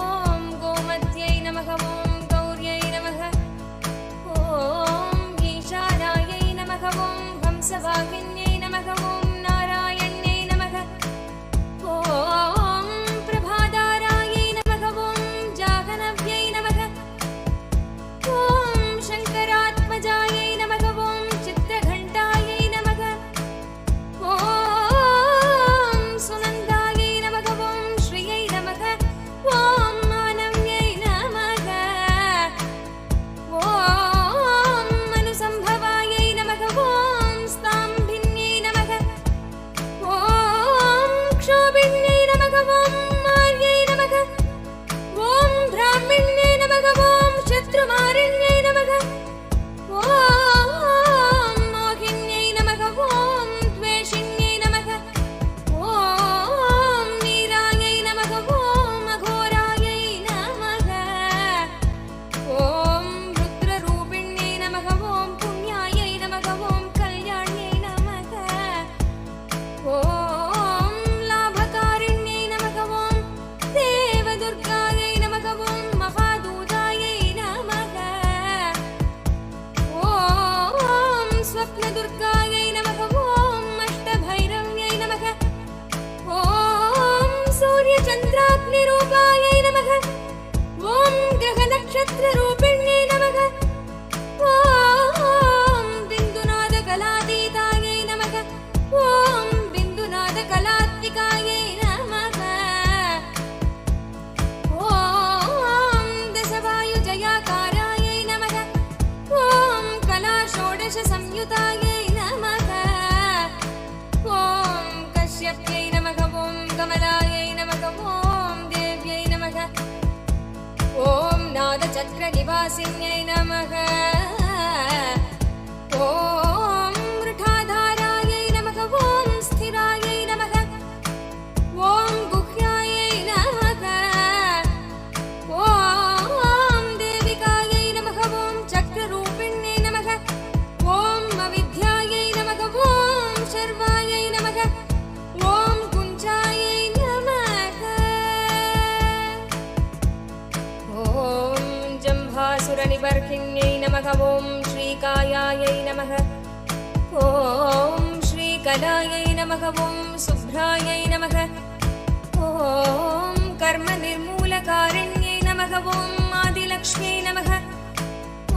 ॐ गोमत्यै नमः ॐ गौर्यै नमः ॐ ईशानायै नमः ॐ हंसवाहिन्यै नमः ॐ नारायण्यै नमः ॐ प्रभादारायै नमः ॐ जाह्नव्यै नमः ॐ शङ्करात्मजायै नमः ॐ चित्रघण्टायै नमः ॐ सुनन्दायै नमः ॐ श्रियै नमः ॐ मानव्यै नमः ॐ मनुसम्भवायै नमः ॐ स्ताम्भिन्यै नमः ॐ क्षोभिन्यै नमः ॐ मार्यै नमः ॐ ब्राह्मिण्यै नमः ॐ शत्रुमारिण्यै नमः ॐ मोहिन्यै नमः ॐ द्वेषिण्यै नमः ॐ वीरायै नमः ॐ अघोरायै नमः ॐ रुद्ररूपिण्यै नमः ॐ पुण्यायै नमः ॐ कल्याण्यै नमः ॐ लाभकारिण्यै नमः ॐ देवदुर्गायै नमः ॐ महादूतायै नमः ॐ स्वप्नदुर्गायै नमः ॐ अष्टभैरव्यै नमः ॐ सूर्यचन्द्राग्निरूपायै नमः ॐ ग्रहनक्षत्ररूपिण्यै नमः ॐ बिन्दुनादकलातीतायै नमः ॐ बिन्दुनादकलात्मिकायै नमः ॐ दशवायुजयाकारायै नमः ॐ कलाषोडशसंयुतायै नमः ॐ कश्यप्यै नमः ॐ कमलायै नमः ॐ देव्यै नमः ॐ नादचक्रनिवासिन्यै नमः ॐ मृठाधा सुरनिबर्हिण्यै नमः ॐ श्रीकायायै नमः ॐ श्रीकलायै नमः ॐ शुभ्रायै नमः ॐ कर्मनिर्मूलकारिण्यै नमः ॐ आदिलक्ष्म्यै नमः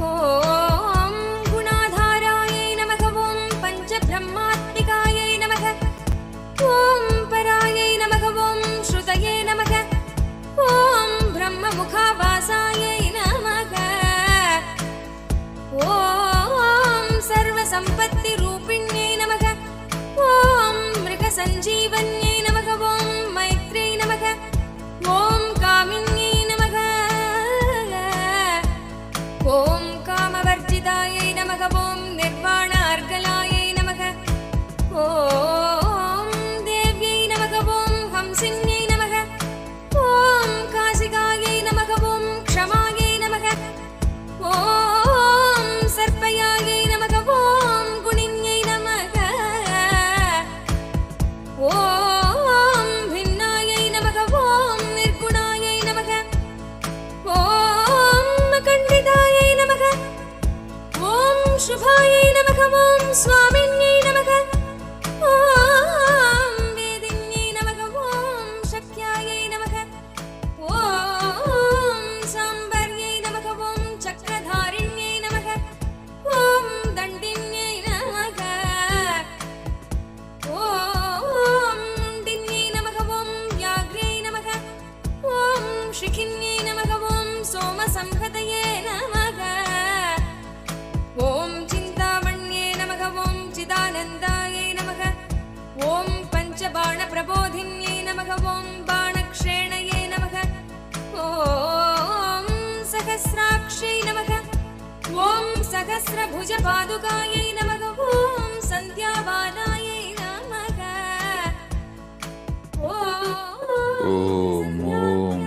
ॐ गुणाधारायै नमः ॐ पञ्चब्रह्मात्मिकायै नमः ॐ परायै नमः ॐ श्रुतये नमः ॐ ब्रह्ममुखावासायै नमः ॐ सर्वसम्पत्तिरूपिण्यै नमः ॐ मृगसञ्जीवन्यै नमः ॐ मैत्र्यै नमः ॐ कामिन्यै नमः ॐ कामवर्जितायै नमः ॐ निर्वाणार्गलायै नमः ॐ देव्यै नमः ॐ हंसिन्यै नमः ॐ काशिकायै नमः ॐ क्षमायै नमः ॐ सर्पयायै नमः ॐ गुणिन्यै नमः ॐ भिन्नायै नमः ॐ निर्गुणायै नमः ॐ खण्डितायै नमः ॐ शुभायै नमः ॐ स्वामिन्यै नमः ॐ वेदिन्यै नमः ॐ शक्यायै नमः ॐ साम्बर्यै नमः ॐ चक्रधारिण्यै नमः ॐ दण्डिन्यै नमः ॐ मुण्डिन्यै नमः ॐ व्याघ्र्यै नमः ॐ शिखिन्यै नमः ॐ सोमसंहतये नमः ॐ चिन्तामण्ये नमः ॐ चिदानन्दायै नमः ॐ पञ्चबाणप्रबोधिन्यै नमः ॐ बाणक्षेणये नमः ॐ सहस्राक्ष्यै नमः ॐ सहस्रभुजपादुकायै नमः ॐ सन्ध्याबालायै नमः Om, Om, Om,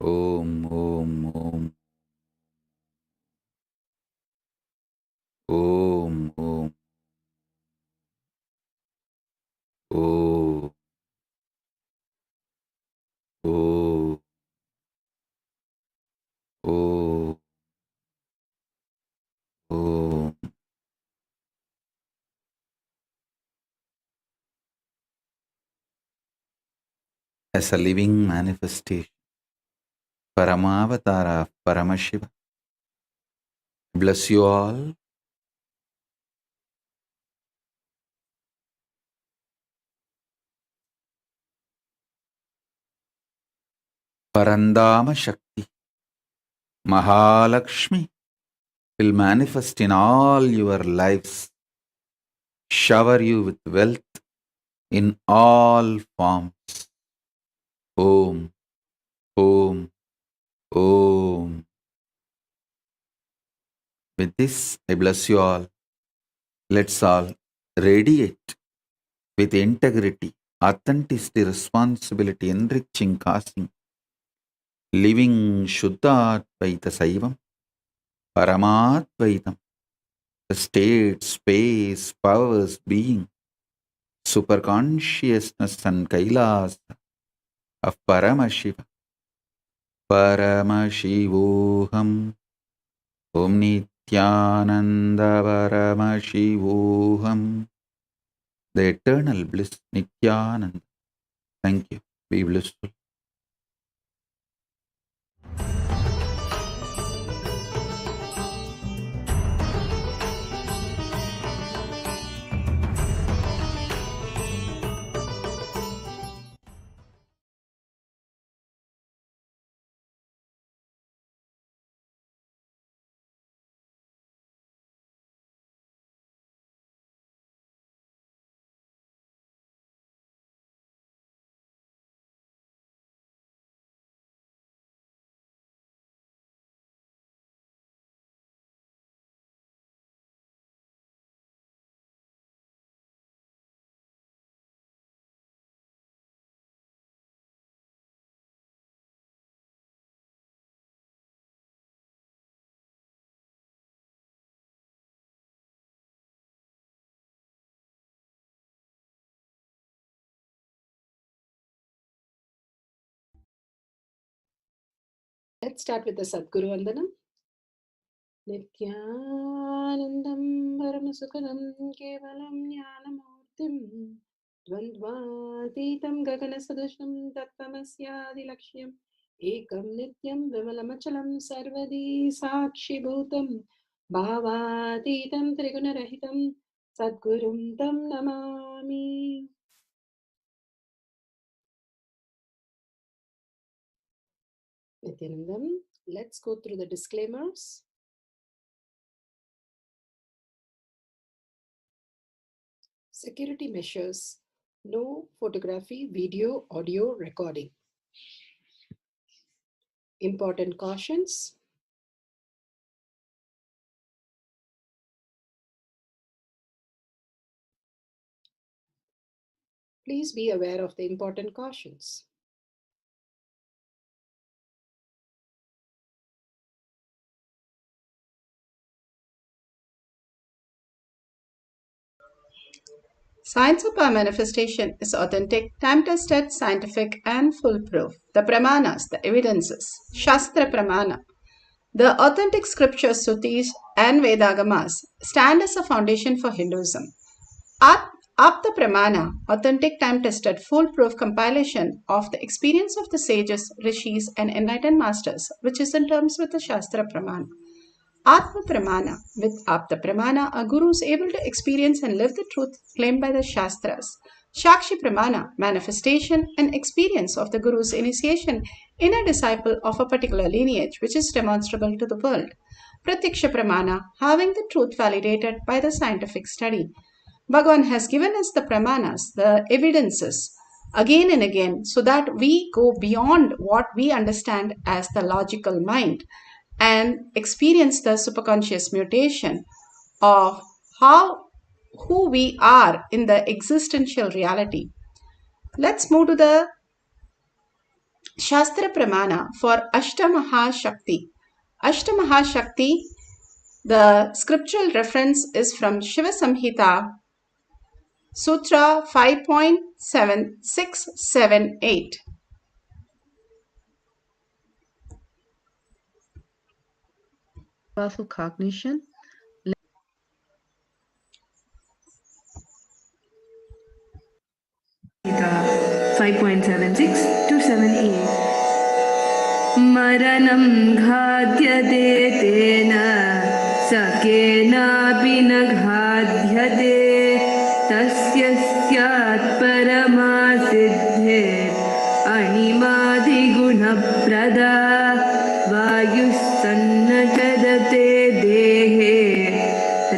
Om, Om, Om, Om, Om, Om, Om, Om, Om, Om. As a living manifestation, Paramavatara of Paramashiva, bless you all. Parandama Shakti, Mahalakshmi will manifest in all your lives, shower you with wealth in all forms. Om, Om, Om. With this, I bless you all. Let's all radiate with integrity, authenticity, responsibility, enriching, causing, living Shuddha-Advaita Saivam, Paramadvaitam, the state, space, powers, being, superconsciousness and KAILASA of Paramashiva, Paramashivoham, Om Nithyananda Paramashivoham, the eternal bliss, Nithyananda. Thank you. Be blissful. Let's start with the Sadguru Vandanam. Nithyanandam Paramasukadam Kevalam Jnanamurtim Dvandvatitam Gaganasadusham Tattvamasyaadilakshya Ekam Nityam Vimalamachalam Sarvadi Sakshibhutam Bhavatitam Trigunarahitam Sadgurum Tam Namami. Nithyanandam, let's go through the disclaimers. Security measures. No photography, video, audio recording. Important cautions. Please be aware of the important cautions. Science of our manifestation is authentic, time-tested, scientific, and foolproof. The pramanas, the evidences, Shastra Pramana, the authentic scriptures, Sutis, and Vedagamas stand as a foundation for Hinduism. Apta Pramana, authentic, time-tested, foolproof compilation of the experience of the sages, rishis, and enlightened masters, which is in terms with the Shastra Pramana. Atma Pramana. With Apta Pramana, a guru is able to experience and live the truth claimed by the Shastras. Shakshi Pramana, manifestation and experience of the guru's initiation in a disciple of a particular lineage, which is demonstrable to the world. Pratyaksha Pramana, having the truth validated by the scientific study. Bhagavan has given us the pramanas, the evidences, again and again, so that we go beyond what we understand as the logical mind and experience the superconscious mutation of who we are in the existential reality. Let's move to the Shastra Pramana for Ashtamahashakti. Ashtamahashakti, the scriptural reference is from Shiva Samhita, Sutra 5.7678. Powerful cognition. 5.76 to 78. Maranam ghadhyate tena sakenapi na ghadhyate tasya syat paramasiddhe animadi guna prada vayussannachadate dehe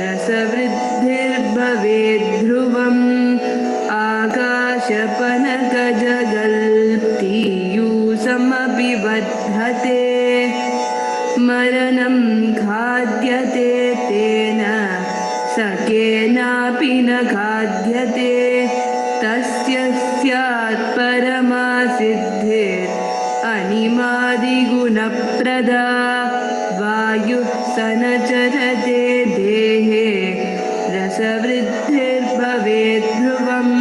rasavriddhir bhavet dhruvam आकाशपनकजगल्पीयूषमपि बद्धते मरणं खाद्यते तेन सकेनापि न खाद्यते तस्य स्यात् परमासिद्धिर् अनिमादिगुणप्रदा वायुः सनचरते देहे रसवृद्धिर्भवेत् ध्रुवम्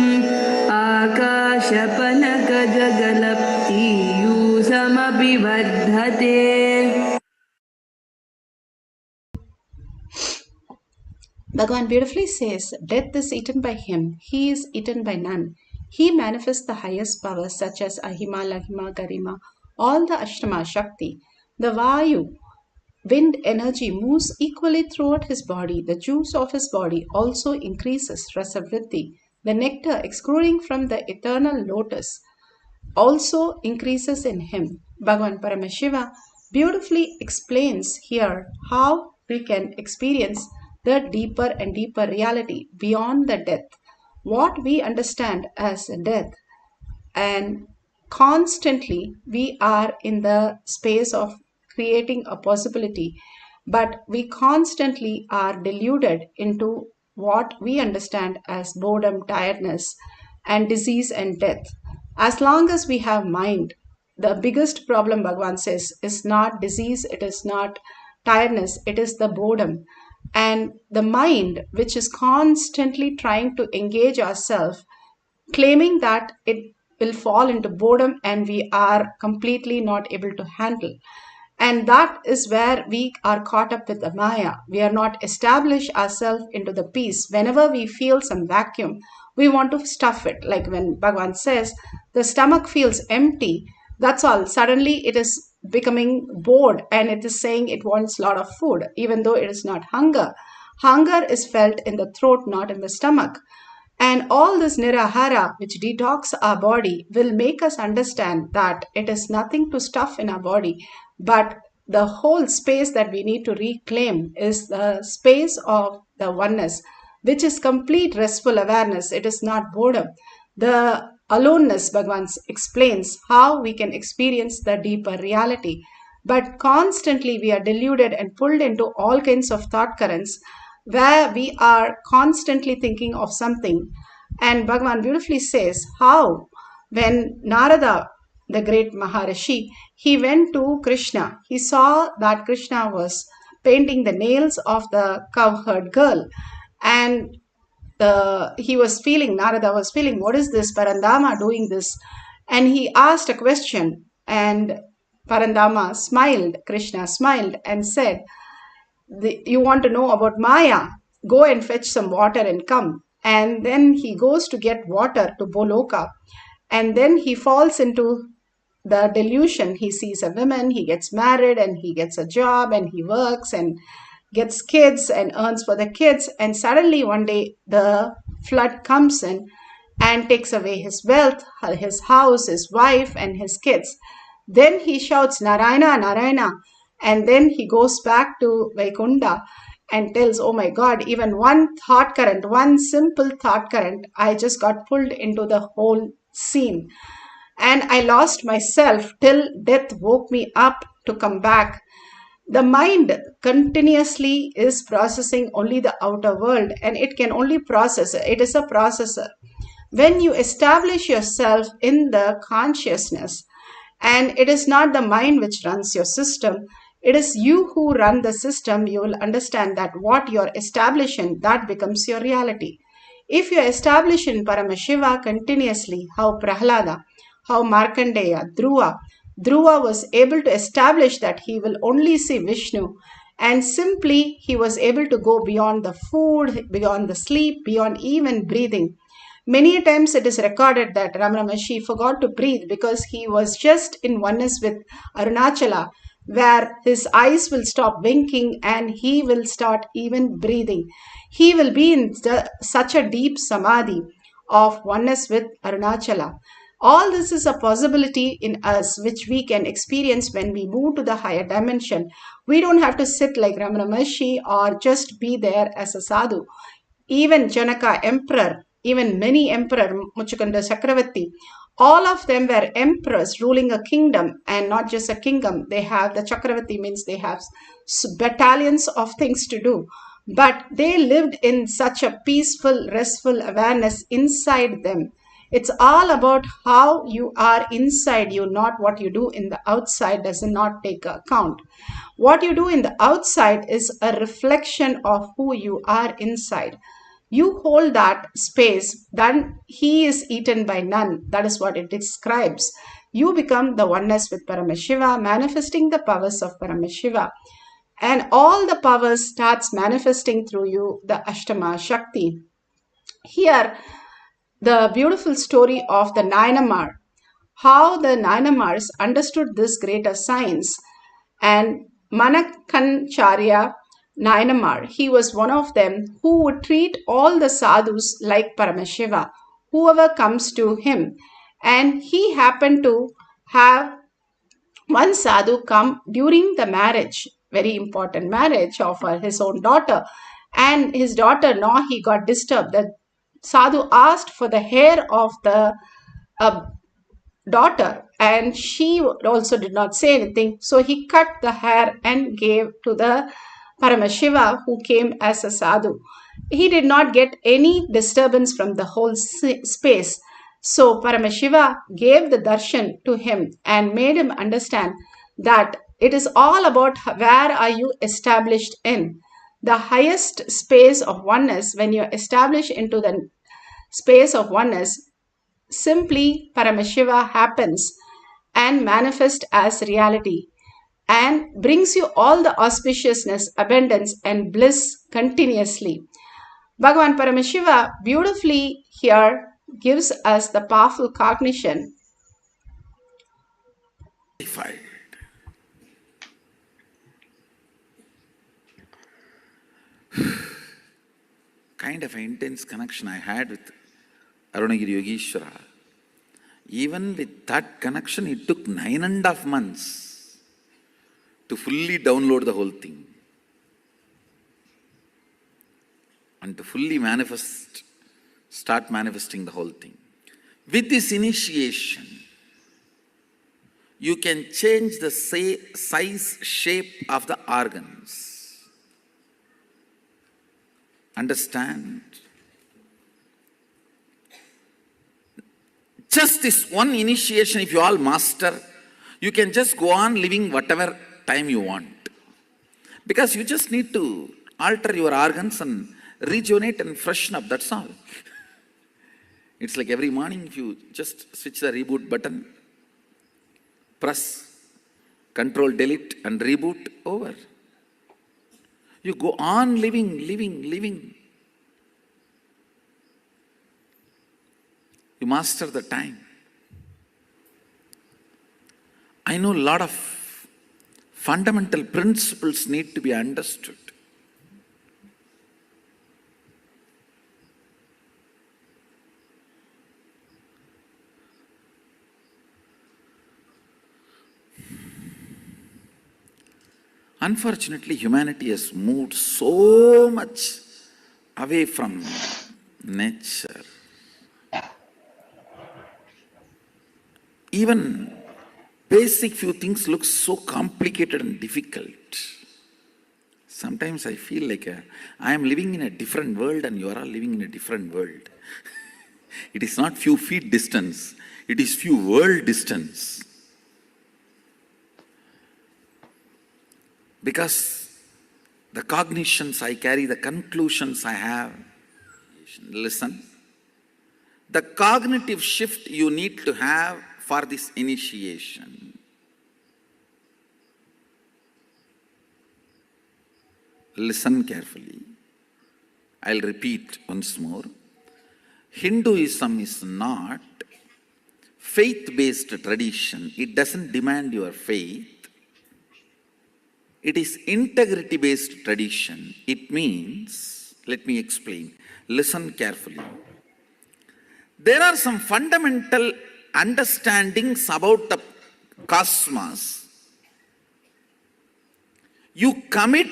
आकाशपनकजगलप्तीयूषमपि वर्धते. Bhagavan beautifully says, death is eaten by him, he is eaten by none. He manifests the highest powers such as Ahima, Lahima, Garima, all the Ashtama Shakti. The Vayu, wind energy, moves equally throughout his body. The juice of his body also increases, Rasavritti. The nectar exuding from the eternal lotus also increases in him. Bhagavan Paramashiva beautifully explains here how we can experience the deeper and deeper reality beyond the death, what we understand as death. And constantly we are in the space of creating a possibility, but we constantly are deluded into what we understand as boredom, tiredness, and disease and death. As long as we have mind, the biggest problem, Bhagavan says, is not disease, it is not tiredness, it is the boredom. And the mind, which is constantly trying to engage ourselves, claiming that it will fall into boredom and we are completely not able to handle. And that is where we are caught up with the Maya. We are not established ourselves into the peace. Whenever we feel some vacuum, we want to stuff it. Like when Bhagavan says, the stomach feels empty, that's all. Suddenly it is becoming bored and it is saying it wants a lot of food, even though it is not hunger. Hunger is felt in the throat, not in the stomach. And all this nirahara, which detox our body, will make us understand that it is nothing to stuff in our body, but the whole space that we need to reclaim is the space of the oneness, which is complete restful awareness. It is not boredom. The aloneness, Bhagavan explains how we can experience the deeper reality. But constantly we are deluded and pulled into all kinds of thought currents where we are constantly thinking of something. And Bhagavan beautifully says how when Narada, the great Maharishi, he went to Krishna, he saw that Krishna was painting the nails of the cowherd girl. And Narada was feeling, what is this Parandama doing this? And he asked a question, and Parandama smiled, Krishna smiled and said, you want to know about Maya? Go and fetch some water and come. And then he goes to get water to Boloka. And then he falls into the delusion. He sees a woman, he gets married and he gets a job and he works and gets kids and earns for the kids. And suddenly one day the flood comes in and takes away his wealth, his house, his wife and his kids. Then he shouts, Narayana, Narayana. And then he goes back to Vaikunta and tells, oh my God, even one thought current, one simple thought current, I just got pulled into the whole scene. And I lost myself till death woke me up to come back. The mind continuously is processing only the outer world, and it can only process. It is a processor. When you establish yourself in the consciousness, and it is not the mind which runs your system, it is you who run the system, you will understand that what you're established in, that becomes your reality. If you establish in Paramashiva continuously, how Prahlada, how Markandeya, Dhruva was able to establish that he will only see Vishnu, and simply he was able to go beyond the food, beyond the sleep, beyond even breathing. Many times it is recorded that Ramana Maharshi forgot to breathe because he was just in oneness with Arunachala, where his eyes will stop winking and he will start even breathing. He will be in such a deep samadhi of oneness with Arunachala. All this is a possibility in us which we can experience when we move to the higher dimension. We don't have to sit like Ramana Maharshi or just be there as a sadhu. Even Janaka emperor, even many emperor, Muchukanda Chakravarti, all of them were emperors ruling a kingdom, and not just a kingdom. They have, the Chakravarti means they have battalions of things to do. But they lived in such a peaceful, restful awareness inside them. It's all about how you are inside you, not what you do in the outside does not take account. What you do in the outside is a reflection of who you are inside. You hold that space, then he is eaten by none. That is what it describes. You become the oneness with Paramashiva, manifesting the powers of Paramashiva. And all the powers starts manifesting through you, the Ashtama Shakti. Here, the beautiful story of the Nayanamar, how the Nayanamars understood this greater science. And Manakancharya Nayanamar, he was one of them who would treat all the sadhus like Paramashiva, whoever comes to him. And he happened to have one sadhu come during the marriage, very important marriage of his own daughter. And his daughter, now he got disturbed. The sadhu asked for the hair of the daughter, and she also did not say anything. So he cut the hair and gave to the Paramashiva, who came as a sadhu. He did not get any disturbance from the whole space. So Paramashiva gave the darshan to him and made him understand that it is all about where are you established in. The highest space of oneness, when you establish into the space of oneness, simply Paramashiva happens and manifests as reality. and brings you all the auspiciousness, abundance, and bliss continuously. Bhagavan Paramashiva beautifully here gives us the powerful cognition. Kind of an intense connection I had with Arunagiri Yogeshwara. Even with that connection, it took 9.5 months to fully download the whole thing and to fully start manifesting the whole thing. With this initiation, you can change the size, shape of the organs. Understand? Just this one initiation, if you all master, you can just go on living whatever time you want. Because you just need to alter your organs and rejuvenate and freshen up, that's all. It's like every morning, if you just switch the reboot button, press, control, delete, and reboot, over. You go on living. You master the time. I know a lot of fundamental principles need to be understood. Unfortunately, humanity has moved so much away from nature. Even basic few things look so complicated and difficult. Sometimes I feel like I am living in a different world and you are all living in a different world. It is not few feet distance, it is few world distance. Because the cognitions I carry, the conclusions I have, listen, the cognitive shift you need to have for this initiation. Listen carefully. I'll repeat once more. Hinduism is not faith-based tradition. It doesn't demand your faith. It is integrity-based tradition. It means, let me explain. Listen carefully. There are some fundamental understandings about the cosmos. You commit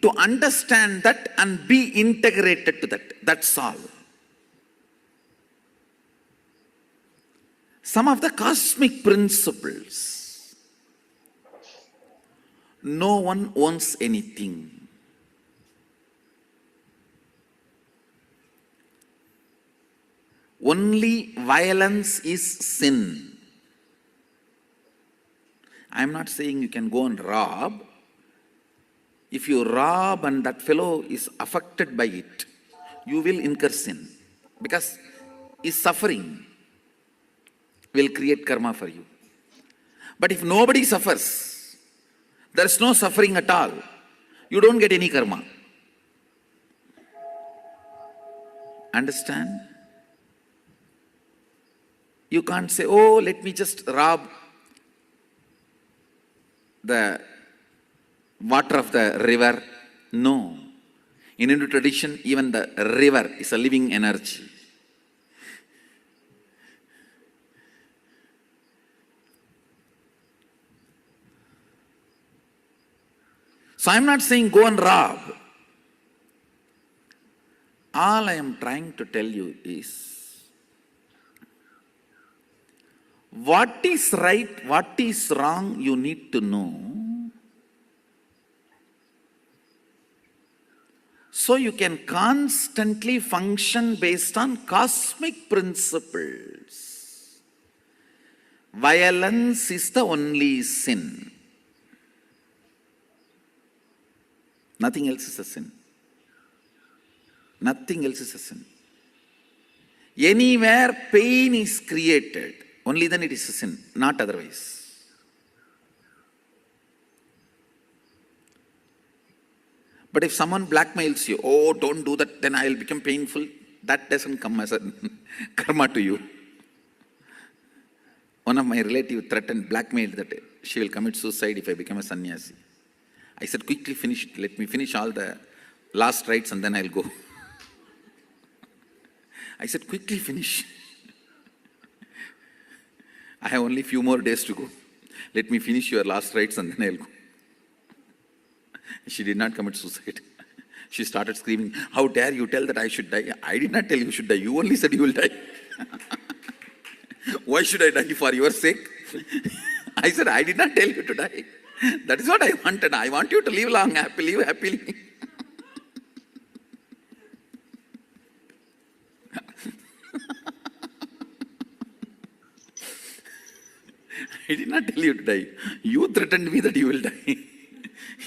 to understand that and be integrated to that. That's all. Some of the cosmic principles. No one owns anything. Only violence is sin. I am not saying you can go and rob. If you rob and that fellow is affected by it, you will incur sin. Because his suffering will create karma for you. But if nobody suffers, there is no suffering at all, you don't get any karma. Understand? You can't say, oh, let me just rob the water of the river. No. In Hindu tradition, even the river is a living energy. So I'm not saying go and rob. All I am trying to tell you is, what is right, what is wrong, you need to know. So you can constantly function based on cosmic principles. Violence is the only sin. Nothing else is a sin. Nothing else is a sin. Anywhere pain is created, only then it is a sin, not otherwise. But if someone blackmails you, oh, don't do that, then I'll become painful, that doesn't come as a karma to you. One of my relatives threatened, blackmailed that she will commit suicide if I become a sannyasi. I said, quickly finish it. Let me finish all the last rites and then I'll go. I said, quickly finish. I have only few more days to go. Let me finish your last rites and then I'll go. She did not commit suicide. She started screaming, how dare you tell that I should die? I did not tell you should die. You only said you will die. Why should I die? For your sake? I said, I did not tell you to die. That is what I wanted. I want you to live long, happily, live happily. I did not tell you to die. You threatened me that you will die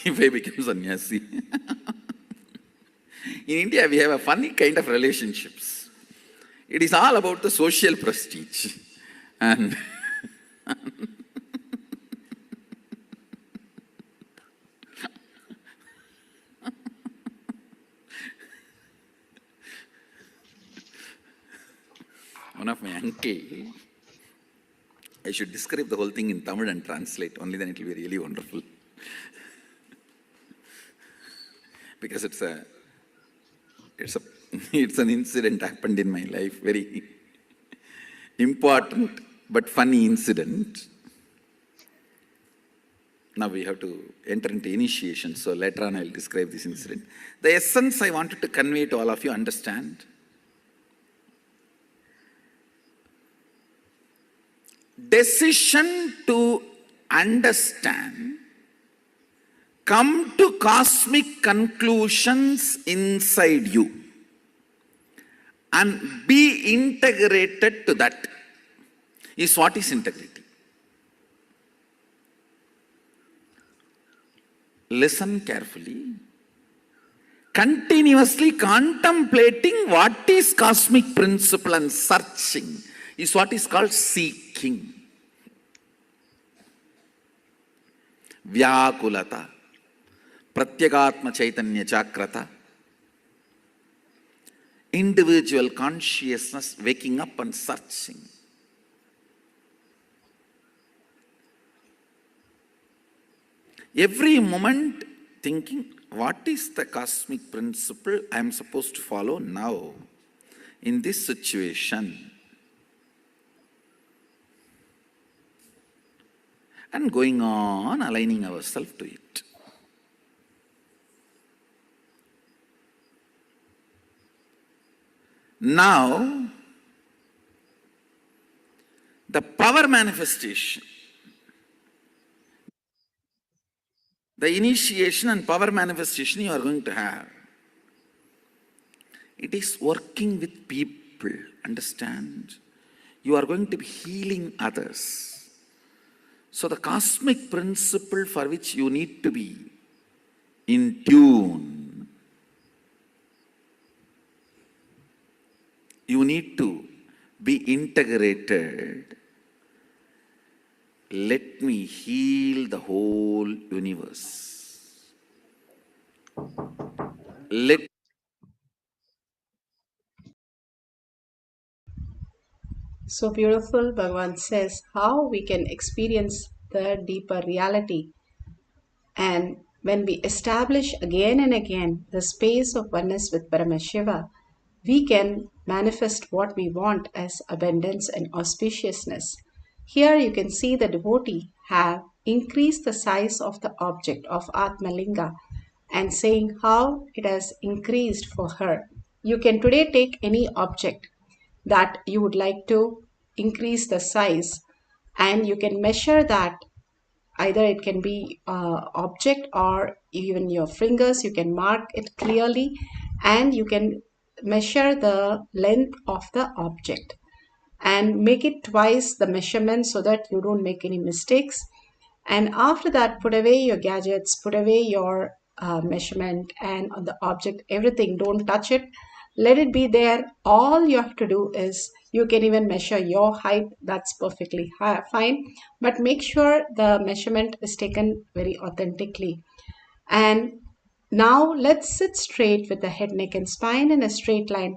if I become sannyasi. In India, we have a funny kind of relationships. It is all about the social prestige. And one of my uncle, I should describe the whole thing in Tamil and translate, only then it will be really wonderful. Because it's an incident happened in my life, very important but funny incident. Now we have to enter into initiation, so later on I'll describe this incident. The essence I wanted to convey to all of you, understand. Decision to understand, come to cosmic conclusions inside you and be integrated to that is what is integrity. Listen carefully. Continuously contemplating what is cosmic principle and searching is what is called seeking. Vyakulata, Pratyagatma Chaitanya Chakrata, individual consciousness waking up and searching. Every moment thinking, what is the cosmic principle I am supposed to follow now in this situation? And going on aligning ourselves to it. Now, the power manifestation, the initiation and power manifestation you are going to have, it is working with people, understand? You are going to be healing others. So the cosmic principle for which you need to be in tune, you need to be integrated. Let me heal the whole universe. So beautiful, Bhagavan says how we can experience the deeper reality. And when we establish again and again the space of oneness with Paramashiva, we can manifest what we want as abundance and auspiciousness. Here you can see the devotee have increased the size of the object of Atmalinga and saying how it has increased for her. You can today take any object that you would like to increase the size and you can measure that. Either it can be object or even your fingers, you can mark it clearly and you can measure the length of the object and make it twice the measurement so that you don't make any mistakes. And after that, put away your gadgets, put away your measurement and the object, everything, don't touch it. Let it be there. All you have to do is, you can even measure your height, that's perfectly fine, but make sure the measurement is taken very authentically. And Now let's sit straight with the head, neck and spine in a straight line.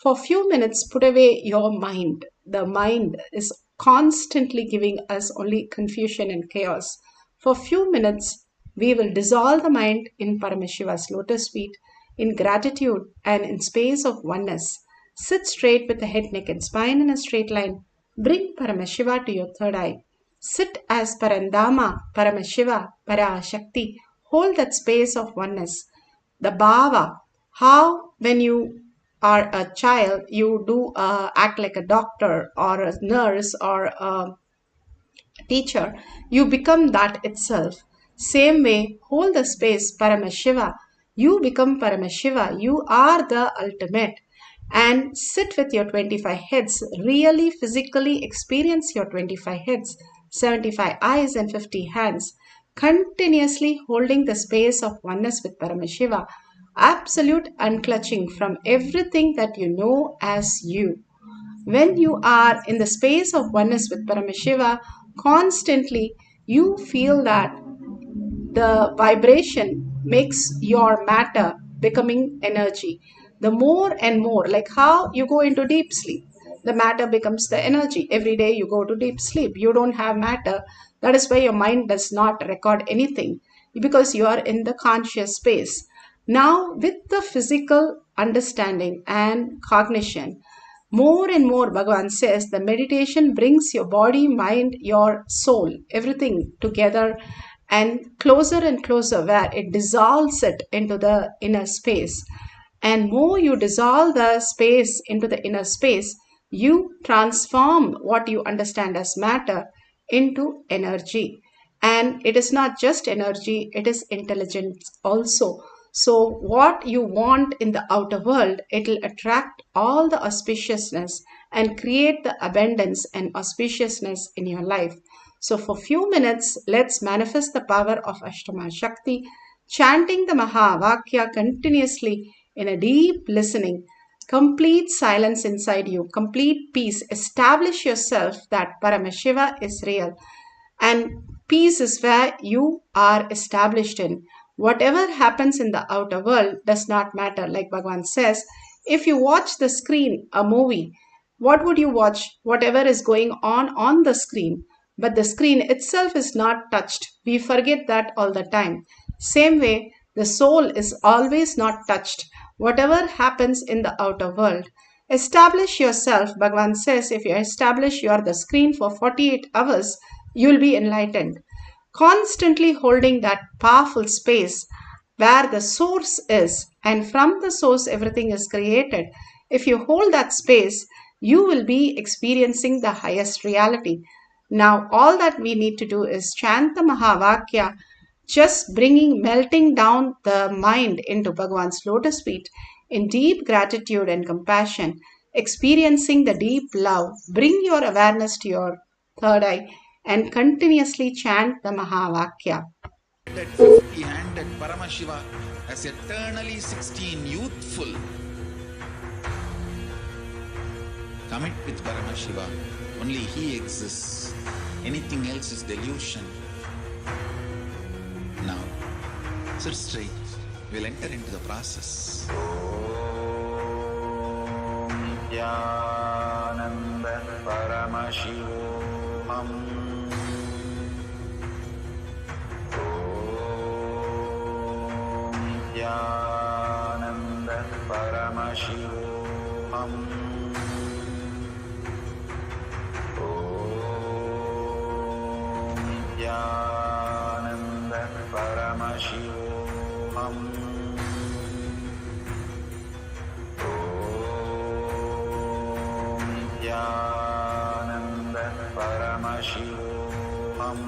For a few minutes, put away your mind. The mind is constantly giving us only confusion and chaos. For a few minutes, we will dissolve the mind in Paramashiva's lotus feet, in gratitude and in space of oneness. Sit straight with the head, neck and spine in a straight line. Bring Paramashiva to your third eye. Sit as Parandama, Paramashiva, Parashakti. Hold that space of oneness. The bhava, how when you are a child, you do act like a doctor or a nurse or a teacher, you become that itself. Same way, hold the space, Paramashiva. You become Paramashiva. You are the ultimate. And sit with your 25 heads. Really, physically experience your 25 heads, 75 eyes and 50 hands. Continuously holding the space of oneness with Paramashiva. Absolute unclutching from everything that you know as you. When you are in the space of oneness with Paramashiva, constantly you feel that the vibration makes your matter becoming energy. The more and more, like how you go into deep sleep, the matter becomes the energy. Every day you go to deep sleep, you don't have matter. That is why your mind does not record anything, because you are in the conscious space. Now, with the physical understanding and cognition, more and more, Bhagavan says, the meditation brings your body, mind, your soul, everything together and closer, where it dissolves it into the inner space. And more you dissolve the space into the inner space, you transform what you understand as matter into energy. And it is not just energy, it is intelligence also. So what you want in the outer world, it will attract all the auspiciousness and create the abundance and auspiciousness in your life. So for few minutes, let's manifest the power of Ashtama Shakti, chanting the Mahavakya continuously in a deep listening, complete silence inside you, complete peace. Establish yourself that Paramashiva is real. And peace is where you are established in. Whatever happens in the outer world does not matter. Like Bhagavan says, if you watch the screen, a movie, what would you watch? Whatever is going on the screen. But the screen itself is not touched. We forget that all the time. Same way, the soul is always not touched. Whatever happens in the outer world. Establish yourself. Bhagavan says, if you establish you are the screen for 48 hours, you will be enlightened. Constantly holding that powerful space where the source is, and from the source everything is created. If you hold that space, you will be experiencing the highest reality. Now all that we need to do is chant the Mahavakya, just melting down the mind into Bhagavan's lotus feet in deep gratitude and compassion, experiencing the deep love. Bring your awareness to your third eye and continuously chant the Mahavakya. That 50-handed Paramashiva as eternally 16, youthful. Commit with Paramashiva. Only he exists. Anything else is delusion. Now, sit straight. We'll enter into the process. Nithyananda Paramashivoham. Nithyananda Paramashivoham. Nithyananda Paramashivoham. Nithyananda Paramashivoham.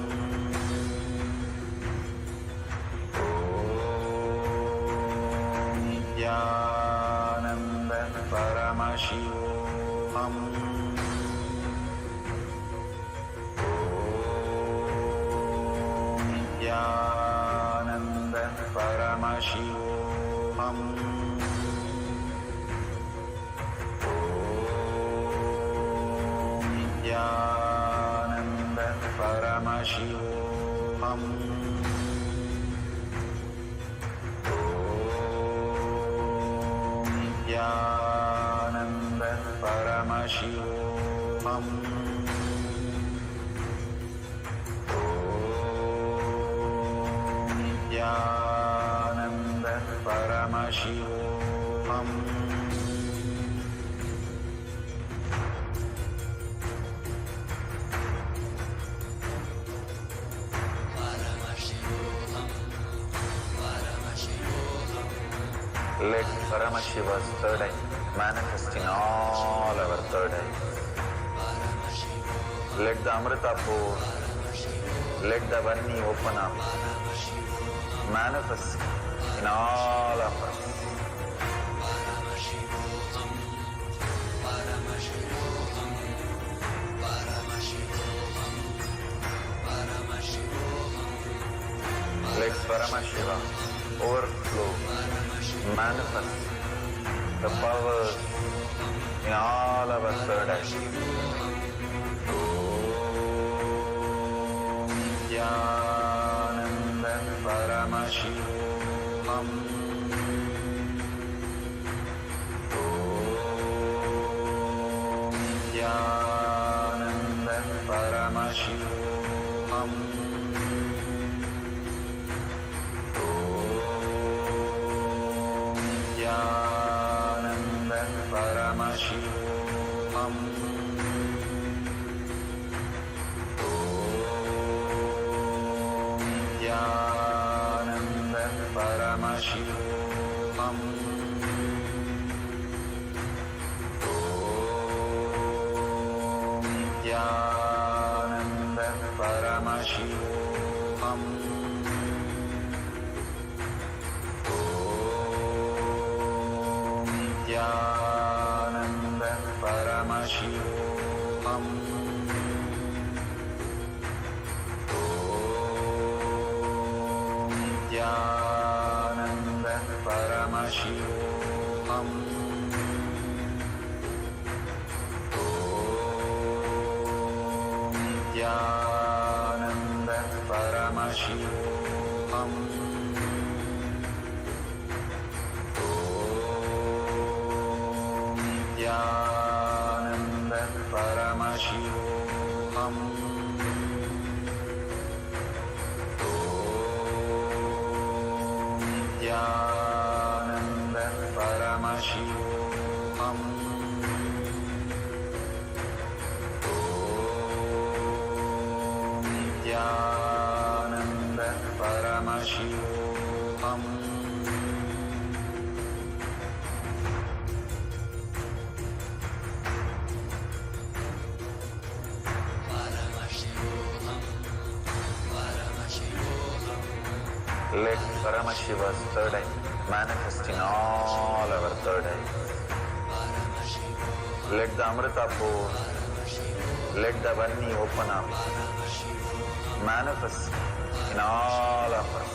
Nithyananda Paramashivoham. Nithyananda Paramashivoham. Nithyananda Paramashivoham. Paramashivoham. Nithyananda Paramashivoham. Let Paramashiva's third eye manifest in all our third eyes. Let the Amrita pour, let the Varni open up, manifest in all of us. Let Paramashiva overflow, manifest the powers in all our third eyes. Om Nithyananda Paramashivoham. Om Nithyananda Paramashivoham. Nithyananda Paramashivoham. Nithyananda Paramashivoham. Nithyananda Paramashivoham. Nithyananda Paramashivoham. Nithyananda Paramashivoham. Nithyananda Paramashivoham. Nithyananda Paramashivoham. Nithyananda Paramashivoham. Nithyananda Paramashivoham. Let Paramashiva's third eye manifest in all our third eyes. Let the Amrita pour, let the Varni open up, manifest in all of us.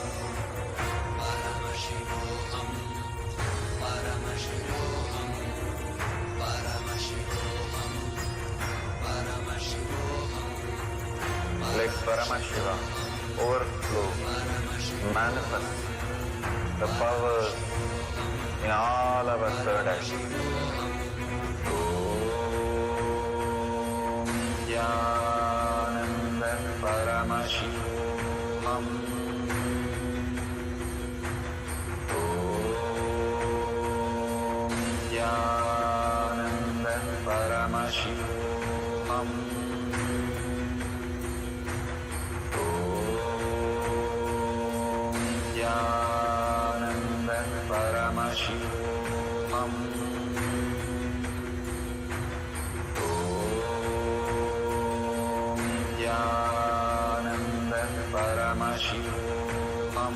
Let Paramashiva overflow, manifest the powers in all our third eyes. Om Nithyananda Paramashivoham. Om Nithyananda Paramashivoham. Nithyananda Paramashivoham. Nithyananda Paramashivoham.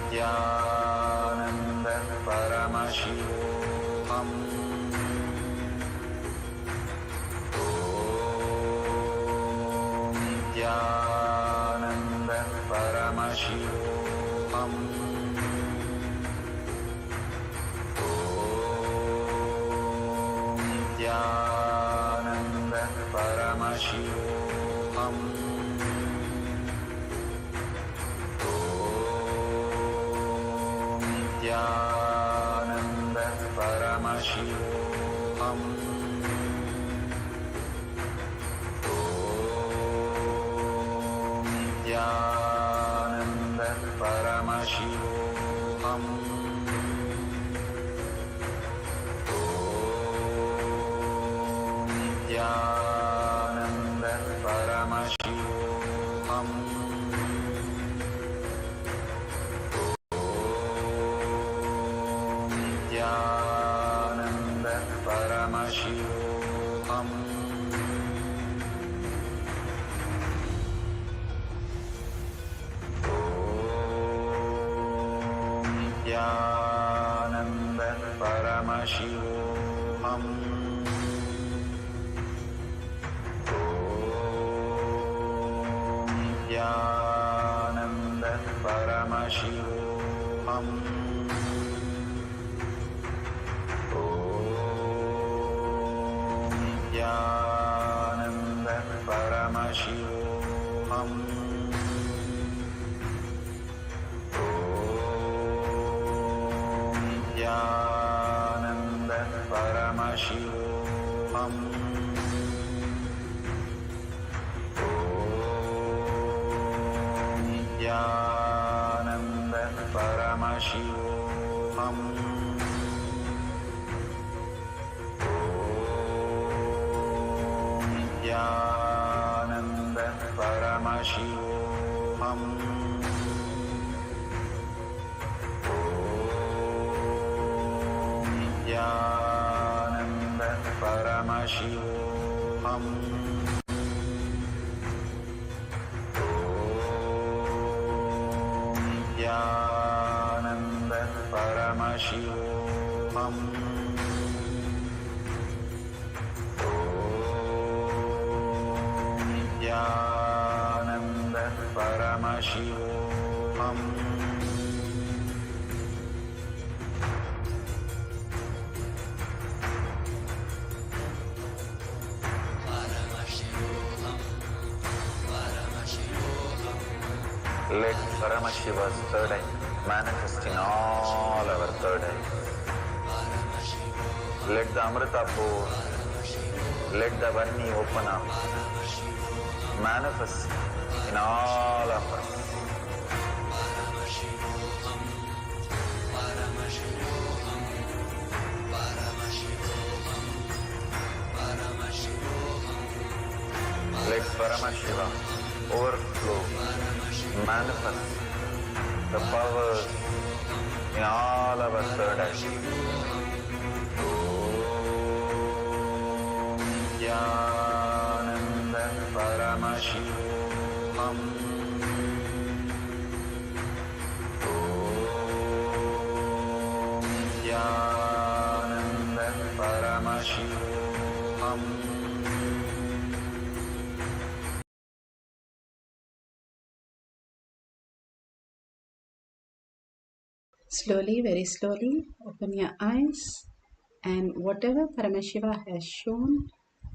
Nithyananda Paramashivoham. Nithyananda Paramashivoham. Nithyananda Paramashivoham. Nithyananda Paramashivoham. Om Nithyananda Paramashivoham. Om Nithyananda Paramashivoham. Nithyananda Paramashivoham. Om Nithyananda Paramashivoham. Om Nithyananda Paramashivoham. Nithyananda Paramashivoham. Om Nithyananda Paramashivoham. Om Nithyananda Paramashivoham. Nithyananda Paramashivoham. Om Nithyananda Paramashivoham. Om Nithyananda Paramashivoham. Nithyananda Paramashivoham. Let Paramashiva's third eye manifest in all our third eyes. Let the Amrita pour, let the Vanni open up, manifest in all of us. Let Paramashiva overflow, manifest the powers in all our third eyes. Om Nithyananda Paramashivoham. Om Nithyananda Paramashivoham. Slowly, very slowly, open your eyes, and whatever Paramashiva has shown,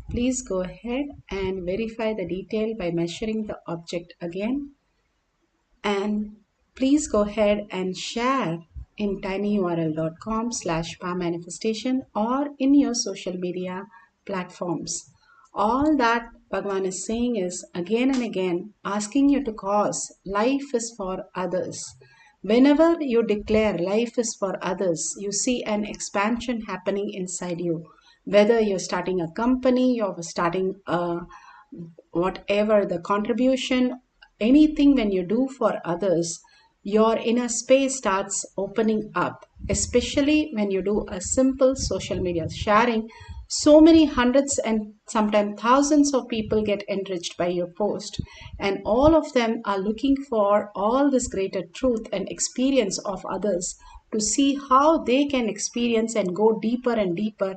please go ahead and verify the detail by measuring the object again. And please go ahead and share in tinyurl.com/powermanifestation or in your social media platforms. All that Bhagavan is saying is again and again asking you to cause life is for others. Whenever you declare life is for others, you see an expansion happening inside you. Whether you're starting a company, you're starting whatever the contribution, anything when you do for others, your inner space starts opening up, especially when you do a simple social media sharing. So many hundreds and sometimes thousands of people get enriched by your post, and all of them are looking for all this greater truth and experience of others to see how they can experience and go deeper and deeper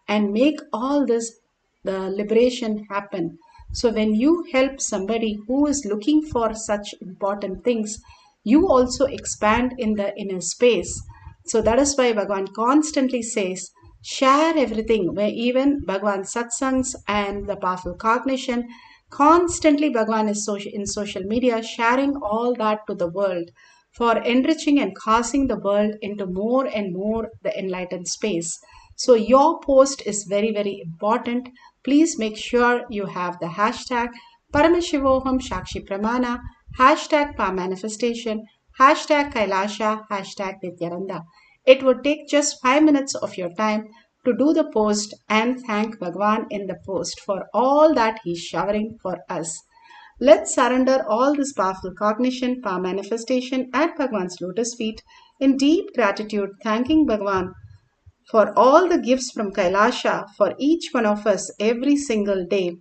and make all this the liberation happen. So when you help somebody who is looking for such important things, you also expand in the inner space. So that is why Bhagavan constantly says, share everything, where even Bhagavan satsangs and the powerful cognition, constantly Bhagavan is in social media sharing all that to the world for enriching and causing the world into more and more the enlightened space. So your post is very, very important. Please make sure you have the hashtag Paramashivoham Shakshi Pramana, hashtag Pa Manifestation, hashtag KAILASA, hashtag Nithyananda. It would take just 5 minutes of your time to do the post and thank Bhagwan in the post for all that he's showering for us. Let's surrender all this powerful cognition, power manifestation at Bhagwan's lotus feet in deep gratitude, thanking Bhagwan for all the gifts from Kailasha for each one of us every single day,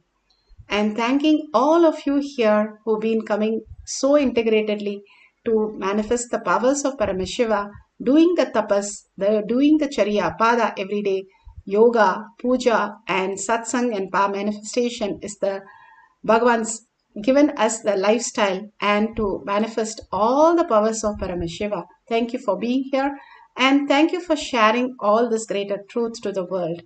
and thanking all of you here who've been coming so integratedly to manifest the powers of Paramashiva, doing the tapas, doing the Charya Pada every day, yoga, puja, and satsang and power manifestation is the Bhagwan's given us the lifestyle and to manifest all the powers of Paramashiva. Thank you for being here and thank you for sharing all this greater truth to the world.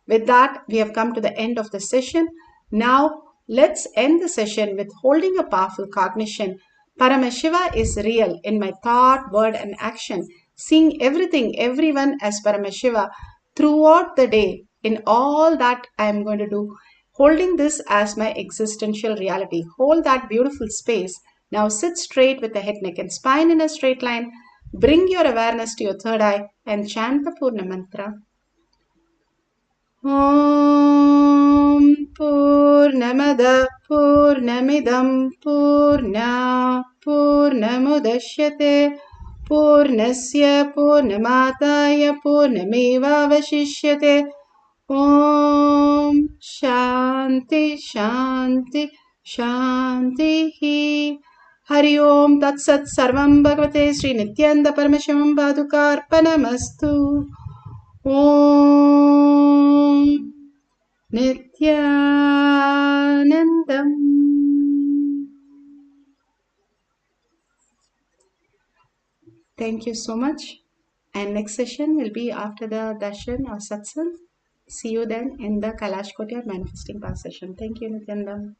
With that, we have come to the end of the session. Now, let's end the session with holding a powerful cognition. Paramashiva is real in my thought, word, and action, seeing everything, everyone as Paramashiva throughout the day in all that I am going to do. Holding this as my existential reality. Hold that beautiful space. Now sit straight with the head, neck, and spine in a straight line. Bring your awareness to your third eye and chant the Purna Mantra. Om Purnamada Purnamidam Purna Purnamudashyate Purnasya Purnamataya Purnameva Vashishyate. Om Shanti Shanti Shanti. Hari Om Tat Sat Sarvam Bhagavate Sri Nithyananda Paramashivam Padukarpanamastu. Om Nithyanandam. Thank you so much. And next session will be after the darshan or satsang. See you then in the Kailash Kotyar manifesting power session. Thank you, Nithyananda.